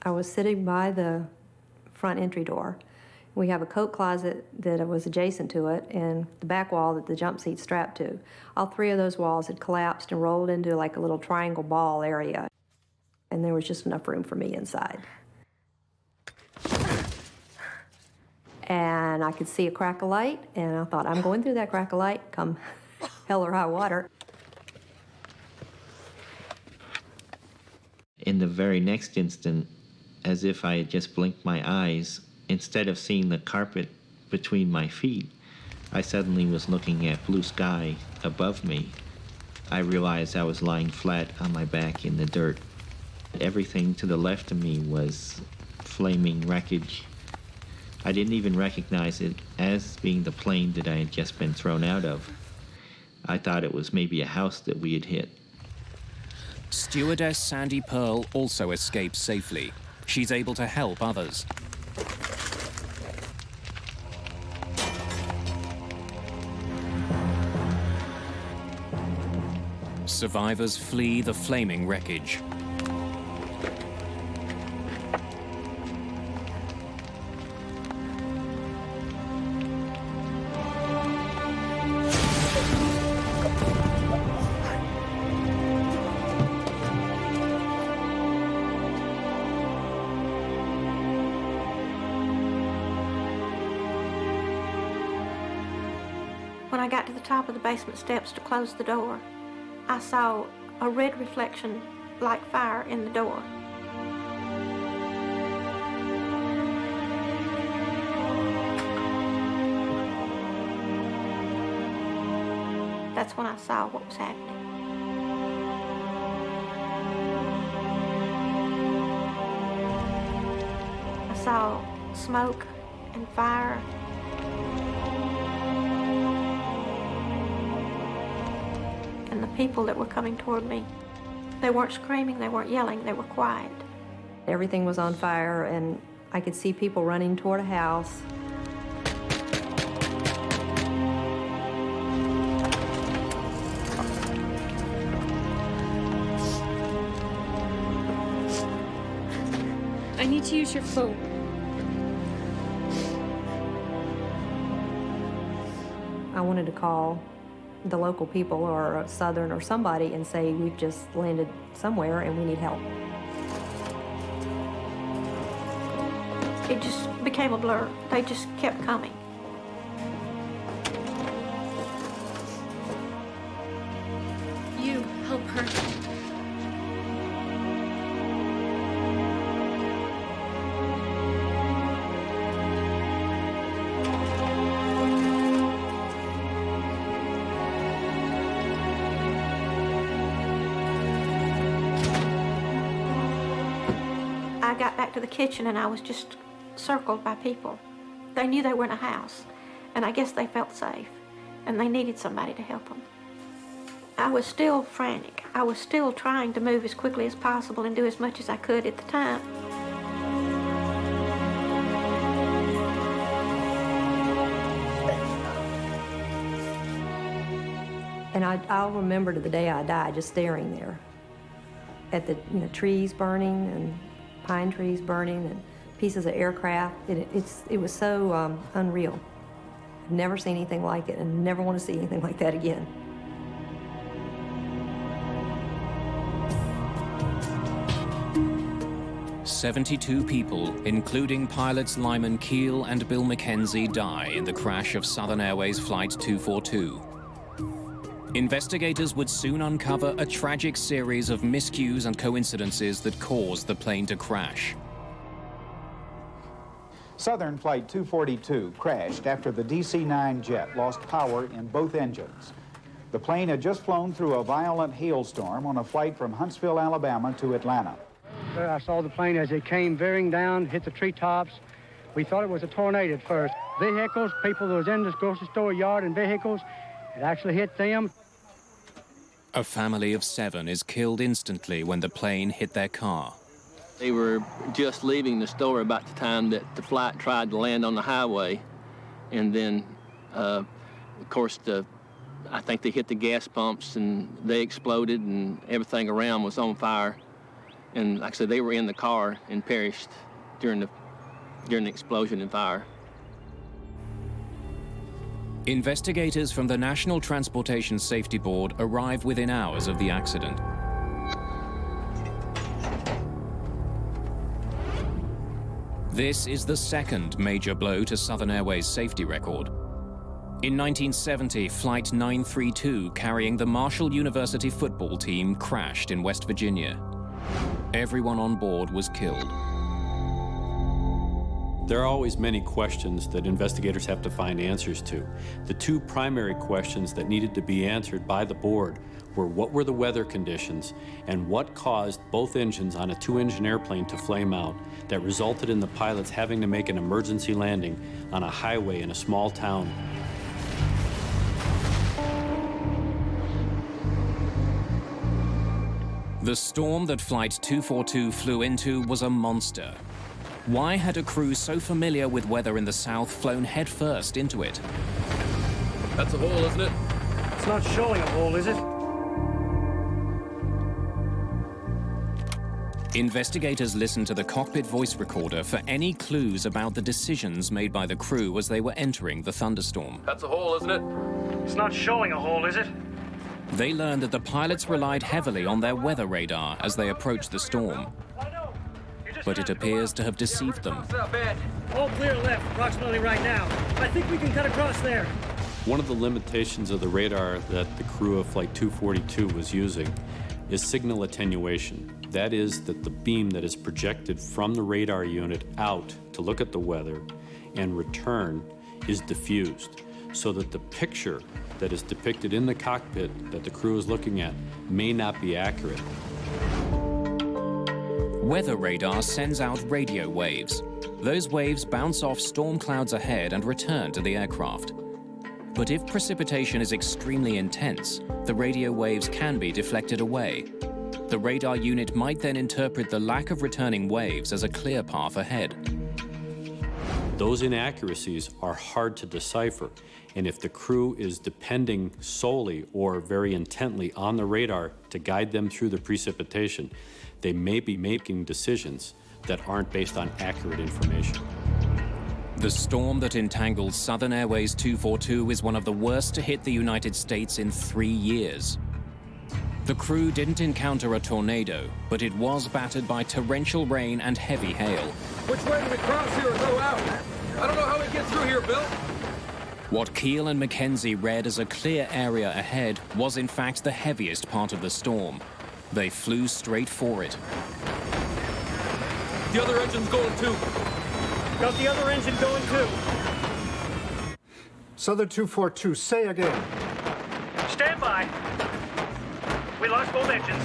I was sitting by the front entry door. We have a coat closet that was adjacent to it and the back wall that the jump seat's strapped to. All three of those walls had collapsed and rolled into like a little triangle ball area. And there was just enough room for me inside. And I could see a crack of light, and I thought, I'm going through that crack of light, come hell or high water. In the very next instant, as if I had just blinked my eyes, instead of seeing the carpet between my feet, I suddenly was looking at blue sky above me. I realized I was lying flat on my back in the dirt. Everything to the left of me was flaming wreckage. I didn't even recognize it as being the plane that I had just been thrown out of. I thought it was maybe a house that we had hit. Stewardess Sandy Pearl also escapes safely. She's able to help others. Survivors flee the flaming wreckage. When I got to the top of the basement steps to close the door, I saw a red reflection like fire in the door. That's when I saw what was happening. saw smoke and fire. And the people that were coming toward me, they weren't screaming, they weren't yelling, they were quiet. Everything was on fire, and I could see people running toward a house. I need to use your phone. I wanted to call the local people or Southern or somebody and say, we've just landed somewhere and we need help. It just became a blur. They just kept coming. You help her. I got back to the kitchen and I was just circled by people. They knew they were in a house, and I guess they felt safe, and they needed somebody to help them. I was still frantic. I was still trying to move as quickly as possible and do as much as I could at the time. And I'll remember to the day I died just staring there at the trees burning and pine trees burning and pieces of aircraft. It was so unreal. I've never seen anything like it and never want to see anything like that again. "72 people, including pilots Lyman Keel and Bill McKenzie, die in the crash of Southern Airways Flight 242. Investigators would soon uncover a tragic series of miscues and coincidences that caused the plane to crash. Southern Flight 242 crashed after the DC-9 jet lost power in both engines. The plane had just flown through a violent hailstorm on a flight from Huntsville, Alabama to Atlanta. I saw the plane as it came veering down, hit the treetops. We thought it was a tornado at first. Vehicles, people that was in this grocery store yard and vehicles, it actually hit them. A family of 7 is killed instantly when the plane hit their car. They were just leaving the store about the time that the flight tried to land on the highway. And then, of course, I think they hit the gas pumps and they exploded and everything around was on fire. And like I said, they were in the car and perished during the explosion and fire. Investigators from the National Transportation Safety Board arrive within hours of the accident. This is the second major blow to Southern Airways' safety record. In 1970, Flight 932, carrying the Marshall University football team, crashed in West Virginia. Everyone on board was killed. There are always many questions that investigators have to find answers to. The 2 primary questions that needed to be answered by the board were what were the weather conditions and what caused both engines on a 2-engine airplane to flame out that resulted in the pilots having to make an emergency landing on a highway in a small town. The storm that Flight 242 flew into was a monster. Why had a crew so familiar with weather in the South flown headfirst into it? That's a hole, isn't it? It's not showing a hole, is it? Investigators listened to the cockpit voice recorder for any clues about the decisions made by the crew as they were entering the thunderstorm. That's a hole, isn't it? It's not showing a hole, is it? They learned that the pilots relied heavily on their weather radar as they approached the storm. But it appears to have deceived them. All clear left, approximately right now. I think we can cut across there. One of the limitations of the radar that the crew of Flight 242 was using is signal attenuation. That is that the beam that is projected from the radar unit out to look at the weather and return is diffused, so that the picture that is depicted in the cockpit that the crew is looking at may not be accurate. Weather radar sends out radio waves. Those waves bounce off storm clouds ahead and return to the aircraft. But if precipitation is extremely intense, the radio waves can be deflected away. The radar unit might then interpret the lack of returning waves as a clear path ahead. Those inaccuracies are hard to decipher, and if the crew is depending solely or very intently on the radar to guide them through the precipitation, they may be making decisions that aren't based on accurate information. The storm that entangled Southern Airways 242 is one of the worst to hit the United States in 3 years. The crew didn't encounter a tornado, but it was battered by torrential rain and heavy hail. Which way do we cross here or go out? I don't know how we get through here, Bill. What Keel and Mackenzie read as a clear area ahead was in fact the heaviest part of the storm. They flew straight for it. The other engine's going too. Got the other engine going too. Southern 242, say again. Stand by. We lost both engines.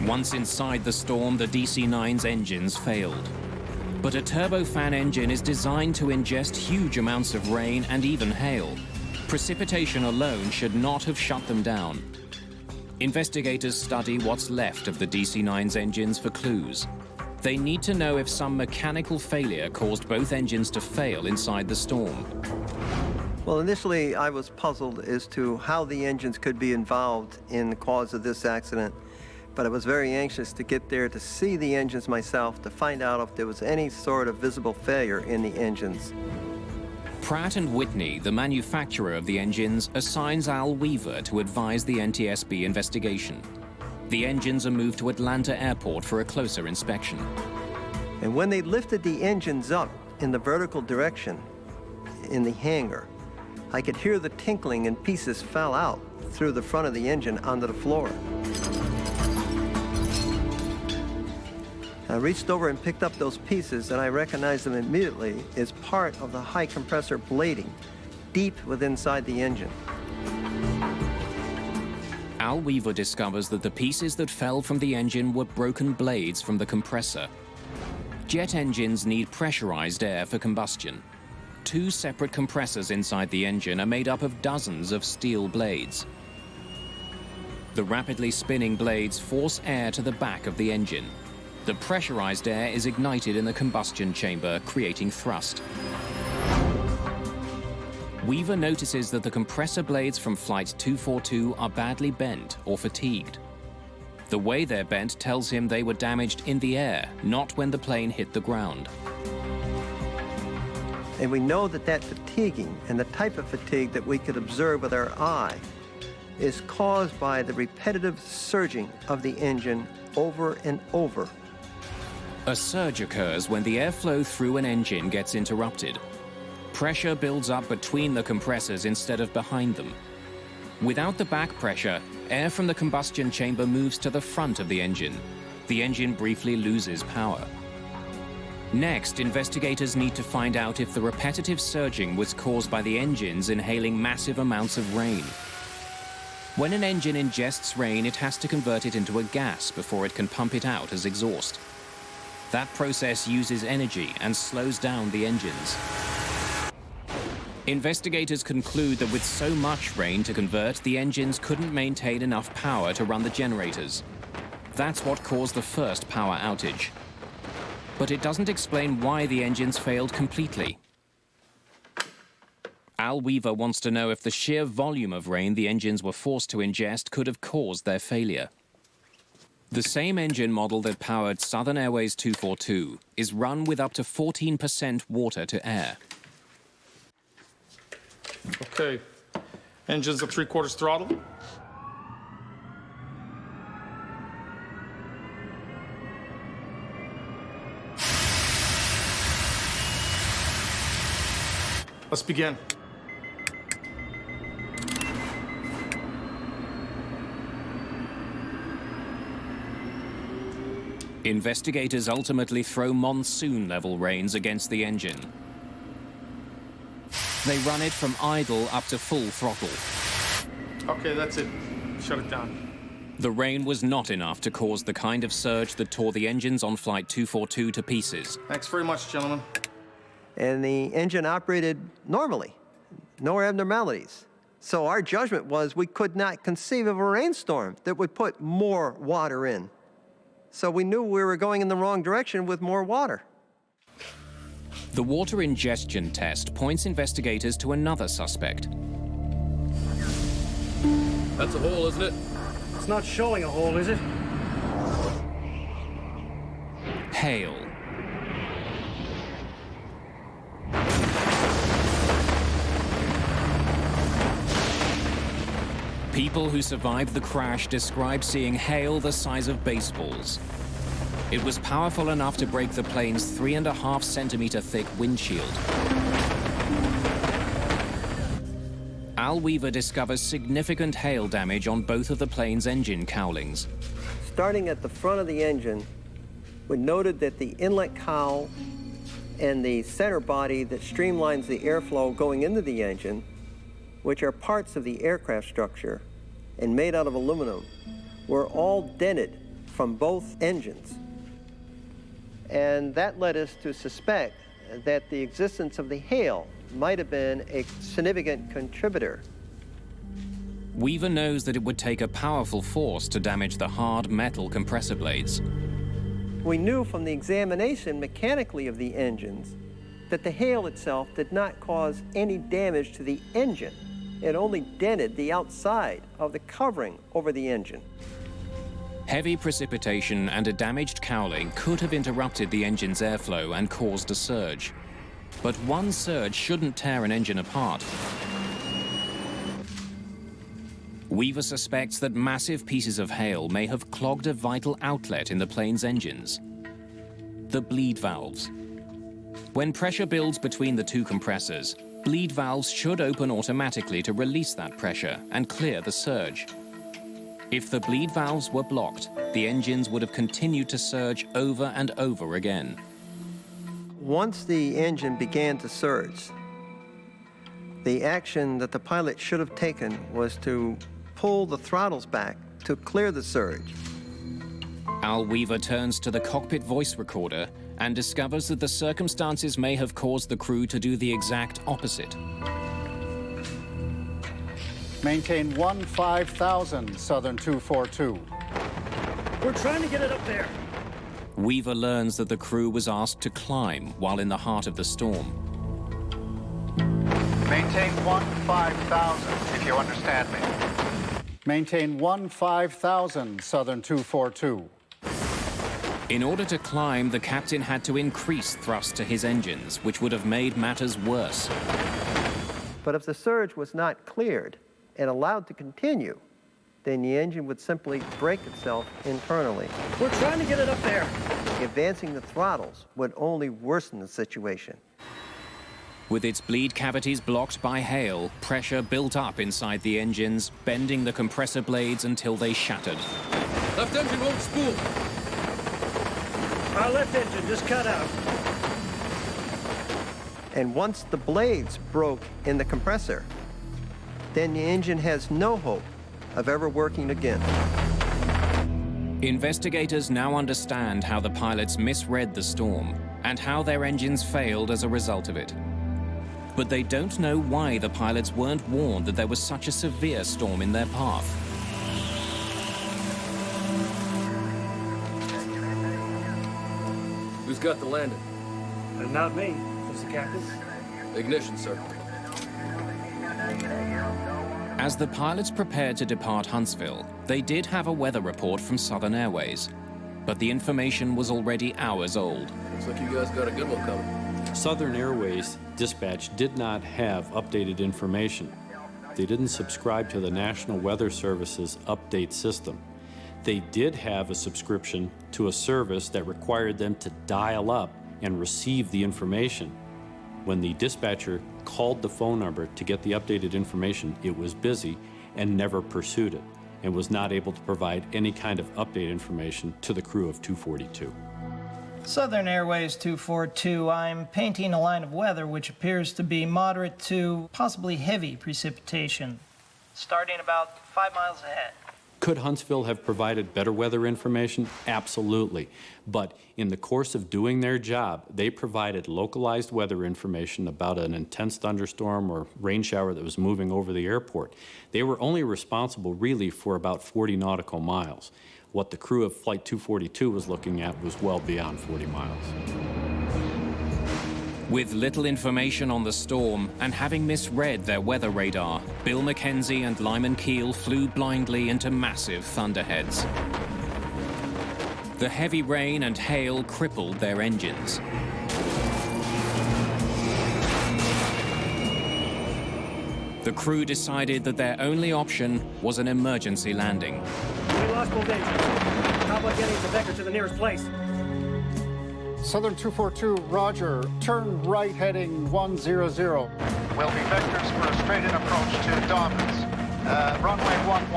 Once inside the storm, the DC-9's engines failed. But a turbofan engine is designed to ingest huge amounts of rain and even hail. Precipitation alone should not have shut them down. Investigators study what's left of the DC-9's engines for clues. They need to know if some mechanical failure caused both engines to fail inside the storm. Well, initially I was puzzled as to how the engines could be involved in the cause of this accident, but I was very anxious to get there to see the engines myself to find out if there was any sort of visible failure in the engines. Pratt & Whitney, the manufacturer of the engines, assigns Al Weaver to advise the NTSB investigation. The engines are moved to Atlanta Airport for a closer inspection. And when they lifted the engines up in the vertical direction in the hangar, I could hear the tinkling and pieces fell out through the front of the engine onto the floor. I reached over and picked up those pieces, and I recognized them immediately as part of the high compressor blading deep within inside the engine. Al Weaver discovers that the pieces that fell from the engine were broken blades from the compressor. Jet engines need pressurized air for combustion. 2 separate compressors inside the engine are made up of dozens of steel blades. The rapidly spinning blades force air to the back of the engine. The pressurized air is ignited in the combustion chamber, creating thrust. Weaver notices that the compressor blades from Flight 242 are badly bent or fatigued. The way they're bent tells him they were damaged in the air, not when the plane hit the ground. And we know that that fatiguing and the type of fatigue that we could observe with our eye is caused by the repetitive surging of the engine over and over. A surge occurs when the airflow through an engine gets interrupted. Pressure builds up between the compressors instead of behind them. Without the back pressure, air from the combustion chamber moves to the front of the engine. The engine briefly loses power. Next, investigators need to find out if the repetitive surging was caused by the engines inhaling massive amounts of rain. When an engine ingests rain, it has to convert it into a gas before it can pump it out as exhaust. That process uses energy and slows down the engines. Investigators conclude that with so much rain to convert, the engines couldn't maintain enough power to run the generators. That's what caused the first power outage. But it doesn't explain why the engines failed completely. Al Weaver wants to know if the sheer volume of rain the engines were forced to ingest could have caused their failure. The same engine model that powered Southern Airways 242 is run with up to 14% water to air. Okay, engines at 3/4 throttle. Let's begin. Investigators ultimately throw monsoon-level rains against the engine. They run it from idle up to full throttle. Okay, that's it. Shut it down. The rain was not enough to cause the kind of surge that tore the engines on Flight 242 to pieces. Thanks very much, gentlemen. And the engine operated normally, no abnormalities. So our judgment was we could not conceive of a rainstorm that would put more water in. So we knew we were going in the wrong direction with more water. The water ingestion test points investigators to another suspect. That's a hole, isn't it? It's not showing a hole, is it? Hail. People who survived the crash describe seeing hail the size of baseballs. It was powerful enough to break the plane's 3.5 centimeter thick windshield. Al Weaver discovers significant hail damage on both of the plane's engine cowlings. Starting at the front of the engine, we noted that the inlet cowl and the center body that streamlines the airflow going into the engine, which are parts of the aircraft structure and made out of aluminum, were all dented from both engines. And that led us to suspect that the existence of the hail might have been a significant contributor. Weaver knows that it would take a powerful force to damage the hard metal compressor blades. We knew from the examination mechanically of the engines that the hail itself did not cause any damage to the engine. It only dented the outside of the covering over the engine. Heavy precipitation and a damaged cowling could have interrupted the engine's airflow and caused a surge. But one surge shouldn't tear an engine apart. Weaver suspects that massive pieces of hail may have clogged a vital outlet in the plane's engines: the bleed valves. When pressure builds between the two compressors, bleed valves should open automatically to release that pressure and clear the surge. If the bleed valves were blocked, the engines would have continued to surge over and over again. Once the engine began to surge, the action that the pilot should have taken was to pull the throttles back to clear the surge. Al Weaver turns to the cockpit voice recorder and discovers that the circumstances may have caused the crew to do the exact opposite. Maintain 15,000, Southern 242. We're trying to get it up there. Weaver learns that the crew was asked to climb while in the heart of the storm. Maintain 15,000, if you understand me. Maintain 15,000, Southern 242. In order to climb, the captain had to increase thrust to his engines, which would have made matters worse. But if the surge was not cleared and allowed to continue, then the engine would simply break itself internally. We're trying to get it up there. Advancing the throttles would only worsen the situation. With its bleed cavities blocked by hail, pressure built up inside the engines, bending the compressor blades until they shattered. Left engine won't spool. Our left engine just cut out. And once the blades broke in the compressor, then the engine has no hope of ever working again. Investigators now understand how the pilots misread the storm and how their engines failed as a result of it. But they don't know why the pilots weren't warned that there was such a severe storm in their path. Who's got the landing? Not me, says the captain. Ignition, sir. As the pilots prepared to depart Huntsville, they did have a weather report from Southern Airways, but the information was already hours old. Looks like you guys got a good one coming. Southern Airways dispatch did not have updated information. They didn't subscribe to the National Weather Service's update system. They did have a subscription to a service that required them to dial up and receive the information. When the dispatcher called the phone number to get the updated information, it was busy and never pursued it, and was not able to provide any kind of update information to the crew of 242. Southern Airways 242, I'm painting a line of weather which appears to be moderate to possibly heavy precipitation, starting about 5 miles ahead. Could Huntsville have provided better weather information? Absolutely. But in the course of doing their job, they provided localized weather information about an intense thunderstorm or rain shower that was moving over the airport. They were only responsible really for about 40 nautical miles. What the crew of Flight 242 was looking at was well beyond 40 miles. With little information on the storm and having misread their weather radar, Bill McKenzie and Lyman Keel flew blindly into massive thunderheads. The heavy rain and hail crippled their engines. The crew decided that their only option was an emergency landing. We lost both engines. How about getting the vector to the nearest place? Southern 242, roger. Turn right heading 100. Will be vectors for a straight-in approach to Dobbins. Runway 11.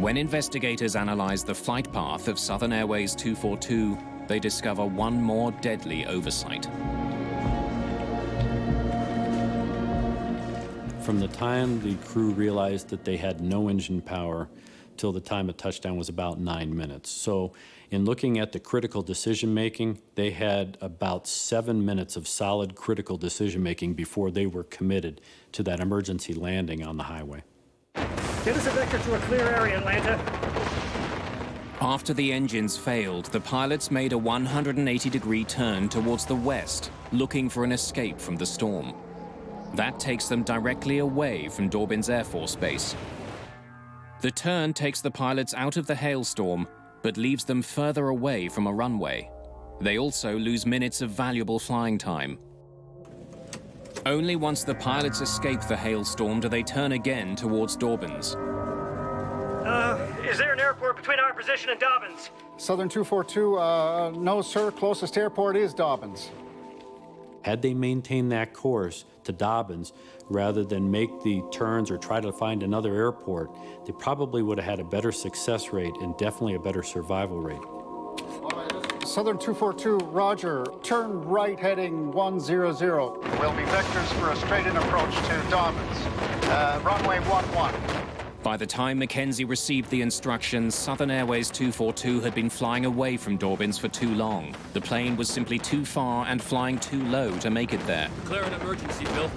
When investigators analyzed the flight path of Southern Airways 242, they discover one more deadly oversight. From the time the crew realized that they had no engine power till the time of touchdown was about 9 minutes. So in looking at the critical decision-making, they had about 7 minutes of solid critical decision-making before they were committed to that emergency landing on the highway. Get us a vector to a clear area, Atlanta. After the engines failed, the pilots made a 180-degree turn towards the west, looking for an escape from the storm. That takes them directly away from Dobbins Air Force Base. The turn takes the pilots out of the hailstorm, but leaves them further away from a runway. They also lose minutes of valuable flying time. Only once the pilots escape the hailstorm do they turn again towards Dobbins. Is there an airport between our position and Dobbins? Southern 242, no, sir. Closest airport is Dobbins. Had they maintained that course to Dobbins, rather than make the turns or try to find another airport, they probably would have had a better success rate and definitely a better survival rate. Southern 242, roger. Turn right heading 100. Will be vectors for a straight-in approach to Dobbins. Runway 11. By the time McKenzie received the instructions, Southern Airways 242 had been flying away from Dobbins for too long. The plane was simply too far and flying too low to make it there. Declare an emergency, Bill.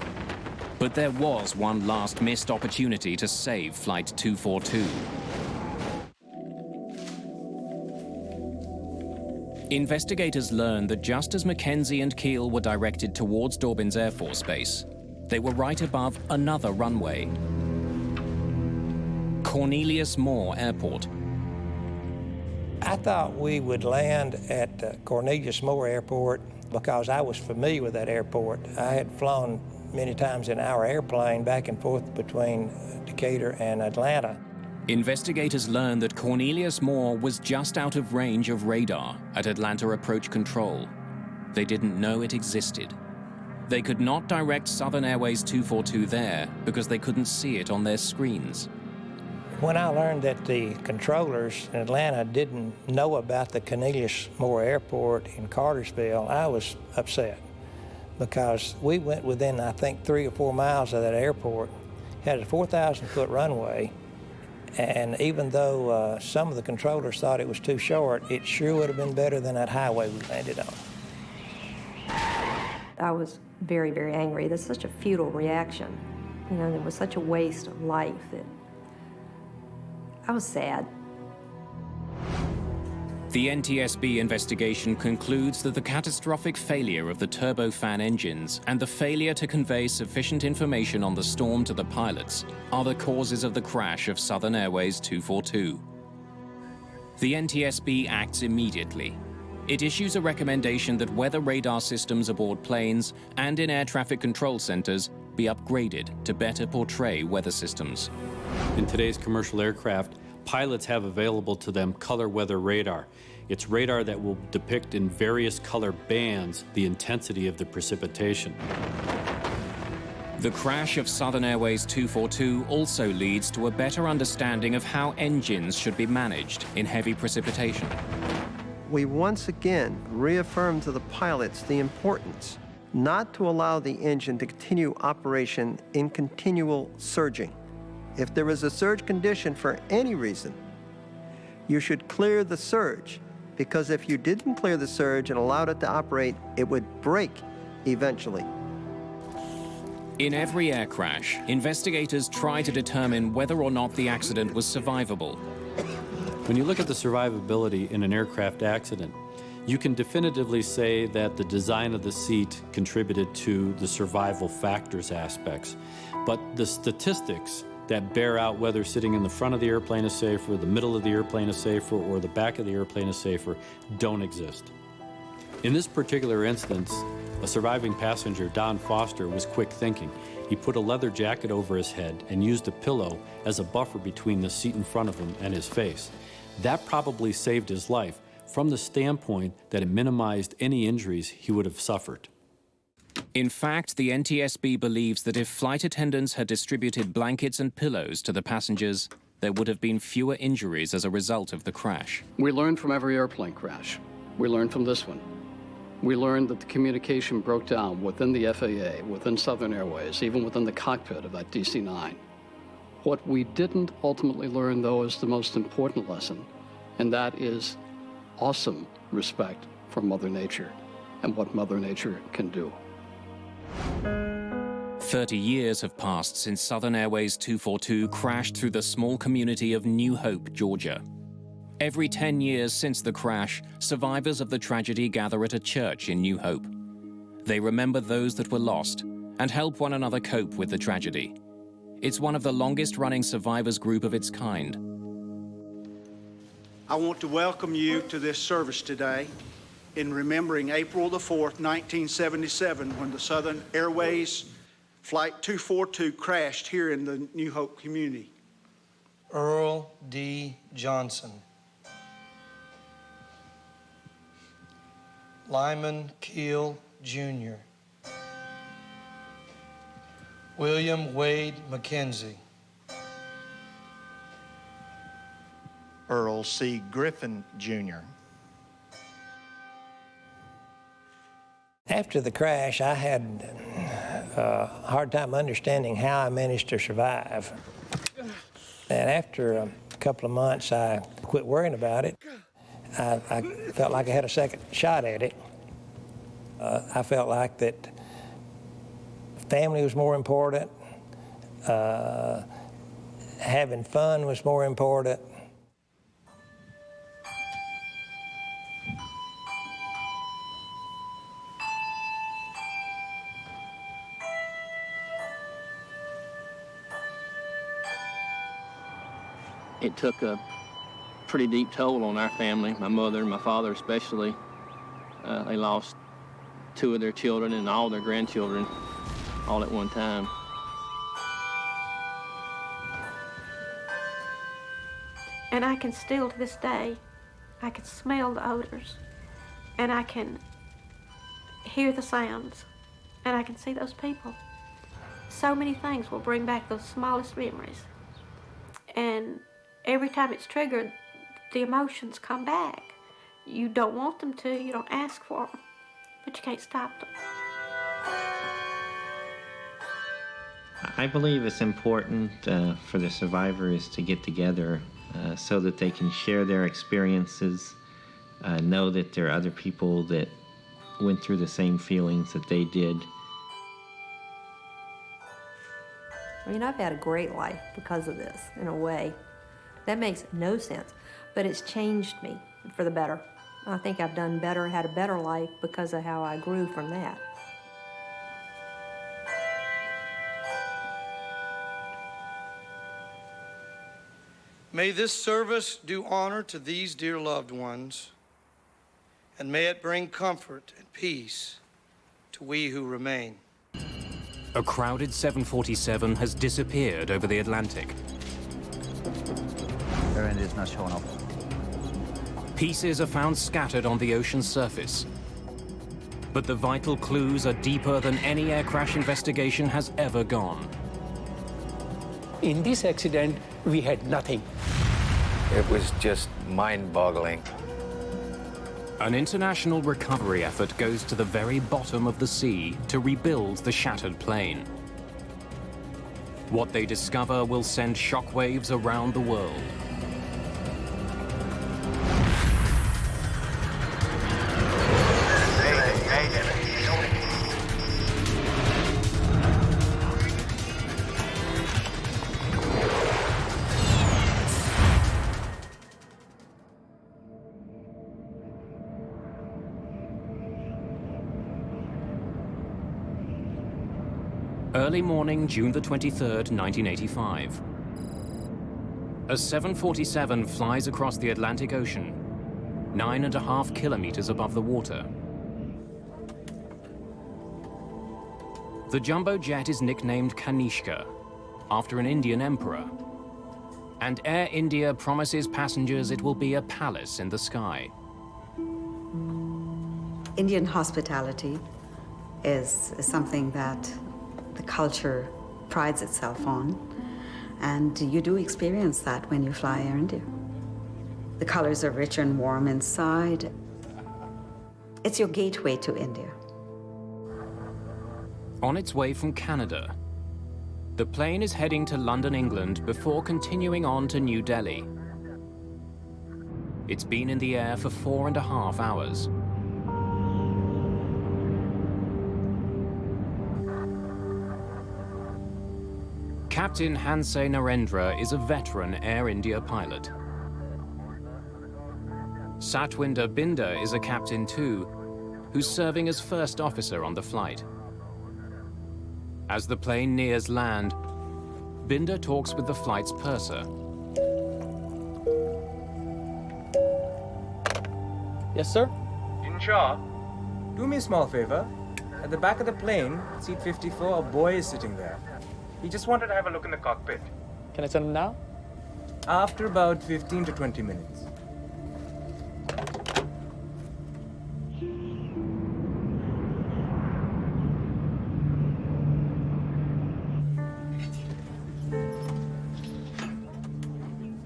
But there was one last missed opportunity to save Flight 242. Investigators learned that just as McKenzie and Keel were directed towards Dobbins Air Force Base, they were right above another runway. Cornelius Moore Airport. I thought we would land at Cornelius Moore Airport because I was familiar with that airport. I had flown many times in our airplane back and forth between Decatur and Atlanta. Investigators learned that Cornelius Moore was just out of range of radar at Atlanta Approach Control. They didn't know it existed. They could not direct Southern Airways 242 there because they couldn't see it on their screens. When I learned that the controllers in Atlanta didn't know about the Cornelius Moore Airport in Cartersville, I was upset because we went within, I think, 3 or 4 miles of that airport, had a 4,000-foot runway, and even though some of the controllers thought it was too short, it sure would have been better than that highway we landed on. I was very, very angry. That's such a futile reaction. You know, there was such a waste of life that I was sad. The NTSB investigation concludes that the catastrophic failure of the turbofan engines and the failure to convey sufficient information on the storm to the pilots are the causes of the crash of Southern Airways 242. The NTSB acts immediately. It issues a recommendation that weather radar systems aboard planes and in air traffic control centers be upgraded to better portray weather systems. In today's commercial aircraft, pilots have available to them color weather radar. It's radar that will depict in various color bands the intensity of the precipitation. The crash of Southern Airways 242 also leads to a better understanding of how engines should be managed in heavy precipitation. We once again reaffirmed to the pilots the importance not to allow the engine to continue operation in continual surging. If there is a surge condition for any reason, you should clear the surge, because if you didn't clear the surge and allowed it to operate, it would break eventually. In every air crash, investigators try to determine whether or not the accident was survivable. When you look at the survivability in an aircraft accident, you can definitively say that the design of the seat contributed to the survival factors aspects, but the statistics that bear out whether sitting in the front of the airplane is safer, the middle of the airplane is safer, or the back of the airplane is safer don't exist. In this particular instance, a surviving passenger, Don Foster, was quick thinking. He put a leather jacket over his head and used a pillow as a buffer between the seat in front of him and his face. That probably saved his life from the standpoint that it minimized any injuries he would have suffered. In fact, the NTSB believes that if flight attendants had distributed blankets and pillows to the passengers, there would have been fewer injuries as a result of the crash. We learned from every airplane crash. We learned from this one. We learned that the communication broke down within the FAA, within Southern Airways, even within the cockpit of that DC-9. What we didn't ultimately learn, though, is the most important lesson, and that is awesome respect for Mother Nature and what Mother Nature can do. 30 years have passed since Southern Airways 242 crashed through the small community of New Hope, Georgia. Every 10 years since the crash, survivors of the tragedy gather at a church in New Hope. They remember those that were lost and help one another cope with the tragedy. It's one of the longest-running survivors group of its kind. I want to welcome you to this service today in remembering April the 4th, 1977, when the Southern Airways Flight 242 crashed here in the New Hope community. Earl D. Johnson. Lyman Keel, Jr. William Wade McKenzie. Earl C. Griffin, Jr. After the crash, I had a hard time understanding how I managed to survive. And after a couple of months, I quit worrying about it. I felt like I had a second shot at it. I felt like that family was more important, having fun was more important. It took a pretty deep toll on our family, my mother and my father especially. They lost 2 of their children and all their grandchildren all at one time. And I can still, to this day, I can smell the odors, and I can hear the sounds, and I can see those people. So many things will bring back those smallest memories. And every time it's triggered, the emotions come back. You don't want them to, you don't ask for them, but you can't stop them. I believe it's important for the survivors to get together so that they can share their experiences, know that there are other people that went through the same feelings that they did. I mean, I've had a great life because of this, in a way. That makes no sense, but it's changed me for the better. I think I've done better, had a better life because of how I grew from that. May this service do honor to these dear loved ones, and may it bring comfort and peace to we who remain. A crowded 747 has disappeared over the Atlantic. Their end is not showing up. Pieces are found scattered on the ocean's surface. But the vital clues are deeper than any air crash investigation has ever gone. In this accident, we had nothing. It was just mind-boggling. An international recovery effort goes to the very bottom of the sea to rebuild the shattered plane. What they discover will send shockwaves around the world. Early morning, June the 23rd, 1985. A 747 flies across the Atlantic Ocean, 9.5 kilometers above the water. The jumbo jet is nicknamed Kanishka, after an Indian emperor. And Air India promises passengers it will be a palace in the sky. Indian hospitality is something that the culture prides itself on, and you do experience that when you fly Air India. The colors are rich and warm inside. It's your gateway to India. On its way from Canada, the plane is heading to London, England, before continuing on to New Delhi. It's been in the air for 4.5 hours. Captain Hansay Narendra is a veteran Air India pilot. Satwinder Binder is a captain too, who's serving as first officer on the flight. As the plane nears land, Binder talks with the flight's purser. Yes, sir? Insha, do me a small favor. At the back of the plane, seat 54, a boy is sitting there. He just wanted to have a look in the cockpit. Can I send him now? After about 15 to 20 minutes.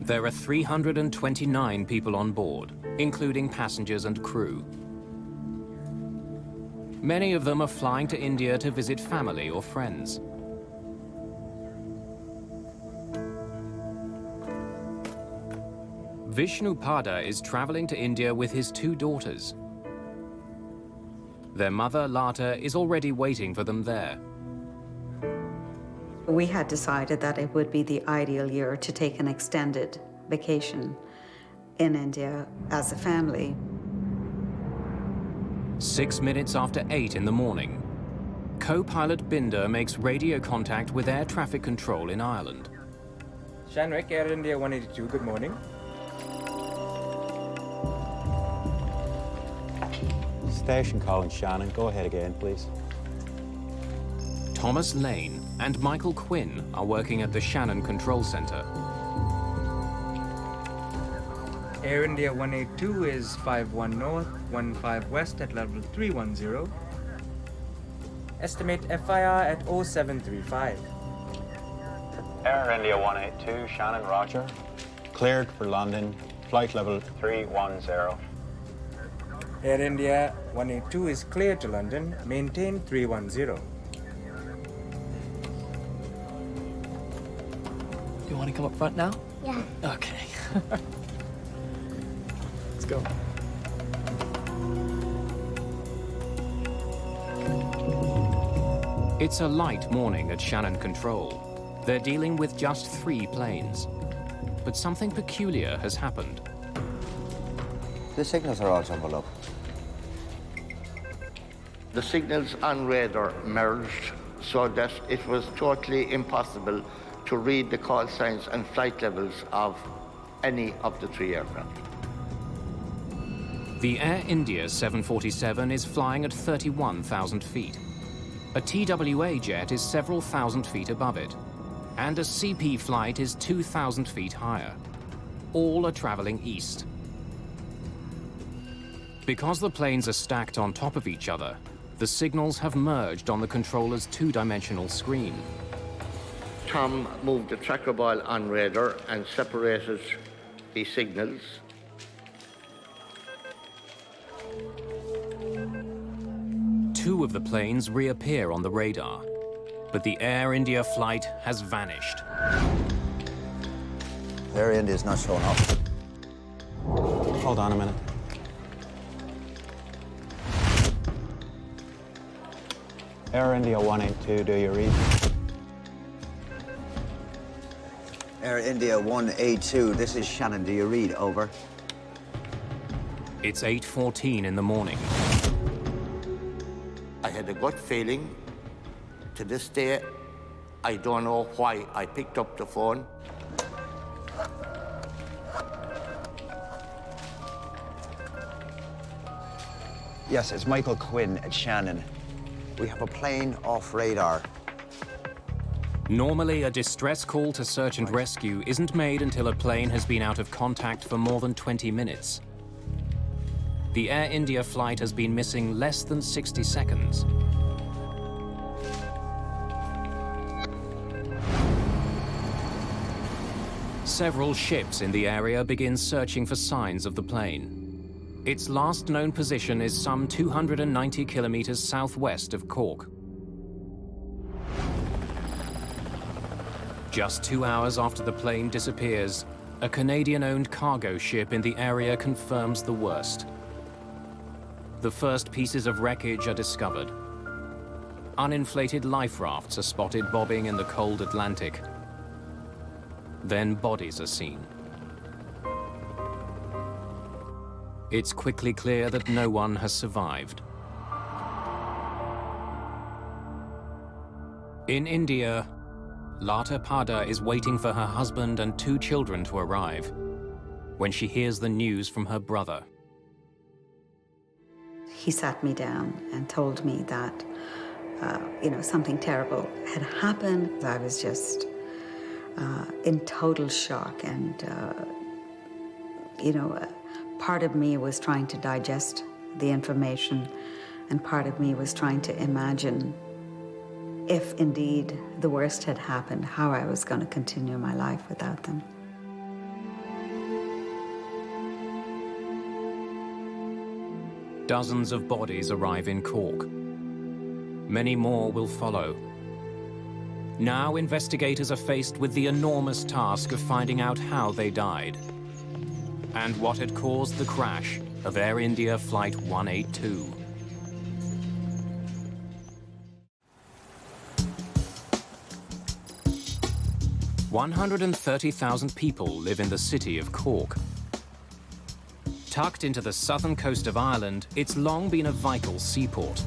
There are 329 people on board, including passengers and crew. Many of them are flying to India to visit family or friends. Vishnu Pada is traveling to India with his 2 daughters. Their mother, Lata, is already waiting for them there. We had decided that it would be the ideal year to take an extended vacation in India as a family. 6 minutes after 8 in the morning, co-pilot Binder makes radio contact with air traffic control in Ireland. Shanwick, Air India 182, good morning. Station calling Shannon. Go ahead again, please. Thomas Lane and Michael Quinn are working at the Shannon Control Center. Air India 182 is 51 north, 15 west at level 310. Estimate FIR at 0735. Air India 182, Shannon, roger. Cleared for London, flight level 310. Air India 182 is cleared to London, maintain 310. You want to come up front now? Yeah. Okay. Let's go. It's a light morning at Shannon Control. They're dealing with just 3 planes. But something peculiar has happened. The signals are all jumbled up. The signals on radar merged so that it was totally impossible to read the call signs and flight levels of any of the 3 aircraft. The Air India 747 is flying at 31,000 feet. A TWA jet is several thousand feet above it. And a CP flight is 2,000 feet higher. All are traveling east. Because the planes are stacked on top of each other, the signals have merged on the controller's 2-dimensional screen. Tom moved the tracker ball on radar and separated the signals. 2 of the planes reappear on the radar, but the Air India flight has vanished. Air India's not showing up. Hold on a minute. Air India 182, do you read? Air India 182, this is Shannon. Do you read? Over. It's 8:14 in the morning. I had a gut feeling. To this day, I don't know why I picked up the phone. Yes, it's Michael Quinn at Shannon. We have a plane off radar. Normally, a distress call to search and rescue isn't made until a plane has been out of contact for more than 20 minutes. The Air India flight has been missing less than 60 seconds. Several ships in the area begin searching for signs of the plane. Its last known position is some 290 kilometers southwest of Cork. Just 2 hours after the plane disappears, a Canadian-owned cargo ship in the area confirms the worst. The first pieces of wreckage are discovered. Uninflated life rafts are spotted bobbing in the cold Atlantic. Then bodies are seen. It's quickly clear that no one has survived. In India, Lata Pada is waiting for her husband and 2 children to arrive when she hears the news from her brother. He sat me down and told me that, something terrible had happened. I was just in total shock, and, part of me was trying to digest the information, and part of me was trying to imagine if indeed the worst had happened, how I was going to continue my life without them. Dozens of bodies arrive in Cork. Many more will follow. Now investigators are faced with the enormous task of finding out how they died and what had caused the crash of Air India Flight 182. "130,000 people live in the city of Cork. Tucked into the southern coast of Ireland, it's long been a vital seaport.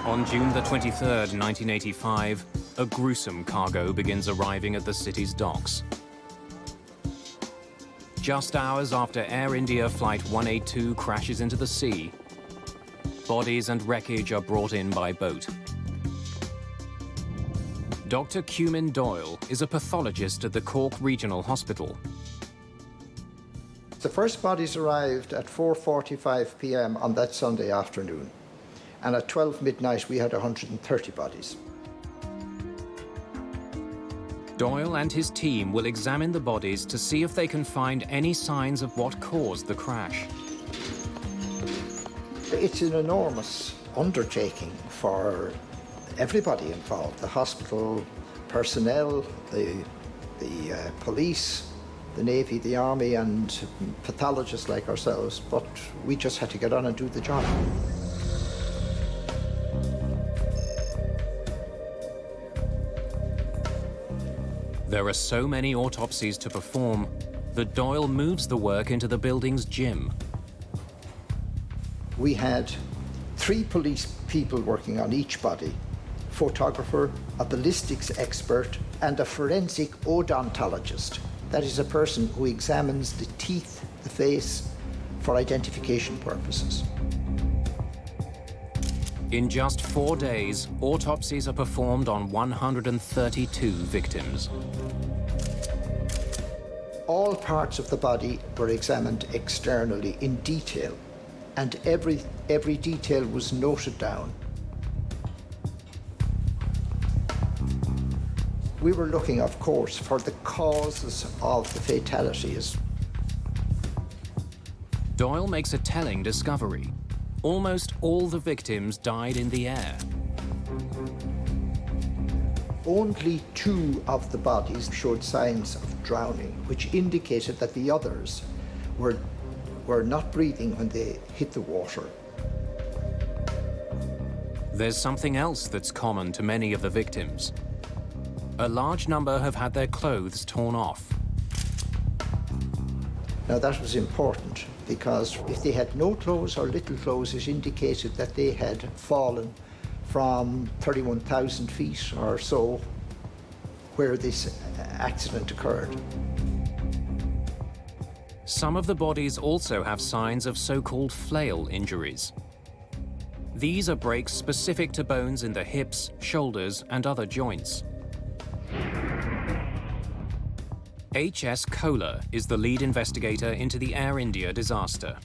On June the 23rd, 1985, a gruesome cargo begins arriving at the city's docks. Just hours after Air India Flight 182 crashes into the sea, bodies and wreckage are brought in by boat. Dr. Cumin Doyle is a pathologist at the Cork Regional Hospital. The first bodies arrived at 4:45 p.m. on that Sunday afternoon, and at 12 midnight we had 130 bodies. Doyle and his team will examine the bodies to see if they can find any signs of what caused the crash. It's an enormous undertaking for everybody involved, the hospital personnel, the police, the Navy, the Army, and pathologists like ourselves, but we just had to get on and do the job. There are so many autopsies to perform that Doyle moves the work into the building's gym. We had 3 police people working on each body, photographer, a ballistics expert, and a forensic odontologist. That is a person who examines the teeth, the face, for identification purposes. In just 4 days, autopsies are performed on 132 victims. All parts of the body were examined externally in detail, and every detail was noted down. We were looking, of course, for the causes of the fatalities. Doyle makes a telling discovery. Almost all the victims died in the air. Only 2 of the bodies showed signs of drowning, which indicated that the others were not breathing when they hit the water. There's something else that's common to many of the victims. A large number have had their clothes torn off. Now that was important because if they had no clothes or little clothes, it indicated that they had fallen from 31,000 feet or so where this accident occurred. Some of the bodies also have signs of so-called flail injuries. These are breaks specific to bones in the hips, shoulders, and other joints. H.S. Kohler is the lead investigator into the Air India disaster.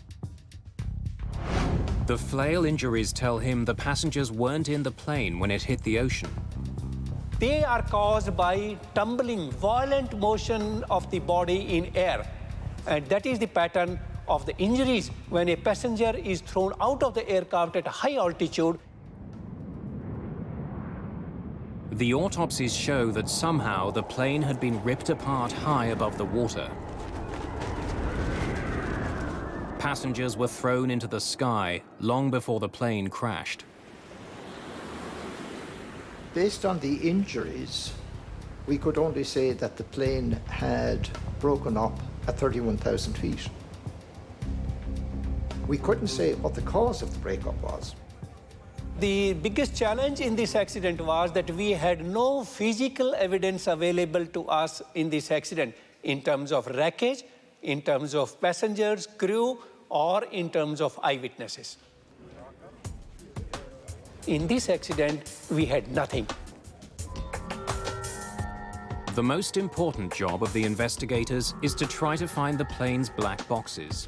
The flail injuries tell him the passengers weren't in the plane when it hit the ocean. They are caused by tumbling, violent motion of the body in air. And that is the pattern of the injuries when a passenger is thrown out of the aircraft at a high altitude. The autopsies show that somehow the plane had been ripped apart high above the water. Passengers were thrown into the sky long before the plane crashed. Based on the injuries, we could only say that the plane had broken up at 31,000 feet. We couldn't say what the cause of the breakup was. The biggest challenge in this accident was that we had no physical evidence available to us in this accident in terms of wreckage, in terms of passengers, crew, or in terms of eyewitnesses. In this accident, we had nothing. The most important job of the investigators is to try to find the plane's black boxes.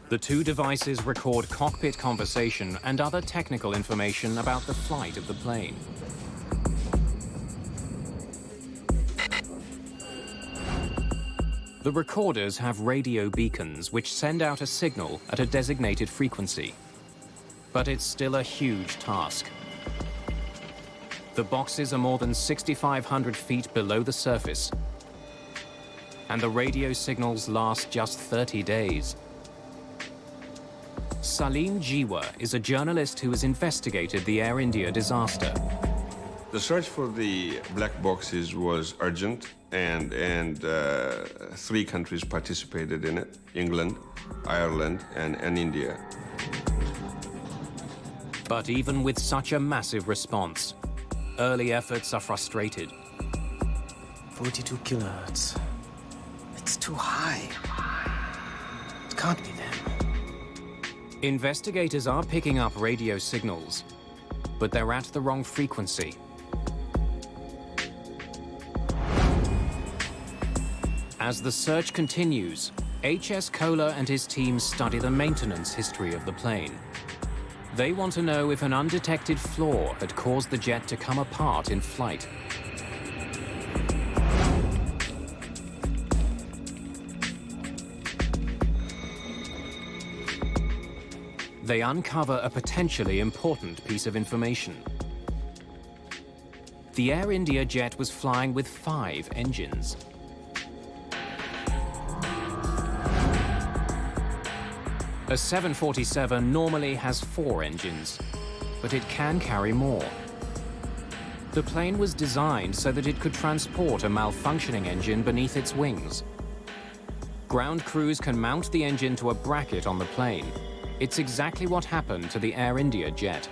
The 2 devices record cockpit conversation and other technical information about the flight of the plane. The recorders have radio beacons which send out a signal at a designated frequency. But it's still a huge task. The boxes are more than 6,500 feet below the surface, and the radio signals last just 30 days. Salim Jiwa is a journalist who has investigated the Air India disaster. The search for the black boxes was urgent, and 3 countries participated in it: England, Ireland, and India. But even with such a massive response, early efforts are frustrated. 42 kilohertz. It's too high. It can't be them. Investigators are picking up radio signals, but they're at the wrong frequency. As the search continues, H.S. Kohler and his team study the maintenance history of the plane. They want to know if an undetected flaw had caused the jet to come apart in flight. They uncover a potentially important piece of information. The Air India jet was flying with 5 engines. A 747 normally has 4 engines, but it can carry more. The plane was designed so that it could transport a malfunctioning engine beneath its wings. Ground crews can mount the engine to a bracket on the plane. It's exactly what happened to the Air India jet.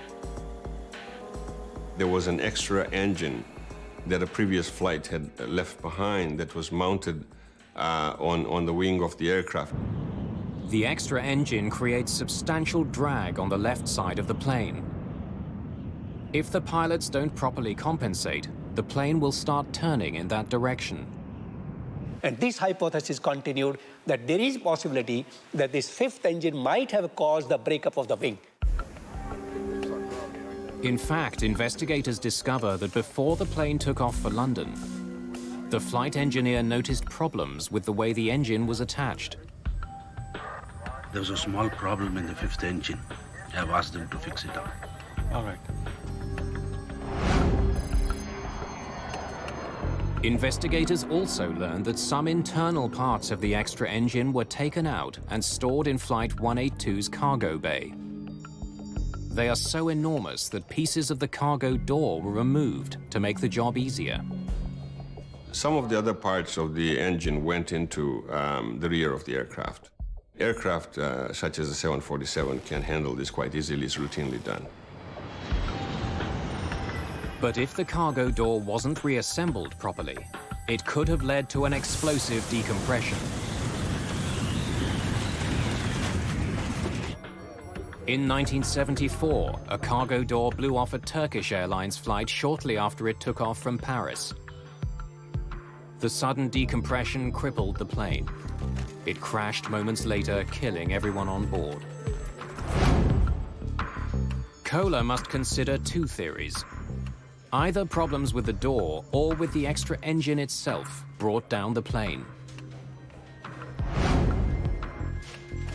There was an extra engine that a previous flight had left behind that was mounted on the wing of the aircraft. The extra engine creates substantial drag on the left side of the plane. If the pilots don't properly compensate, the plane will start turning in that direction. And this hypothesis continued that there is possibility that this 5th engine might have caused the breakup of the wing. In fact, investigators discover that before the plane took off for London, the flight engineer noticed problems with the way the engine was attached. There was a small problem in the fifth engine. I've asked them to fix it up. All right. Investigators also learned that some internal parts of the extra engine were taken out and stored in Flight 182's cargo bay. They are so enormous that pieces of the cargo door were removed to make the job easier. Some of the other parts of the engine went into the rear of the aircraft. Aircraft such as the 747 can handle this quite easily. It's routinely done. But if the cargo door wasn't reassembled properly, it could have led to an explosive decompression. In 1974, a cargo door blew off a Turkish Airlines flight shortly after it took off from Paris. The sudden decompression crippled the plane. It crashed moments later, killing everyone on board. Kohler must consider two theories. Either problems with the door or with the extra engine itself brought down the plane.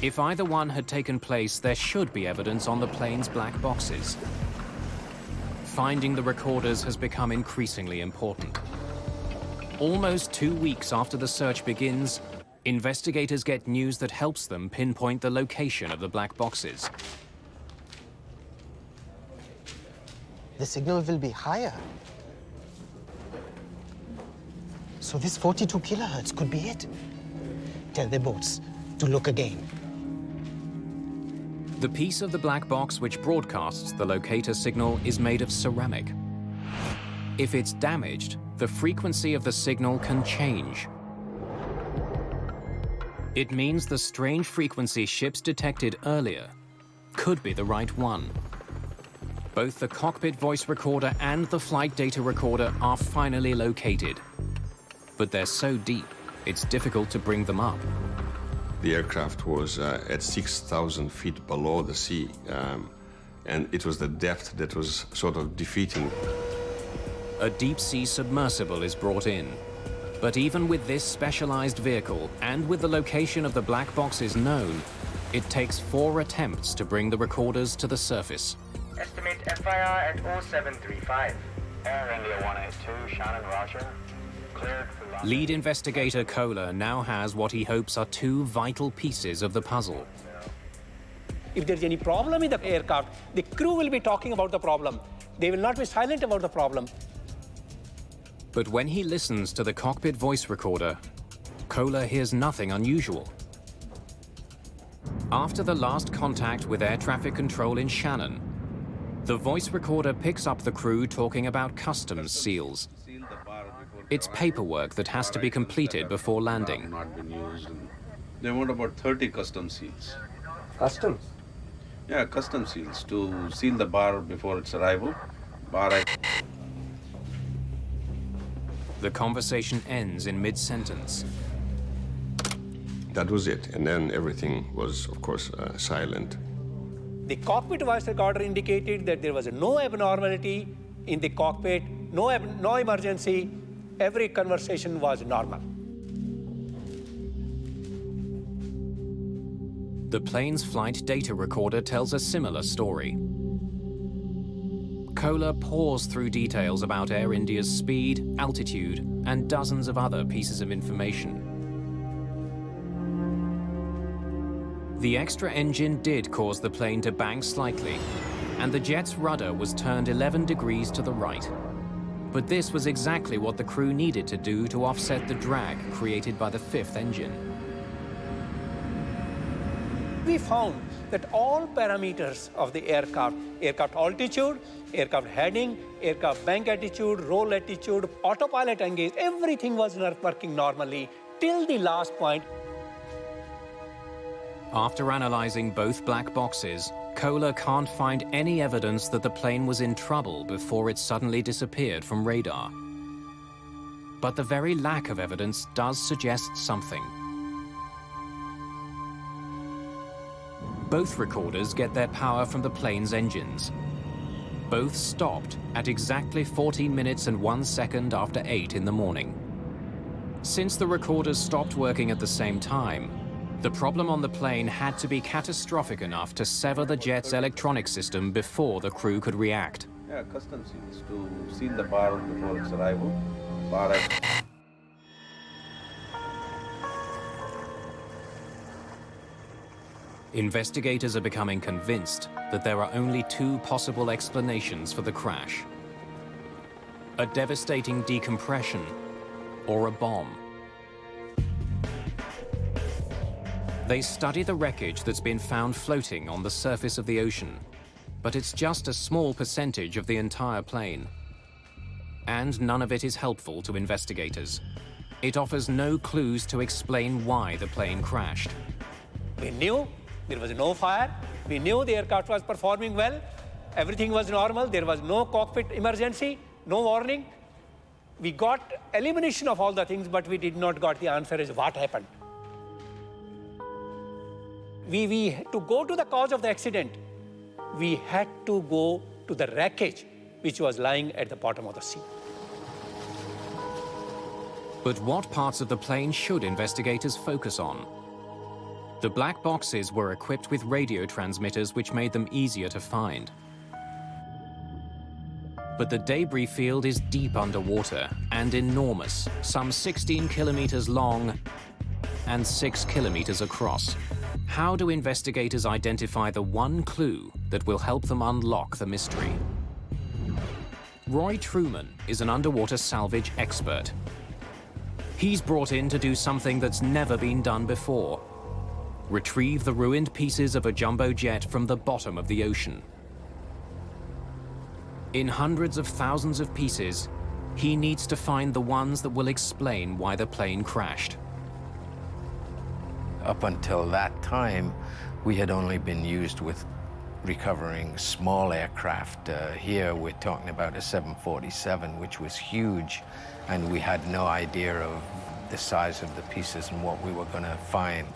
If either one had taken place, there should be evidence on the plane's black boxes. Finding the recorders has become increasingly important. Almost 2 weeks after the search begins, investigators get news that helps them pinpoint the location of the black boxes. The signal will be higher. So this 42 kilohertz could be it. Tell the boats to look again. The piece of the black box which broadcasts the locator signal is made of ceramic. If it's damaged, the frequency of the signal can change. It means the strange frequency ships detected earlier could be the right one. Both the cockpit voice recorder and the flight data recorder are finally located. But they're so deep, it's difficult to bring them up. The aircraft was at 6,000 feet below the sea, and it was the depth that was sort of defeating. A deep-sea submersible is brought in. But even with this specialized vehicle, and with the location of the black boxes known, it takes 4 attempts to bring the recorders to the surface. Estimate FIR at 0735. Air India 182, Shannon, Roger. Cleared for launch. Lead investigator Kohler now has what he hopes are 2 vital pieces of the puzzle. If there's any problem in the aircraft, the crew will be talking about the problem. They will not be silent about the problem. But when he listens to the cockpit voice recorder, Kohler hears nothing unusual. After the last contact with air traffic control in Shannon, the voice recorder picks up the crew talking about customs seals. It's paperwork that has to be completed before landing. They want about 30 custom seals. Customs? Yeah, custom seals to seal the bar before its arrival. The conversation ends in mid-sentence. That was it, and then everything was, of course, silent. The cockpit voice recorder indicated that there was no abnormality in the cockpit, no emergency. Every conversation was normal. The plane's flight data recorder tells a similar story. Kohler pours through details about Air India's speed, altitude, and dozens of other pieces of information. The extra engine did cause the plane to bank slightly, and the jet's rudder was turned 11 degrees to the right. But this was exactly what the crew needed to do to offset the drag created by the 5th engine. We found that all parameters of the aircraft altitude, aircraft heading, aircraft bank attitude, roll attitude, autopilot engage, everything was working normally till the last point. After analyzing both black boxes, Kohler can't find any evidence that the plane was in trouble before it suddenly disappeared from radar. But the very lack of evidence does suggest something. Both recorders get their power from the plane's engines. Both stopped at exactly 40 minutes and 1 second after 8 in the morning. Since the recorders stopped working at the same time, The problem on the plane had to be catastrophic enough to sever the jet's electronic system before the crew could react. Yeah, custom seals to seal the bar before its arrival. Bar Investigators are becoming convinced that there are only two possible explanations for the crash: a devastating decompression or a bomb. They study the wreckage that's been found floating on the surface of the ocean, but it's just a small percentage of the entire plane. And none of it is helpful to investigators. It offers no clues to explain why the plane crashed. We knew there was no fire. We knew the aircraft was performing well. Everything was normal. There was no cockpit emergency, no warning. We got elimination of all the things, but we did not got the answer as what happened. To go to the cause of the accident, we had to go to the wreckage, which was lying at the bottom of the sea. But what parts of the plane should investigators focus on? The black boxes were equipped with radio transmitters which made them easier to find. But the debris field is deep underwater and enormous, some 16 kilometers long and 6 kilometers across. How do investigators identify the one clue that will help them unlock the mystery? Roy Truman is an underwater salvage expert. He's brought in to do something that's never been done before: retrieve the ruined pieces of a jumbo jet from the bottom of the ocean. In hundreds of thousands of pieces, he needs to find the ones that will explain why the plane crashed. Up until that time, we had only been used with recovering small aircraft. Here we're talking about a 747, which was huge, and we had no idea of the size of the pieces and what we were going to find.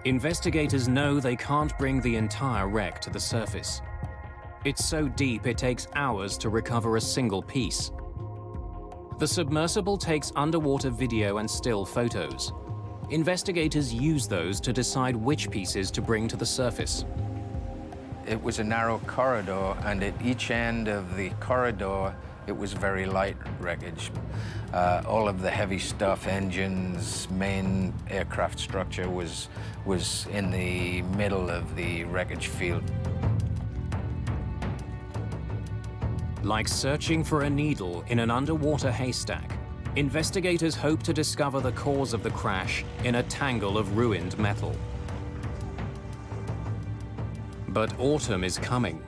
Investigators know they can't bring the entire wreck to the surface. It's so deep it takes hours to recover a single piece. The submersible takes underwater video and still photos. Investigators use those to decide which pieces to bring to the surface. It was a narrow corridor, and at each end of the corridor, it was very light wreckage. All of the heavy stuff, engines, main aircraft structure was in the middle of the wreckage field. Like searching for a needle in an underwater haystack, investigators hope to discover the cause of the crash in a tangle of ruined metal. But autumn is coming.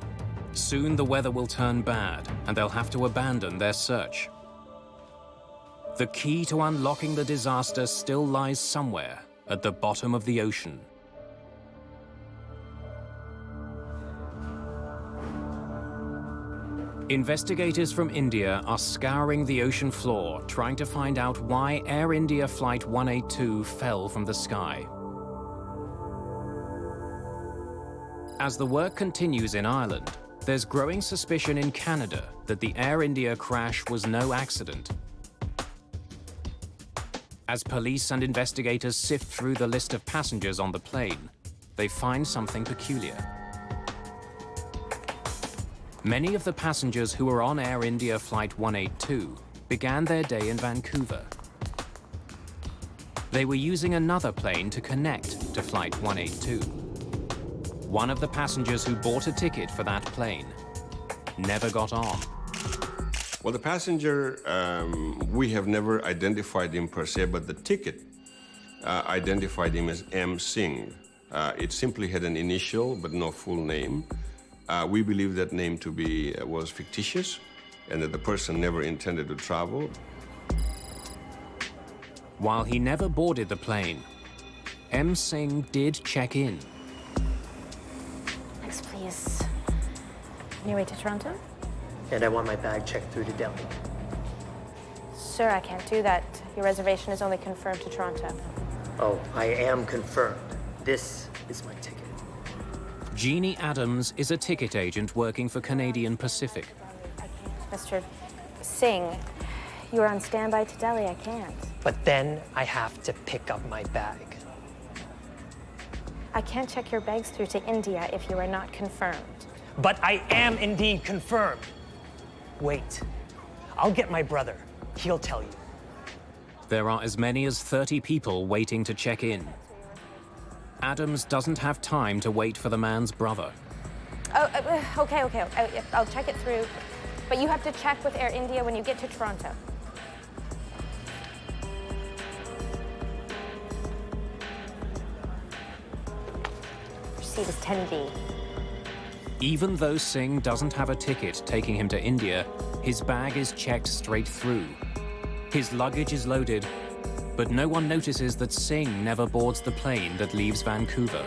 Soon the weather will turn bad, and they'll have to abandon their search. The key to unlocking the disaster still lies somewhere at the bottom of the ocean. Investigators from India are scouring the ocean floor, trying to find out why Air India Flight 182 fell from the sky. As the work continues in Ireland, there's growing suspicion in Canada that the Air India crash was no accident. As police and investigators sift through the list of passengers on the plane, they find something peculiar. Many of the passengers who were on Air India Flight 182 began their day in Vancouver. They were using another plane to connect to Flight 182. One of the passengers who bought a ticket for that plane never got on. Well, the passenger, we have never identified him per se, but the ticket identified him as M. Singh. It simply had an initial, but no full name. We believe that name to be was fictitious, and that the person never intended to travel. While he never boarded the plane, M. Singh did check in. Next, please. On your way to Toronto? And I want my bag checked through to Delhi. Sir, I can't do that. Your reservation is only confirmed to Toronto. Oh, I am confirmed. This is my ticket. Jeannie Adams is a ticket agent working for Canadian Pacific. Mr. Singh, you are on standby to Delhi. I can't. But then I have to pick up my bag. I can't check your bags through to India if you are not confirmed. But I am indeed confirmed. Wait, I'll get my brother. He'll tell you. There are as many as 30 people waiting to check in. Adams doesn't have time to wait for the man's brother. Oh, okay. I'll check it through. But you have to check with Air India when you get to Toronto. Receipt is 10B. Even though Singh doesn't have a ticket taking him to India, his bag is checked straight through. His luggage is loaded, but no one notices that Singh never boards the plane that leaves Vancouver.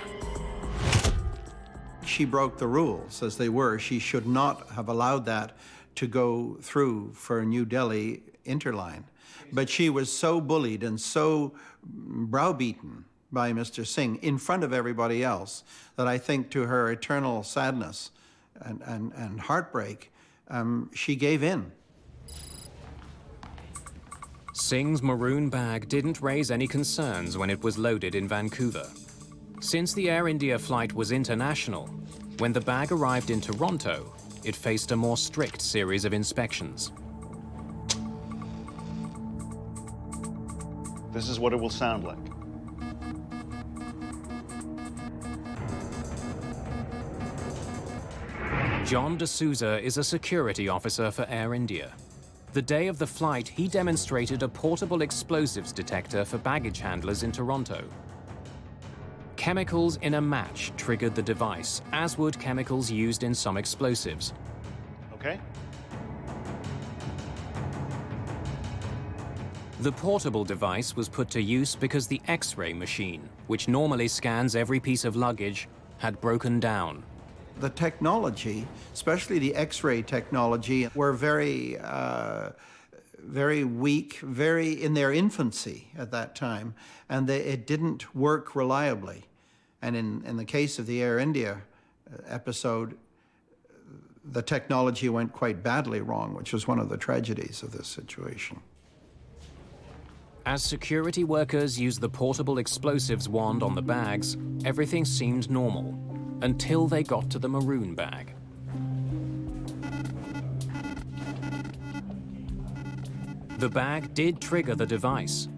She broke the rules as they were. She should not have allowed that to go through for New Delhi interline. But she was so bullied and so browbeaten by Mr. Singh in front of everybody else that I think, to her eternal sadness and heartbreak, she gave in. Singh's maroon bag didn't raise any concerns when it was loaded in Vancouver. Since the Air India flight was international, when the bag arrived in Toronto, it faced a more strict series of inspections. This is what it will sound like. John D'Souza is a security officer for Air India. The day of the flight, he demonstrated a portable explosives detector for baggage handlers in Toronto. Chemicals in a match triggered the device, as would chemicals used in some explosives. Okay. The portable device was put to use because the X-ray machine, which normally scans every piece of luggage, had broken down. The technology, especially the X-ray technology, were very weak, very in their infancy at that time, and it didn't work reliably. And in the case of the Air India episode, the technology went quite badly wrong, which was one of the tragedies of this situation. As security workers used the portable explosives wand on the bags, everything seemed normal, until they got to the maroon bag. The bag did trigger the device,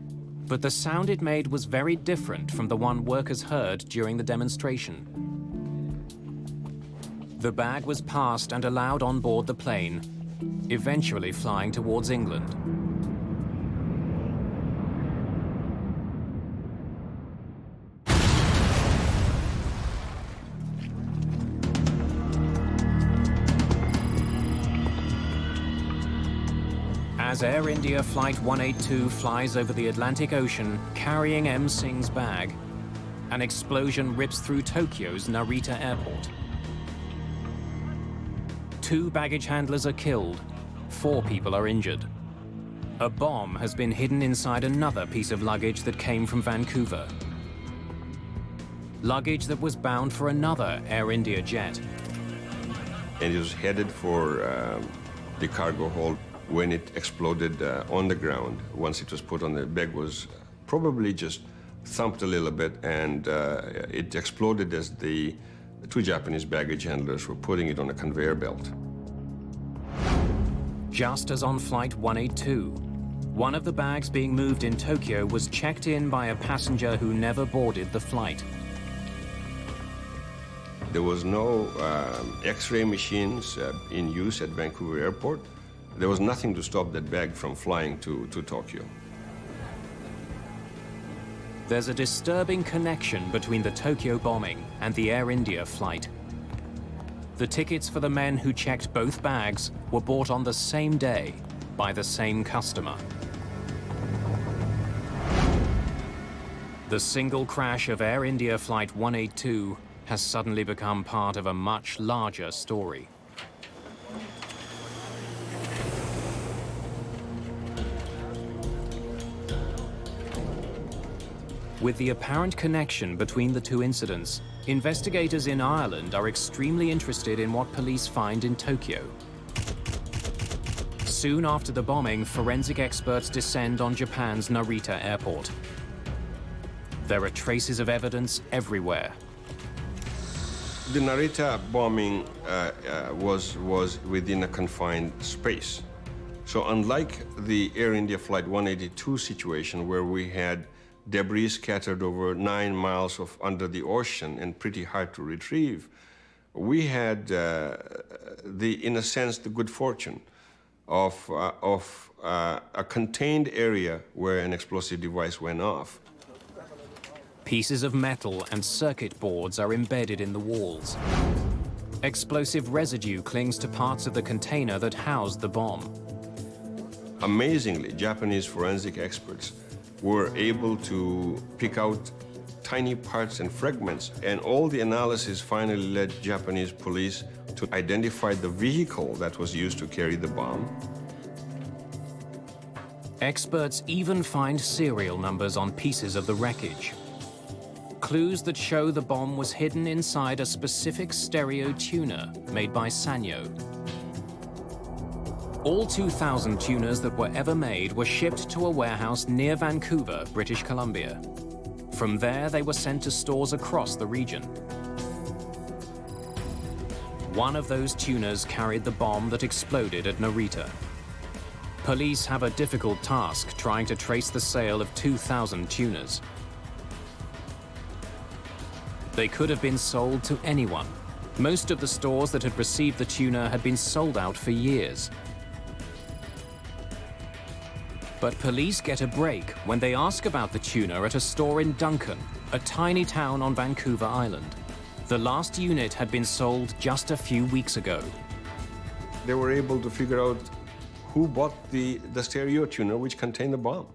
but the sound it made was very different from the one workers heard during the demonstration. The bag was passed and allowed on board the plane, eventually flying towards England. As Air India Flight 182 flies over the Atlantic Ocean carrying M. Singh's bag, an explosion rips through Tokyo's Narita Airport. 2 baggage handlers are killed, 4 people are injured. A bomb has been hidden inside another piece of luggage that came from Vancouver. Luggage that was bound for another Air India jet. And it was headed for the cargo hold. When it exploded on the ground, once it was put on, the bag was probably just thumped a little bit, and it exploded as the 2 Japanese baggage handlers were putting it on a conveyor belt. Just as on Flight 182, one of the bags being moved in Tokyo was checked in by a passenger who never boarded the flight. There was no X-ray machines in use at Vancouver Airport. There was nothing to stop that bag from flying to Tokyo. There's a disturbing connection between the Tokyo bombing and the Air India flight. The tickets for the men who checked both bags were bought on the same day by the same customer. The single crash of Air India Flight 182 has suddenly become part of a much larger story. With the apparent connection between the 2 incidents, investigators in Ireland are extremely interested in what police find in Tokyo. Soon after the bombing, forensic experts descend on Japan's Narita Airport. There are traces of evidence everywhere, The Narita bombing was within a confined space. So unlike the Air India Flight 182 situation where we had debris scattered over 9 miles under the ocean and pretty hard to retrieve, we had, in a sense, the good fortune of a contained area where an explosive device went off. Pieces of metal and circuit boards are embedded in the walls. Explosive residue clings to parts of the container that housed the bomb. Amazingly, Japanese forensic experts were able to pick out tiny parts and fragments, and all the analysis finally led Japanese police to identify the vehicle that was used to carry the bomb. Experts even find serial numbers on pieces of the wreckage. Clues that show the bomb was hidden inside a specific stereo tuner made by Sanyo. All 2,000 tuners that were ever made were shipped to a warehouse near Vancouver, British Columbia. From there, they were sent to stores across the region. One of those tuners carried the bomb that exploded at Narita. Police have a difficult task trying to trace the sale of 2,000 tuners. They could have been sold to anyone. Most of the stores that had received the tuner had been sold out for years. But police get a break when they ask about the tuner at a store in Duncan, a tiny town on Vancouver Island. The last unit had been sold just a few weeks ago. They were able to figure out who bought the stereo tuner which contained the bomb.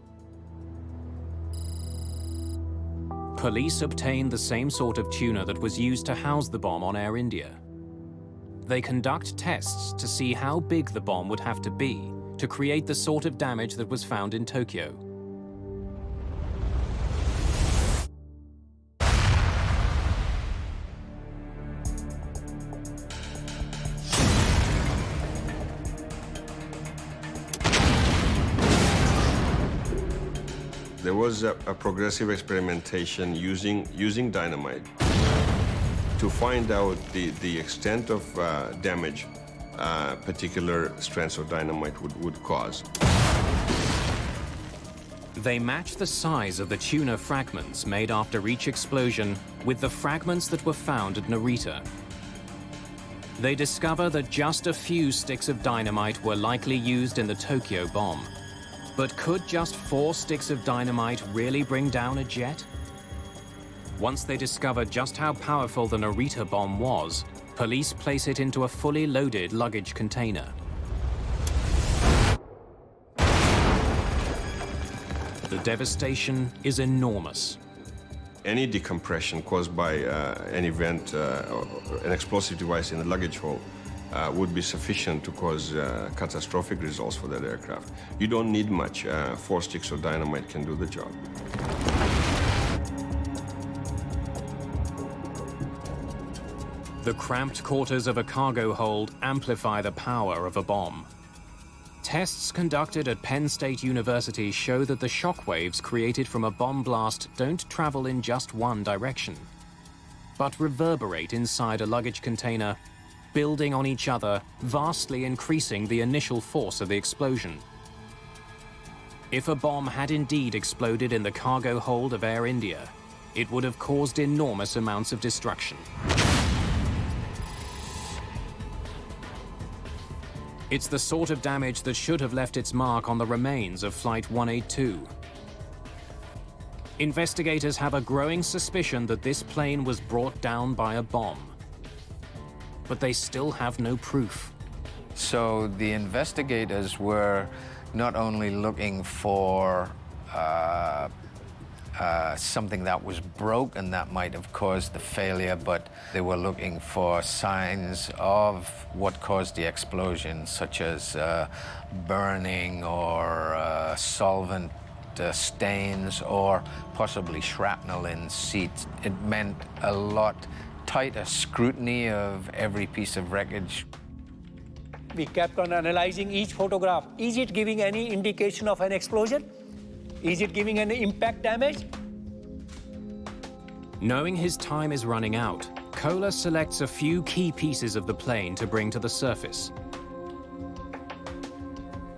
Police obtained the same sort of tuner that was used to house the bomb on Air India. They conduct tests to see how big the bomb would have to be to create the sort of damage that was found in Tokyo. There was a progressive experimentation using dynamite to find out the extent of damage particular strands of dynamite would cause. They match the size of the tuner fragments made after each explosion with the fragments that were found at Narita. They discover that just a few sticks of dynamite were likely used in the Tokyo bomb. But could just 4 sticks of dynamite really bring down a jet? Once they discover just how powerful the Narita bomb was, police place it into a fully loaded luggage container. The devastation is enormous. Any decompression caused by an event, or an explosive device in the luggage hold, would be sufficient to cause catastrophic results for that aircraft. You don't need much. 4 sticks of dynamite can do the job. The cramped quarters of a cargo hold amplify the power of a bomb. Tests conducted at Penn State University show that the shock waves created from a bomb blast don't travel in just one direction, but reverberate inside a luggage container, building on each other, vastly increasing the initial force of the explosion. If a bomb had indeed exploded in the cargo hold of Air India, it would have caused enormous amounts of destruction. It's the sort of damage that should have left its mark on the remains of Flight 182. Investigators have a growing suspicion that this plane was brought down by a bomb. But they still have no proof. So the investigators were not only looking for something that was broken that might have caused the failure, but they were looking for signs of what caused the explosion, such as burning or solvent stains or possibly shrapnel in seats. It meant a lot tighter scrutiny of every piece of wreckage. We kept on analyzing each photograph. Is it giving any indication of an explosion? Is it giving any impact damage? Knowing his time is running out, Kola selects a few key pieces of the plane to bring to the surface.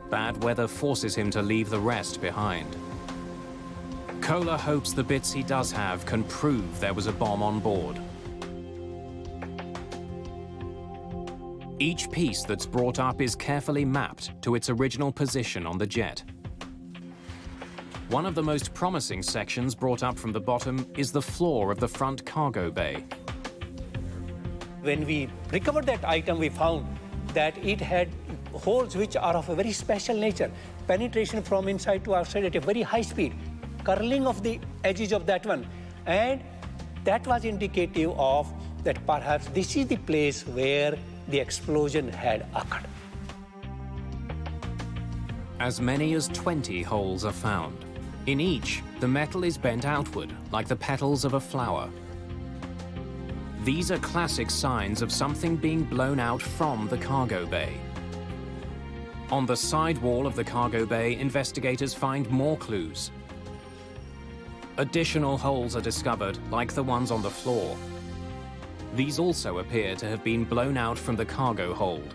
Bad weather forces him to leave the rest behind. Kola hopes the bits he does have can prove there was a bomb on board. Each piece that's brought up is carefully mapped to its original position on the jet. One of the most promising sections brought up from the bottom is the floor of the front cargo bay. When we recovered that item, we found that it had holes which are of a very special nature. Penetration from inside to outside at a very high speed. Curling of the edges of that one. And that was indicative of that perhaps this is the place where the explosion had occurred. As many as 20 holes are found. In each, the metal is bent outward, like the petals of a flower. These are classic signs of something being blown out from the cargo bay. On the side wall of the cargo bay, investigators find more clues. Additional holes are discovered, like the ones on the floor. These also appear to have been blown out from the cargo hold.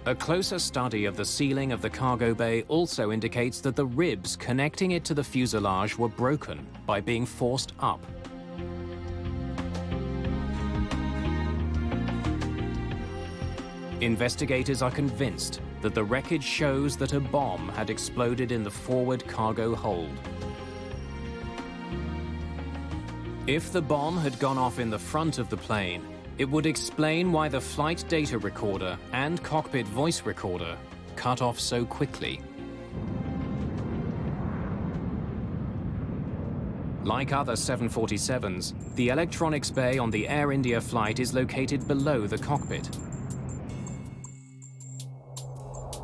A closer study of the ceiling of the cargo bay also indicates that the ribs connecting it to the fuselage were broken by being forced up. Investigators are convinced that the wreckage shows that a bomb had exploded in the forward cargo hold. If the bomb had gone off in the front of the plane, it would explain why the flight data recorder and cockpit voice recorder cut off so quickly. Like other 747s, the electronics bay on the Air India flight is located below the cockpit.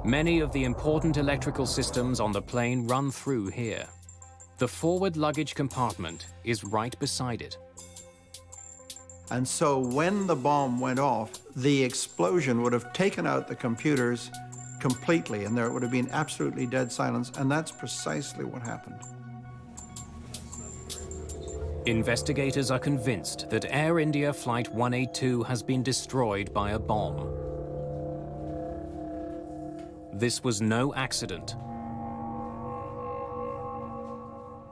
Many of the important electrical systems on the plane run through here. The forward luggage compartment is right beside it. And so when the bomb went off, the explosion would have taken out the computers completely, and there would have been absolutely dead silence, and that's precisely what happened. Investigators are convinced that Air India Flight 182 has been destroyed by a bomb. This was no accident.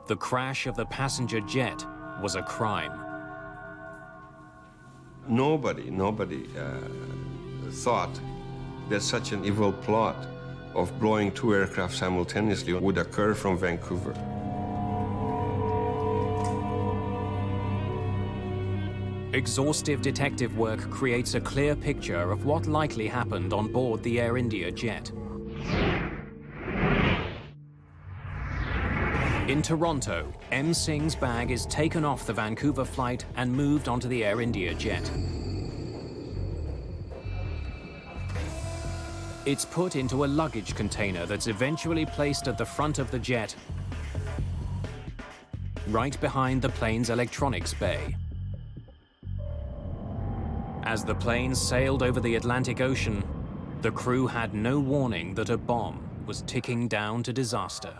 The crash of the passenger jet was a crime. Nobody thought that such an evil plot of blowing two aircraft simultaneously would occur from Vancouver. Exhaustive detective work creates a clear picture of what likely happened on board the Air India jet. In Toronto, M. Singh's bag is taken off the Vancouver flight and moved onto the Air India jet. It's put into a luggage container that's eventually placed at the front of the jet, right behind the plane's electronics bay. As the plane sailed over the Atlantic Ocean, the crew had no warning that a bomb was ticking down to disaster.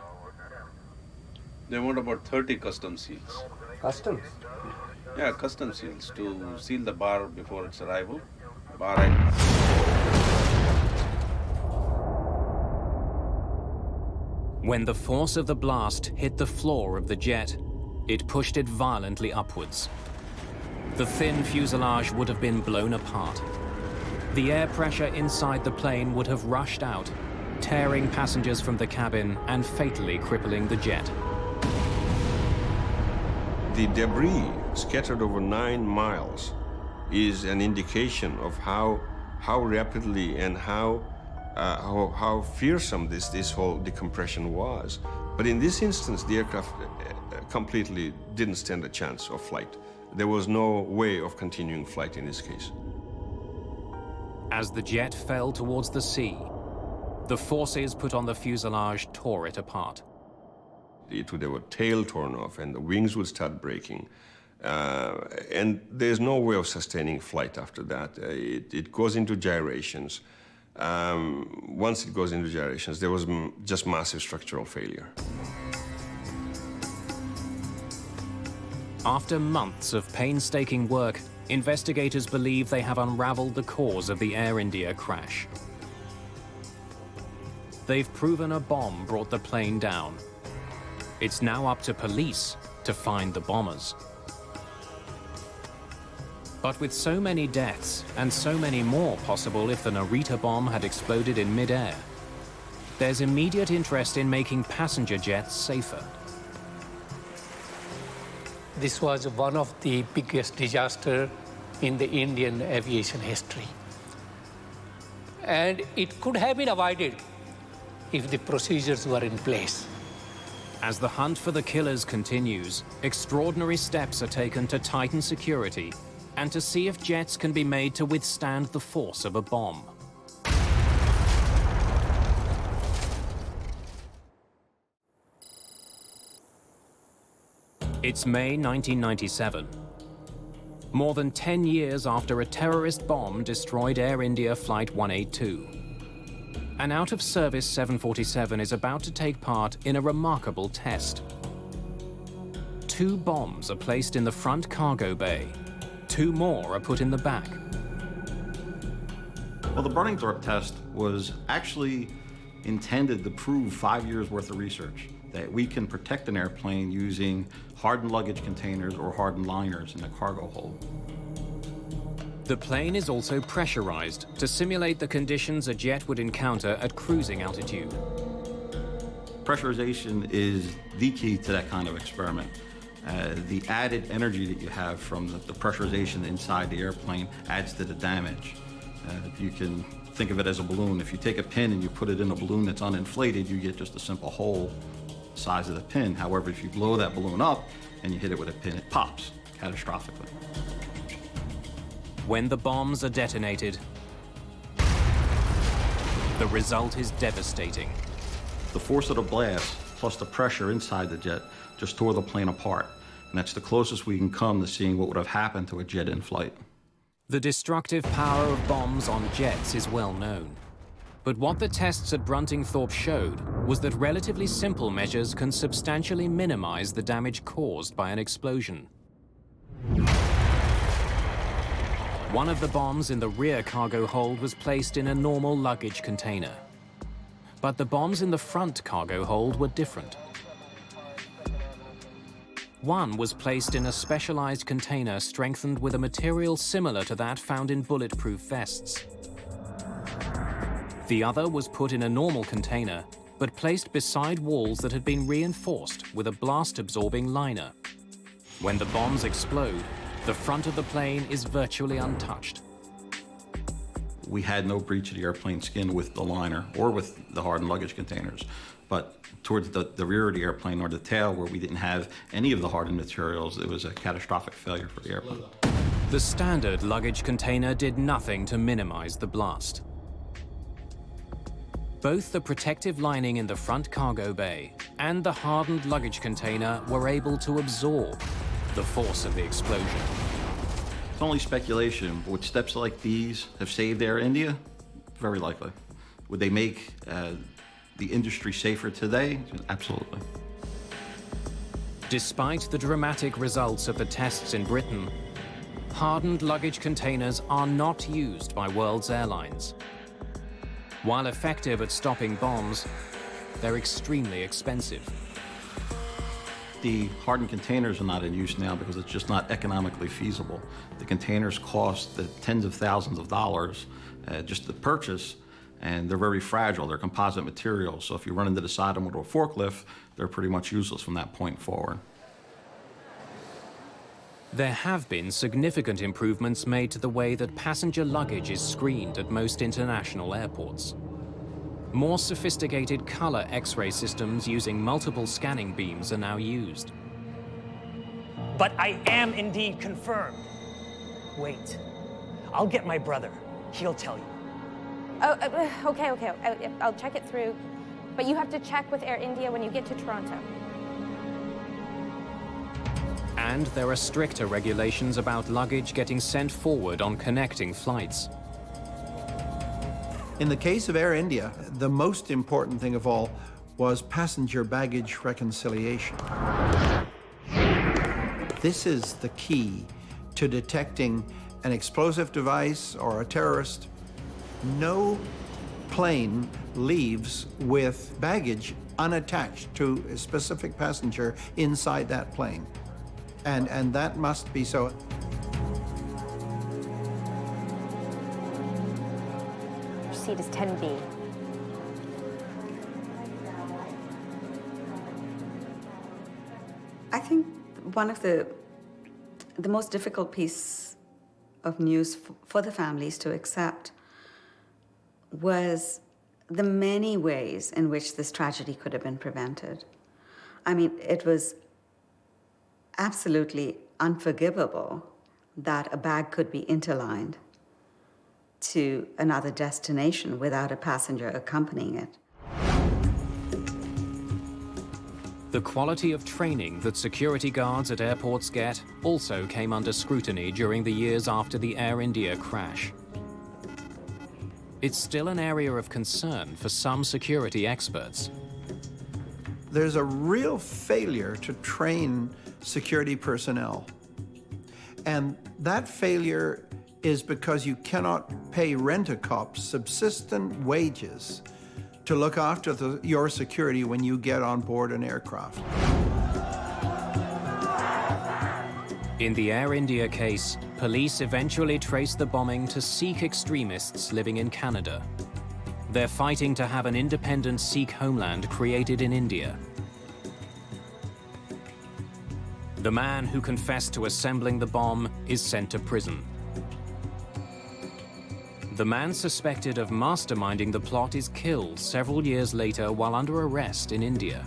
They want about 30 custom seals. Customs? Yeah, custom seals to seal the bar before its arrival. When the force of the blast hit the floor of the jet, it pushed it violently upwards. The thin fuselage would have been blown apart. The air pressure inside the plane would have rushed out, tearing passengers from the cabin and fatally crippling the jet. The debris scattered over 9 miles is an indication of how rapidly and how fearsome this whole decompression was. But in this instance, the aircraft completely didn't stand a chance of flight. There was no way of continuing flight in this case. As the jet fell towards the sea, the forces put on the fuselage tore it apart. It would have a tail torn off and the wings would start breaking. And there's no way of sustaining flight after that. It goes into gyrations. Once it goes into gyrations, there was just massive structural failure. After months of painstaking work, investigators believe they have unraveled the cause of the Air India crash. They've proven a bomb brought the plane down. It's now up to police to find the bombers. But with so many deaths, and so many more possible if the Narita bomb had exploded in mid-air, there's immediate interest in making passenger jets safer. This was one of the biggest disasters in the Indian aviation history. And it could have been avoided if the procedures were in place. As the hunt for the killers continues, extraordinary steps are taken to tighten security and to see if jets can be made to withstand the force of a bomb. It's May 1997. More than 10 years after a terrorist bomb destroyed Air India Flight 182. An out-of-service 747 is about to take part in a remarkable test. 2 bombs are placed in the front cargo bay. 2 more are put in the back. Well, the burning door test was actually intended to prove 5 years worth of research, that we can protect an airplane using hardened luggage containers or hardened liners in the cargo hold. The plane is also pressurized to simulate the conditions a jet would encounter at cruising altitude. Pressurization is the key to that kind of experiment. The added energy that you have from the pressurization inside the airplane adds to the damage. You can think of it as a balloon. If you take a pin and you put it in a balloon that's uninflated, you get just a simple hole the size of the pin. However, if you blow that balloon up and you hit it with a pin, it pops catastrophically. When the bombs are detonated, the result is devastating. The force of the blast plus the pressure inside the jet just tore the plane apart. And that's the closest we can come to seeing what would have happened to a jet in flight. The destructive power of bombs on jets is well known. But what the tests at Bruntingthorpe showed was that relatively simple measures can substantially minimize the damage caused by an explosion. One of the bombs in the rear cargo hold was placed in a normal luggage container. But the bombs in the front cargo hold were different. One was placed in a specialized container strengthened with a material similar to that found in bulletproof vests. The other was put in a normal container, but placed beside walls that had been reinforced with a blast-absorbing liner. When the bombs explode, the front of the plane is virtually untouched. We had no breach of the airplane skin with the liner or with the hardened luggage containers. But towards the rear of the airplane or the tail, where we didn't have any of the hardened materials, it was a catastrophic failure for the airplane. The standard luggage container did nothing to minimize the blast. Both the protective lining in the front cargo bay and the hardened luggage container were able to absorb the force of the explosion. It's only speculation, but would steps like these have saved Air India? Very likely. Would they make the industry safer today? Absolutely. Despite the dramatic results of the tests in Britain, hardened luggage containers are not used by world's airlines. While effective at stopping bombs, they're extremely expensive. The hardened containers are not in use now because it's just not economically feasible. The containers cost the tens of thousands of dollars just to purchase, and they're very fragile. They're composite materials, so if you run into the side of them with a forklift, they're pretty much useless from that point forward. There have been significant improvements made to the way that passenger luggage is screened at most international airports. More sophisticated color X-ray systems using multiple scanning beams are now used. But I am indeed confirmed. Wait, I'll get my brother. He'll tell you. Okay. I'll check it through. But you have to check with Air India when you get to Toronto. And there are stricter regulations about luggage getting sent forward on connecting flights. In the case of Air India, the most important thing of all was passenger baggage reconciliation. This is the key to detecting an explosive device or a terrorist. No plane leaves with baggage unattached to a specific passenger inside that plane. And that must be so. Your seat is 10B. I think one of the most difficult piece of news for the families to accept was the many ways in which this tragedy could have been prevented. I mean, it was absolutely unforgivable that a bag could be interlined to another destination without a passenger accompanying it. The quality of training that security guards at airports get also came under scrutiny during the years after the Air India crash. It's still an area of concern for some security experts. There's a real failure to train security personnel. And that failure is because you cannot pay rent-a-cops subsistent wages to look after your security when you get on board an aircraft. In the Air India case, police eventually traced the bombing to Sikh extremists living in Canada. They're fighting to have an independent Sikh homeland created in India. The man who confessed to assembling the bomb is sent to prison. The man suspected of masterminding the plot is killed several years later while under arrest in India.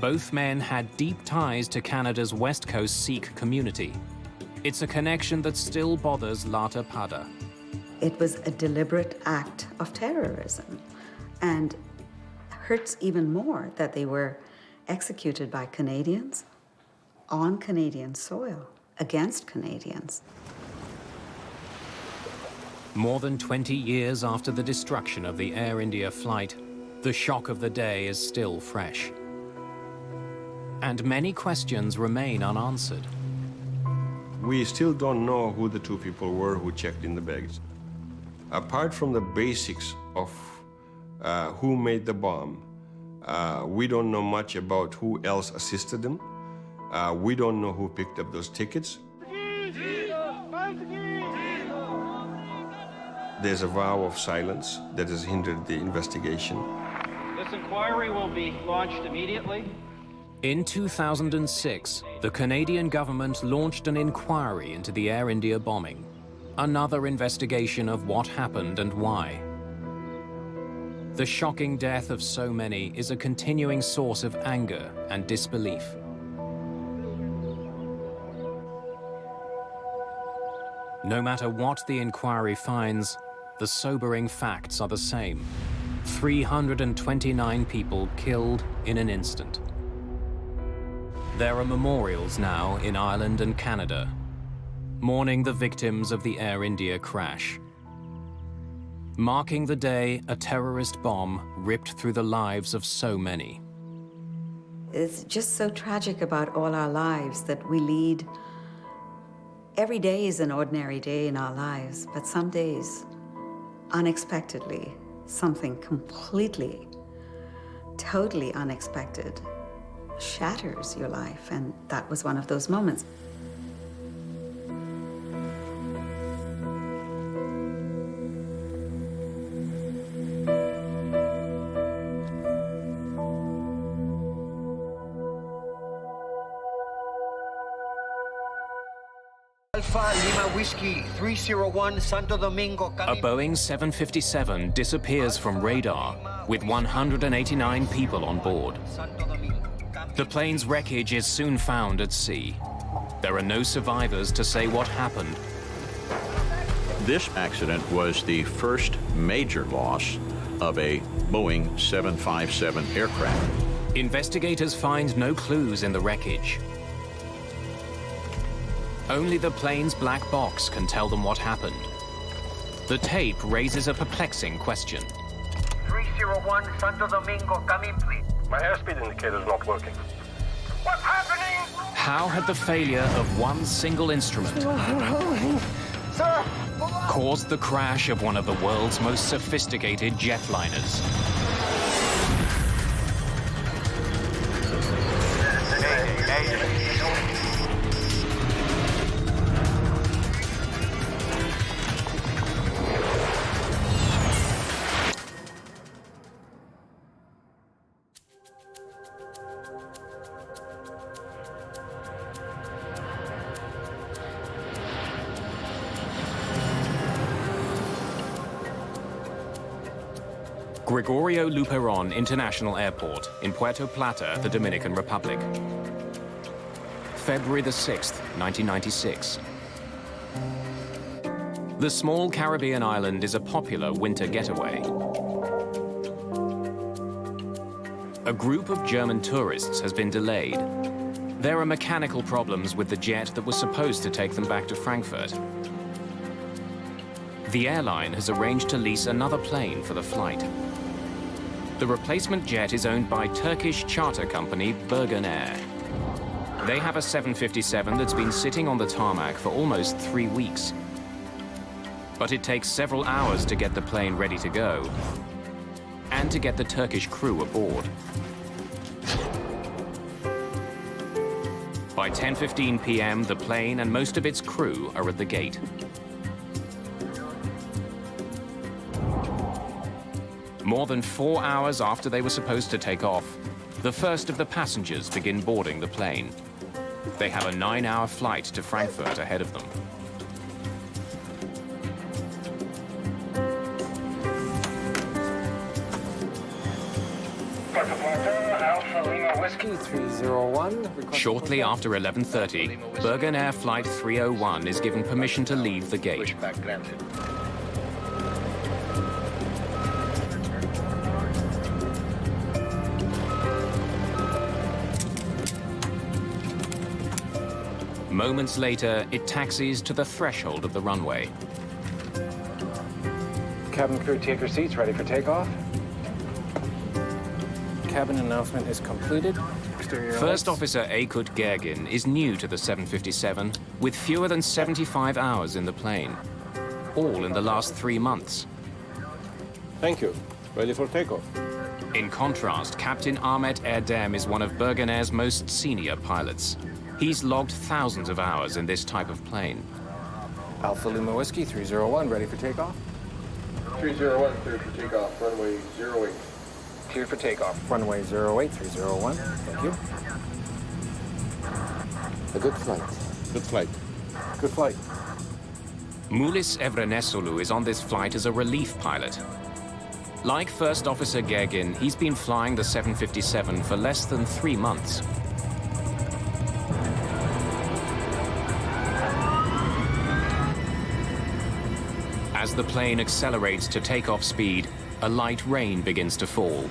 Both men had deep ties to Canada's West Coast Sikh community. It's a connection that still bothers Lata Pada. It was a deliberate act of terrorism, and hurts even more that they were executed by Canadians on Canadian soil against Canadians. More than 20 years after the destruction of the Air India flight, the shock of the day is still fresh. And many questions remain unanswered. We still don't know who the two people were who checked in the bags. Apart from the basics of who made the bomb, we don't know much about who else assisted them. We don't know who picked up those tickets. There's a vow of silence that has hindered the investigation. This inquiry will be launched immediately. In 2006, the Canadian government launched an inquiry into the Air India bombing, another investigation of what happened and why. The shocking death of so many is a continuing source of anger and disbelief. No matter what the inquiry finds, the sobering facts are the same. 329 people killed in an instant. There are memorials now in Ireland and Canada, mourning the victims of the Air India crash, marking the day a terrorist bomb ripped through the lives of so many. It's just so tragic about all our lives that we lead. Every day is an ordinary day in our lives, but some days, unexpectedly, something completely, totally unexpected shatters your life, and that was one of those moments. Lima Whiskey 301 Santo Domingo. A Boeing 757 disappears from radar with 189 people on board. The plane's wreckage is soon found at sea. There are no survivors to say what happened. This accident was the first major loss of a Boeing 757 aircraft. Investigators find no clues in the wreckage. Only the plane's black box can tell them what happened. The tape raises a perplexing question. 301 Santo Domingo, come in, please. My airspeed indicator is not working. What's happening? How had the failure of one single instrument caused the crash of one of the world's most sophisticated jetliners? Gregorio Luperon International Airport in Puerto Plata, the Dominican Republic. February the 6th, 1996. The small Caribbean island is a popular winter getaway. A group of German tourists has been delayed. There are mechanical problems with the jet that was supposed to take them back to Frankfurt. The airline has arranged to lease another plane for the flight. The replacement jet is owned by Turkish charter company Birgenair. They have a 757 that's been sitting on the tarmac for almost 3 weeks. But it takes several hours to get the plane ready to go and to get the Turkish crew aboard. By 10:15 p.m., the plane and most of its crew are at the gate. More than 4 hours after they were supposed to take off, the first of the passengers begin boarding the plane. They have a 9-hour flight to Frankfurt ahead of them. Alpha Lima Whiskey 301. Shortly after 11:30, Birgenair Flight 301 is given permission to leave the gate. Moments later, it taxis to the threshold of the runway. Cabin crew, take your seats, ready for takeoff. Cabin announcement is completed. Exterior First lights. Officer Aykut Gergin is new to the 757 with fewer than 75 hours in the plane, all in the last 3 months. Thank you. Ready for takeoff. In contrast, Captain Ahmet Erdem is one of Birgenair's most senior pilots. He's logged thousands of hours in this type of plane. Alpha Lima Whiskey 301, ready for takeoff. 301, cleared for takeoff, runway 08. Cleared for takeoff, runway 08, 301. Thank you. A good flight. Good flight. Good flight. Mulis Evrenesolu is on this flight as a relief pilot. Like First Officer Gergin, he's been flying the 757 for less than 3 months. As the plane accelerates to takeoff speed, a light rain begins to fall.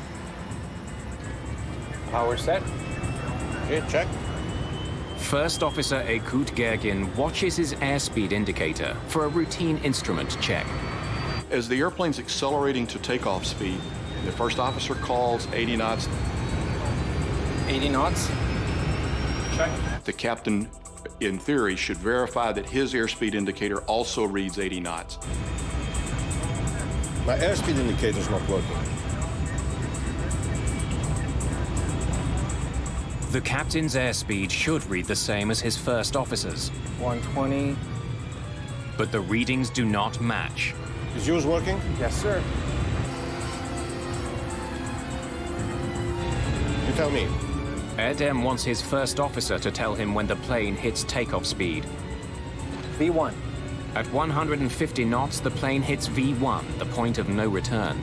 Power set. Okay, check. First Officer Aykut Gergin watches his airspeed indicator for a routine instrument check. As the airplane's accelerating to takeoff speed, the first officer calls 80 knots. 80 knots. Check. The captain, in theory, should verify that his airspeed indicator also reads 80 knots. My airspeed indicator's not working. The captain's airspeed should read the same as his first officer's. 120. But the readings do not match. Is yours working? Yes, sir. You tell me. Erdem wants his first officer to tell him when the plane hits takeoff speed. V1. At 150 knots, the plane hits V1, the point of no return.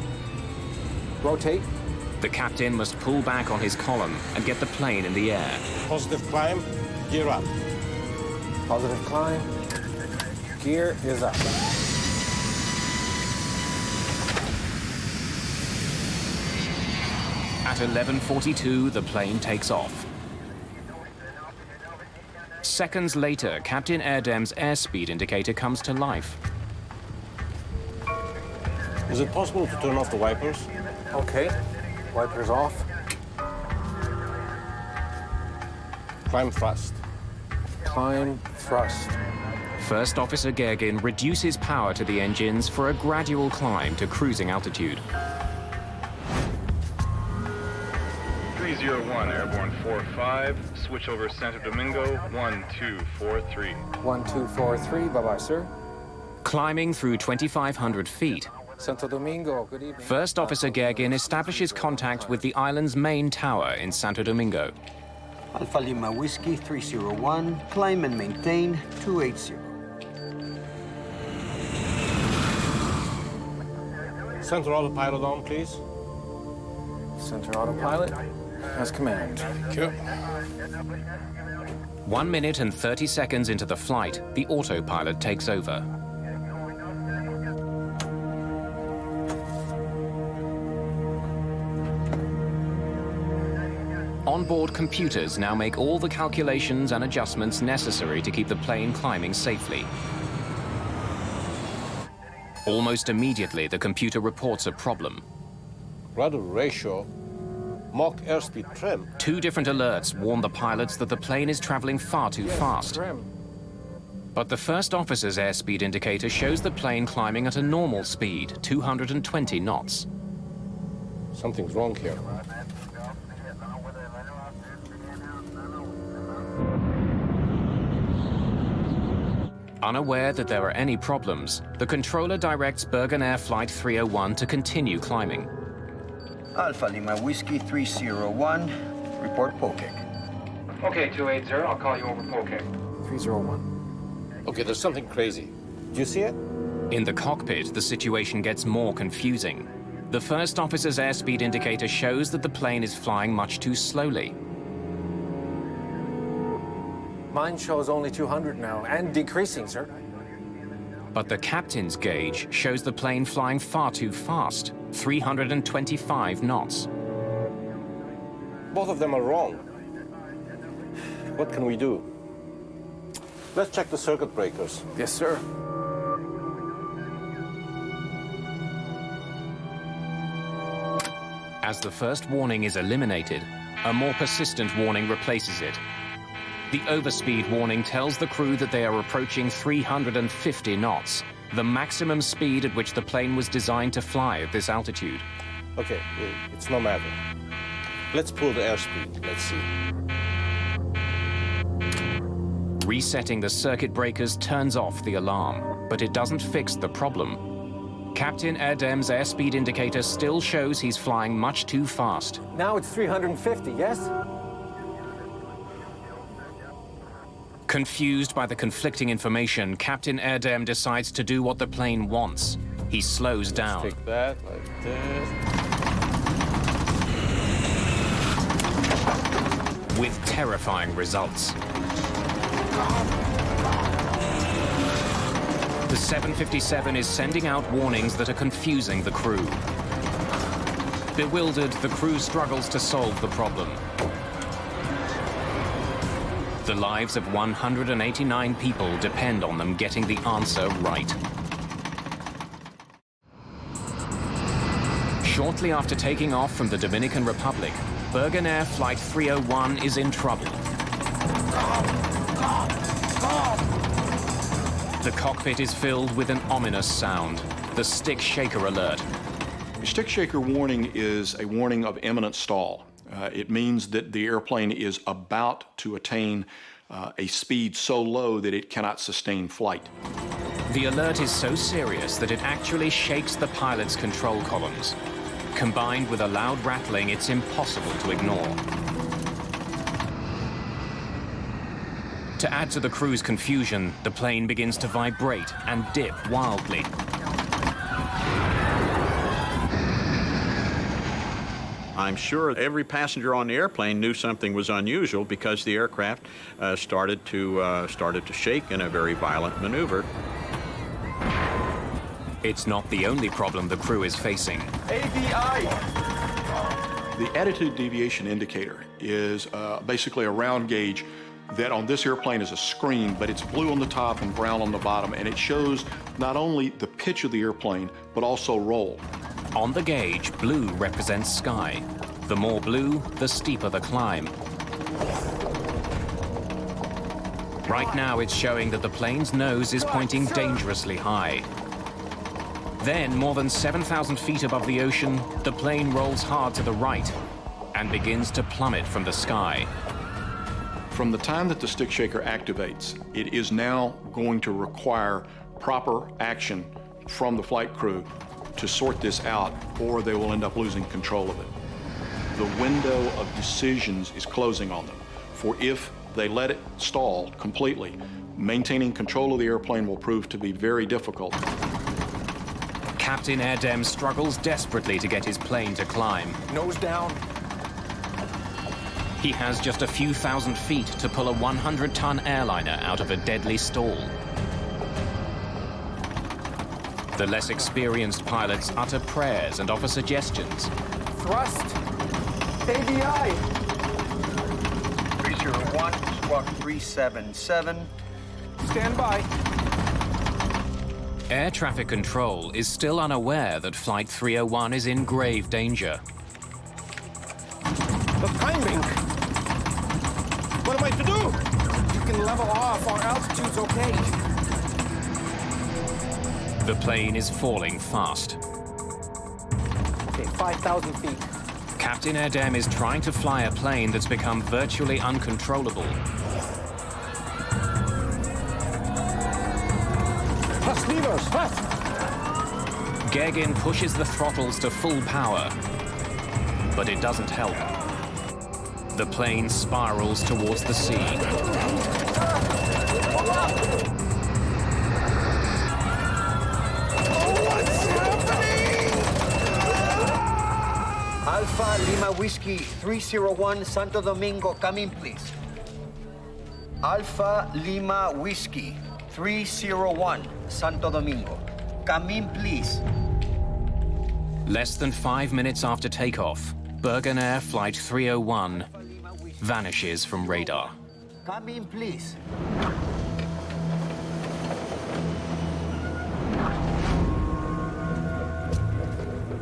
Rotate. The captain must pull back on his column and get the plane in the air. Positive climb, gear up. Positive climb. Gear is up. At 11:42, the plane takes off. Seconds later, Captain Erdem's airspeed indicator comes to life. Is it possible to turn off the wipers? Okay. Wipers off. Climb thrust. climb, thrust. First Officer Gergin reduces power to the engines for a gradual climb to cruising altitude. 301, airborne 45, switch over Santo Domingo, 1243. 1243, bye-bye, sir. Climbing through 2,500 feet, Santo Domingo, good evening. First Officer Gergin establishes contact with the island's main tower in Santo Domingo. Alpha Lima Whiskey 301, climb and maintain 280. Center autopilot on, please. Center autopilot, as command. Thank you. 1 minute and 30 seconds into the flight, the autopilot takes over. Onboard computers now make all the calculations and adjustments necessary to keep the plane climbing safely. Almost immediately, the computer reports a problem. Rudder ratio, Mach airspeed trim. 2 different alerts warn the pilots that the plane is traveling far too fast. But the first officer's airspeed indicator shows the plane climbing at a normal speed, 220 knots. Something's wrong here. Unaware that there are any problems, the controller directs Birgenair Flight 301 to continue climbing. Alpha Lima Whiskey 301, report POCAC. Okay, 280, I'll call you over POCAC. 301. Okay, there's something crazy. Do you see it? In the cockpit, the situation gets more confusing. The first officer's airspeed indicator shows that the plane is flying much too slowly. Mine shows only 200 now, and decreasing, sir. But the captain's gauge shows the plane flying far too fast, 325 knots. Both of them are wrong. What can we do? Let's check the circuit breakers. Yes, sir. As the first warning is eliminated, a more persistent warning replaces it. The overspeed warning tells the crew that they are approaching 350 knots, the maximum speed at which the plane was designed to fly at this altitude. Okay, it's no matter. Let's pull the airspeed. Let's see. Resetting the circuit breakers turns off the alarm, but it doesn't fix the problem. Captain Erdem's airspeed indicator still shows he's flying much too fast. Now it's 350, yes? Confused by the conflicting information, Captain Erdem decides to do what the plane wants. He slows down. Take that like this. With terrifying results. The 757 is sending out warnings that are confusing the crew. Bewildered, the crew struggles to solve the problem. The lives of 189 people depend on them getting the answer right. Shortly after taking off from the Dominican Republic, Birgenair Flight 301 is in trouble. The cockpit is filled with an ominous sound, the stick shaker alert. A stick shaker warning is a warning of imminent stall. It means that the airplane is about to attain a speed so low that it cannot sustain flight. The alert is so serious that it actually shakes the pilot's control columns. Combined with a loud rattling, it's impossible to ignore. To add to the crew's confusion, the plane begins to vibrate and dip wildly. I'm sure every passenger on the airplane knew something was unusual because the aircraft started to shake in a very violent maneuver. It's not the only problem the crew is facing. ADI! The attitude deviation indicator is basically a round gauge that on this airplane is a screen, but it's blue on the top and brown on the bottom, and it shows not only the pitch of the airplane, but also roll. On the gauge, blue represents sky. The more blue, the steeper the climb. Right now, it's showing that the plane's nose is pointing dangerously high. Then, more than 7,000 feet above the ocean, the plane rolls hard to the right and begins to plummet from the sky. From the time that the stick shaker activates, it is now going to require proper action from the flight crew to sort this out, or they will end up losing control of it. The window of decisions is closing on them, for if they let it stall completely, maintaining control of the airplane will prove to be very difficult. Captain Erdem struggles desperately to get his plane to climb. Nose down. He has just a few thousand feet to pull a 100-ton airliner out of a deadly stall. The less experienced pilots utter prayers and offer suggestions. Thrust. ABI. 301, squawk 377. Stand by. Air traffic control is still unaware that Flight 301 is in grave danger. The timing. What am I to do? You can level off. Our altitude's okay. The plane is falling fast. Okay, 5,000 feet. Captain Erdem is trying to fly a plane that's become virtually uncontrollable. Plus levers, plus! Gegin pushes the throttles to full power, but it doesn't help. The plane spirals towards the sea. Alpha Lima Whiskey 301 Santo Domingo, come in, please. Alpha Lima Whiskey 301 Santo Domingo, come in, please. Less than 5 minutes after takeoff, Birgenair Flight 301 vanishes from radar. Come in, please.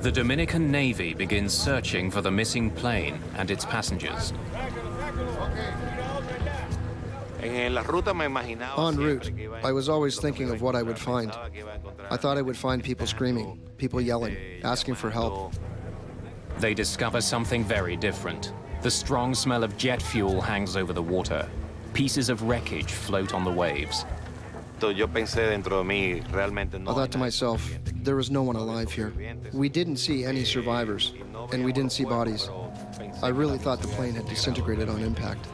The Dominican Navy begins searching for the missing plane and its passengers. En route, I was always thinking of what I would find. I thought I would find people screaming, people yelling, asking for help. They discover something very different. The strong smell of jet fuel hangs over the water. Pieces of wreckage float on the waves. I thought to myself, there was no one alive here. We didn't see any survivors, and we didn't see bodies. I really thought the plane had disintegrated on impact.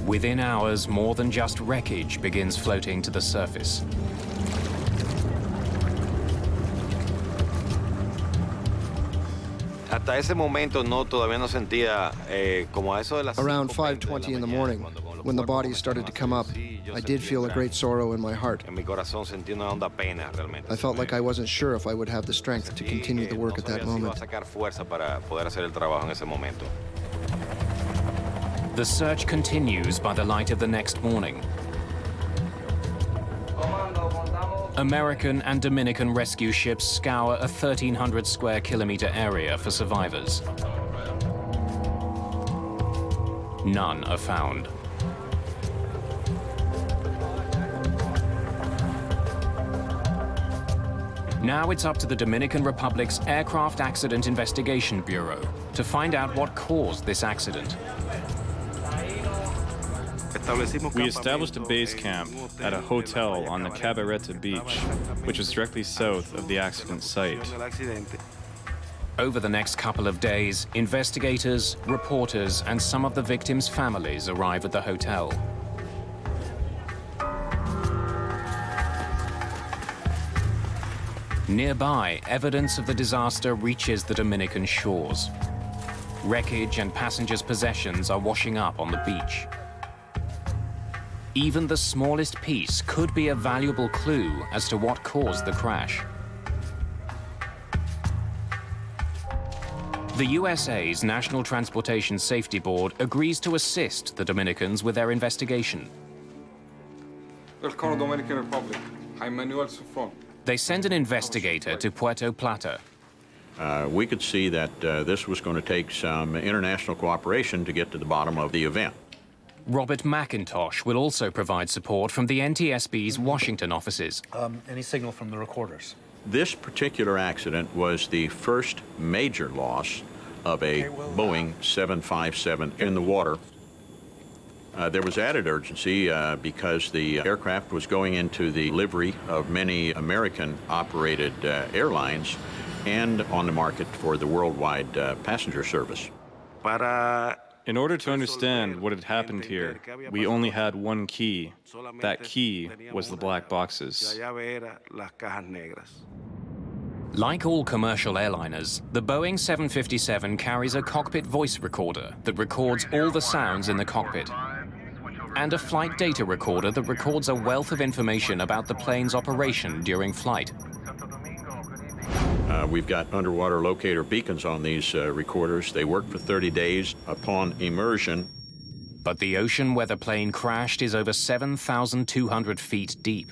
Within hours, more than just wreckage begins floating to the surface. Around 5:20 in the morning, when the bodies started to come up, I did feel a great sorrow in my heart. I felt like I wasn't sure if I would have the strength to continue the work at that moment. The search continues by the light of the next morning. American and Dominican rescue ships scour a 1,300 square kilometer area for survivors. None are found. Now it's up to the Dominican Republic's Aircraft Accident Investigation Bureau to find out what caused this accident. We established a base camp at a hotel on the Cabareta beach, which is directly south of the accident site. Over the next couple of days, investigators, reporters, and some of the victims' families arrive at the hotel. Nearby, evidence of the disaster reaches the Dominican shores. Wreckage and passengers' possessions are washing up on the beach. Even the smallest piece could be a valuable clue as to what caused the crash. The USA's National Transportation Safety Board agrees to assist the Dominicans with their investigation. Welcome to Dominican Republic. I'm Manuel Sufron. They send an investigator to Puerto Plata. We could see that this was going to take some international cooperation to get to the bottom of the event. Robert McIntosh will also provide support from the NTSB's Washington offices. Any signal from the recorders? This particular accident was the first major loss of a Boeing 757 in the water. There was added urgency because the aircraft was going into the livery of many American-operated airlines and on the market for the worldwide passenger service. In order to understand what had happened here, we only had one key. That key was the black boxes. Like all commercial airliners, the Boeing 757 carries a cockpit voice recorder that records all the sounds in the cockpit, and a flight data recorder that records a wealth of information about the plane's operation during flight. We've got underwater locator beacons on these recorders. They work for 30 days upon immersion. But the ocean where the plane crashed is over 7,200 feet deep.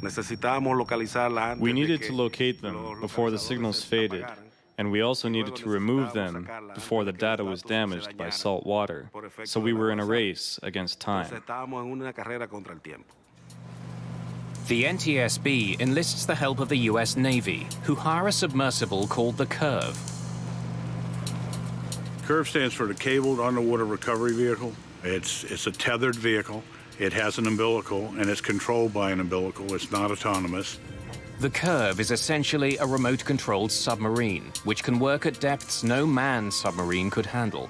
We needed to locate them before the signals faded, and we also needed to remove them before the data was damaged by salt water. So we were in a race against time. The NTSB enlists the help of the US Navy, who hire a submersible called the Curve. CURVE stands for the Cabled Underwater Recovery Vehicle. It's a tethered vehicle. It has an umbilical, and it's controlled by an umbilical. It's not autonomous. The Curve is essentially a remote-controlled submarine, which can work at depths no manned submarine could handle.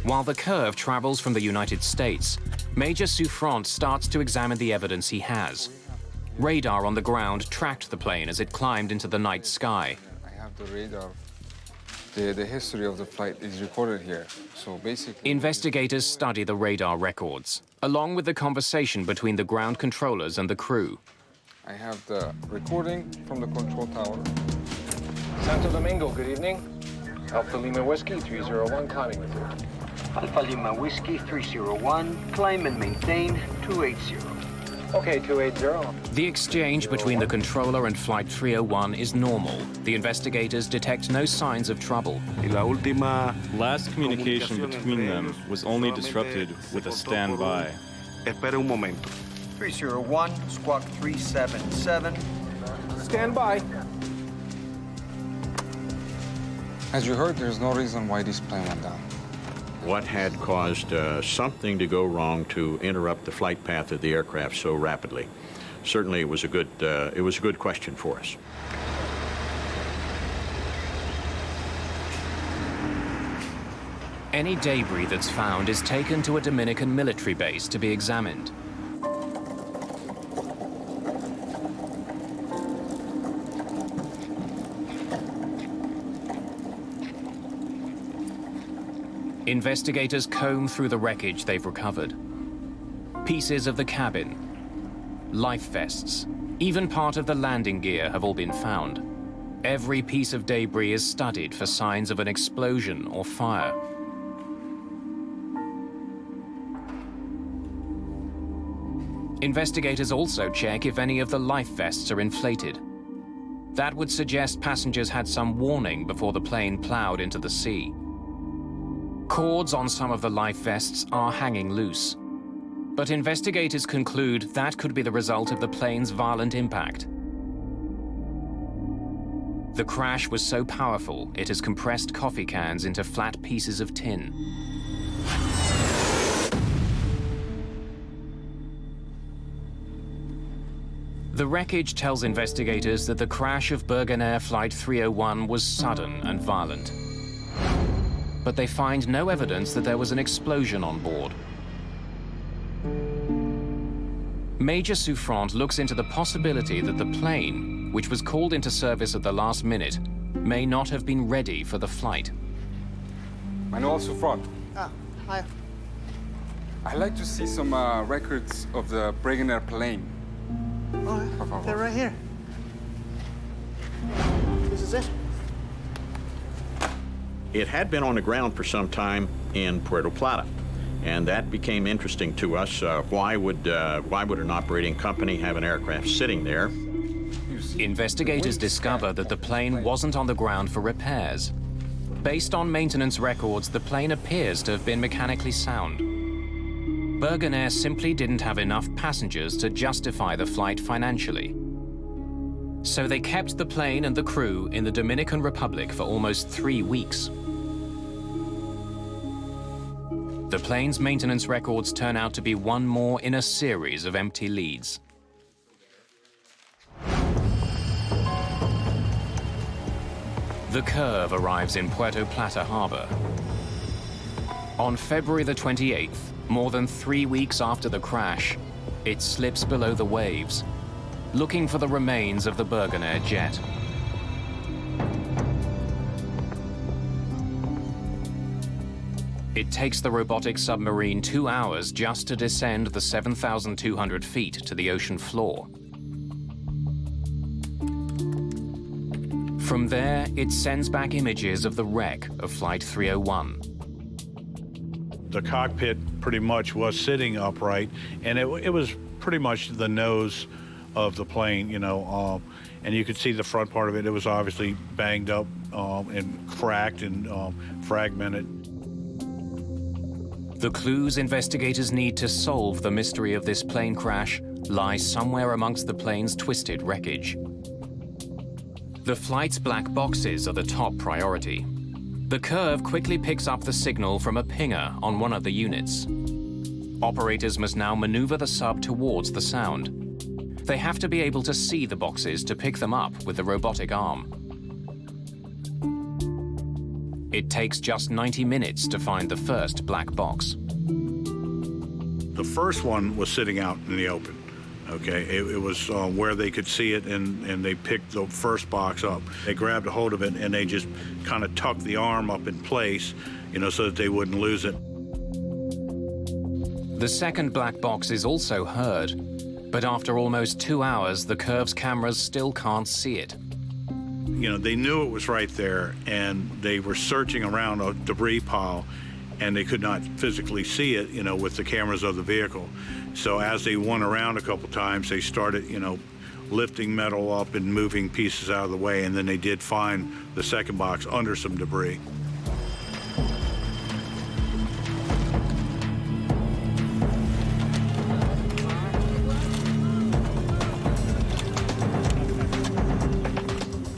While the Curve travels from the United States, Major Souffrant starts to examine the evidence he has. Radar on the ground tracked the plane as it climbed into the night sky. I have the radar. The history of the flight is recorded here. So basically... Investigators study the radar records, along with the conversation between the ground controllers and the crew. I have the recording from the control tower. Santo Domingo, good evening. Alpha Lima Whiskey 301, climbing with you. Alpha Lima Whiskey 301, climb and maintain 280. Okay, 280. The exchange between the controller and Flight 301 is normal. The investigators detect no signs of trouble. Last communication between them was only disrupted with a standby. 301, squawk 377. Stand by. As you heard, there's no reason why this plane went down. What had caused something to go wrong to interrupt the flight path of the aircraft so rapidly? Certainly, it was a good question for us. Any debris that's found is taken to a Dominican military base to be examined. Investigators comb through the wreckage they've recovered. Pieces of the cabin, life vests, even part of the landing gear have all been found. Every piece of debris is studied for signs of an explosion or fire. Investigators also check if any of the life vests are inflated. That would suggest passengers had some warning before the plane plowed into the sea. Cords on some of the life vests are hanging loose, but investigators conclude that could be the result of the plane's violent impact. The crash was so powerful, it has compressed coffee cans into flat pieces of tin. The wreckage tells investigators that the crash of Birgenair Flight 301 was sudden and violent. But they find no evidence that there was an explosion on board. Major Souffrant looks into the possibility that the plane, which was called into service at the last minute, may not have been ready for the flight. Manuel Souffrant. Hi. I'd like to see some records of the Birgenair plane. Oh, they're right here. This is it. It had been on the ground for some time in Puerto Plata, and that became interesting to us. Why would an operating company have an aircraft sitting there? You see Investigators discover that the plane wasn't on the ground for repairs. Based on maintenance records, the plane appears to have been mechanically sound. Birgenair simply didn't have enough passengers to justify the flight financially. So they kept the plane and the crew in the Dominican Republic for almost 3 weeks. The plane's maintenance records turn out to be one more in a series of empty leads. The Curve arrives in Puerto Plata harbor. On February the 28th, more than 3 weeks after the crash, it slips below the waves, looking for the remains of the Birgenair jet. It takes the robotic submarine 2 hours just to descend the 7,200 feet to the ocean floor. From there, it sends back images of the wreck of Flight 301. The cockpit pretty much was sitting upright, and it was pretty much the nose of the plane, and you could see the front part of it. It was obviously banged up and cracked and fragmented. The clues investigators need to solve the mystery of this plane crash lie somewhere amongst the plane's twisted wreckage. The flight's black boxes are the top priority. The Curve quickly picks up the signal from a pinger on one of the units. Operators must now maneuver the sub towards the sound. They have to be able to see the boxes to pick them up with the robotic arm. It takes just 90 minutes to find the first black box. The first one was sitting out in the open. Okay, it was where they could see it, and they picked the first box up. They grabbed a hold of it, and they just kind of tucked the arm up in place, so that they wouldn't lose it. The second black box is also heard, but after almost 2 hours, the Curve's cameras still can't see it. They knew it was right there, and they were searching around a debris pile, and they could not physically see it, with the cameras of the vehicle. So as they went around a couple times, they started, lifting metal up and moving pieces out of the way, and then they did find the second box under some debris.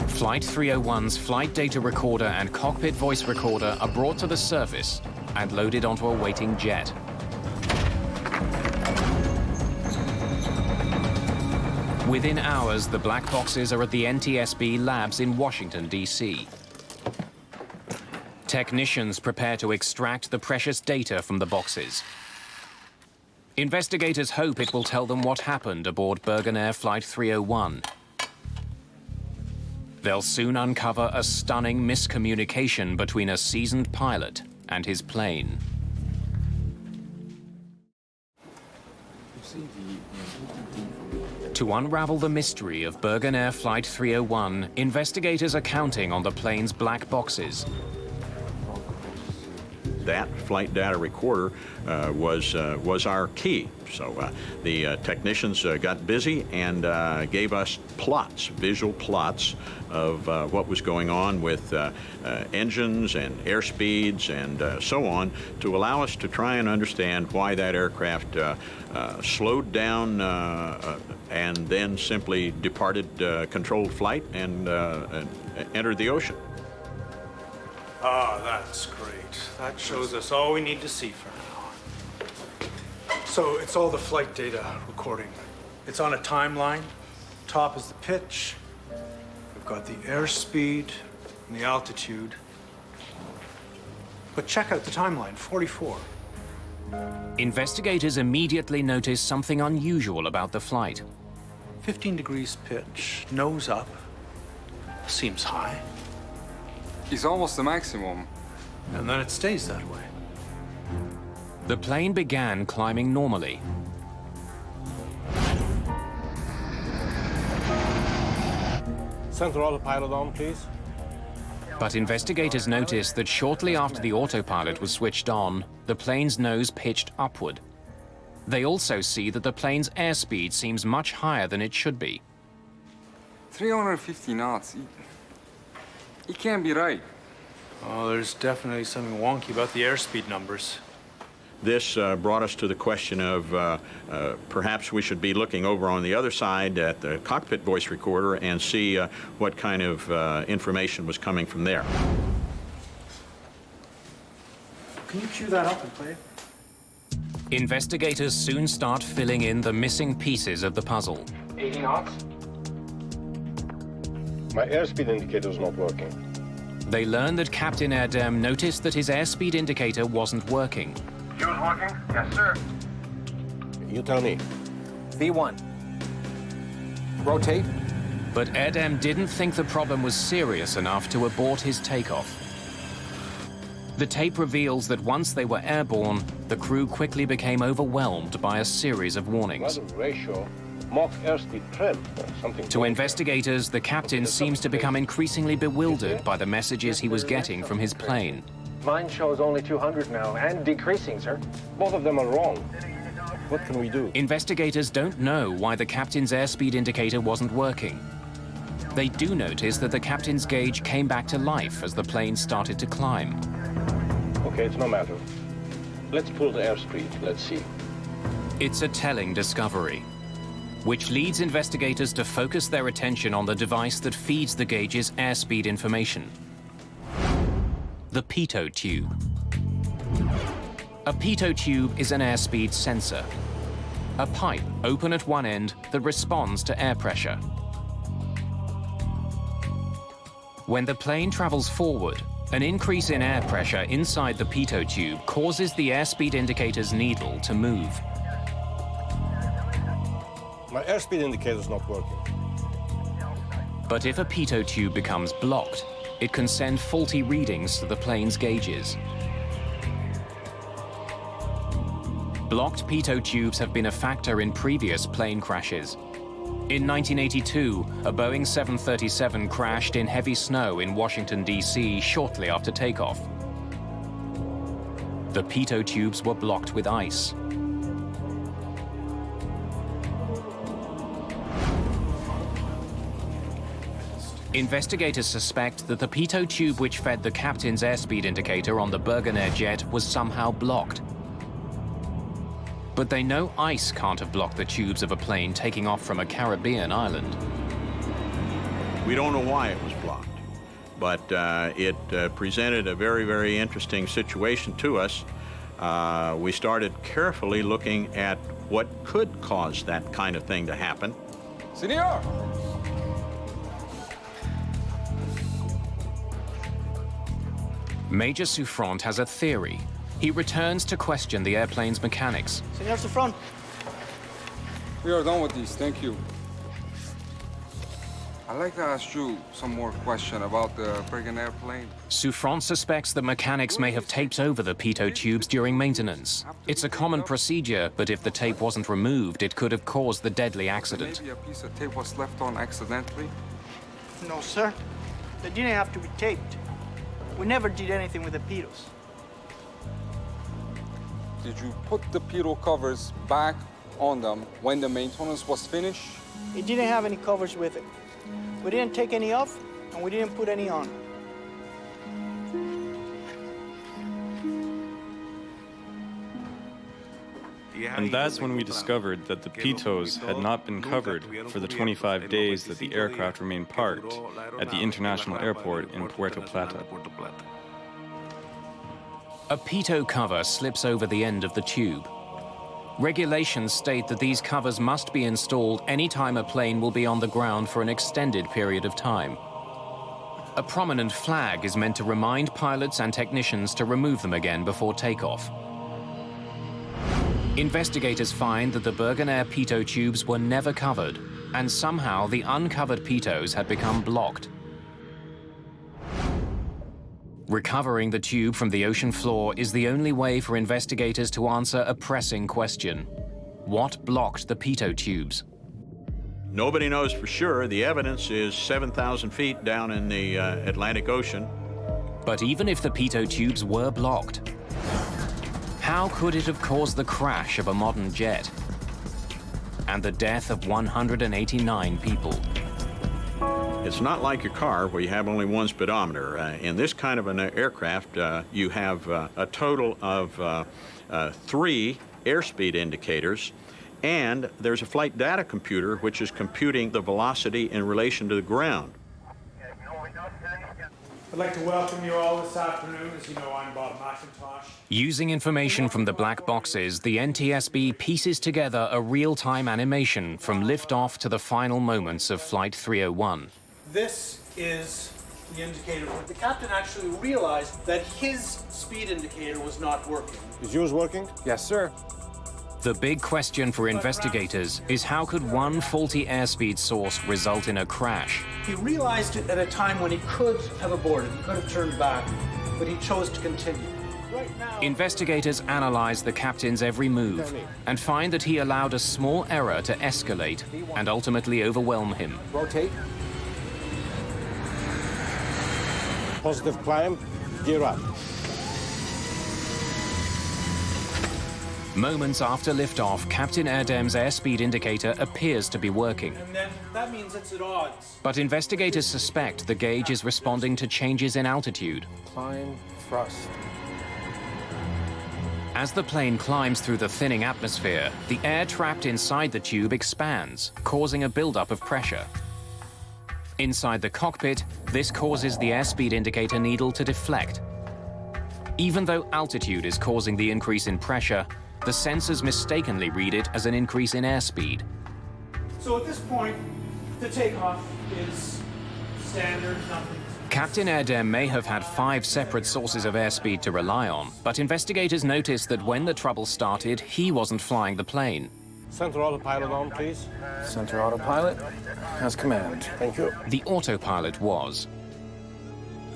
Flight 301's flight data recorder and cockpit voice recorder are brought to the surface and loaded onto a waiting jet. Within hours, the black boxes are at the NTSB labs in Washington, D.C. Technicians prepare to extract the precious data from the boxes. Investigators hope it will tell them what happened aboard Birgenair Flight 301. They'll soon uncover a stunning miscommunication between a seasoned pilot and his plane. To unravel the mystery of Birgenair Flight 301, investigators are counting on the plane's black boxes. That flight data recorder was our key. So the technicians got busy and gave us plots, visual plots of what was going on with engines and airspeeds and so on, to allow us to try and understand why that aircraft slowed down and then simply departed controlled flight and entered the ocean. Ah, that's great. That shows us all we need to see for now. So it's all the flight data recording. It's on a timeline. Top is the pitch. We've got the airspeed and the altitude. But check out the timeline, 44. Investigators immediately notice something unusual about the flight. 15 degrees pitch, nose up. Seems high. It's almost the maximum. And then it stays that way. The plane began climbing normally. Center autopilot on, please. But investigators noticed that shortly after the autopilot was switched on, the plane's nose pitched upward. They also see that the plane's airspeed seems much higher than it should be. 350 knots. It can't be right. Oh, there's definitely something wonky about the airspeed numbers. This brought us to the question of perhaps we should be looking over on the other side at the cockpit voice recorder and see what kind of information was coming from there. Can you cue that up and play it? Investigators soon start filling in the missing pieces of the puzzle. 80 knots? My airspeed indicator's not working. They learn that Captain Erdem noticed that his airspeed indicator wasn't working. Fuse working? Yes, sir. You tell me. V1. Rotate. But Erdem didn't think the problem was serious enough to abort his takeoff. The tape reveals that once they were airborne, the crew quickly became overwhelmed by a series of warnings. Ratio, Mach airspeed trim, something. To investigators, the captain seems to become increasingly bewildered by the messages he was getting from his plane. Mine shows only 200 now, and decreasing, sir. Both of them are wrong. What can we do? Investigators don't know why the captain's airspeed indicator wasn't working. They do notice that the captain's gauge came back to life as the plane started to climb. Okay, it's no matter. Let's pull the airspeed. Let's see. It's a telling discovery, which leads investigators to focus their attention on the device that feeds the gauge's airspeed information. The pitot tube. A pitot tube is an airspeed sensor, a pipe open at one end that responds to air pressure. When the plane travels forward, an increase in air pressure inside the pitot tube causes the airspeed indicator's needle to move. My airspeed indicator's not working. But if a pitot tube becomes blocked, it can send faulty readings to the plane's gauges. Blocked pitot tubes have been a factor in previous plane crashes. In 1982, a Boeing 737 crashed in heavy snow in Washington, D.C. shortly after takeoff. The pitot tubes were blocked with ice. Investigators suspect that the pitot tube which fed the captain's airspeed indicator on the Birgenair jet was somehow blocked. But they know ice can't have blocked the tubes of a plane taking off from a Caribbean island. We don't know why it was blocked, but it presented a very, very interesting situation to us. We started carefully looking at what could cause that kind of thing to happen. Senor! Major Souffrant has a theory. He returns to question the airplane's mechanics. Senor Souffrant. We are done with these, thank you. I'd like to ask you some more questions about the Birgenair plane. Souffrant suspects the mechanics may have taped over the pitot tubes during maintenance. It's a common procedure, but if the tape wasn't removed, it could have caused the deadly accident. Maybe a piece of tape was left on accidentally? No, sir. They didn't have to be taped. We never did anything with the pitos. Did you put the pitot covers back on them when the maintenance was finished? It didn't have any covers with it. We didn't take any off, and we didn't put any on. And that's when we discovered that the pitos had not been covered for the 25 days that the aircraft remained parked at the international airport in Puerto Plata. A pitot cover slips over the end of the tube. Regulations state that these covers must be installed anytime a plane will be on the ground for an extended period of time. A prominent flag is meant to remind pilots and technicians to remove them again before takeoff. Investigators find that the Birgenair pitot tubes were never covered, and somehow the uncovered pitos had become blocked. Recovering the tube from the ocean floor is the only way for investigators to answer a pressing question. What blocked the pitot tubes? Nobody knows for sure. The evidence is 7,000 feet down in the Atlantic Ocean. But even if the pitot tubes were blocked, how could it have caused the crash of a modern jet and the death of 189 people? It's not like a car where you have only one speedometer. In this kind of an aircraft, you have a total of 3 airspeed indicators, and there's a flight data computer which is computing the velocity in relation to the ground. I'd like to welcome you all this afternoon. As you know, I'm Bob McIntosh. Using information from the black boxes, the NTSB pieces together a real-time animation from liftoff to the final moments of Flight 301. This is the indicator. The captain actually realized that his speed indicator was not working. Is yours working? Yes, sir. The big question for investigators is how could one faulty airspeed source result in a crash? He realized it at a time when he could have aborted, he could have turned back, but he chose to continue. Right now, investigators analyze the captain's every move and find that he allowed a small error to escalate and ultimately overwhelm him. Rotate. Positive climb, gear up. Moments after liftoff, Captain Erdem's airspeed indicator appears to be working. and then that means it's at odds. But investigators suspect the gauge is responding to changes in altitude. Climb, thrust. As the plane climbs through the thinning atmosphere, the air trapped inside the tube expands, causing a buildup of pressure. Inside the cockpit, this causes the airspeed indicator needle to deflect. Even though altitude is causing the increase in pressure, the sensors mistakenly read it as an increase in airspeed. So at this point, the takeoff is standard, nothing. Captain Erdem may have had 5 separate sources of airspeed to rely on, but investigators noticed that when the trouble started, he wasn't flying the plane. Center autopilot on, please. Center autopilot has command. Thank you. The autopilot was.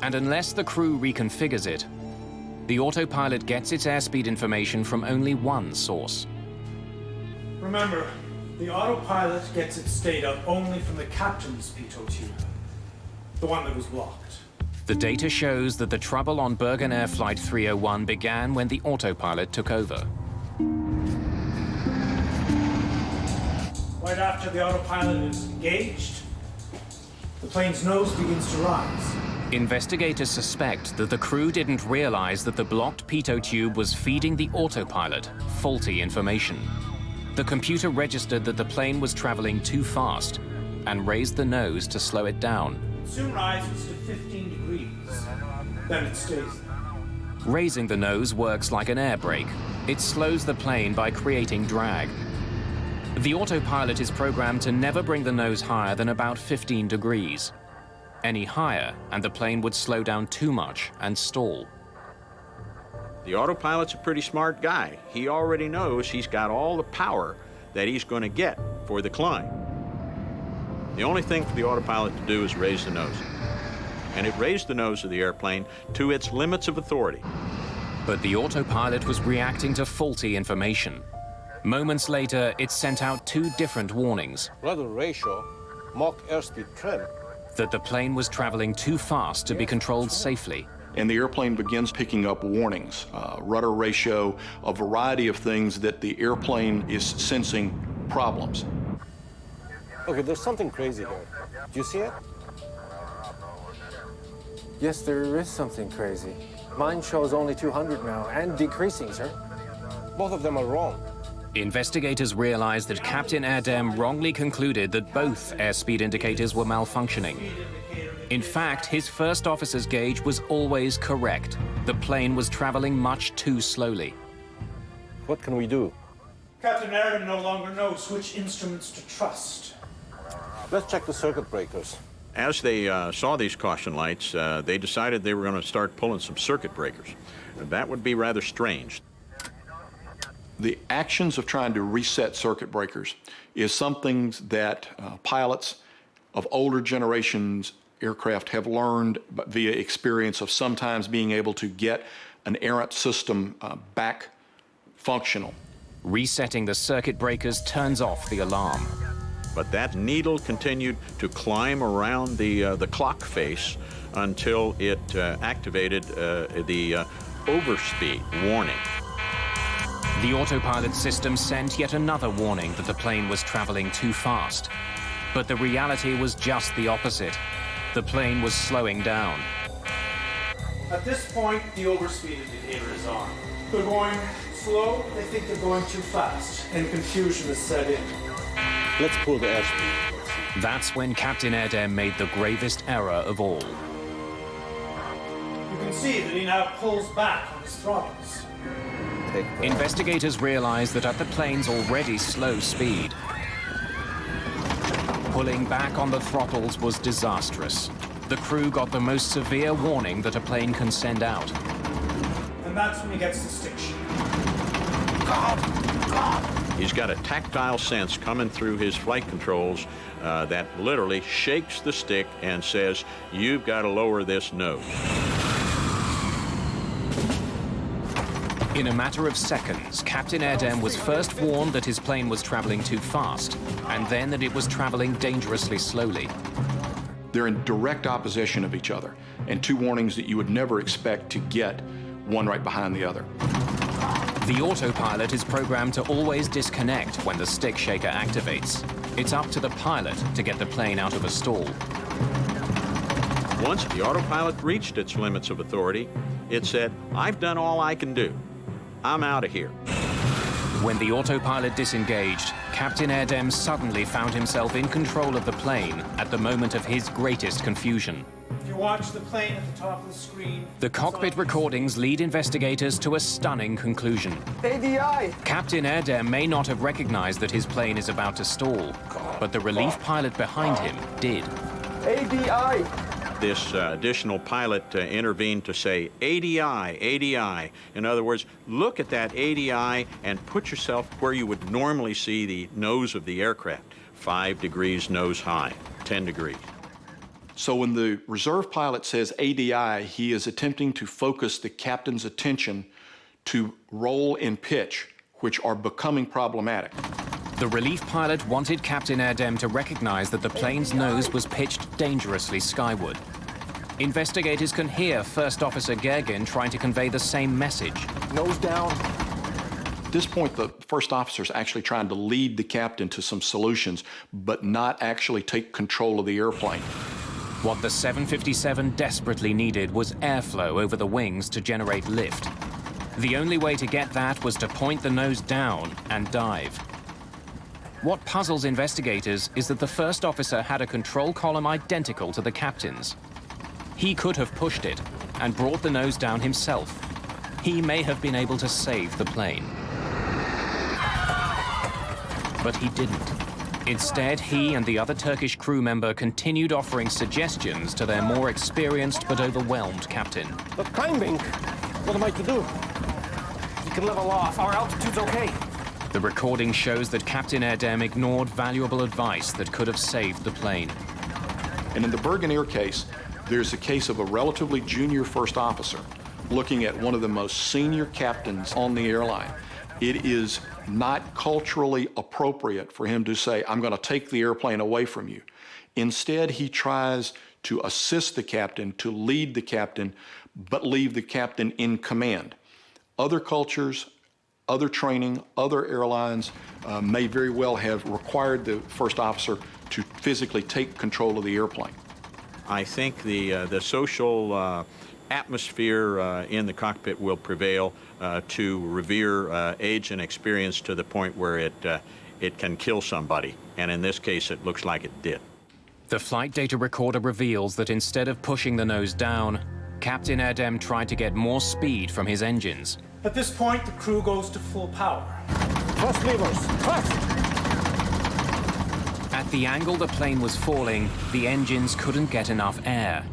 And unless the crew reconfigures it, the autopilot gets its airspeed information from only one source. Remember, the autopilot gets its data only from the captain's pitot tube, the one that was blocked. The data shows that the trouble on Birgenair Flight 301 began when the autopilot took over. Right after the autopilot is engaged, the plane's nose begins to rise. Investigators suspect that the crew didn't realize that the blocked pitot tube was feeding the autopilot faulty information. The computer registered that the plane was traveling too fast and raised the nose to slow it down. It soon rises to 15 degrees, then it stays there. Raising the nose works like an air brake. It slows the plane by creating drag. The autopilot is programmed to never bring the nose higher than about 15 degrees. Any higher, and the plane would slow down too much and stall. The autopilot's a pretty smart guy. He already knows he's got all the power that he's going to get for the climb. The only thing for the autopilot to do is raise the nose. And it raised the nose of the airplane to its limits of authority. But the autopilot was reacting to faulty information. Moments later, it sent out 2 different warnings. Rudder ratio, Mach airspeed trim. That the plane was traveling too fast to be controlled safely. And the airplane begins picking up warnings, rudder ratio, a variety of things that the airplane is sensing problems. Okay, there's something crazy here. Do you see it? Yes, there is something crazy. Mine shows only 200 now, and decreasing, sir. Both of them are wrong. Investigators realized that Captain Erdem wrongly concluded that both airspeed indicators were malfunctioning. In fact, his first officer's gauge was always correct. The plane was traveling much too slowly. What can we do? Captain Erdem no longer knows which instruments to trust. Let's check the circuit breakers. As they saw these caution lights, they decided they were going to start pulling some circuit breakers. That would be rather strange. The actions of trying to reset circuit breakers is something that pilots of older generations aircraft have learned via experience of sometimes being able to get an errant system back functional. Resetting the circuit breakers turns off the alarm. But that needle continued to climb around the clock face until it activated the overspeed warning. The autopilot system sent yet another warning that the plane was traveling too fast. But the reality was just the opposite. The plane was slowing down. At this point, the overspeed indicator is on. They're going slow, they think they're going too fast, and confusion is set in. Let's pull the airspeed. That's when Captain Erdem made the gravest error of all. You can see that he now pulls back on his throttles. Investigators realized that at the plane's already slow speed, pulling back on the throttles was disastrous. The crew got the most severe warning that a plane can send out. And that's when he gets the stick shift. He's got a tactile sense coming through his flight controls that literally shakes the stick and says, "You've got to lower this nose." In a matter of seconds, Captain Erdem was first warned that his plane was traveling too fast, and then that it was traveling dangerously slowly. They're in direct opposition of each other, and two warnings that you would never expect to get one right behind the other. The autopilot is programmed to always disconnect when the stick shaker activates. It's up to the pilot to get the plane out of a stall. Once the autopilot reached its limits of authority, it said, "I've done all I can do. I'm out of here." When the autopilot disengaged, Captain Erdem suddenly found himself in control of the plane at the moment of his greatest confusion. If you watch the plane at the top of the screen... The cockpit recordings lead investigators to a stunning conclusion. ADI! Captain Erdem may not have recognized that his plane is about to stall, but the relief pilot behind him did. ADI! This additional pilot intervened to say, "ADI, ADI." In other words, look at that ADI and put yourself where you would normally see the nose of the aircraft. 5 degrees nose high, 10 degrees. So when the reserve pilot says ADI, he is attempting to focus the captain's attention to roll and pitch, which are becoming problematic. The relief pilot wanted Captain Erdem to recognize that the plane's nose was pitched dangerously skyward. Investigators can hear First Officer Gergen trying to convey the same message. Nose down. At this point, the first officer is actually trying to lead the captain to some solutions, but not actually take control of the airplane. What the 757 desperately needed was airflow over the wings to generate lift. The only way to get that was to point the nose down and dive. What puzzles investigators is that the first officer had a control column identical to the captain's. He could have pushed it and brought the nose down himself. He may have been able to save the plane. But he didn't. Instead, he and the other Turkish crew member continued offering suggestions to their more experienced but overwhelmed captain. But climbing, what am I to do? You can level off, our altitude's okay. The recording shows that Captain Erdem ignored valuable advice that could have saved the plane. And in the Birgenair case, there's a case of a relatively junior first officer looking at one of the most senior captains on the airline. It is not culturally appropriate for him to say, "I'm going to take the airplane away from you." Instead, he tries to assist the captain, to lead the captain, but leave the captain in command. Other cultures, other training, other airlines may very well have required the first officer to physically take control of the airplane. I think the social atmosphere in the cockpit will prevail to revere age and experience to the point where it can kill somebody. And in this case, it looks like it did. The flight data recorder reveals that instead of pushing the nose down, Captain Erdem tried to get more speed from his engines. At this point, the crew goes to full power. Press levers, press! At the angle the plane was falling, the engines couldn't get enough air.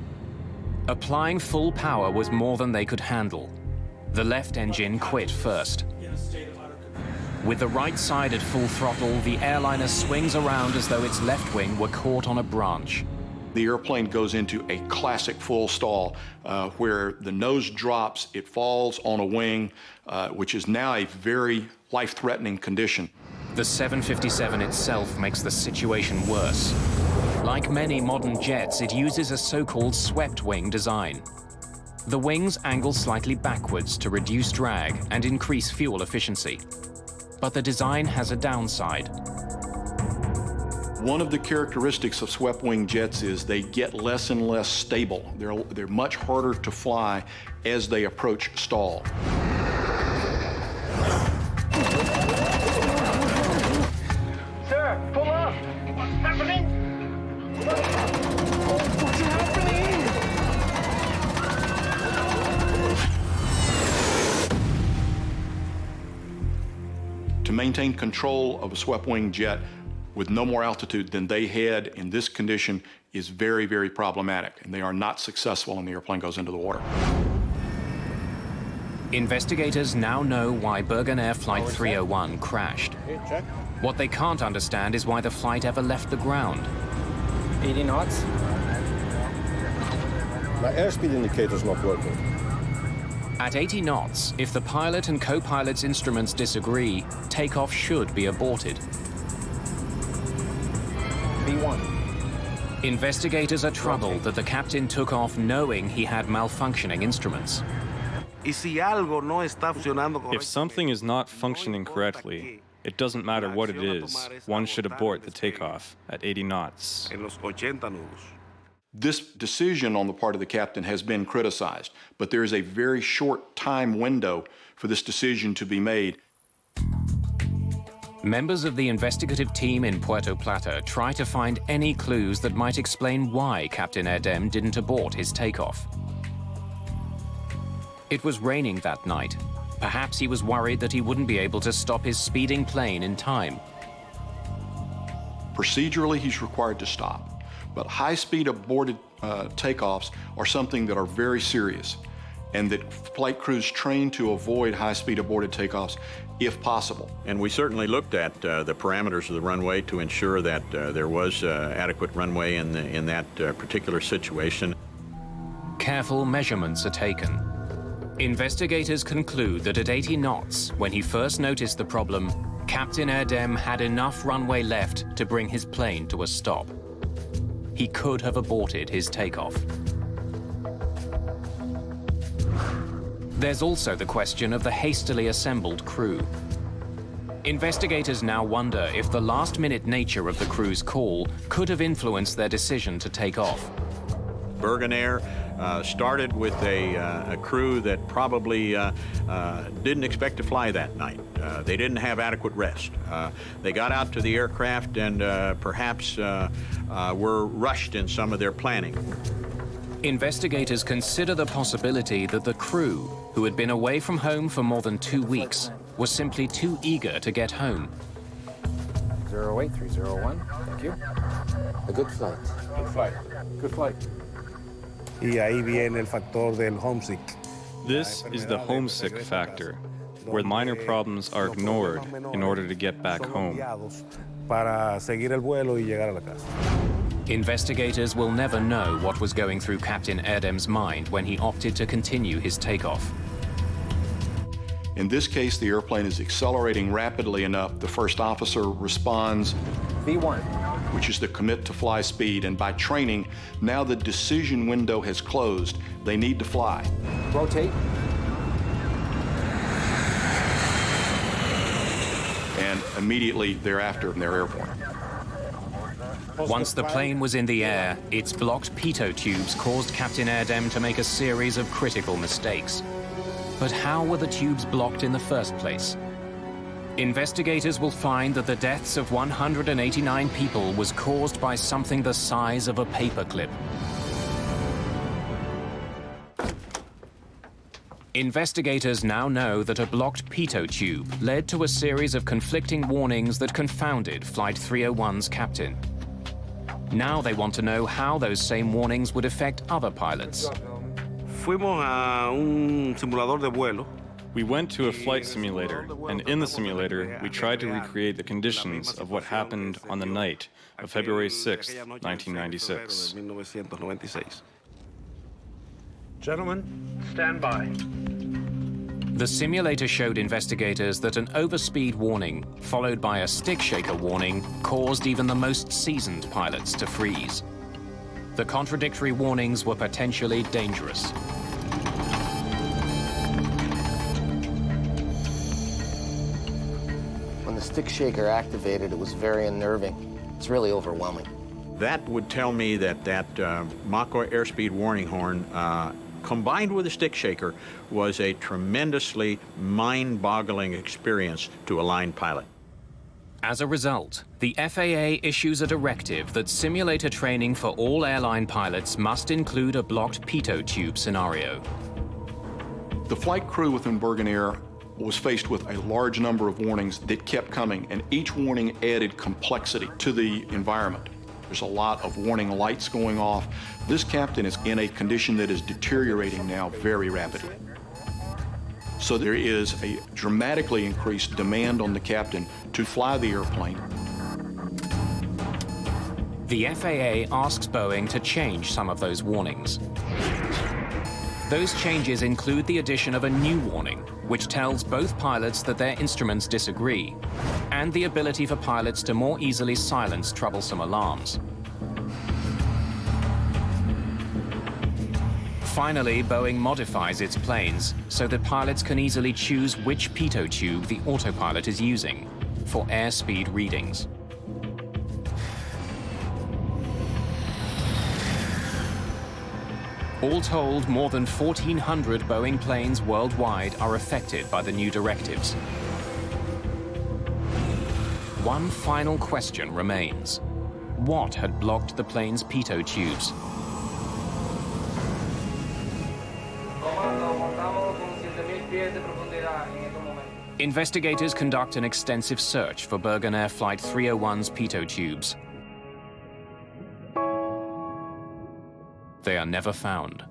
Applying full power was more than they could handle. The left engine quit first. With the right side at full throttle, the airliner swings around as though its left wing were caught on a branch. The airplane goes into a classic full stall where the nose drops, it falls on a wing, which is now a very life-threatening condition. The 757 itself makes the situation worse. Like many modern jets, it uses a so-called swept wing design. The wings angle slightly backwards to reduce drag and increase fuel efficiency. But the design has a downside. One of the characteristics of swept-wing jets is they get less and less stable. They're much harder to fly as they approach stall. Sir, pull up! What's happening? What's happening? To maintain control of a swept-wing jet with no more altitude than they had in this condition is very, very problematic, and they are not successful when the airplane goes into the water. Investigators now know why Birgenair Flight 301 crashed. What they can't understand is why the flight ever left the ground. 80 knots. My airspeed indicator's not working. At 80 knots, if the pilot and co-pilot's instruments disagree, takeoff should be aborted. B1. Investigators are troubled that the captain took off knowing he had malfunctioning instruments. If something is not functioning correctly, it doesn't matter what it is, one should abort the takeoff at 80 knots. This decision on the part of the captain has been criticized, but there is a very short time window for this decision to be made. Members of the investigative team in Puerto Plata try to find any clues that might explain why Captain Erdem didn't abort his takeoff. It was raining that night. Perhaps he was worried that he wouldn't be able to stop his speeding plane in time. Procedurally, he's required to stop, but high-speed aborted takeoffs are something that are very serious, and that flight crews train to avoid high-speed aborted takeoffs if possible. And we certainly looked at the parameters of the runway to ensure that there was adequate runway in that particular situation. Careful measurements are taken. Investigators conclude that at 80 knots, when he first noticed the problem, Captain Erdem had enough runway left to bring his plane to a stop. He could have aborted his takeoff. There's also the question of the hastily assembled crew. Investigators now wonder if the last-minute nature of the crew's call could have influenced their decision to take off. Birgenair started with a crew that probably didn't expect to fly that night. They didn't have adequate rest. They got out to the aircraft and perhaps were rushed in some of their planning. Investigators consider the possibility that the crew, who had been away from home for more than 2 weeks, was simply too eager to get home. 08301, thank you. A good flight. Good flight. Good flight. Y ahí viene el factor del homesick. This is the homesick factor, where minor problems are ignored in order to get back home. Para seguir el vuelo y llegar a la casa. Investigators will never know what was going through Captain Erdem's mind when he opted to continue his takeoff. In this case, the airplane is accelerating rapidly enough. The first officer responds, V1, which is the commit to fly speed. And by training, now the decision window has closed. They need to fly. rotate. And immediately thereafter, they're airborne. Once the plane was in the air, its blocked pitot tubes caused Captain Erdem to make a series of critical mistakes. But how were the tubes blocked in the first place? Investigators will find that the deaths of 189 people was caused by something the size of a paperclip. Investigators now know that a blocked pitot tube led to a series of conflicting warnings that confounded Flight 301's captain. Now they want to know how those same warnings would affect other pilots. Fuimos a un simulador de vuelo. We went to a flight simulator, and in the simulator, we tried to recreate the conditions of what happened on the night of February 6, 1996. Gentlemen, stand by. The simulator showed investigators that an overspeed warning, followed by a stick shaker warning, caused even the most seasoned pilots to freeze. The contradictory warnings were potentially dangerous. When the stick shaker activated, it was very unnerving. It's really overwhelming. That would tell me that Mach airspeed warning horn, combined with a stick shaker, was a tremendously mind-boggling experience to a line pilot. As a result, the FAA issues a directive that simulator training for all airline pilots must include a blocked pitot tube scenario. The flight crew within Birgenair was faced with a large number of warnings that kept coming, and each warning added complexity to the environment. There's a lot of warning lights going off. This captain is in a condition that is deteriorating now very rapidly. So there is a dramatically increased demand on the captain to fly the airplane. The FAA asks Boeing to change some of those warnings. Those changes include the addition of a new warning, which tells both pilots that their instruments disagree, and the ability for pilots to more easily silence troublesome alarms. Finally, Boeing modifies its planes so that pilots can easily choose which pitot tube the autopilot is using for airspeed readings. All told, more than 1,400 Boeing planes worldwide are affected by the new directives. One final question remains. What had blocked the plane's pitot tubes? Investigators conduct an extensive search for Birgenair Flight 301's pitot tubes. They are never found.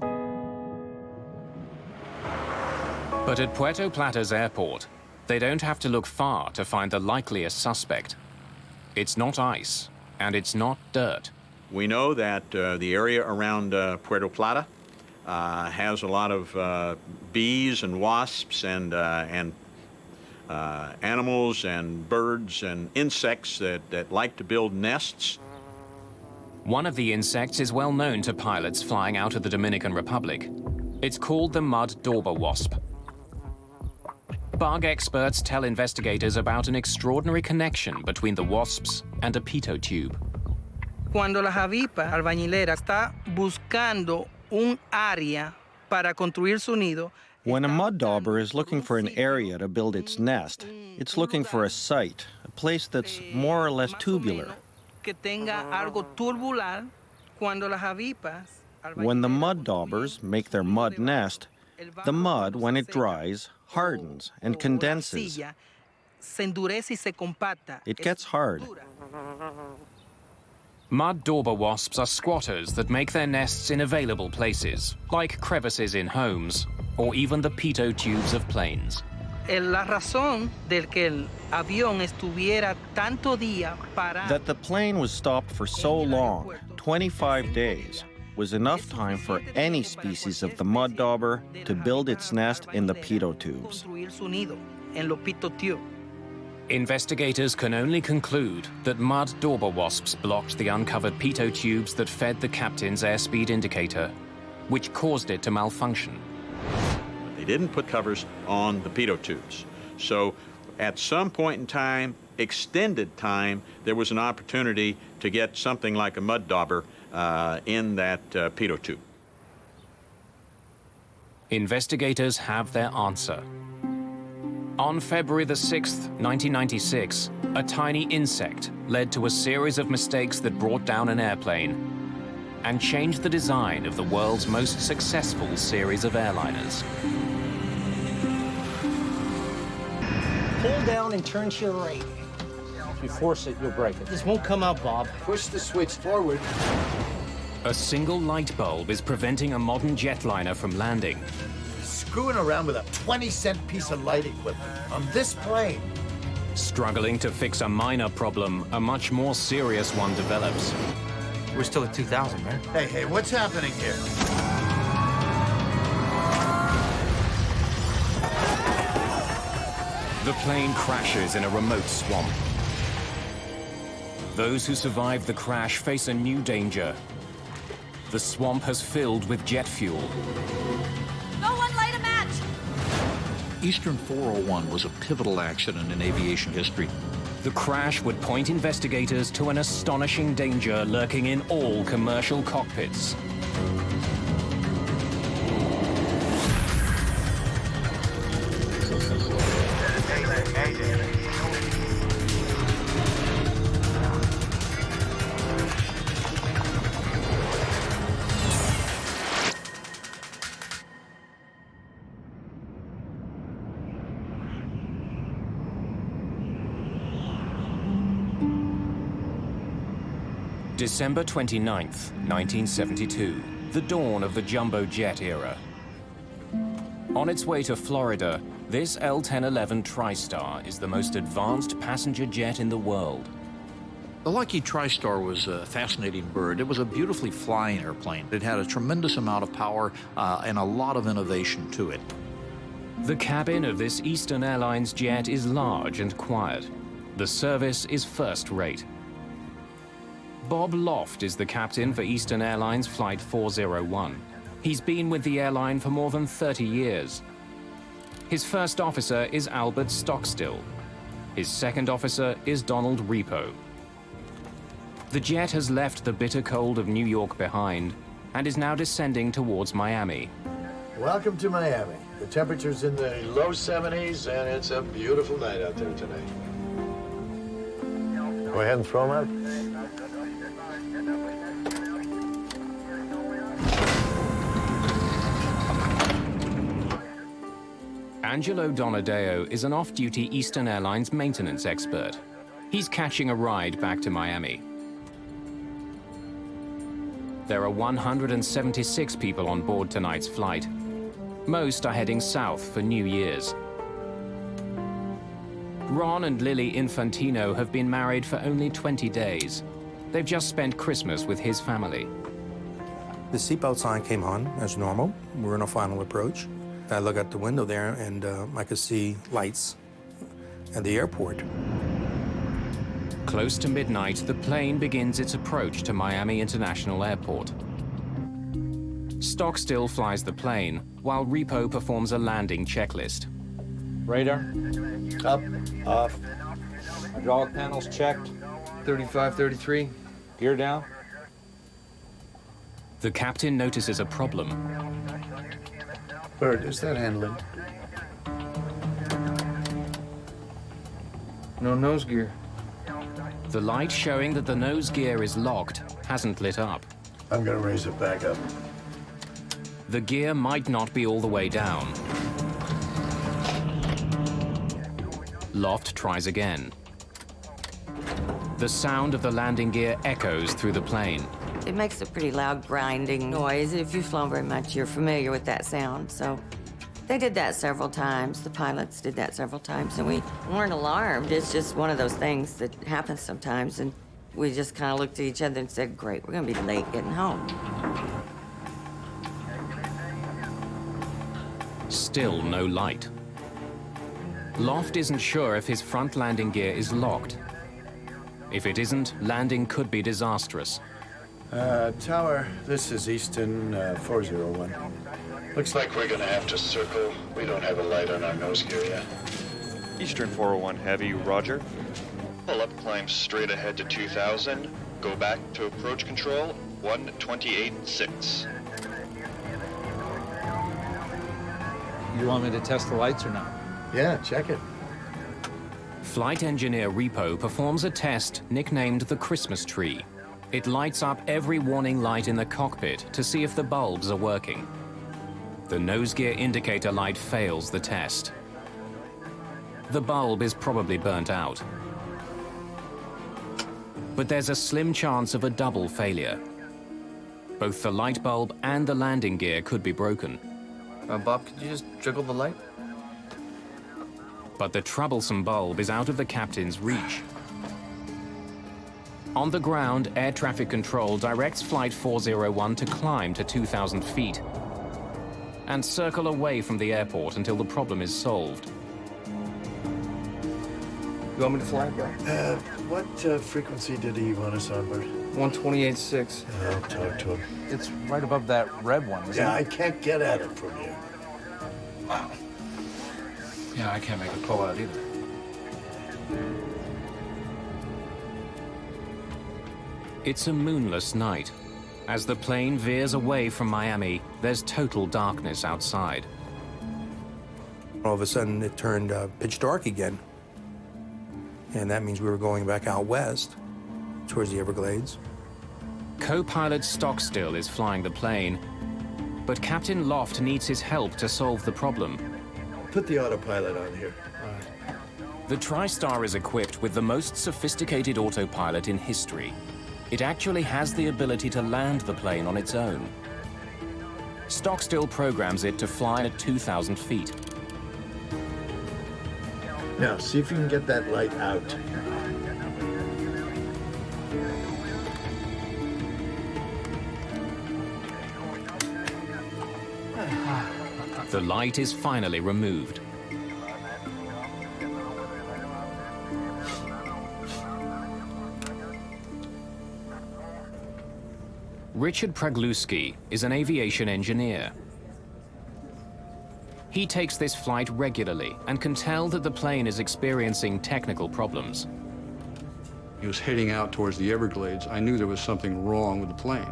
But at Puerto Plata's airport, they don't have to look far to find the likeliest suspect. It's not ice, and it's not dirt. We know that the area around Puerto Plata has a lot of bees and wasps and animals and birds and insects that like to build nests. One of the insects is well known to pilots flying out of the Dominican Republic. It's called the mud dauber wasp. Bug experts tell investigators about an extraordinary connection between the wasps and a pitot tube. Cuando la avispa albañilera está buscando un área para construir su nido. When a mud dauber is looking for an area to build its nest, it's looking for a site, a place that's more or less tubular. Que tenga algo tubular cuando las avispas. When the mud daubers make their mud nest, the mud, when it dries, hardens and condenses. It gets hard. Mud dauber wasps are squatters that make their nests in available places, like crevices in homes, or even the pitot tubes of planes. La razón del que el avión estuviera tanto día parado. That the plane was stopped for so long, 25 days, was enough time for any species of the mud dauber to build its nest in the pitot tubes. Investigators can only conclude that mud dauber wasps blocked the uncovered pitot tubes that fed the captain's airspeed indicator, which caused it to malfunction. They didn't put covers on the pitot tubes. So at some point in time, extended time, there was an opportunity to get something like a mud dauber in that pitot tube. Investigators have their answer. On February the 6th, 1996, a tiny insect led to a series of mistakes that brought down an airplane and changed the design of the world's most successful series of airliners. Pull down and turn to your right. If you force it, you'll break it. This won't come out, Bob. Push the switch forward. A single light bulb is preventing a modern jetliner from landing. Screwing around with a 20-cent piece of light equipment on this plane. Struggling to fix a minor problem, a much more serious one develops. We're still at 2,000, right? Hey, what's happening here? The plane crashes in a remote swamp. Those who survived the crash face a new danger. The swamp has filled with jet fuel. No one light a match! Eastern 401 was a pivotal accident in aviation history. The crash would point investigators to an astonishing danger lurking in all commercial cockpits. December 29th, 1972, the dawn of the jumbo jet era. On its way to Florida, this L-1011 Tristar is the most advanced passenger jet in the world. The Lockheed Tristar was a fascinating bird. It was a beautifully flying airplane. It had a tremendous amount of power and a lot of innovation to it. The cabin of this Eastern Airlines jet is large and quiet. The service is first-rate. Bob Loft is the captain for Eastern Airlines Flight 401. He's been with the airline for more than 30 years. His first officer is Albert Stockstill. His second officer is Donald Repo. The jet has left the bitter cold of New York behind and is now descending towards Miami. Welcome to Miami. The temperature's in the low 70s, and it's a beautiful night out there tonight. Go ahead and throw them out. Angelo Donadeo is an off-duty Eastern Airlines maintenance expert. He's catching a ride back to Miami. There are 176 people on board tonight's flight. Most are heading south for New Year's. Ron and Lily Infantino have been married for only 20 days. They've just spent Christmas with his family. The seatbelt sign came on as normal. We're in a final approach. I look out the window there, and I could see lights at the airport. Close to midnight, the plane begins its approach to Miami International Airport. Stockstill flies the plane, while Repo performs a landing checklist. Radar. Up, off. Hydraulic panels checked. 35, 33. Gear down. The captain notices a problem. Bird, is that handling? No nose gear. The light showing that the nose gear is locked hasn't lit up. I'm gonna raise it back up. The gear might not be all the way down. Loft tries again. The sound of the landing gear echoes through the plane. It makes a pretty loud grinding noise. If you've flown very much, you're familiar with that sound. So they did that several times. The pilots did that several times, and we weren't alarmed. It's just one of those things that happens sometimes, and we just kind of looked at each other and said, great, we're gonna be late getting home. Still no light. Loft isn't sure if his front landing gear is locked. If it isn't, landing could be disastrous. Tower, this is Eastern 401. Looks like we're gonna have to circle. We don't have a light on our nose gear yet. Eastern 401 Heavy, roger. Pull up, climb straight ahead to 2000. Go back to approach control, 128.6. You want me to test the lights or not? Yeah, check it. Flight engineer Repo performs a test nicknamed the Christmas tree. It lights up every warning light in the cockpit to see if the bulbs are working. The nose gear indicator light fails the test. The bulb is probably burnt out. But there's a slim chance of a double failure. Both the light bulb and the landing gear could be broken. Bob, could you just jiggle the light? But the troublesome bulb is out of the captain's reach. On the ground, air traffic control directs Flight 401 to climb to 2,000 feet and circle away from the airport until the problem is solved. You want me to fly, bro? What frequency did he want us on, Bert? 128.6. I'll talk to him. It's right above that red one, isn't it? Yeah, I can't get at it from here. Yeah, I can't make a pull out either. It's a moonless night. As the plane veers away from Miami, there's total darkness outside. All of a sudden, it turned pitch dark again. And that means we were going back out west towards the Everglades. Co-pilot Stockstill is flying the plane, but Captain Loft needs his help to solve the problem. Put the autopilot on here. The Tristar is equipped with the most sophisticated autopilot in history. It actually has the ability to land the plane on its own. Stockstill programs it to fly at 2,000 feet. Now, see if you can get that light out. The light is finally removed. Richard Pragluski is an aviation engineer. He takes this flight regularly and can tell that the plane is experiencing technical problems. He was heading out towards the Everglades. I knew there was something wrong with the plane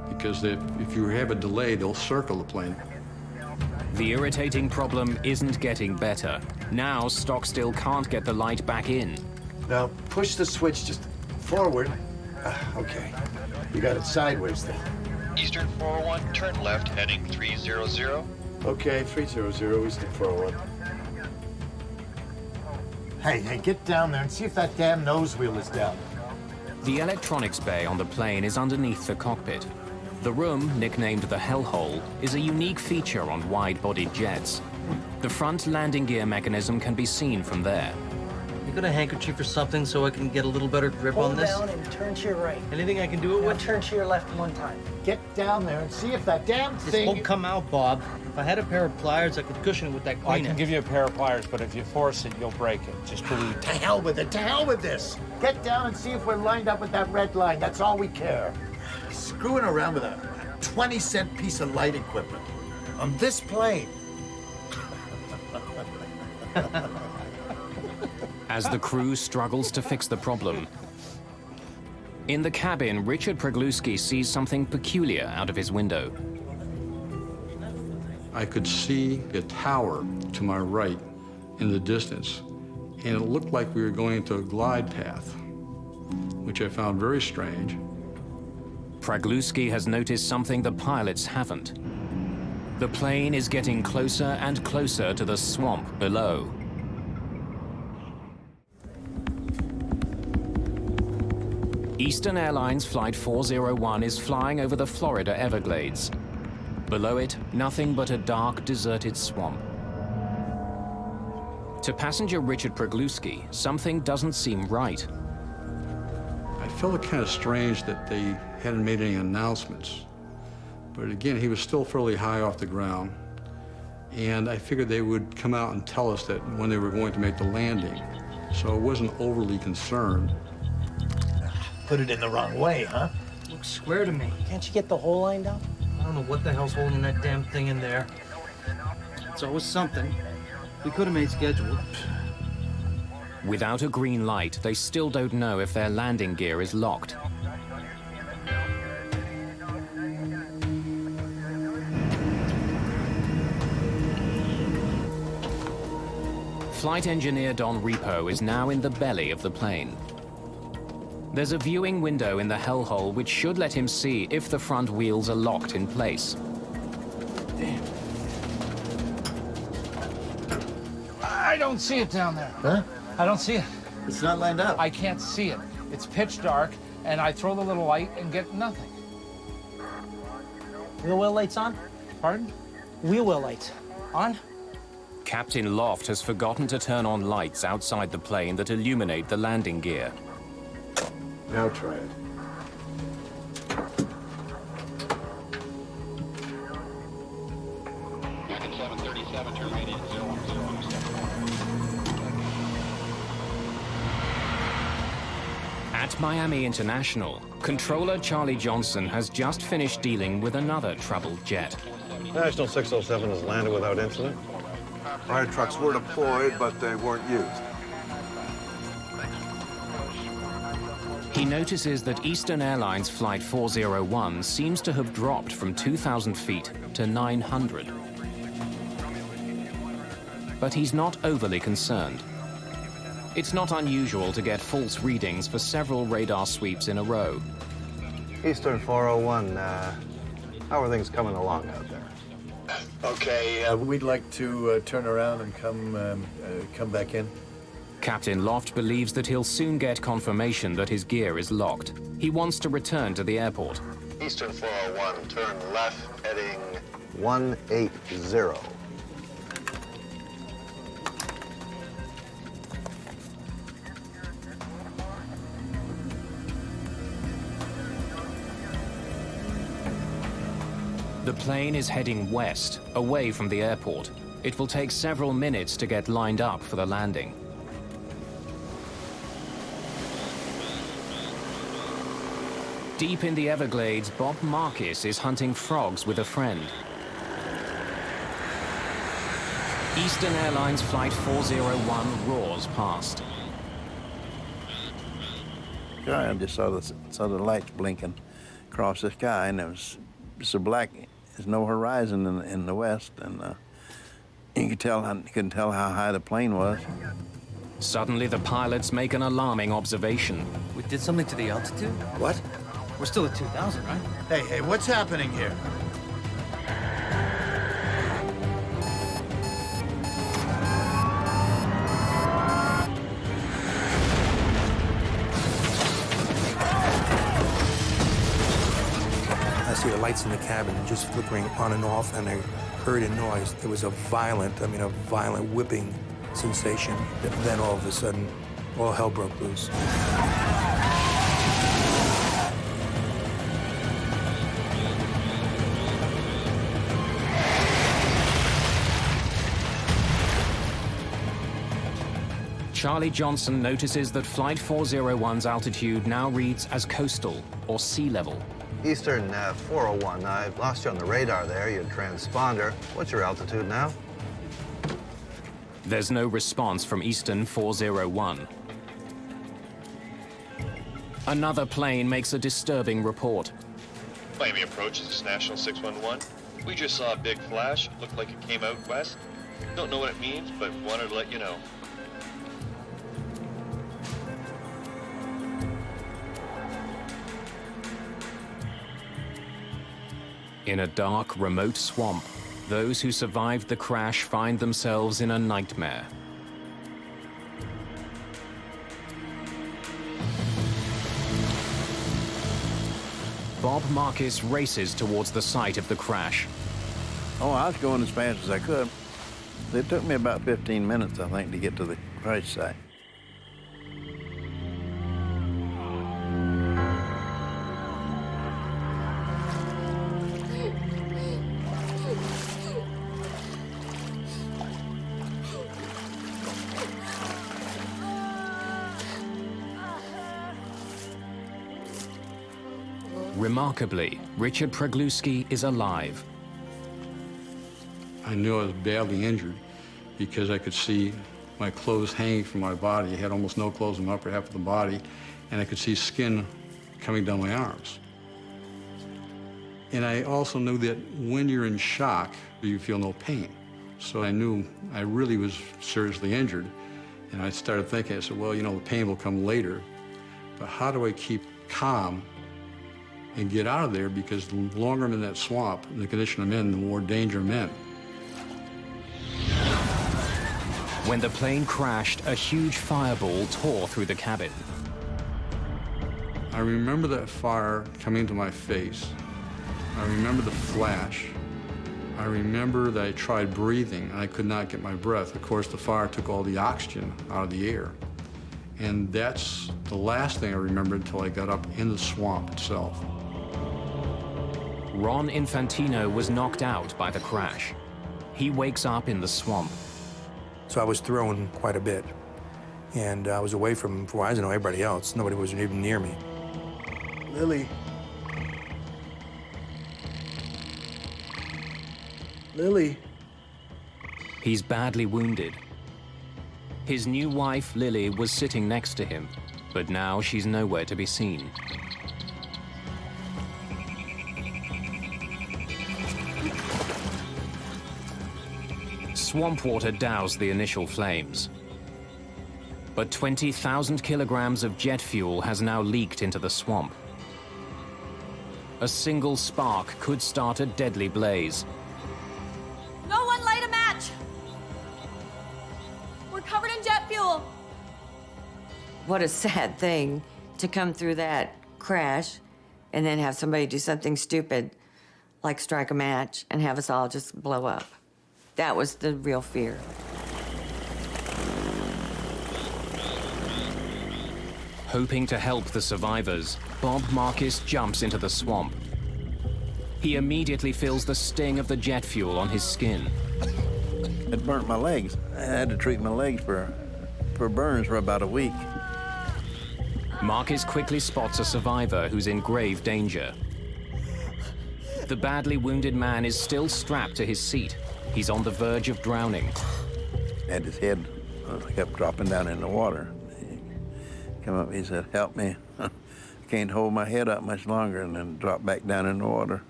because if you have a delay, they'll circle the plane. The irritating problem isn't getting better. Now Stockstill can't get the light back in. Now, push the switch just forward. Okay. You got it sideways then. Eastern 401, turn left, heading 300. Okay, 300, Eastern 401. Hey, get down there and see if that damn nose wheel is down. The electronics bay on the plane is underneath the cockpit. The room, nicknamed the Hellhole, is a unique feature on wide-bodied jets. The front landing gear mechanism can be seen from there. You got a handkerchief or something so I can get a little better grip on this? Hold down and turn to your right. Anything I can do it with? Turn to your left one time. Get down there and see if that damn This thing... won't come out, Bob. If I had a pair of pliers, I could cushion it with that I Kleenex. can give you a pair of pliers, but if you force it, you'll break it. Just believe me. To hell with it, to hell with this. Get down and see if we're lined up with that red line. That's all we care. Screwing around with a 20-cent piece of light equipment on this plane. As the crew struggles to fix the problem. In the cabin, Richard Pragluski sees something peculiar out of his window. I could see a tower to my right in the distance, and it looked like we were going into a glide path, which I found very strange. Pragluski has noticed something the pilots haven't. The plane is getting closer and closer to the swamp below. Eastern Airlines Flight 401 is flying over the Florida Everglades. Below it, nothing but a dark, deserted swamp. To passenger Richard Pragluski, something doesn't seem right. I felt it kind of strange that they hadn't made any announcements. But again, he was still fairly high off the ground. And I figured they would come out and tell us that when they were going to make the landing. So I wasn't overly concerned. Put it in the wrong way, huh? Looks square to me. Can't you get the hole lined up? I don't know what the hell's holding that damn thing in there. It's always something. We could have made schedule. Without a green light, they still don't know if their landing gear is locked. Flight engineer Don Repo is now in the belly of the plane. There's a viewing window in the hellhole which should let him see if the front wheels are locked in place. Damn. I don't see it down there. Huh? I don't see it. It's not lined up. I can't see it. It's pitch dark, and I throw the little light and get nothing. Wheel well lights on? Pardon? Wheel well lights. On? Captain Loft has forgotten to turn on lights outside the plane that illuminate the landing gear. Now try it. At Miami International, controller Charlie Johnson has just finished dealing with another troubled jet. National 607 has landed without incident. Fire trucks were deployed, but they weren't used. He notices that Eastern Airlines Flight 401 seems to have dropped from 2,000 feet to 900. But he's not overly concerned. It's not unusual to get false readings for several radar sweeps in a row. Eastern 401, how are things coming along out there? Okay, we'd like to turn around and come back in. Captain Loft believes that he'll soon get confirmation that his gear is locked. He wants to return to the airport. Eastern 401, turn left, heading 180. The plane is heading west, away from the airport. It will take several minutes to get lined up for the landing. Deep in the Everglades, Bob Marcus is hunting frogs with a friend. Eastern Airlines Flight 401 roars past. I just saw the lights blinking across the sky, and it was so black. There's no horizon in the west, and you couldn't tell how high the plane was. Suddenly, the pilots make an alarming observation. We did something to the altitude? What? We're still at 2,000, right? Hey, what's happening here? I see the lights in the cabin just flickering on and off, and I heard a noise. There was a violent whipping sensation. Then all of a sudden, all hell broke loose. Charlie Johnson notices that Flight 401's altitude now reads as coastal, or sea level. Eastern 401, I lost you on the radar there, your transponder. What's your altitude now? There's no response from Eastern 401. Another plane makes a disturbing report. Miami approach, this is National 611. We just saw a big flash. Looked like it came out west. Don't know what it means, but wanted to let you know. In a dark, remote swamp, those who survived the crash find themselves in a nightmare. Bob Marcus races towards the site of the crash. Oh, I was going as fast as I could. It took me about 15 minutes, I think, to get to the crash site. Remarkably, Richard Pregluski is alive. I knew I was badly injured because I could see my clothes hanging from my body. I had almost no clothes in the upper half of the body, and I could see skin coming down my arms. And I also knew that when you're in shock, you feel no pain. So I knew I really was seriously injured. And I started thinking, I said, well, you know, the pain will come later, but how do I keep calm and get out of there? Because the longer I'm in that swamp, and the condition I'm in, the more danger I'm in. When the plane crashed, a huge fireball tore through the cabin. I remember that fire coming to my face. I remember the flash. I remember that I tried breathing, and I could not get my breath. Of course, the fire took all the oxygen out of the air. And that's the last thing I remember until I got up in the swamp itself. Ron Infantino was knocked out by the crash. He wakes up in the swamp. So I was thrown quite a bit, and I was away from Verizon or everybody else. Nobody was even near me. Lily. Lily. He's badly wounded. His new wife, Lily, was sitting next to him, But now she's nowhere to be seen. Swamp water doused the initial flames. But 20,000 kilograms of jet fuel has now leaked into the swamp. A single spark could start a deadly blaze. No one light a match! We're covered in jet fuel. What a sad thing to come through that crash and then have somebody do something stupid like strike a match and have us all just blow up. That was the real fear. Hoping to help the survivors, Bob Marcus jumps into the swamp. He immediately feels the sting of the jet fuel on his skin. It burnt my legs. I had to treat my legs for burns for about a week. Marcus quickly spots a survivor who's in grave danger. The badly wounded man is still strapped to his seat. He's on the verge of drowning. And his head kept dropping down in the water. He came up, he said, "Help me. I can't hold my head up much longer," and then dropped back down in the water.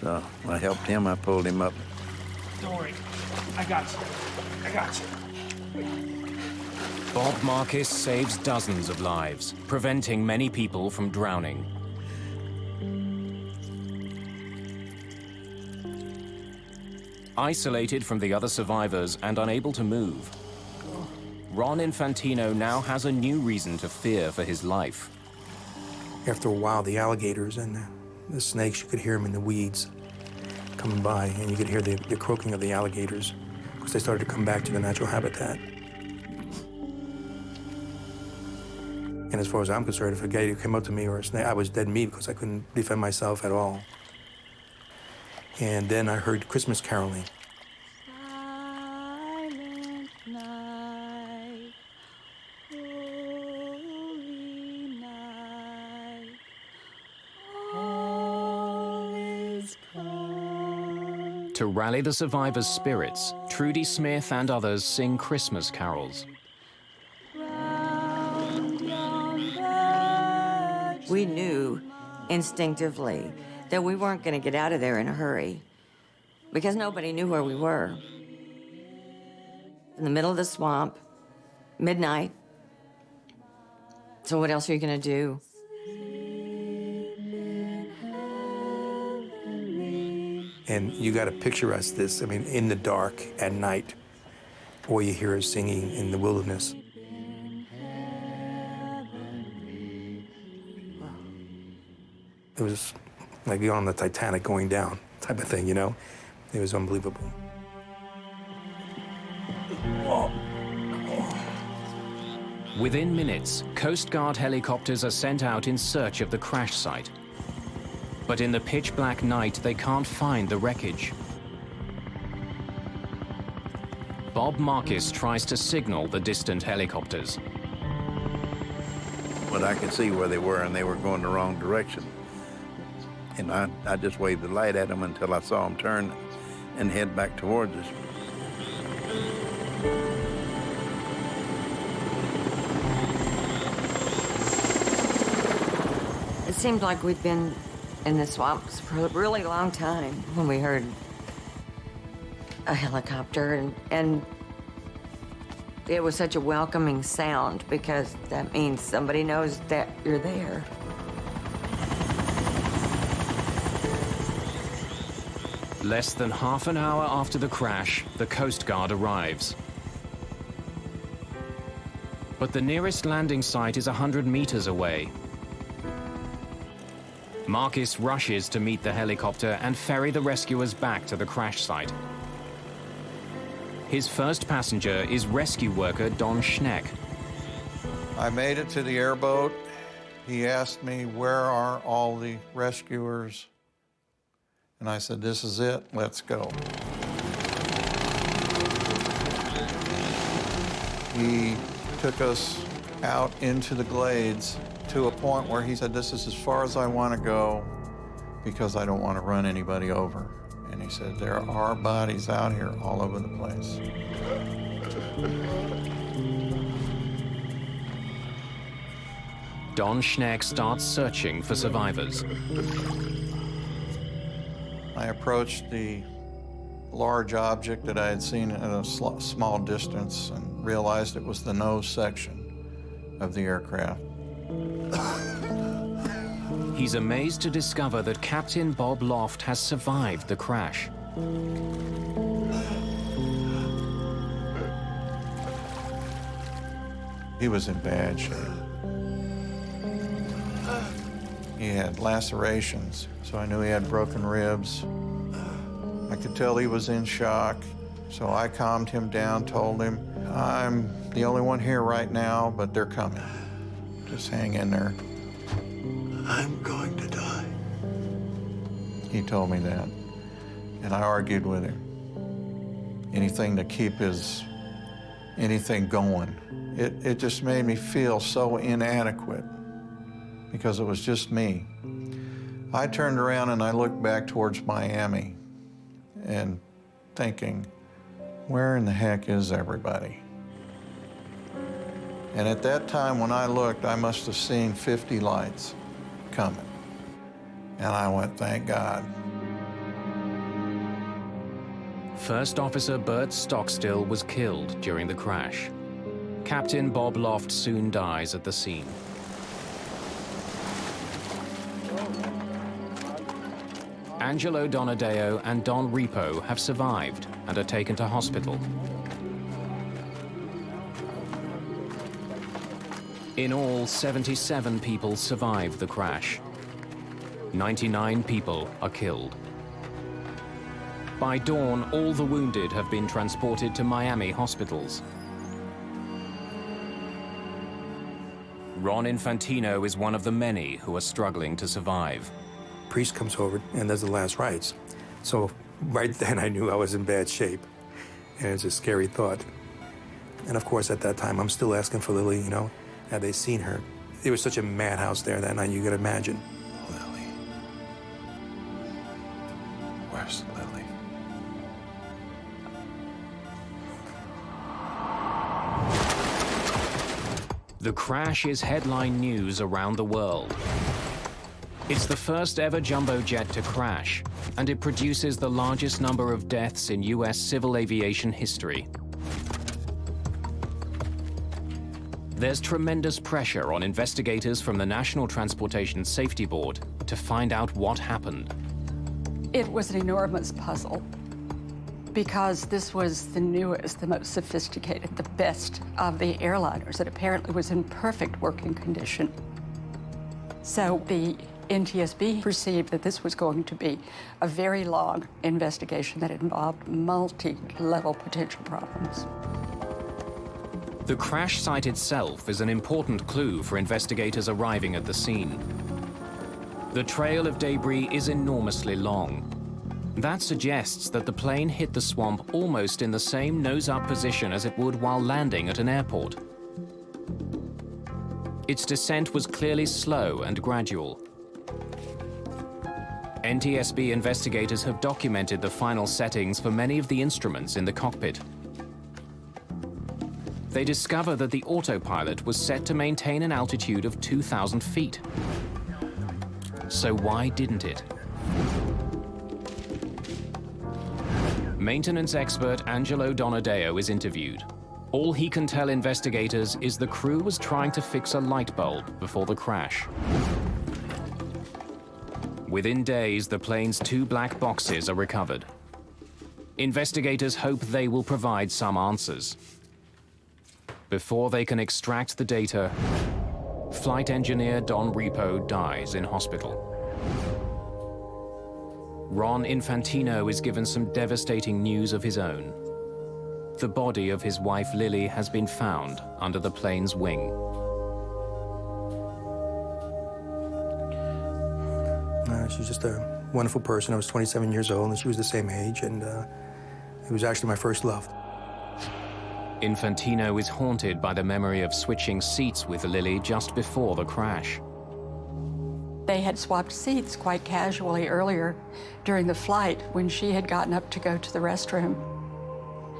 So I helped him, I pulled him up. Don't worry, I got you. I got you. Bob Marcus saves dozens of lives, preventing many people from drowning. Isolated from the other survivors and unable to move, Ron Infantino now has a new reason to fear for his life. After a while, the alligators and the snakes, you could hear them in the weeds coming by, and you could hear the croaking of the alligators because they started to come back to the natural habitat. And as far as I'm concerned, if a gator came up to me or a snake, I was dead meat because I couldn't defend myself at all. And then I heard Christmas caroling. Silent night, holy night, all is calm. To rally the survivors' spirits, Trudy Smith and others sing Christmas carols. We knew instinctively that we weren't going to get out of there in a hurry because nobody knew where we were. In the middle of the swamp, midnight. So what else are you going to do? And you got to picture us this, I mean, in the dark at night, or you hear us singing in the wilderness. It was like being on the Titanic going down type of thing, you know? It was unbelievable. Within minutes, Coast Guard helicopters are sent out in search of the crash site. But in the pitch-black night, they can't find the wreckage. Bob Marcus tries to signal the distant helicopters. But I could see where they were, and they were going the wrong direction. And I just waved the light at them until I saw them turn and head back towards us. It seemed like we'd been in the swamps for a really long time when we heard a helicopter, and it was such a welcoming sound because that means somebody knows that you're there. Less than half an hour after the crash, the Coast Guard arrives. But the nearest landing site is 100 meters away. Marcus rushes to meet the helicopter and ferry the rescuers back to the crash site. His first passenger is rescue worker Don Schneck. I made it to the airboat. He asked me, "Where are all the rescuers?" And I said, "This is it, let's go." He took us out into the glades to a point where he said, "This is as far as I want to go because I don't want to run anybody over." And he said, "There are bodies out here all over the place." Don Schneck starts searching for survivors. I approached the large object that I had seen at a small distance and realized it was the nose section of the aircraft. He's amazed to discover that Captain Bob Loft has survived the crash. He was in bad shape. He had lacerations, so I knew he had broken ribs. I could tell he was in shock, so I calmed him down, told him, I'm the only one here right now, but they're coming. Just hang in there. I'm going to die. He told me that, and I argued with him. Anything to keep anything going. It just made me feel so inadequate because it was just me. I turned around and I looked back towards Miami and thinking, where in the heck is everybody? And at that time when I looked, I must have seen 50 lights coming. And I went, thank God. First Officer Bert Stockstill was killed during the crash. Captain Bob Loft soon dies at the scene. Angelo Donadeo and Don Repo have survived and are taken to hospital. In all, 77 people survived the crash. 99 people are killed. By dawn, all the wounded have been transported to Miami hospitals. Ron Infantino is one of the many who are struggling to survive. Priest comes over and does the last rites. So right then I knew I was in bad shape. And it's a scary thought. And of course at that time I'm still asking for Lily, you know, had they seen her? It was such a madhouse there that night, you could imagine. Lily. Where's Lily? The crash is headline news around the world. It's the first ever jumbo jet to crash, and it produces the largest number of deaths in US civil aviation history. There's tremendous pressure on investigators from the National Transportation Safety Board to find out what happened. It was an enormous puzzle because this was the newest, the most sophisticated, the best of the airliners. It apparently was in perfect working condition. So the NTSB perceived that this was going to be a very long investigation that involved multi-level potential problems. The crash site itself is an important clue for investigators arriving at the scene. The trail of debris is enormously long. That suggests that the plane hit the swamp almost in the same nose-up position as it would while landing at an airport. Its descent was clearly slow and gradual. NTSB investigators have documented the final settings for many of the instruments in the cockpit. They discover that the autopilot was set to maintain an altitude of 2,000 feet. So why didn't it? Maintenance expert Angelo Donadeo is interviewed. All he can tell investigators is the crew was trying to fix a light bulb before the crash. Within days, the plane's 2 black boxes are recovered. Investigators hope they will provide some answers. Before they can extract the data, flight engineer Don Repo dies in hospital. Ron Infantino is given some devastating news of his own. The body of his wife Lily has been found under the plane's wing. She was just a wonderful person. I was 27 years old, and she was the same age, and it was actually my first love. Infantino is haunted by the memory of switching seats with Lily just before the crash. They had swapped seats quite casually earlier during the flight when she had gotten up to go to the restroom.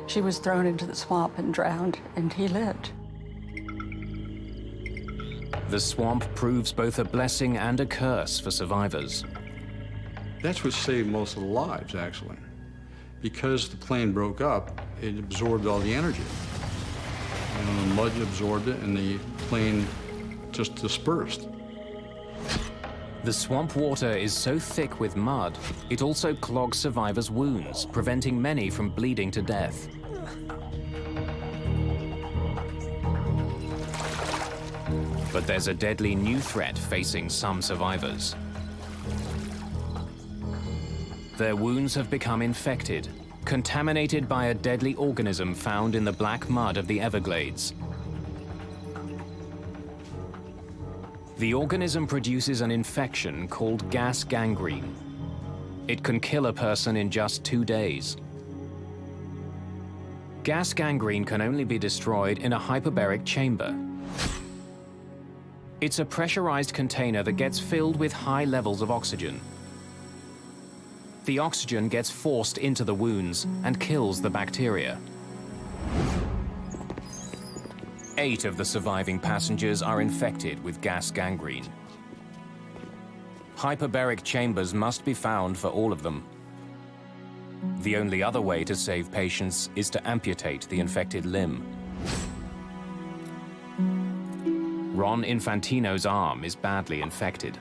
She was thrown into the swamp and drowned, and he lived. The swamp proves both a blessing and a curse for survivors. That's what saved most of the lives, actually. Because the plane broke up, it absorbed all the energy. And the mud absorbed it, and the plane just dispersed. The swamp water is so thick with mud, it also clogs survivors' wounds, preventing many from bleeding to death. But there's a deadly new threat facing some survivors. Their wounds have become infected, contaminated by a deadly organism found in the black mud of the Everglades. The organism produces an infection called gas gangrene. It can kill a person in just 2 days. Gas gangrene can only be destroyed in a hyperbaric chamber. It's a pressurized container that gets filled with high levels of oxygen. The oxygen gets forced into the wounds and kills the bacteria. 8 of the surviving passengers are infected with gas gangrene. Hyperbaric chambers must be found for all of them. The only other way to save patients is to amputate the infected limb. Ron Infantino's arm is badly infected.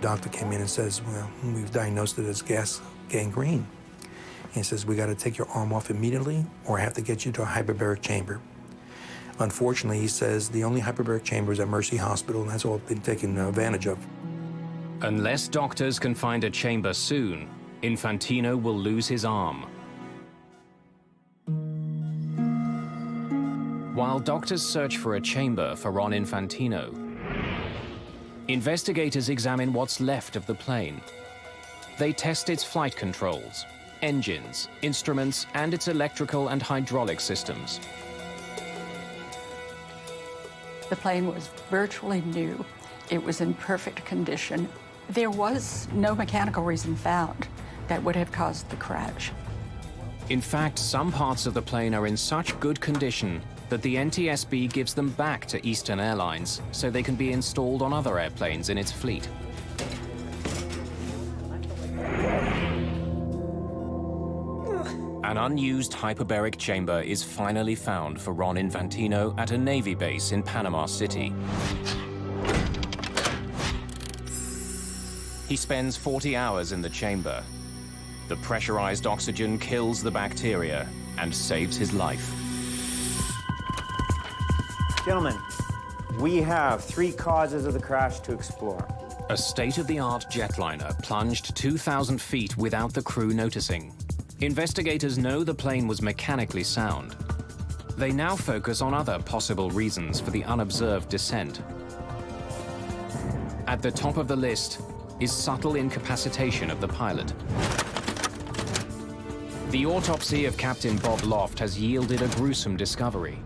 Doctor came in and says, well, we've diagnosed it as gas gangrene. He says, we got to take your arm off immediately, or I have to get you to a hyperbaric chamber. Unfortunately, he says, the only hyperbaric chamber is at Mercy Hospital, and that's all been taken advantage of. Unless doctors can find a chamber soon, Infantino will lose his arm. While doctors search for a chamber for Ron Infantino, investigators examine what's left of the plane. They test its flight controls, engines, instruments, and its electrical and hydraulic systems. The plane was virtually new. It was in perfect condition. There was no mechanical reason found that would have caused the crash. In fact, some parts of the plane are in such good condition that the NTSB gives them back to Eastern Airlines so they can be installed on other airplanes in its fleet. An unused hyperbaric chamber is finally found for Ron Infantino at a Navy base in Panama City. He spends 40 hours in the chamber. The pressurized oxygen kills the bacteria and saves his life. Gentlemen, we have 3 causes of the crash to explore. A state-of-the-art jetliner plunged 2,000 feet without the crew noticing. Investigators know the plane was mechanically sound. They now focus on other possible reasons for the unobserved descent. At the top of the list is subtle incapacitation of the pilot. The autopsy of Captain Bob Loft has yielded a gruesome discovery.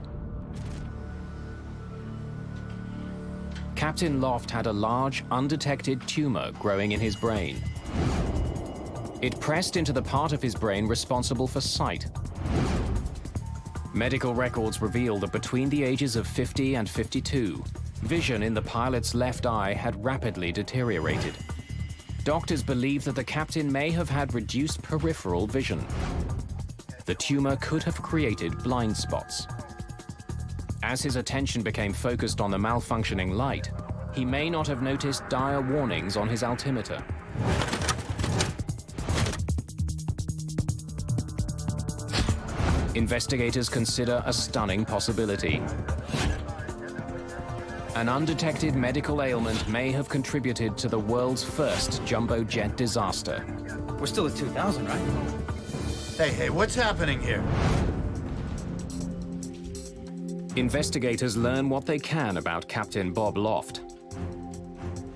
Captain Loft had a large, undetected tumor growing in his brain. It pressed into the part of his brain responsible for sight. Medical records reveal that between the ages of 50 and 52, vision in the pilot's left eye had rapidly deteriorated. Doctors believe that the captain may have had reduced peripheral vision. The tumor could have created blind spots. As his attention became focused on the malfunctioning light, he may not have noticed dire warnings on his altimeter. Investigators consider a stunning possibility. An undetected medical ailment may have contributed to the world's first jumbo jet disaster. We're still at 2,000, right? Hey, what's happening here? Investigators learn what they can about Captain Bob Loft.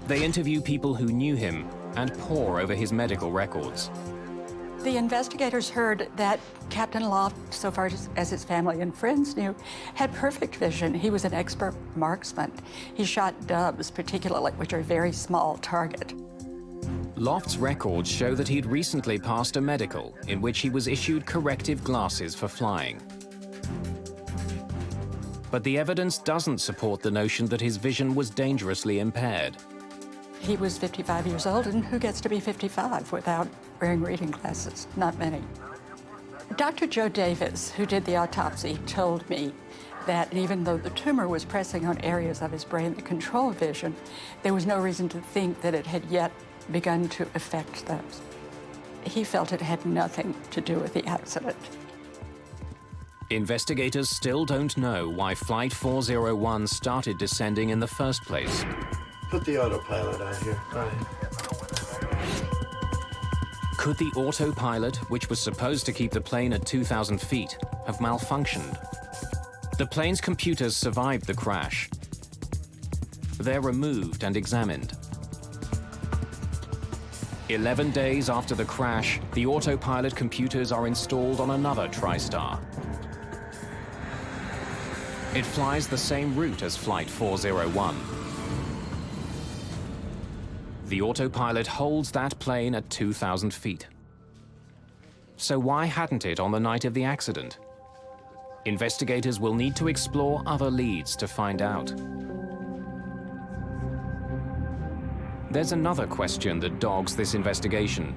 They interview people who knew him and pore over his medical records. The investigators heard that Captain Loft, so far as his family and friends knew, had perfect vision. He was an expert marksman. He shot doves, particularly, which are a very small target. Loft's records show that he'd recently passed a medical in which he was issued corrective glasses for flying. But the evidence doesn't support the notion that his vision was dangerously impaired. He was 55 years old, and who gets to be 55 without wearing reading glasses? Not many. Dr. Joe Davis, who did the autopsy, told me that even though the tumor was pressing on areas of his brain that control vision, there was no reason to think that it had yet begun to affect those. He felt it had nothing to do with the accident. Investigators still don't know why Flight 401 started descending in the first place. Put the autopilot on here. Could the autopilot, which was supposed to keep the plane at 2,000 feet, have malfunctioned? The plane's computers survived the crash. They're removed and examined. 11 days after the crash, the autopilot computers are installed on another Tristar. It flies the same route as Flight 401. The autopilot holds that plane at 2,000 feet. So why hadn't it on the night of the accident? Investigators will need to explore other leads to find out. There's another question that dogs this investigation.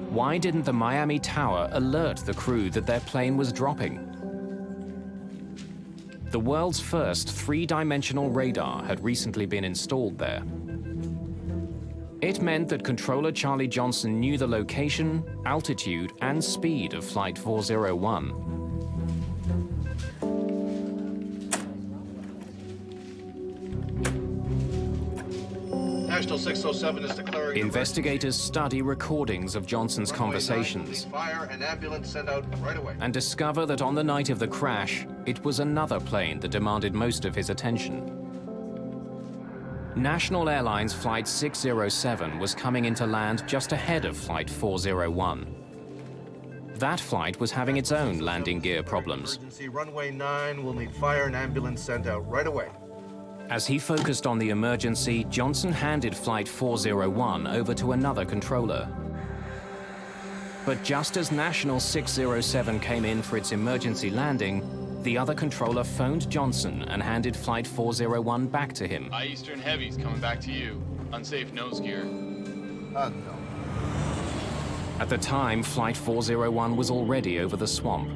Why didn't the Miami Tower alert the crew that their plane was dropping? The world's first three-dimensional radar had recently been installed there. It meant that controller Charlie Johnson knew the location, altitude, and speed of Flight 401. National 607 is declaring... Investigators study recordings of Johnson's conversations Fire and ambulance sent out right away. and discover that on the night of the crash, it was another plane that demanded most of his attention. National Airlines Flight 607 was coming into land just ahead of Flight 401. That flight was having its own landing gear problems. Emergency runway 9 will need fire and ambulance sent out right away. As he focused on the emergency, Johnson handed Flight 401 over to another controller. But just as National 607 came in for its emergency landing, the other controller phoned Johnson and handed Flight 401 back to him. Eastern Heavy's coming back to you. Unsafe nose gear. No. At the time, Flight 401 was already over the swamp.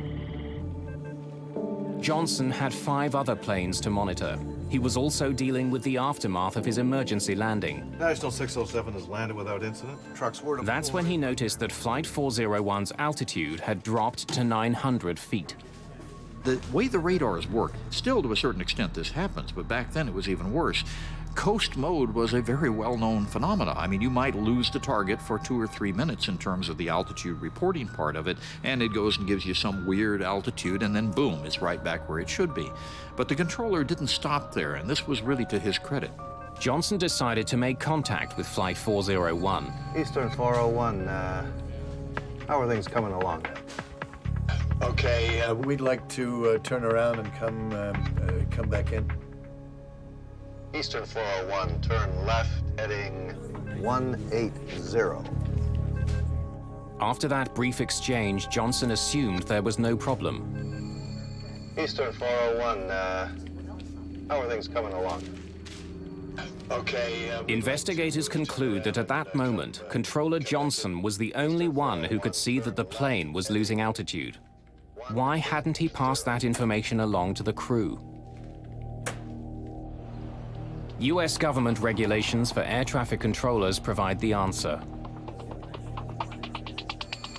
Johnson had 5 other planes to monitor. He was also dealing with the aftermath of his emergency landing. National 607 has landed without incident. Trucks were to... That's when he noticed that Flight 401's altitude had dropped to 900 feet. The way the radars work, still to a certain extent this happens, but back then it was even worse. Coast mode was a very well-known phenomena. I mean, you might lose the target for 2 or 3 minutes in terms of the altitude reporting part of it, and it goes and gives you some weird altitude, and then boom, it's right back where it should be. But the controller didn't stop there, and this was really to his credit. Johnson decided to make contact with Flight 401. Eastern 401, how are things coming along? Okay, we'd like to turn around and come back in. Eastern 401, turn left, heading 180. After that brief exchange, Johnson assumed there was no problem. Eastern 401, how are things coming along? Okay. Investigators conclude that at that moment, Controller Johnson was the only one who could see that the plane was losing altitude. Why hadn't he passed that information along to the crew? US government regulations for air traffic controllers provide the answer.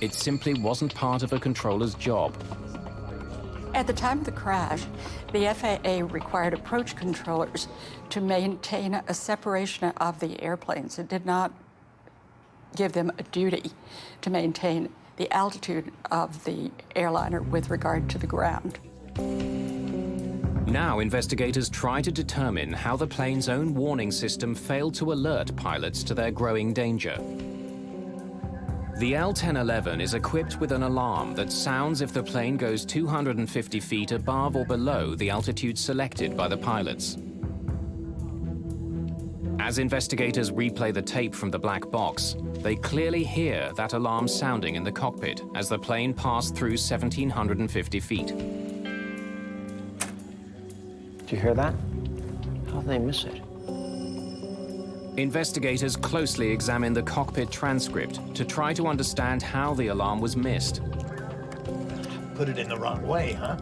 It simply wasn't part of a controller's job. At the time of the crash, the FAA required approach controllers to maintain a separation of the airplanes. It did not give them a duty to maintain the altitude of the airliner with regard to the ground. Now investigators try to determine how the plane's own warning system failed to alert pilots to their growing danger. The L-1011 is equipped with an alarm that sounds if the plane goes 250 feet above or below the altitude selected by the pilots. As investigators replay the tape from the black box, they clearly hear that alarm sounding in the cockpit as the plane passed through 1,750 feet. Did you hear that? How did they miss it? Investigators closely examined the cockpit transcript to try to understand how the alarm was missed. Put it in the wrong way, huh?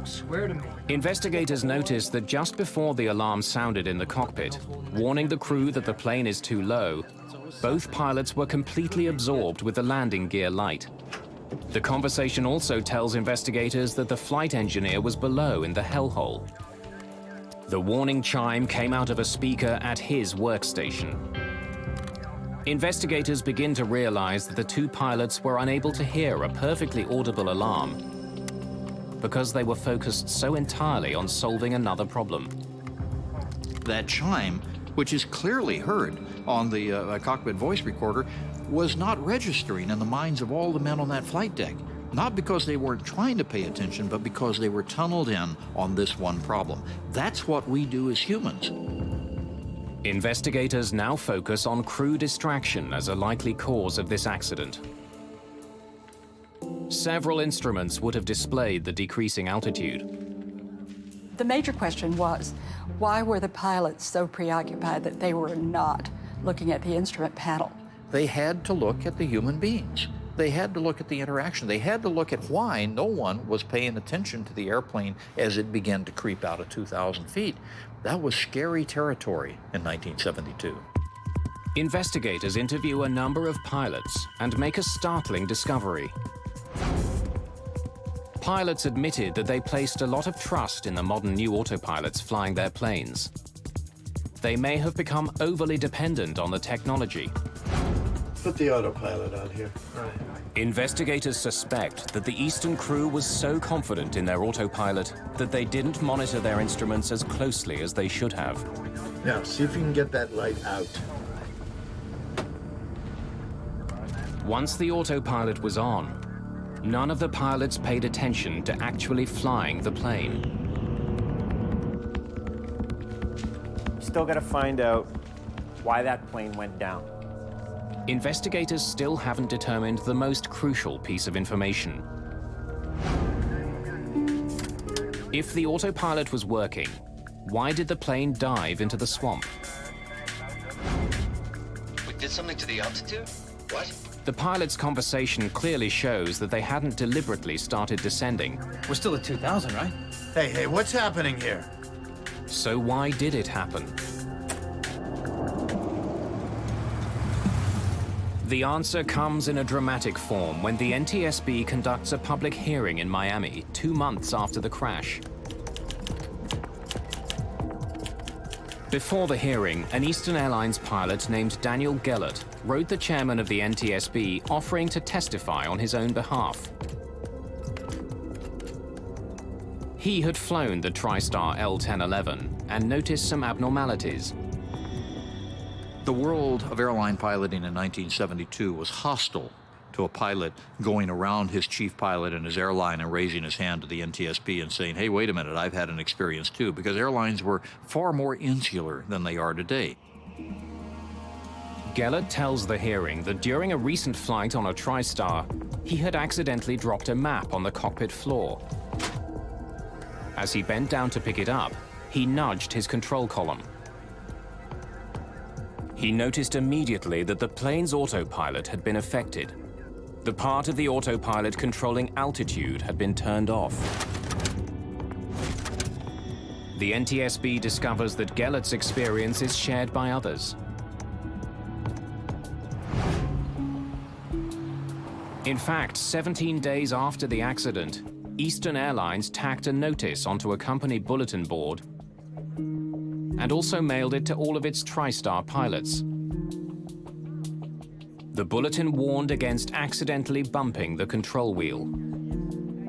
Swear to me. Investigators noticed that just before the alarm sounded in the cockpit, warning the crew that the plane is too low, both pilots were completely absorbed with the landing gear light. The conversation also tells investigators that the flight engineer was below in the hellhole. The warning chime came out of a speaker at his workstation. Investigators begin to realize that the two pilots were unable to hear a perfectly audible alarm because they were focused so entirely on solving another problem. That chime, which is clearly heard on the cockpit voice recorder, was not registering in the minds of all the men on that flight deck. Not because they weren't trying to pay attention, but because they were tunneled in on this one problem. That's what we do as humans. Investigators now focus on crew distraction as a likely cause of this accident. Several instruments would have displayed the decreasing altitude. The major question was, why were the pilots so preoccupied that they were not looking at the instrument panel? They had to look at the human beings. They had to look at the interaction. They had to look at why no one was paying attention to the airplane as it began to creep out of 2,000 feet. That was scary territory in 1972. Investigators interview a number of pilots and make a startling discovery. Pilots admitted that they placed a lot of trust in the modern new autopilots flying their planes. They may have become overly dependent on the technology. Put the autopilot on here. Investigators suspect that the Eastern crew was so confident in their autopilot that they didn't monitor their instruments as closely as they should have. Now, see if you can get that light out. Once the autopilot was on, none of the pilots paid attention to actually flying the plane. Still got to find out why that plane went down. Investigators still haven't determined the most crucial piece of information. If the autopilot was working, why did the plane dive into the swamp? We did something to the altitude? What? The pilot's conversation clearly shows that they hadn't deliberately started descending. We're still at 2,000, right? Hey, what's happening here? So why did it happen? The answer comes in a dramatic form when the NTSB conducts a public hearing in Miami 2 months after the crash. Before the hearing, an Eastern Airlines pilot named Daniel Gellert wrote the chairman of the NTSB offering to testify on his own behalf. He had flown the Tristar L-1011 and noticed some abnormalities. The world of airline piloting in 1972 was hostile to a pilot going around his chief pilot and his airline and raising his hand to the NTSB and saying, hey, wait a minute, I've had an experience too, because airlines were far more insular than they are today. Gellert tells the hearing that during a recent flight on a Tristar, he had accidentally dropped a map on the cockpit floor. As he bent down to pick it up, he nudged his control column. He noticed immediately that the plane's autopilot had been affected. The part of the autopilot controlling altitude had been turned off. The NTSB discovers that Gellert's experience is shared by others. In fact, 17 days after the accident, Eastern Airlines tacked a notice onto a company bulletin board and also mailed it to all of its Tristar pilots. The bulletin warned against accidentally bumping the control wheel.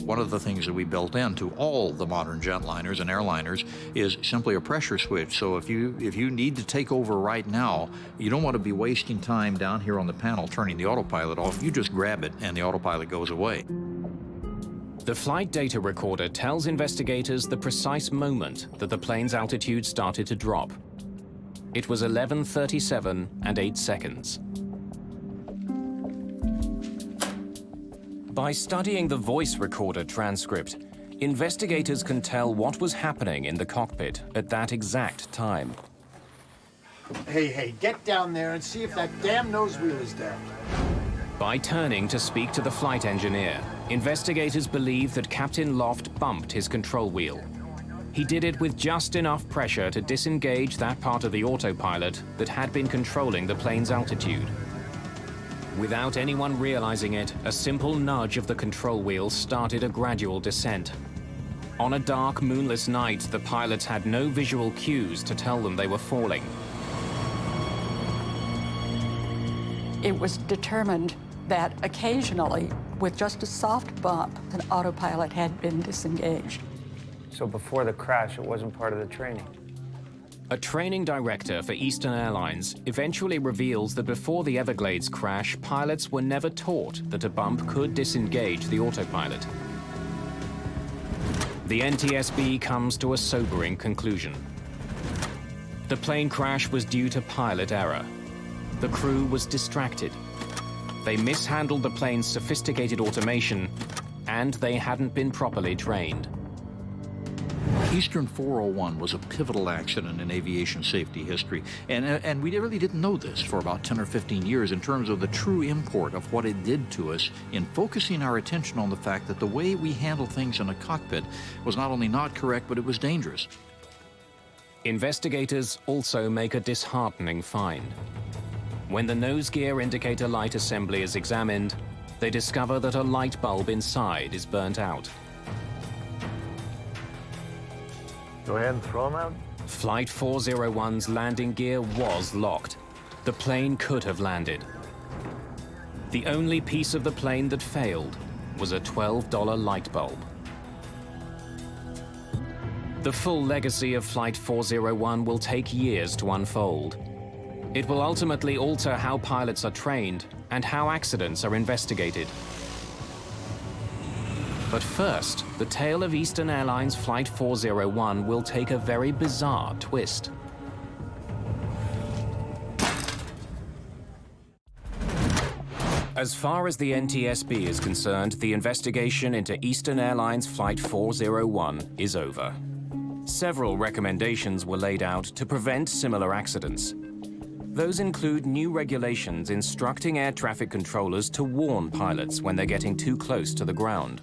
One of the things that we built into all the modern jetliners and airliners is simply a pressure switch. So if you need to take over right now, you don't want to be wasting time down here on the panel turning the autopilot off. You just grab it and the autopilot goes away. The flight data recorder tells investigators the precise moment that the plane's altitude started to drop. It was 11:37 and 8 seconds. By studying the voice recorder transcript, Investigators can tell what was happening in the cockpit at that exact time. Hey, get down there and see if that damn nose wheel is down. By turning to speak to the flight engineer, investigators believe that Captain Loft bumped his control wheel. He did it with just enough pressure to disengage that part of the autopilot that had been controlling the plane's altitude. Without anyone realizing it, a simple nudge of the control wheel started a gradual descent. On a dark, moonless night, the pilots had no visual cues to tell them they were falling. It was determined that occasionally, with just a soft bump, an autopilot had been disengaged. So before the crash, it wasn't part of the training? A training director for Eastern Airlines eventually reveals that before the Everglades crash, pilots were never taught that a bump could disengage the autopilot. The NTSB comes to a sobering conclusion. The plane crash was due to pilot error. The crew was distracted. They mishandled the plane's sophisticated automation, and they hadn't been properly trained. Eastern 401 was a pivotal accident in aviation safety history, and we really didn't know this for about 10 or 15 years in terms of the true import of what it did to us in focusing our attention on the fact that the way we handle things in a cockpit was not only not correct, but it was dangerous. Investigators also make a disheartening find. When the nose gear indicator light assembly is examined, they discover that a light bulb inside is burnt out. Go ahead and throw them out. Flight 401's landing gear was locked. The plane could have landed. The only piece of the plane that failed was a $12 light bulb. The full legacy of Flight 401 will take years to unfold. It will ultimately alter how pilots are trained and how accidents are investigated. But first, the tale of Eastern Airlines Flight 401 will take a very bizarre twist. As far as the NTSB is concerned, the investigation into Eastern Airlines Flight 401 is over. Several recommendations were laid out to prevent similar accidents. Those include new regulations instructing air traffic controllers to warn pilots when they're getting too close to the ground.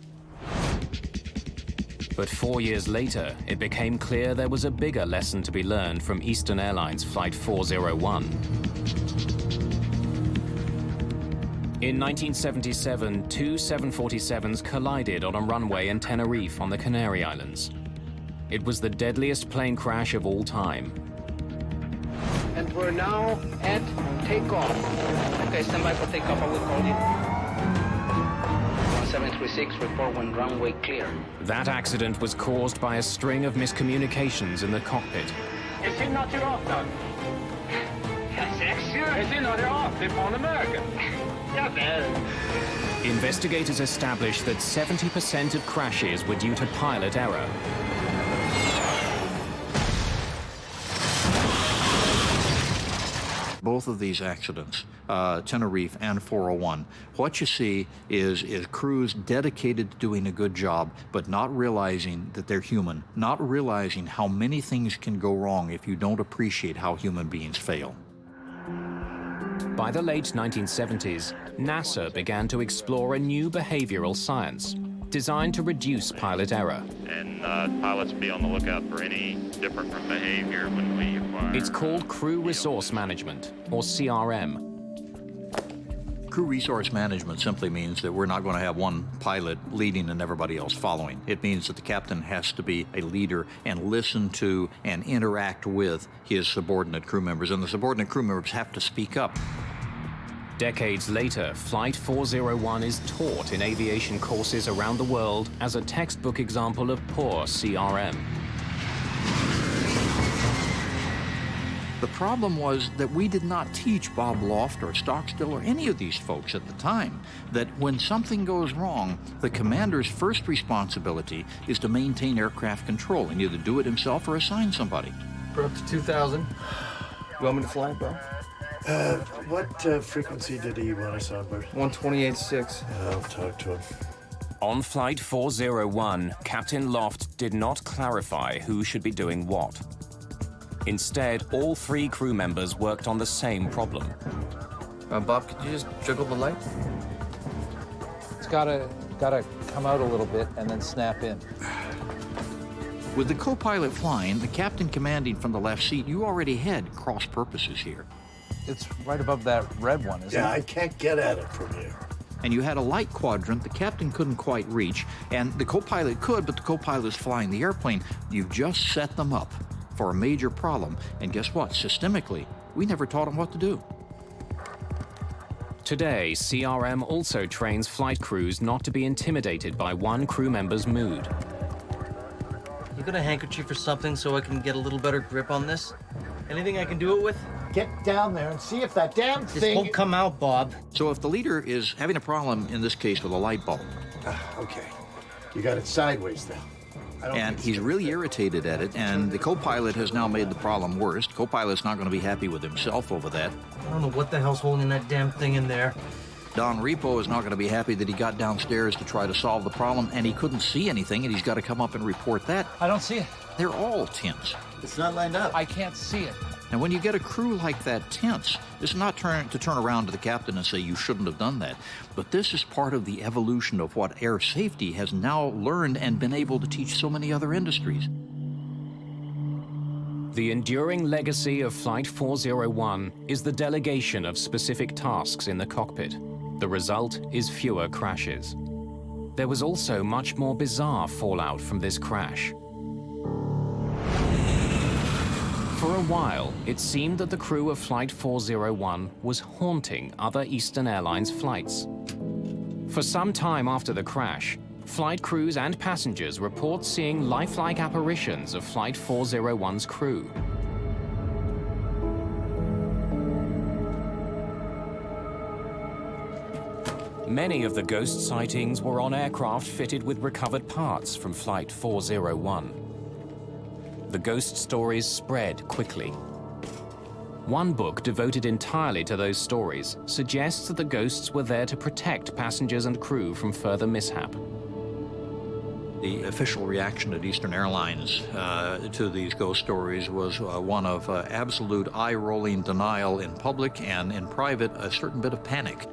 But 4 years later, it became clear there was a bigger lesson to be learned from Eastern Airlines Flight 401. In 1977, two 747s collided on a runway in Tenerife on the Canary Islands. It was the deadliest plane crash of all time. And we're now at takeoff. Okay, stand by for takeoff, I will call you. 1736, report when runway clear. That accident was caused by a string of miscommunications in the cockpit. Is it not your off, Doug? Is it not your off? They're on American. Investigators established that 70% of crashes were due to pilot error. Both of these accidents, Tenerife and 401, what you see is crews dedicated to doing a good job, but not realizing that they're human, not realizing how many things can go wrong if you don't appreciate how human beings fail. By the late 1970s, NASA began to explore a new behavioral science designed to reduce pilot error. And pilots be on the lookout for any different behavior when we acquire. It's called Crew Resource Management, or CRM. Crew resource management simply means that we're not going to have one pilot leading and everybody else following. It means that the captain has to be a leader and listen to and interact with his subordinate crew members, and the subordinate crew members have to speak up. Decades later, Flight 401 is taught in aviation courses around the world as a textbook example of poor CRM. The problem was that we did not teach Bob Loft or Stockstill or any of these folks at the time that when something goes wrong, the commander's first responsibility is to maintain aircraft control and either do it himself or assign somebody. We're up to 2,000. You want me to fly it, bro? What frequency did he want us on, Bert? 128.6. I'll talk to him. On Flight 401, Captain Loft did not clarify who should be doing what. Instead, all 3 crew members worked on the same problem. Bob, could you just jiggle the light? It's gotta come out a little bit and then snap in. With the co-pilot flying, the captain commanding from the left seat, you already had cross purposes here. It's right above that red one, isn't it? Yeah, I can't get at it from here. And you had a light quadrant the captain couldn't quite reach, and the co-pilot could, but the co-pilot's flying the airplane. You've just set them up for a major problem, and guess what? Systemically, we never taught them what to do. Today, CRM also trains flight crews not to be intimidated by one crew member's mood. You got a handkerchief or something so I can get a little better grip on this? Anything I can do it with? Get down there and see if that damn This thing... won't come out, Bob. So if the leader is having a problem, in this case with a light bulb, Okay. You got it sideways now. and he's really irritated at it, and the co-pilot has now made the problem worse. Co-pilot's not going to be happy with himself over that. I don't know what the hell's holding that damn thing in there. Don Repo is not going to be happy that he got downstairs to try to solve the problem, and he couldn't see anything, and he's got to come up and report that. I don't see it. They're all tense. It's not lined up. I can't see it. And when you get a crew like that tense, it's not to turn around to the captain and say you shouldn't have done that. But this is part of the evolution of what air safety has now learned and been able to teach so many other industries. The enduring legacy of Flight 401 is the delegation of specific tasks in the cockpit. The result is fewer crashes. There was also much more bizarre fallout from this crash. For a while, it seemed that the crew of Flight 401 was haunting other Eastern Airlines flights. For some time after the crash, flight crews and passengers report seeing lifelike apparitions of Flight 401's crew. Many of the ghost sightings were on aircraft fitted with recovered parts from Flight 401. The ghost stories spread quickly. One book devoted entirely to those stories suggests that the ghosts were there to protect passengers and crew from further mishap. The official reaction at Eastern Airlines to these ghost stories was one of absolute eye-rolling denial in public, and in private, a certain bit of panic.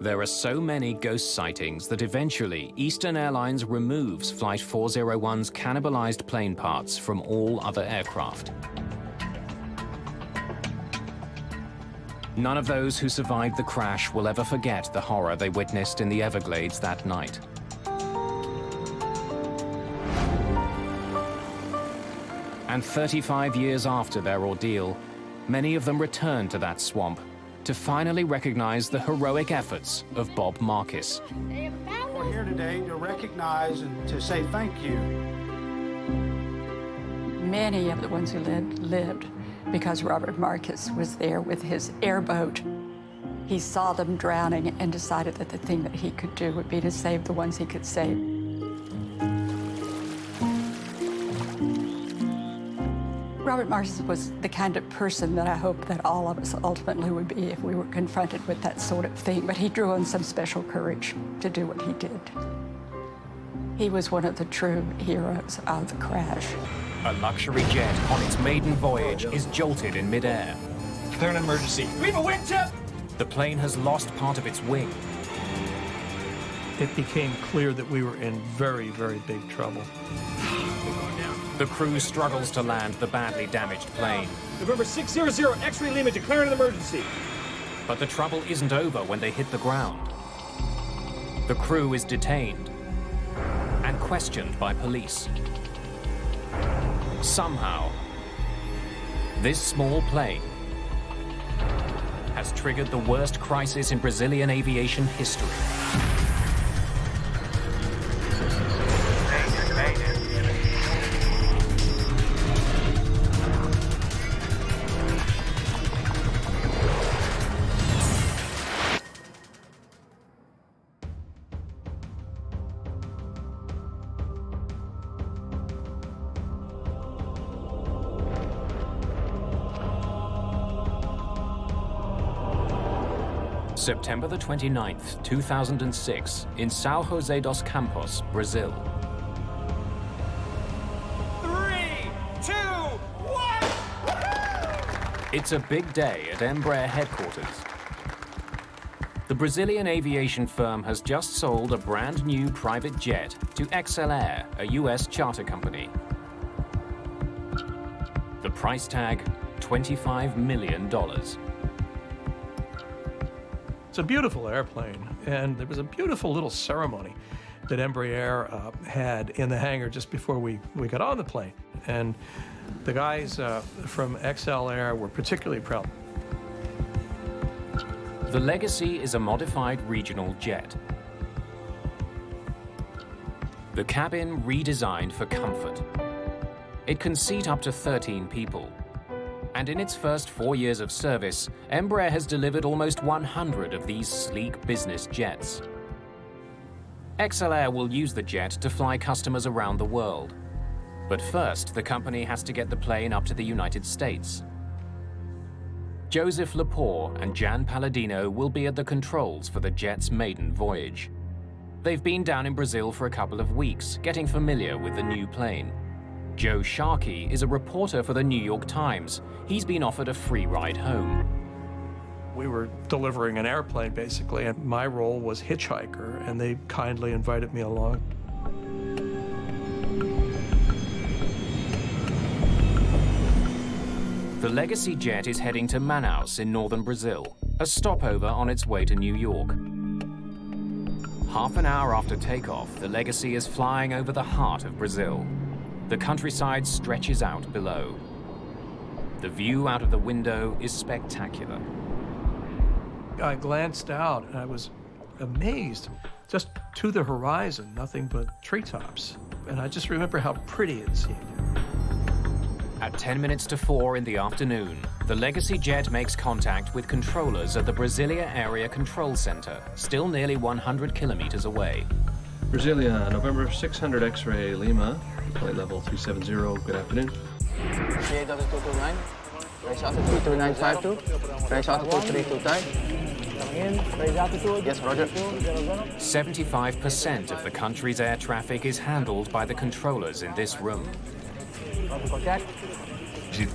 There are so many ghost sightings that eventually Eastern Airlines removes Flight 401's cannibalized plane parts from all other aircraft. None of those who survived the crash will ever forget the horror they witnessed in the Everglades that night. And 35 years after their ordeal, many of them returned to that swamp to finally recognize the heroic efforts of Bob Marcus. We're here today to recognize and to say thank you. Many of the ones who lived because Robert Marcus was there with his airboat. He saw them drowning and decided that the thing that he could do would be to save the ones he could save. Robert Marcus was the kind of person that I hope that all of us ultimately would be if we were confronted with that sort of thing, but he drew on some special courage to do what he did. He was one of the true heroes of the crash. A luxury jet on its maiden voyage is jolted in midair. Declare an emergency. We have a wind chip! The plane has lost part of its wing. It became clear that we were in very, very big trouble. The crew struggles to land the badly damaged plane. November 600, X-ray Lima, declare an emergency. But the trouble isn't over when they hit the ground. The crew is detained and questioned by police. Somehow, this small plane has triggered the worst crisis in Brazilian aviation history. September the 29th, 2006, in São José dos Campos, Brazil. 3, 2, 1! It's a big day at Embraer headquarters. The Brazilian aviation firm has just sold a brand new private jet to XLR, a US charter company. The price tag, $25 million. It's a beautiful airplane, and there was a beautiful little ceremony that Embraer had in the hangar just before we got on the plane. And the guys from XLR were particularly proud. The Legacy is a modified regional jet. The cabin redesigned for comfort. It can seat up to 13 people. And in its first 4 years of service, Embraer has delivered almost 100 of these sleek business jets. XLR will use the jet to fly customers around the world. But first, the company has to get the plane up to the United States. Joseph Lepore and Jan Palladino will be at the controls for the jet's maiden voyage. They've been down in Brazil for a couple of weeks, getting familiar with the new plane. Joe Sharkey is a reporter for the New York Times. He's been offered a free ride home. We were delivering an airplane, basically, and my role was hitchhiker, and they kindly invited me along. The Legacy jet is heading to Manaus in northern Brazil, a stopover on its way to New York. Half an hour after takeoff, the Legacy is flying over the heart of Brazil. The countryside stretches out below. The view out of the window is spectacular. I glanced out and I was amazed. Just to the horizon, nothing but treetops. And I just remember how pretty it seemed. At 10 minutes to 4 in the afternoon, the Legacy jet makes contact with controllers at the Brasilia Area Control Center, still nearly 100 kilometers away. Brasilia, November 600 X-ray Lima, flight level 370, good afternoon. Delta 229, raise altitude 3952, raise altitude 329. Coming in, raise altitude. Yes, roger. 75% of the country's air traffic is handled by the controllers in this room. The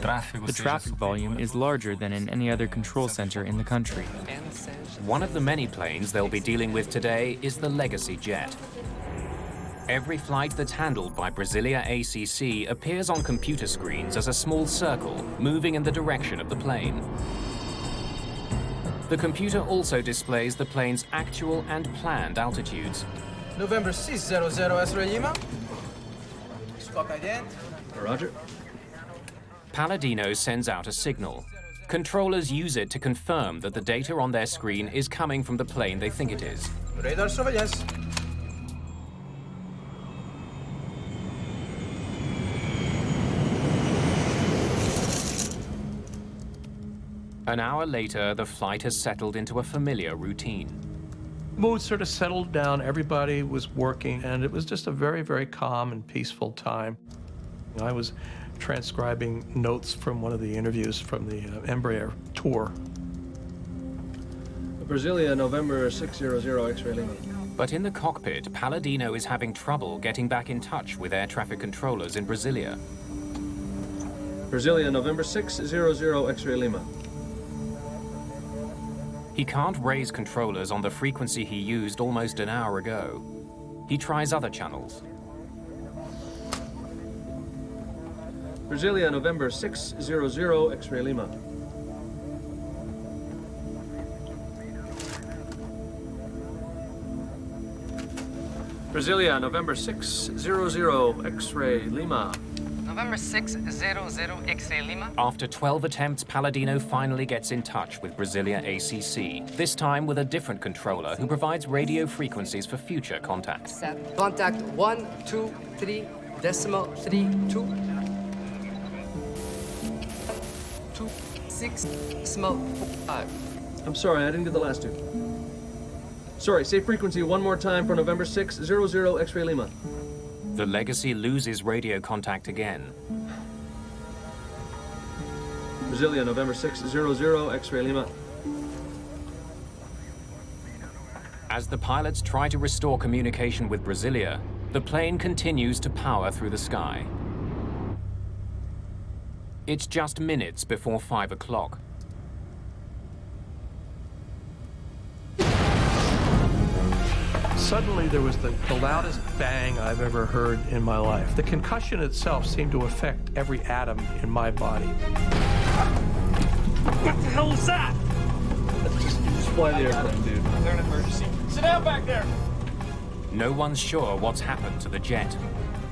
traffic volume is larger than in any other control center in the country. One of the many planes they'll be dealing with today is the Legacy jet. Every flight that's handled by Brasilia ACC appears on computer screens as a small circle moving in the direction of the plane. The computer also displays the plane's actual and planned altitudes. November 600 X-ray Lima. Squawk ident. Roger. Palladino sends out a signal. Controllers use it to confirm that the data on their screen is coming from the plane they think it is. Radar surveillance. An hour later, the flight has settled into a familiar routine. Mood sort of settled down, everybody was working, and it was just a very, very calm and peaceful time. I was transcribing notes from one of the interviews from the Embraer tour. Brasilia, November 600 X-ray Lima. But in the cockpit, Palladino is having trouble getting back in touch with air traffic controllers in Brasilia. Brasilia, November 600 X-ray Lima. He can't raise controllers on the frequency he used almost an hour ago. He tries other channels. Brasilia, November 600 X-ray Lima. Brasilia, November 600 X-ray Lima. November 600 X-ray Lima. After 12 attempts, Palladino finally gets in touch with Brasilia ACC, this time with a different controller who provides radio frequencies for future contact. Contact 123.32. 26.5. I'm sorry, I didn't get the last two. Sorry, say frequency one more time for November 600 X-ray Lima. The Legacy loses radio contact again. Brasilia, November 600 X-ray Lima. As the pilots try to restore communication with Brasilia, the plane continues to power through the sky. It's just minutes before 5 o'clock. Suddenly, there was the loudest bang I've ever heard in my life. The concussion itself seemed to affect every atom in my body. What the hell is that? Just fly the airplane, dude. Is there an emergency? Sit down back there! No one's sure what's happened to the jet.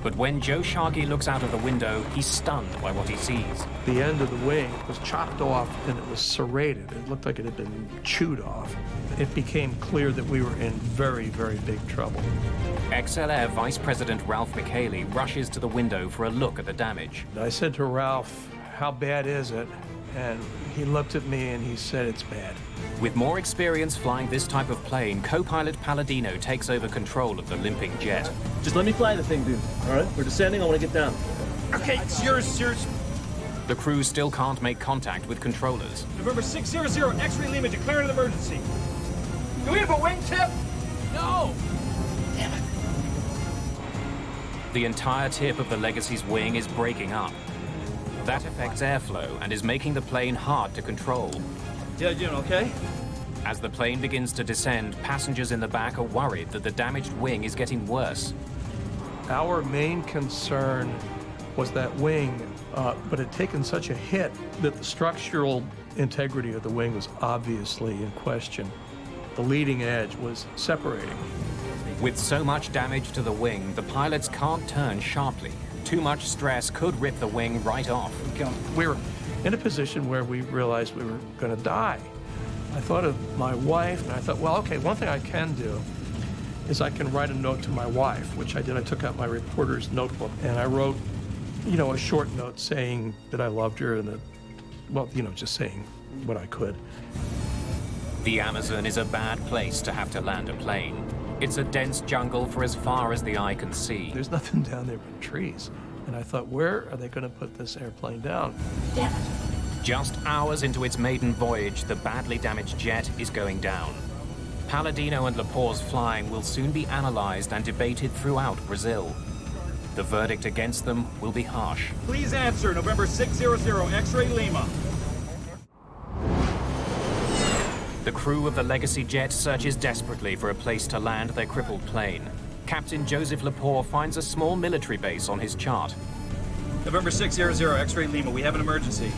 But when Joe Sharkey looks out of the window, he's stunned by what he sees. The end of the wing was chopped off and it was serrated. It looked like it had been chewed off. It became clear that we were in very, very big trouble. XLR Vice President Ralph McHaley rushes to the window for a look at the damage. I said to Ralph, "How bad is it?" And he looked at me and he said, "It's bad." With more experience flying this type of plane, co-pilot Palladino takes over control of the limping jet. Just let me fly the thing, dude. All right? We're descending. I want to get down. Okay, it's yours. The crew still can't make contact with controllers. November 600, X-ray Lima, declaring an emergency. Do we have a wingtip? No! Damn it. The entire tip of the Legacy's wing is breaking up. That affects airflow and is making the plane hard to control. Yeah, you doing okay? As the plane begins to descend, passengers in the back are worried that the damaged wing is getting worse. Our main concern was that wing, but it had taken such a hit that the structural integrity of the wing was obviously in question. The leading edge was separating. With so much damage to the wing, the pilots can't turn sharply. Too much stress could rip the wing right off. We were in a position where we realized we were going to die. I thought of my wife, and I thought, well, okay, one thing I can do is I can write a note to my wife, which I did. I took out my reporter's notebook, and I wrote, a short note saying that I loved her and that, just saying what I could. The Amazon is a bad place to have to land a plane. It's a dense jungle for as far as the eye can see. There's nothing down there but trees. And I thought, where are they going to put this airplane down? Damn it. Just hours into its maiden voyage, the badly damaged jet is going down. Palladino and Lepore's flying will soon be analyzed and debated throughout Brazil. The verdict against them will be harsh. Please answer, November 600, X-ray Lima. The crew of the Legacy jet searches desperately for a place to land their crippled plane. Captain Joseph Lepore finds a small military base on his chart. November 600, X-ray Lima, we have an emergency.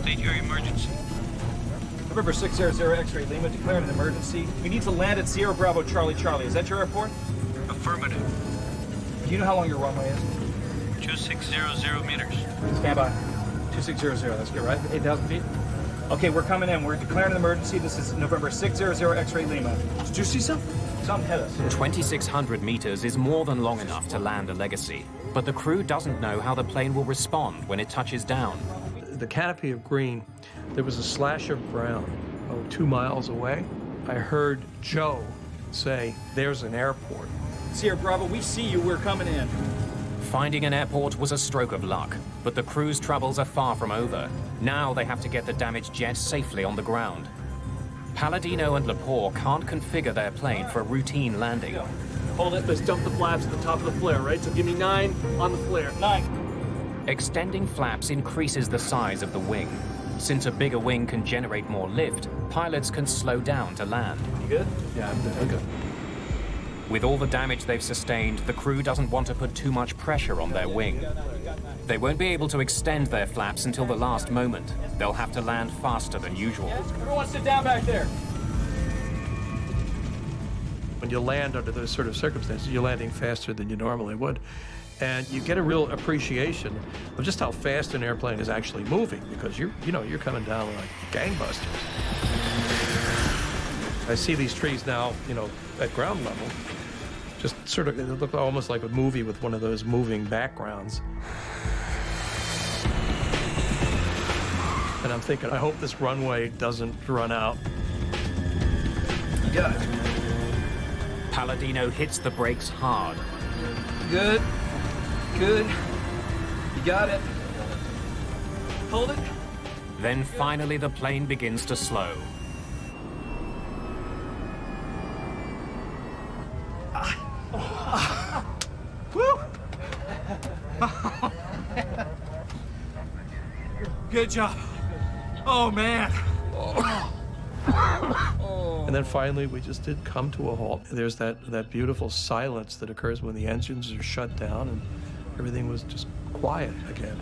State your emergency. November 600, X-ray Lima, declaring an emergency. We need to land at Sierra Bravo Charlie Charlie. Is that your airport? Affirmative. Do you know how long your runway is? 2600 meters. Stand by. 2600, that's good, right? 8,000 feet? Okay, we're coming in. We're declaring an emergency. This is November 600, X-ray Lima. Did you see something? Something hit us. 2,600 meters is more than long enough to land a Legacy, but the crew doesn't know how the plane will respond when it touches down. The canopy of green, there was a slash of brown, 2 miles away. I heard Joe say, "There's an airport." Sierra Bravo, we see you. We're coming in. Finding an airport was a stroke of luck, but the crew's troubles are far from over. Now they have to get the damaged jet safely on the ground. Palladino and Lepore can't configure their plane for a routine landing. Hold it. Let's dump the flaps at the top of the flare, right? So give me 9 on the flare. 9. Extending flaps increases the size of the wing. Since a bigger wing can generate more lift, pilots can slow down to land. You good? Yeah, I'm good. With all the damage they've sustained, the crew doesn't want to put too much pressure on their wing. They won't be able to extend their flaps until the last moment. They'll have to land faster than usual. Everyone sit down back there. When you land under those sort of circumstances, you're landing faster than you normally would. And you get a real appreciation of just how fast an airplane is actually moving, because you're coming down like gangbusters. I see these trees now, at ground level. Just sort of, it looked almost like a movie with one of those moving backgrounds. And I'm thinking, I hope this runway doesn't run out. You got it. Palladino hits the brakes hard. Good. Good. You got it. Hold it. Then finally the plane begins to slow. Good job. Oh, man. And then finally, we just did come to a halt. There's that beautiful silence that occurs when the engines are shut down and everything was just quiet again.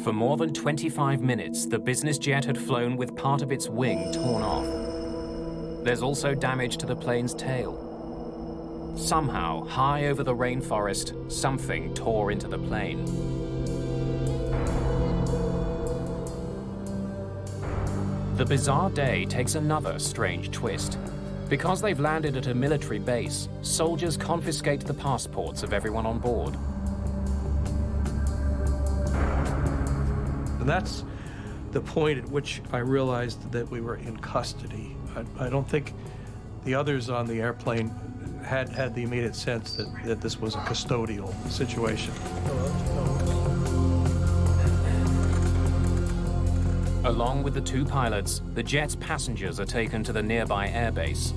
For more than 25 minutes, the business jet had flown with part of its wing torn off. There's also damage to the plane's tail. Somehow, high over the rainforest, something tore into the plane. The bizarre day takes another strange twist. Because they've landed at a military base, soldiers confiscate the passports of everyone on board. And that's the point at which I realized that we were in custody. I don't think the others on the airplane had the immediate sense that this was a custodial situation. Along with the two pilots, the jet's passengers are taken to the nearby airbase.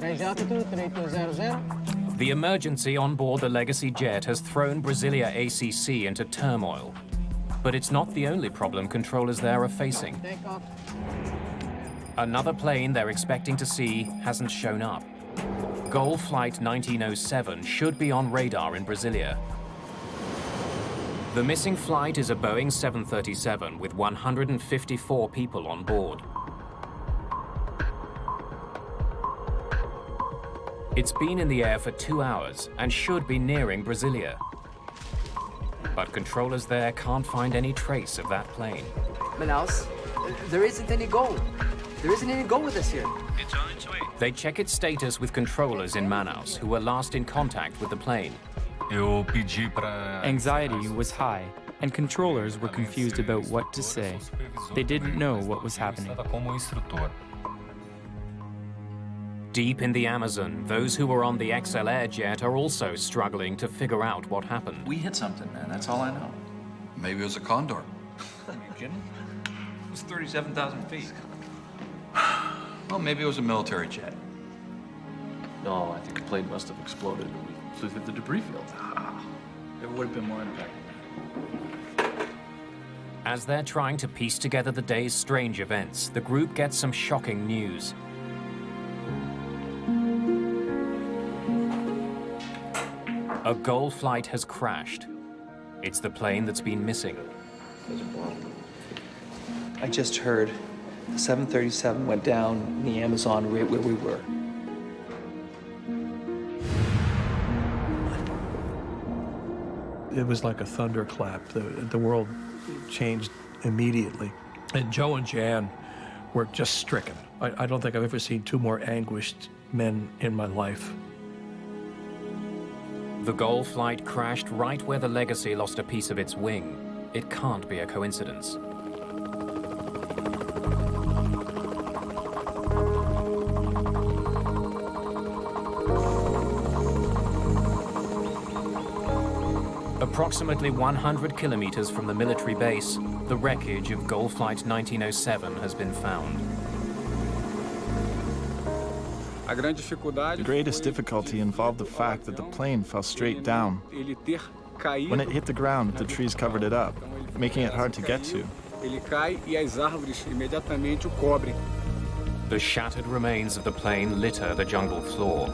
Range altitude 3200. The emergency on board the Legacy jet has thrown Brasilia ACC into turmoil. But it's not the only problem controllers there are facing. Takeoff. Another plane they're expecting to see hasn't shown up. Gol Flight 1907 should be on radar in Brasilia. The missing flight is a Boeing 737 with 154 people on board. It's been in the air for 2 hours and should be nearing Brasilia. But controllers there can't find any trace of that plane. Manaus, there isn't any gold. There isn't any gold with us here. It's on its way. They check its status with controllers in Manaus, who were last in contact with the plane. Anxiety was high, and controllers were confused about what to say. They didn't know what was happening. Deep in the Amazon, those who were on the XLR jet are also struggling to figure out what happened. We hit something, man. That's all I know. Maybe it was a condor. Are you kidding? It was 37,000 feet. Well, maybe it was a military jet. No, I think the plane must have exploded when we flew through the debris field. There would have been more impact than that. As they're trying to piece together the day's strange events, the group gets some shocking news. A Gol flight has crashed. It's the plane that's been missing. I just heard the 737 went down in the Amazon right where we were. It was like a thunderclap. The world changed immediately. And Joe and Jan were just stricken. I don't think I've ever seen two more anguished men in my life. The Gol flight crashed right where the Legacy lost a piece of its wing. It can't be a coincidence. Approximately 100 kilometers from the military base, the wreckage of Gol Flight 1907 has been found. The greatest difficulty involved the fact that the plane fell straight down. When it hit the ground, the trees covered it up, making it hard to get to. The shattered remains of the plane litter the jungle floor.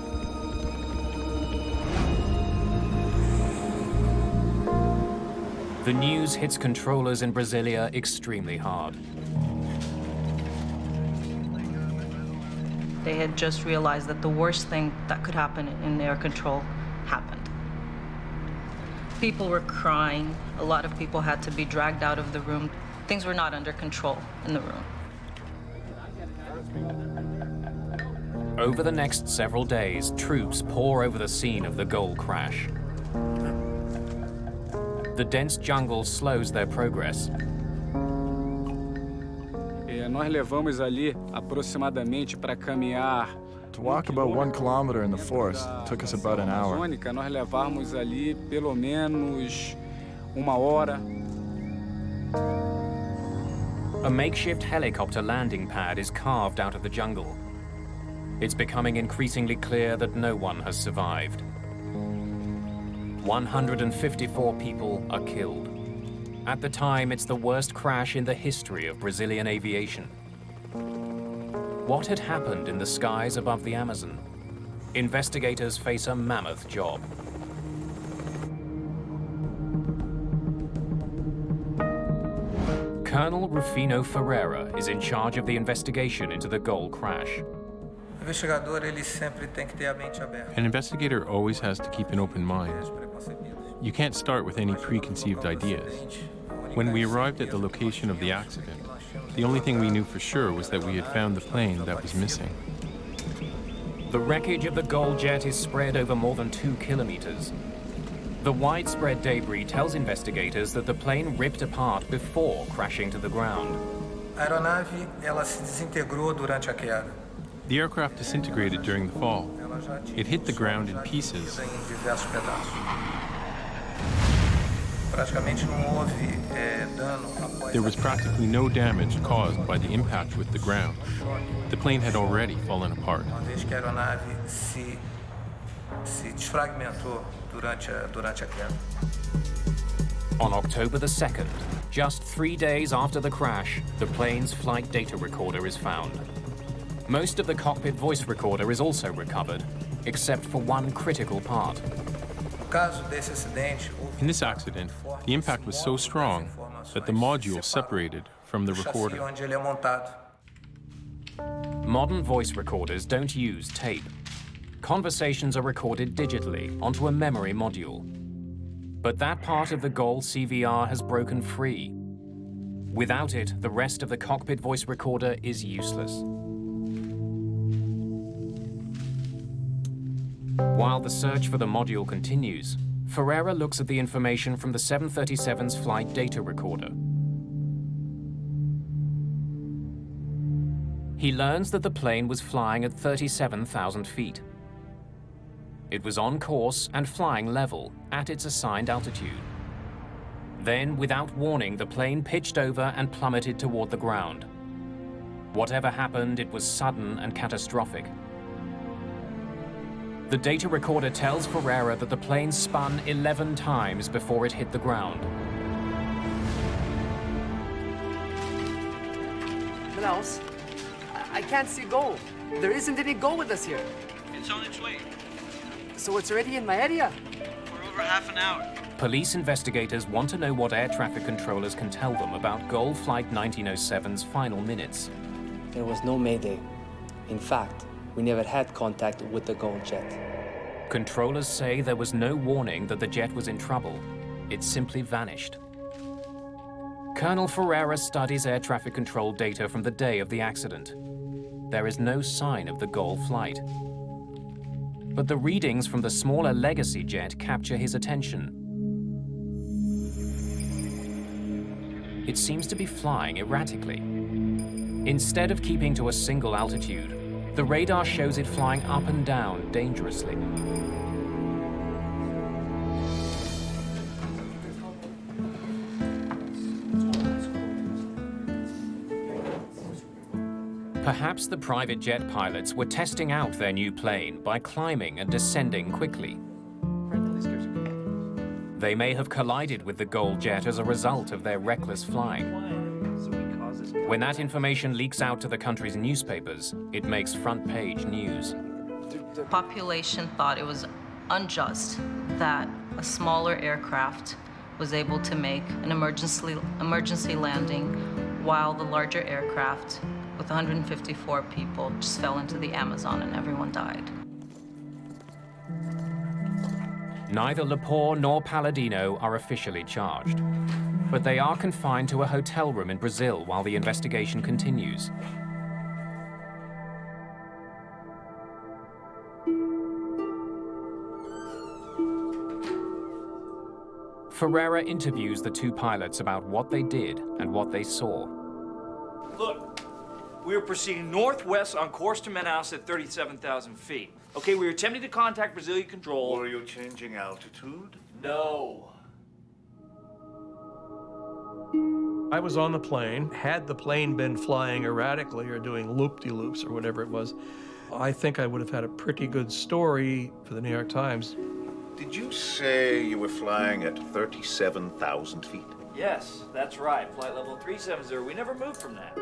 The news hits controllers in Brasilia extremely hard. They had just realized that the worst thing that could happen in air control happened. People were crying. A lot of people had to be dragged out of the room. Things were not under control in the room. Over the next several days, troops pour over the scene of the Gol crash. The dense jungle slows their progress. Nós levamos ali aproximadamente para caminhar. To walk about 1 kilometer in the forest took us about an hour. Nós levamos ali pelo menos 1 hora. A makeshift helicopter landing pad is carved out of the jungle. It's becoming increasingly clear that no one has survived. 154 people are killed. At the time, it's the worst crash in the history of Brazilian aviation. What had happened in the skies above the Amazon? Investigators face a mammoth job. Colonel Rufino Ferreira is in charge of the investigation into the Gol crash. An investigator always has to keep an open mind. You can't start with any preconceived ideas. When we arrived at the location of the accident, the only thing we knew for sure was that we had found the plane that was missing. The wreckage of the Gol jet is spread over more than 2 kilometers. The widespread debris tells investigators that the plane ripped apart before crashing to the ground. The aircraft disintegrated during the fall. It hit the ground in pieces. There was practically no damage caused by the impact with the ground. The plane had already fallen apart. On October the 2nd, just 3 days after the crash, the plane's flight data recorder is found. Most of the cockpit voice recorder is also recovered, except for one critical part. In this accident, the impact was so strong that the module separated from the recorder. Modern voice recorders don't use tape. Conversations are recorded digitally onto a memory module. But that part of the Gol CVR has broken free. Without it, the rest of the cockpit voice recorder is useless. While the search for the module continues, Ferreira looks at the information from the 737's flight data recorder. He learns that the plane was flying at 37,000 feet. It was on course and flying level at its assigned altitude. Then, without warning, the plane pitched over and plummeted toward the ground. Whatever happened, it was sudden and catastrophic. The data recorder tells Ferreira that the plane spun 11 times before it hit the ground. Manaus, I can't see Gol. There isn't any Gol with us here. It's on its way. So it's already in my area? For over half an hour. Police investigators want to know what air traffic controllers can tell them about Gol Flight 1907's final minutes. There was no Mayday. In fact, we never had contact with the Gol jet. Controllers say there was no warning that the jet was in trouble. It simply vanished. Colonel Ferreira studies air traffic control data from the day of the accident. There is no sign of the Gol flight. But the readings from the smaller Legacy jet capture his attention. It seems to be flying erratically. Instead of keeping to a single altitude, the radar shows it flying up and down dangerously. Perhaps the private jet pilots were testing out their new plane by climbing and descending quickly. They may have collided with the Gol jet as a result of their reckless flying. When that information leaks out to the country's newspapers, it makes front-page news. The population thought it was unjust that a smaller aircraft was able to make an emergency landing while the larger aircraft with 154 people just fell into the Amazon and everyone died. Neither Lepore nor Palladino are officially charged, but they are confined to a hotel room in Brazil while the investigation continues. Ferreira interviews the two pilots about what they did and what they saw. Look, we were proceeding northwest on course to Manaus at 37,000 feet. Okay, we were attempting to contact Brazilian control. Were you changing altitude? No. I was on the plane. Had the plane been flying erratically or doing loop-de-loops or whatever it was, I think I would have had a pretty good story for the New York Times. Did you say you were flying at 37,000 feet? Yes, that's right. Flight level 370. We never moved from that.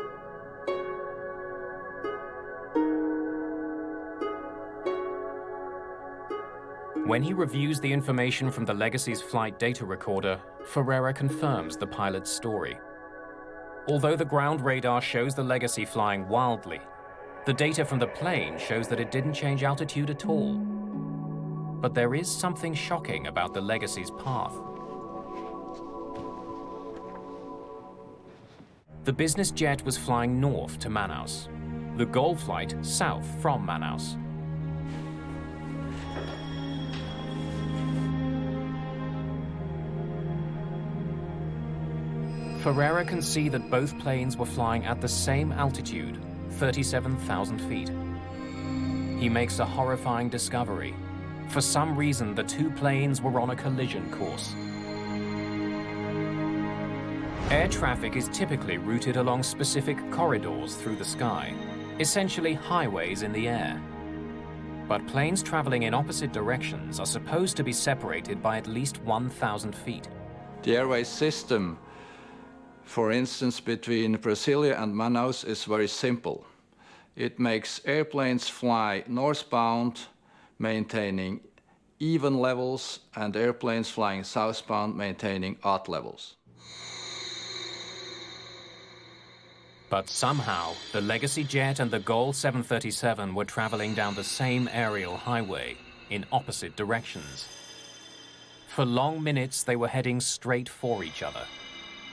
When he reviews the information from the Legacy's flight data recorder, Ferreira confirms the pilot's story. Although the ground radar shows the Legacy flying wildly, the data from the plane shows that it didn't change altitude at all. But there is something shocking about the Legacy's path. The business jet was flying north to Manaus, the Gold flight south from Manaus. Ferreira can see that both planes were flying at the same altitude, 37,000 feet. He makes a horrifying discovery. For some reason, the two planes were on a collision course. Air traffic is typically routed along specific corridors through the sky, essentially highways in the air. But planes traveling in opposite directions are supposed to be separated by at least 1,000 feet. The airway system, for instance, between Brasilia and Manaus is very simple. It makes airplanes fly northbound, maintaining even levels, and airplanes flying southbound, maintaining odd levels. But somehow, the Legacy jet and the Gol 737 were traveling down the same aerial highway in opposite directions. For long minutes, they were heading straight for each other.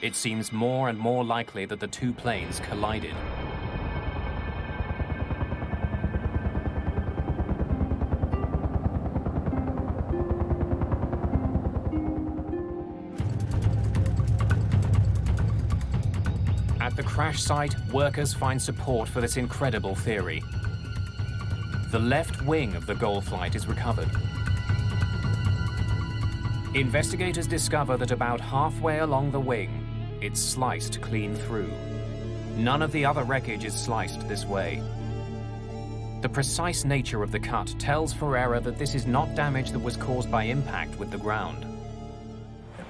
It seems more and more likely that the two planes collided. At the crash site, workers find support for this incredible theory. The left wing of the Gol flight is recovered. Investigators discover that about halfway along the wing, it's sliced clean through. None of the other wreckage is sliced this way. The precise nature of the cut tells Ferreira that this is not damage that was caused by impact with the ground.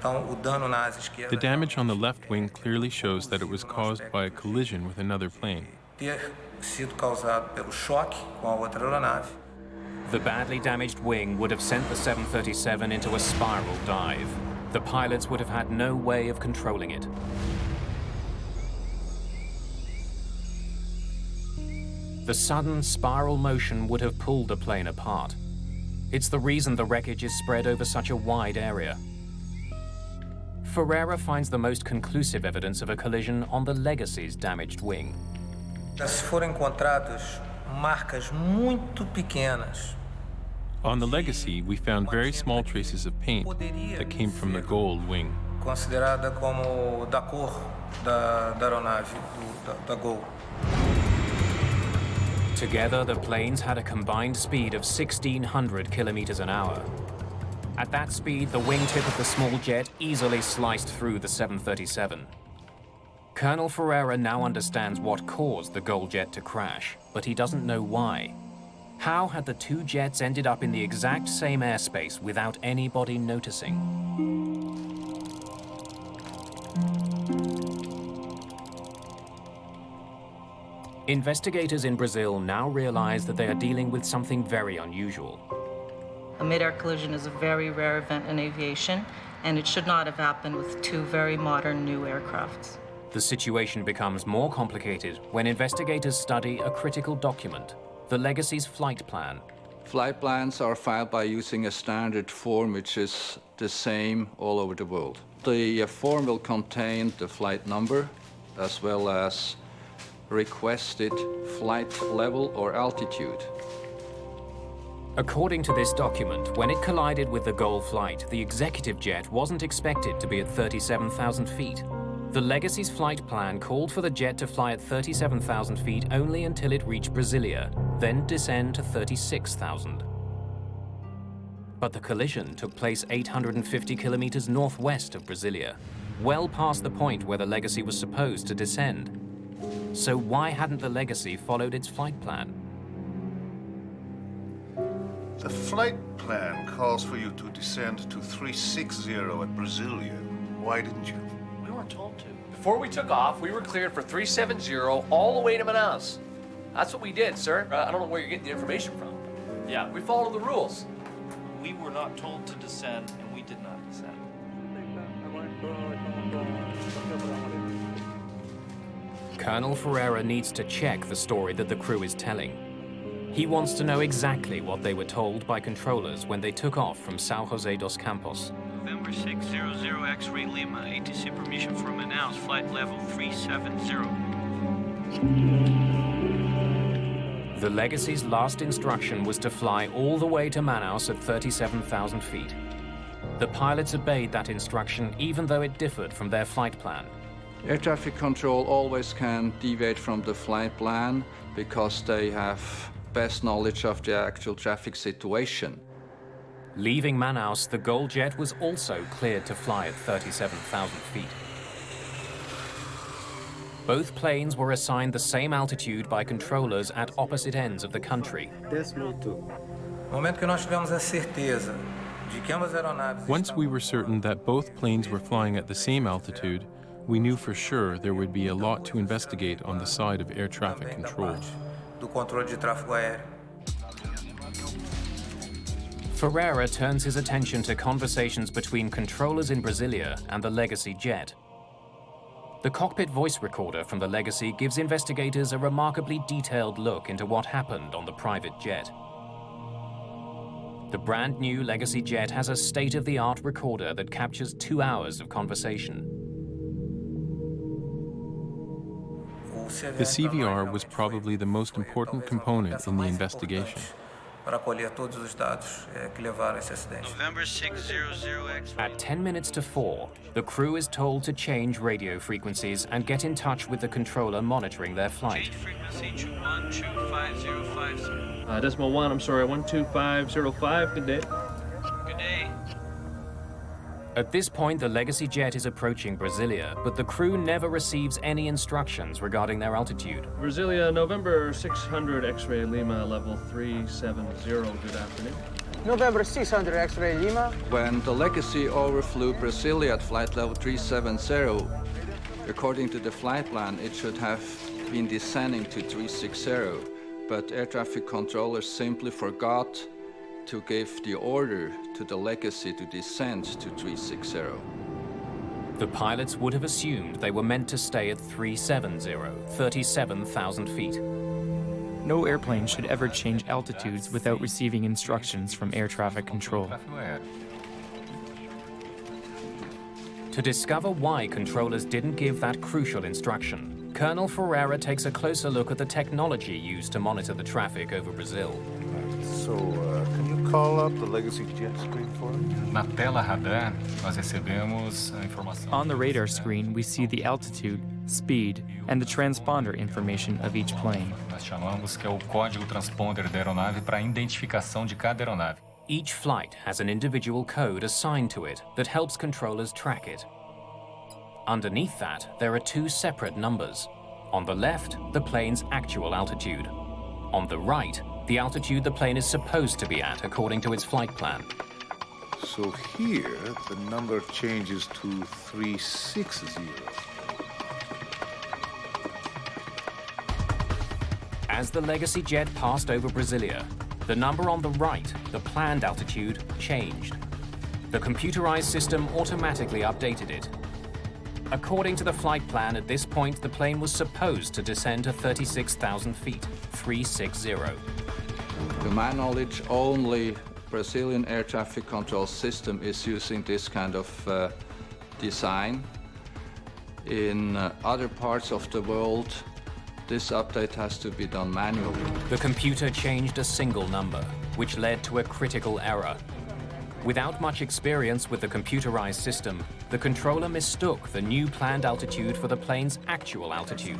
The damage on the left wing clearly shows that it was caused by a collision with another plane. The badly damaged wing would have sent the 737 into a spiral dive. The pilots would have had no way of controlling it. The sudden spiral motion would have pulled the plane apart. It's the reason the wreckage is spread over such a wide area. Ferreira finds the most conclusive evidence of a collision on the Legacy's damaged wing. On the Legacy, we found very small traces of paint that came from the Gold wing. Together, the planes had a combined speed of 1,600 kilometers an hour. At that speed, the wingtip of the small jet easily sliced through the 737. Colonel Ferreira now understands what caused the Gol jet to crash, but he doesn't know why. How had the two jets ended up in the exact same airspace without anybody noticing? Investigators in Brazil now realize that they are dealing with something very unusual. A mid-air collision is a very rare event in aviation, and it should not have happened with two very modern new aircrafts. The situation becomes more complicated when investigators study a critical document, the Legacy's flight plan. Flight plans are filed by using a standard form which is the same all over the world. The form will contain the flight number as well as requested flight level or altitude. According to this document, when it collided with the Gol flight, the executive jet wasn't expected to be at 37,000 feet. The Legacy's flight plan called for the jet to fly at 37,000 feet only until it reached Brasilia, then descend to 36,000. But the collision took place 850 kilometers northwest of Brasilia. well past the point where the Legacy was supposed to descend. So why hadn't the Legacy followed its flight plan? The flight plan calls for you to descend to 360 at Brasilia. Why didn't you? We weren't told to. Before we took off, we were cleared for 370 all the way to Manaus. That's what we did, sir. I don't know where you're getting the information from. Yeah, we followed the rules. We were not told to descend, and we did not descend. Colonel Ferreira needs to check the story that the crew is telling. He wants to know exactly what they were told by controllers when they took off from São José dos Campos. November 600 X-ray Lima, ATC permission from Manaus, flight level 370. The Legacy's last instruction was to fly all the way to Manaus at 37,000 feet. The pilots obeyed that instruction even though it differed from their flight plan. Air traffic control always can deviate from the flight plan because they have best knowledge of the actual traffic situation. Leaving Manaus, the Gold Jet was also cleared to fly at 37,000 feet. Both planes were assigned the same altitude by controllers at opposite ends of the country. Once we were certain that both planes were flying at the same altitude, we knew for sure there would be a lot to investigate on the side of air traffic control. Ferreira turns his attention to conversations between controllers in Brasilia and the Legacy jet. The cockpit voice recorder from the Legacy gives investigators a remarkably detailed look into what happened on the private jet. The brand new Legacy jet has a state-of-the-art recorder that captures 2 hours of conversation. The CVR was probably the most important component in the investigation. November 600 X-ray. At 10 minutes to 4, the crew is told to change radio frequencies and get in touch with the controller monitoring their flight. Change frequency to 125050. Decimal 1, I'm sorry, 12505, good day. Good day. At this point, the Legacy jet is approaching Brasilia, but the crew never receives any instructions regarding their altitude. Brasilia, November 600 X-ray Lima, level 370, good afternoon. November 600 X-ray Lima. When the Legacy overflew Brasilia at flight level 370, according to the flight plan, it should have been descending to 360, but air traffic controllers simply forgot to give the order to the Legacy to descend to 360. The pilots would have assumed they were meant to stay at 370, 37,000 feet. No airplane should ever change altitudes without receiving instructions from air traffic control. To discover why controllers didn't give that crucial instruction, Colonel Ferreira takes a closer look at the technology used to monitor the traffic over Brazil. So, can you call up the Legacy jet screen for us? Na tela radar, nós recebemos a informação. On the radar screen, we see the altitude, speed, and the transponder information of each plane. Nós chamamos que é o código transponder da aeronave para a identificação de cada aeronave. Each flight has an individual code assigned to it that helps controllers track it. Underneath that, there are 2 separate numbers. On the left, the plane's actual altitude. On the right, the altitude the plane is supposed to be at according to its flight plan. So here, the number changes to 360. As the Legacy jet passed over Brasilia, the number on the right, the planned altitude, changed. The computerized system automatically updated it. According to the flight plan, at this point, the plane was supposed to descend to 36,000 feet, 360. To my knowledge, only Brazilian air traffic control system is using this kind of design. In other parts of the world, this update has to be done manually. The computer changed a single number, which led to a critical error. Without much experience with the computerized system, the controller mistook the new planned altitude for the plane's actual altitude.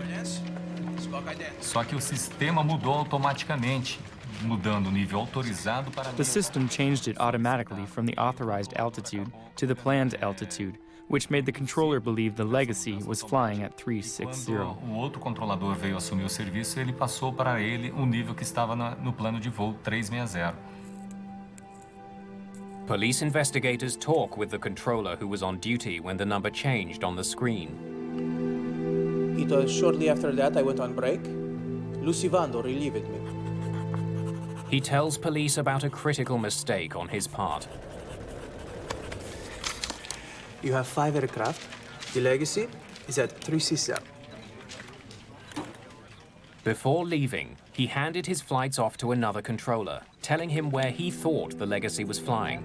Só que o sistema mudou automaticamente, mudando o nível autorizado para... The system changed it automatically from the authorized altitude to the planned altitude, which made the controller believe the Legacy was flying at 360. Quando o outro controlador veio assumir o serviço, ele passou para ele o nível que estava no plano de voo 360. Police investigators talk with the controller who was on duty when the number changed on the screen. It was shortly after that I went on break. Lucivando relieved me. He tells police about a critical mistake on his part. You have 5 aircraft. The Legacy is at 360. Before leaving, he handed his flights off to another controller, telling him where he thought the Legacy was flying.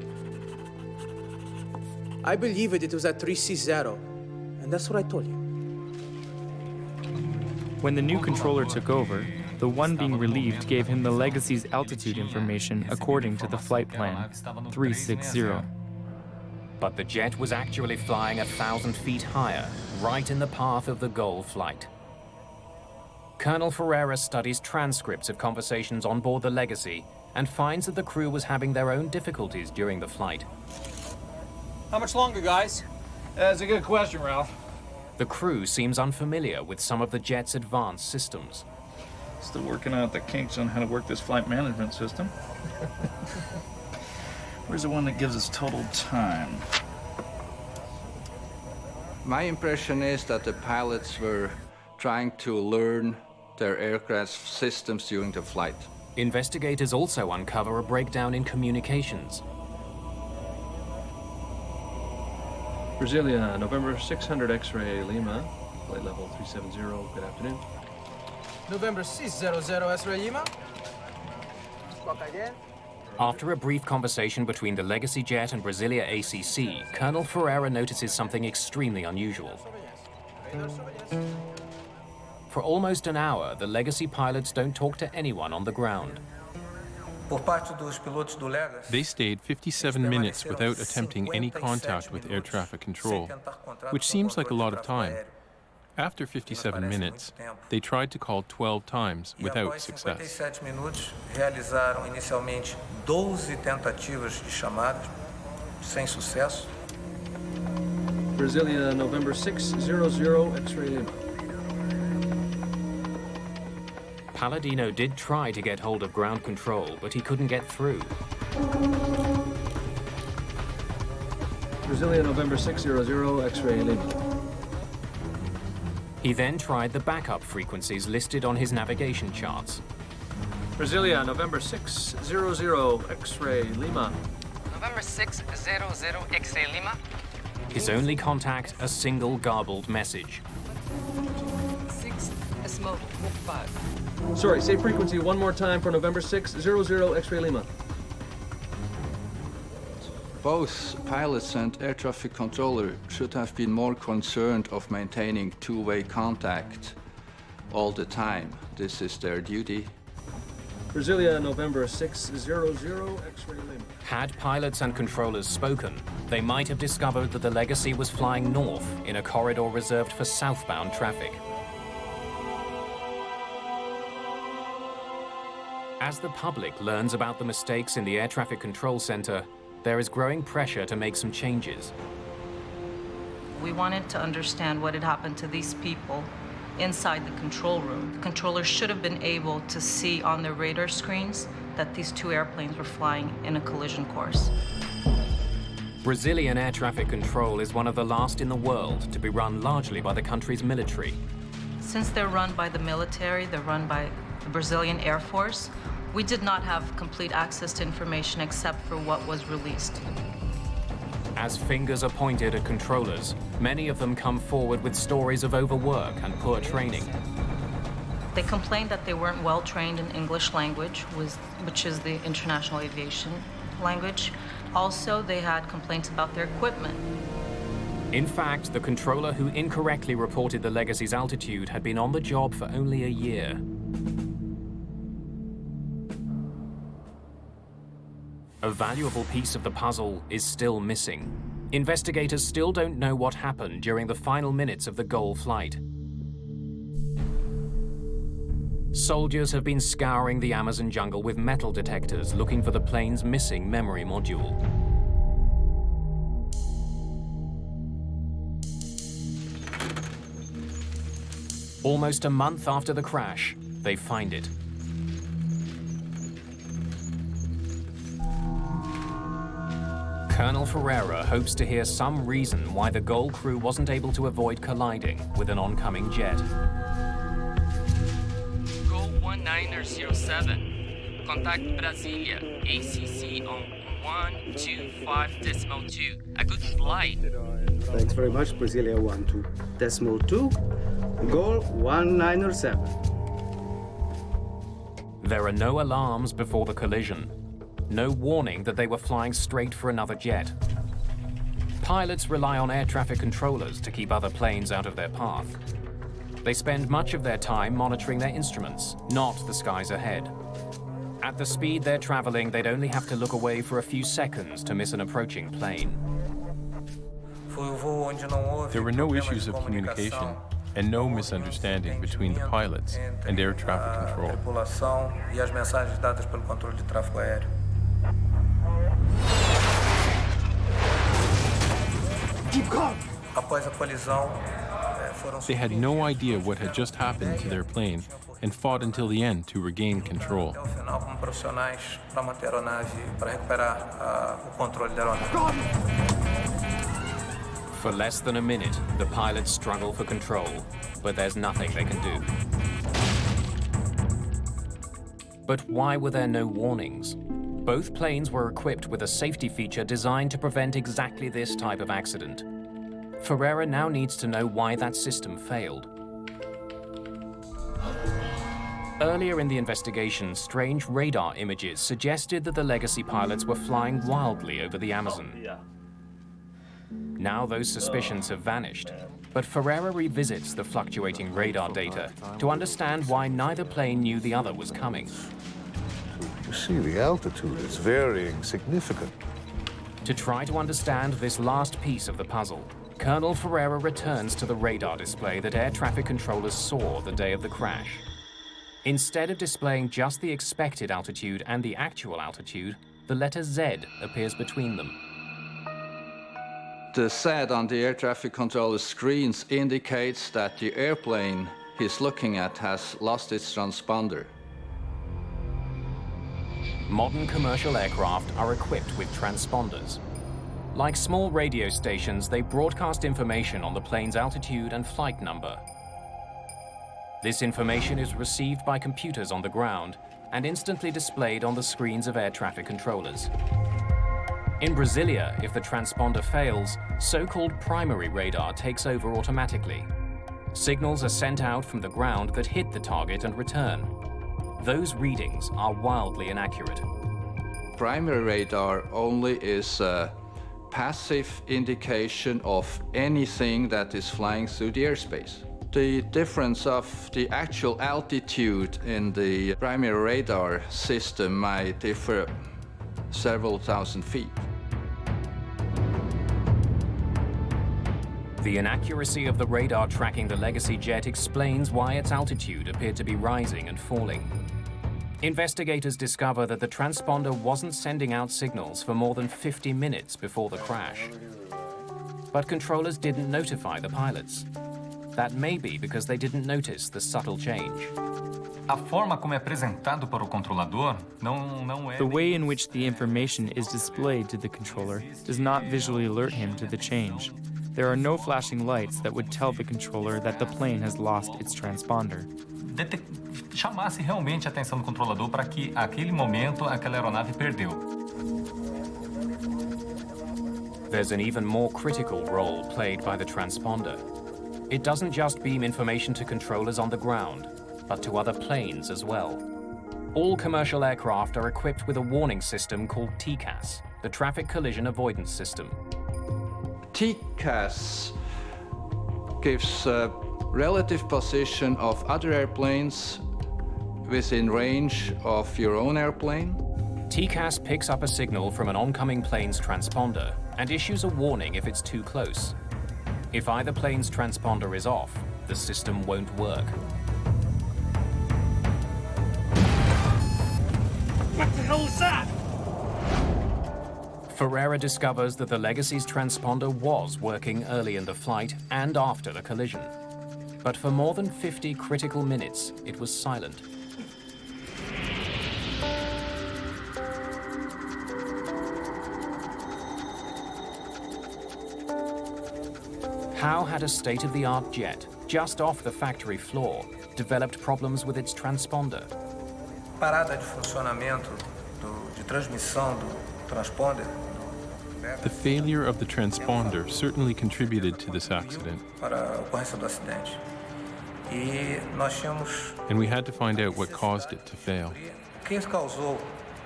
I believe it was at 360, and that's what I told you. When the new controller took over, the one being relieved gave him the Legacy's altitude information according to the flight plan, 360. But the jet was actually flying 1,000 feet higher, right in the path of the goal flight. Colonel Ferreira studies transcripts of conversations on board the Legacy and finds that the crew was having their own difficulties during the flight. How much longer, guys? That's a good question, Ralph. The crew seems unfamiliar with some of the jet's advanced systems. Still working out the kinks on how to work this flight management system. Where's the one that gives us total time? My impression is that the pilots were trying to learn their aircraft systems during the flight. Investigators also uncover a breakdown in communications. Brasilia, November 600 X-ray Lima, flight level 370, good afternoon. November 600 X-ray Lima. After a brief conversation between the Legacy jet and Brasilia ACC, Colonel Ferreira notices something extremely unusual. For almost an hour, the Legacy pilots don't talk to anyone on the ground. They stayed 57 minutes without attempting any contact with air traffic control, which seems like a lot of time. After 57 minutes, they tried to call 12 times without success. Realizaram inicialmente 12 tentativas de chamada, sem sucesso. Brasilia, November 600 X-ray Lima. Palladino did try to get hold of ground control, but he couldn't get through. Brasilia, November 600 X-ray Lima. He then tried the backup frequencies listed on his navigation charts. Brasilia, November 600 X-ray Lima. November 600 X-ray Lima. His only contact, a single garbled message. 6 smoke 5. Sorry, say frequency one more time for November 600 X-ray Lima. Both pilots and air traffic controller should have been more concerned of maintaining two-way contact all the time. This is their duty. Brasilia, November 600 X-ray Lima. Had pilots and controllers spoken, they might have discovered that the Legacy was flying north in a corridor reserved for southbound traffic. As the public learns about the mistakes in the Air Traffic Control Center, there is growing pressure to make some changes. We wanted to understand what had happened to these people inside the control room. The controllers should have been able to see on their radar screens that these two airplanes were flying in a collision course. Brazilian air traffic control is one of the last in the world to be run largely by the country's military. Since they're run by the military, they're run by the Brazilian Air Force, we did not have complete access to information except for what was released. As fingers are pointed at controllers, many of them come forward with stories of overwork and poor training. They complained that they weren't well trained in English language, which is the international aviation language. Also, they had complaints about their equipment. In fact, the controller who incorrectly reported the Legacy's altitude had been on the job for only a year. A valuable piece of the puzzle is still missing. Investigators still don't know what happened during the final minutes of the goal flight. Soldiers have been scouring the Amazon jungle with metal detectors looking for the plane's missing memory module. Almost a month after the crash, they find it. Colonel Ferreira hopes to hear some reason why the Gol crew wasn't able to avoid colliding with an oncoming jet. Gol 1907. Contact Brasilia, ACC on 125.2. A good flight. Thanks very much, Brasilia 12.2. Gol 1907. There are no alarms before the collision. No warning that they were flying straight for another jet. Pilots rely on air traffic controllers to keep other planes out of their path. They spend much of their time monitoring their instruments, not the skies ahead. At the speed they're traveling, they'd only have to look away for a few seconds to miss an approaching plane. There were no issues of communication and no misunderstanding between the pilots and air traffic control. They had no idea what had just happened to their plane and fought until the end to regain control. For less than a minute, the pilots struggle for control, but there's nothing they can do. But why were there no warnings? Both planes were equipped with a safety feature designed to prevent exactly this type of accident. Ferreira now needs to know why that system failed. Earlier in the investigation, strange radar images suggested that the Legacy pilots were flying wildly over the Amazon. Now those suspicions have vanished, but Ferreira revisits the fluctuating radar data to understand why neither plane knew the other was coming. You see, the altitude is varying significantly. To try to understand this last piece of the puzzle, Colonel Ferreira returns to the radar display that air traffic controllers saw the day of the crash. Instead of displaying just the expected altitude and the actual altitude, the letter Z appears between them. The Z on the air traffic controller screens indicates that the airplane he's looking at has lost its transponder. Modern commercial aircraft are equipped with transponders. Like small radio stations, they broadcast information on the plane's altitude and flight number. This information is received by computers on the ground and instantly displayed on the screens of air traffic controllers. In Brasilia, if the transponder fails, so-called primary radar takes over automatically. Signals are sent out from the ground that hit the target and return. Those readings are wildly inaccurate. Primary radar only is a passive indication of anything that is flying through the airspace. The difference of the actual altitude in the primary radar system might differ several thousand feet. The inaccuracy of the radar tracking the Legacy jet explains why its altitude appeared to be rising and falling. Investigators discover that the transponder wasn't sending out signals for more than 50 minutes before the crash. But controllers didn't notify the pilots. That may be because they didn't notice the subtle change. A forma como é apresentado para o controlador não é. The way in which the information is displayed to the controller does not visually alert him to the change. There are no flashing lights that would tell the controller that the plane has lost its transponder. Chamasse realmente a atenção do controlador para que, aquele momento, aquela aeronave perdeu. There's an even more critical role played by the transponder. It doesn't just beam information to controllers on the ground, but to other planes as well. All commercial aircraft are equipped with a warning system called TCAS, the Traffic Collision Avoidance System. TCAS gives a relative position of other airplanes within range of your own airplane. TCAS picks up a signal from an oncoming plane's transponder and issues a warning if it's too close. If either plane's transponder is off, the system won't work. What the hell is that? Ferreira discovers that the Legacy's transponder was working early in the flight and after the collision. but for more than 50 critical minutes, it was silent. How had a state-of-the-art jet, just off the factory floor, developed problems with its transponder? Parada de funcionamento de transmissão do transponder. The failure of the transponder certainly contributed to this accident. Para a ocorrência do acidente. E nós tínhamos. And we had to find out what caused it to fail. O que causou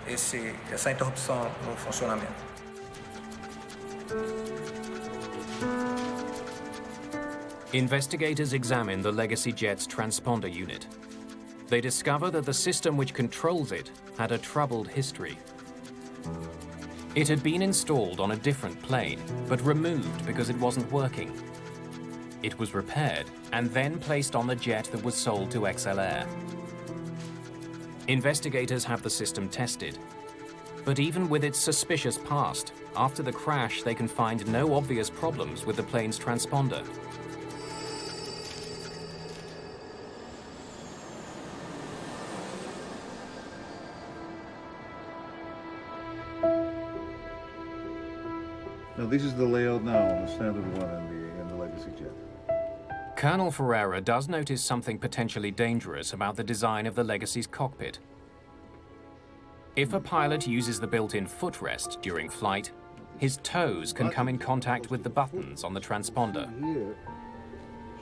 essa interrupção no funcionamento? Investigators examine the Legacy jet's transponder unit. They discover that the system which controls it had a troubled history. It had been installed on a different plane, but removed because it wasn't working. It was repaired and then placed on the jet that was sold to XLR. Investigators have the system tested. But even with its suspicious past, after the crash they can find no obvious problems with the plane's transponder. Now this is the layout now on the standard one and the Legacy jet. Colonel Ferreira does notice something potentially dangerous about the design of the Legacy's cockpit. If a pilot uses the built-in footrest during flight, his toes can come in contact with the buttons on the transponder. Here,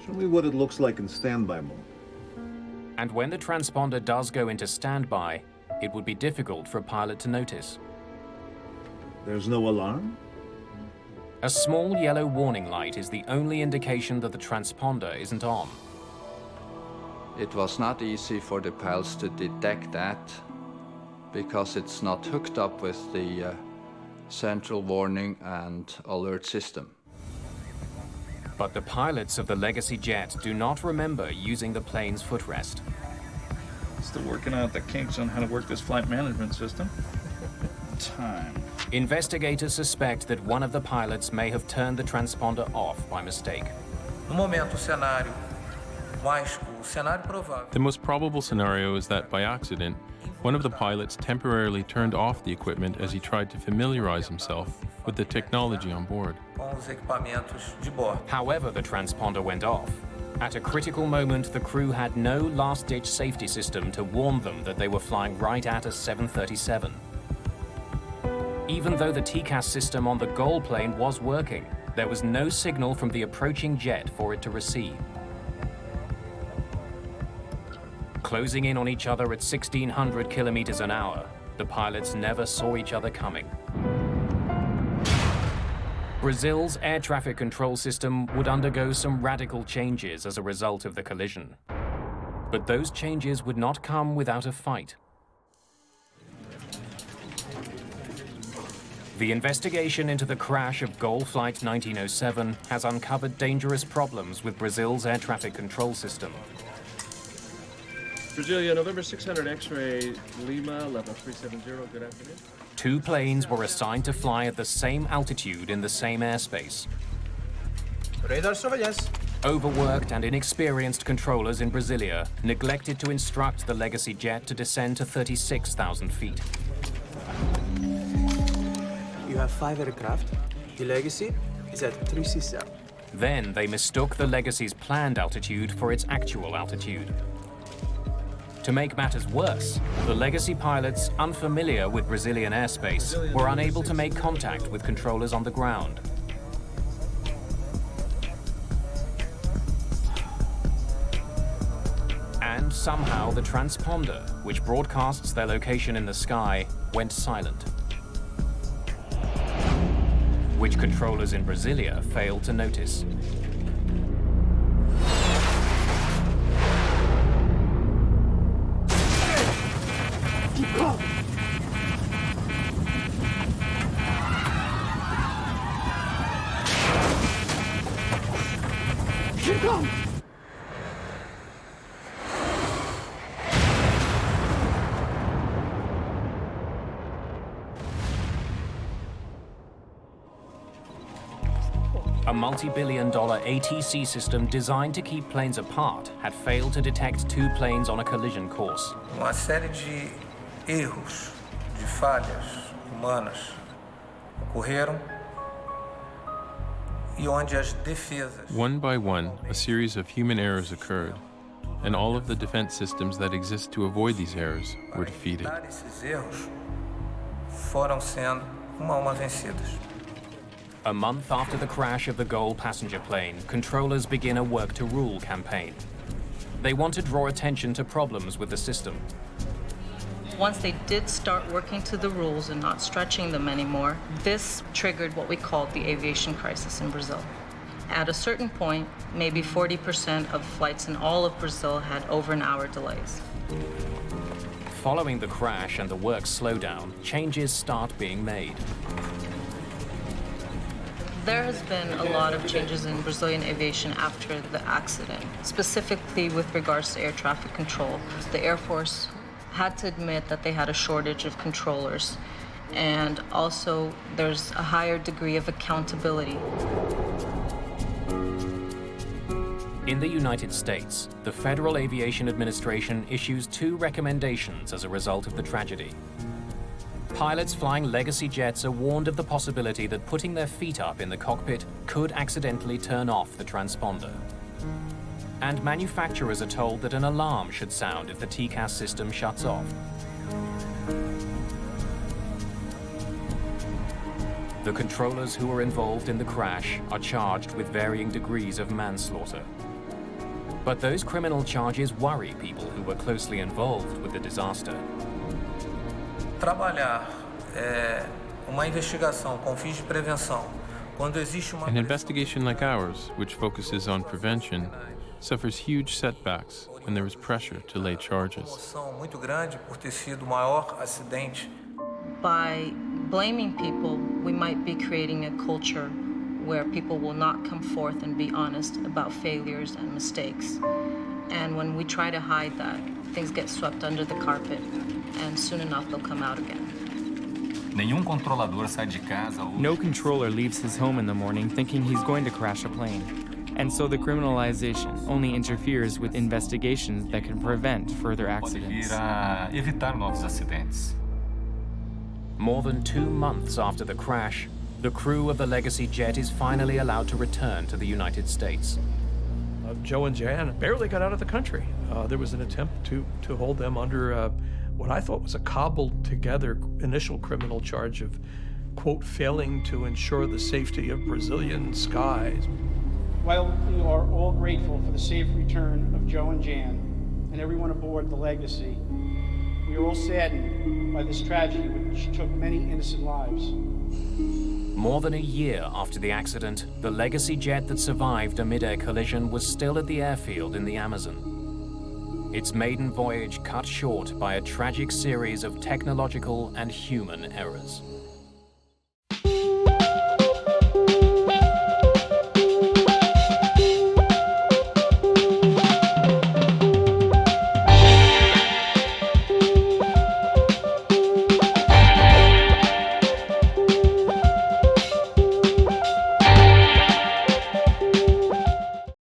show me what it looks like in standby mode. And when the transponder does go into standby, it would be difficult for a pilot to notice. There's no alarm? A small yellow warning light is the only indication that the transponder isn't on. It was not easy for the pilots to detect that because it's not hooked up with the central warning and alert system. But the pilots of the Legacy jet do not remember using the plane's footrest. Still working out the kinks on how to work this flight management system. Time. Investigators suspect that one of the pilots may have turned the transponder off by mistake. No momento, o cenário provável. The most probable scenario is that by accident, one of the pilots temporarily turned off the equipment as he tried to familiarize himself with the technology on board. Com os equipamentos de bordo. However, the transponder went off. At a critical moment, the crew had no last-ditch safety system to warn them that they were flying right at a 737. Even though the TCAS system on the GOL plane was working, there was no signal from the approaching jet for it to receive. Closing in on each other at 1,600 kilometers an hour, the pilots never saw each other coming. Brazil's air traffic control system would undergo some radical changes as a result of the collision. But those changes would not come without a fight. The investigation into the crash of GOL Flight 1907 has uncovered dangerous problems with Brazil's air traffic control system. Brasilia, November 600 X-ray, Lima, level 370, good afternoon. Two planes were assigned to fly at the same altitude in the same airspace. Radar surveillance. Overworked and inexperienced controllers in Brasilia neglected to instruct the Legacy jet to descend to 36,000 feet. You have 5 aircraft. The Legacy is at 360. Then they mistook the Legacy's planned altitude for its actual altitude. To make matters worse, the Legacy pilots, unfamiliar with Brazilian airspace, were unable to make contact with controllers on the ground. And somehow the transponder, which broadcasts their location in the sky, went silent, which controllers in Brasilia failed to notice. Keep going! Keep going! A multi-billion-dollar ATC system designed to keep planes apart had failed to detect two planes on a collision course. Uma série de erros, de falhas humanas ocorreram e onde as defesas. One by one, a series of human errors occurred, and all of the defense systems that exist to avoid these errors were defeated. Esses erros foram sendo uma a uma vencidas. A month after the crash of the GOL passenger plane, controllers begin a work to rule campaign. They want to draw attention to problems with the system. Once they did start working to the rules and not stretching them anymore, this triggered what we called the aviation crisis in Brazil. At a certain point, maybe 40% of flights in all of Brazil had over an hour delays. Following the crash and the work slowdown, changes start being made. There has been a lot of changes in Brazilian aviation after the accident, specifically with regards to air traffic control. The Air Force had to admit that they had a shortage of controllers, and also there's a higher degree of accountability. In the United States, the Federal Aviation Administration issues two recommendations as a result of the tragedy. Pilots flying legacy jets are warned of the possibility that putting their feet up in the cockpit could accidentally turn off the transponder. And manufacturers are told that an alarm should sound if the TCAS system shuts off. The controllers who were involved in the crash are charged with varying degrees of manslaughter. But those criminal charges worry people who were closely involved with the disaster. Trabalhar uma investigação com fins de prevenção, quando existe uma An investigation like ours, which focuses on prevention, suffers huge setbacks when there is pressure to lay charges. emoção muito grande por ter sido o maior acidente. By blaming people, we might be creating a culture where people will not come forth and be honest about failures and mistakes. And when we try to hide that, things get swept under the carpet, and soon enough they'll come out again. Nenhum controlador sai de casa hoje. No controller leaves his home in the morning thinking he's going to crash a plane. And so the criminalization only interferes with investigations that can prevent further accidents. Pode vir a evitar novos acidentes. More than 2 months after the crash, the crew of the legacy jet is finally allowed to return to the United States. Joe and Jan barely got out of the country. There was an attempt to hold them under what I thought was a cobbled together initial criminal charge of, quote, failing to ensure the safety of Brazilian skies. While we are all grateful for the safe return of Joe and Jan and everyone aboard the Legacy, we are all saddened by this tragedy which took many innocent lives. More than a year after the accident, the legacy jet that survived a mid-air collision was still at the airfield in the Amazon. Its maiden voyage cut short by a tragic series of technological and human errors.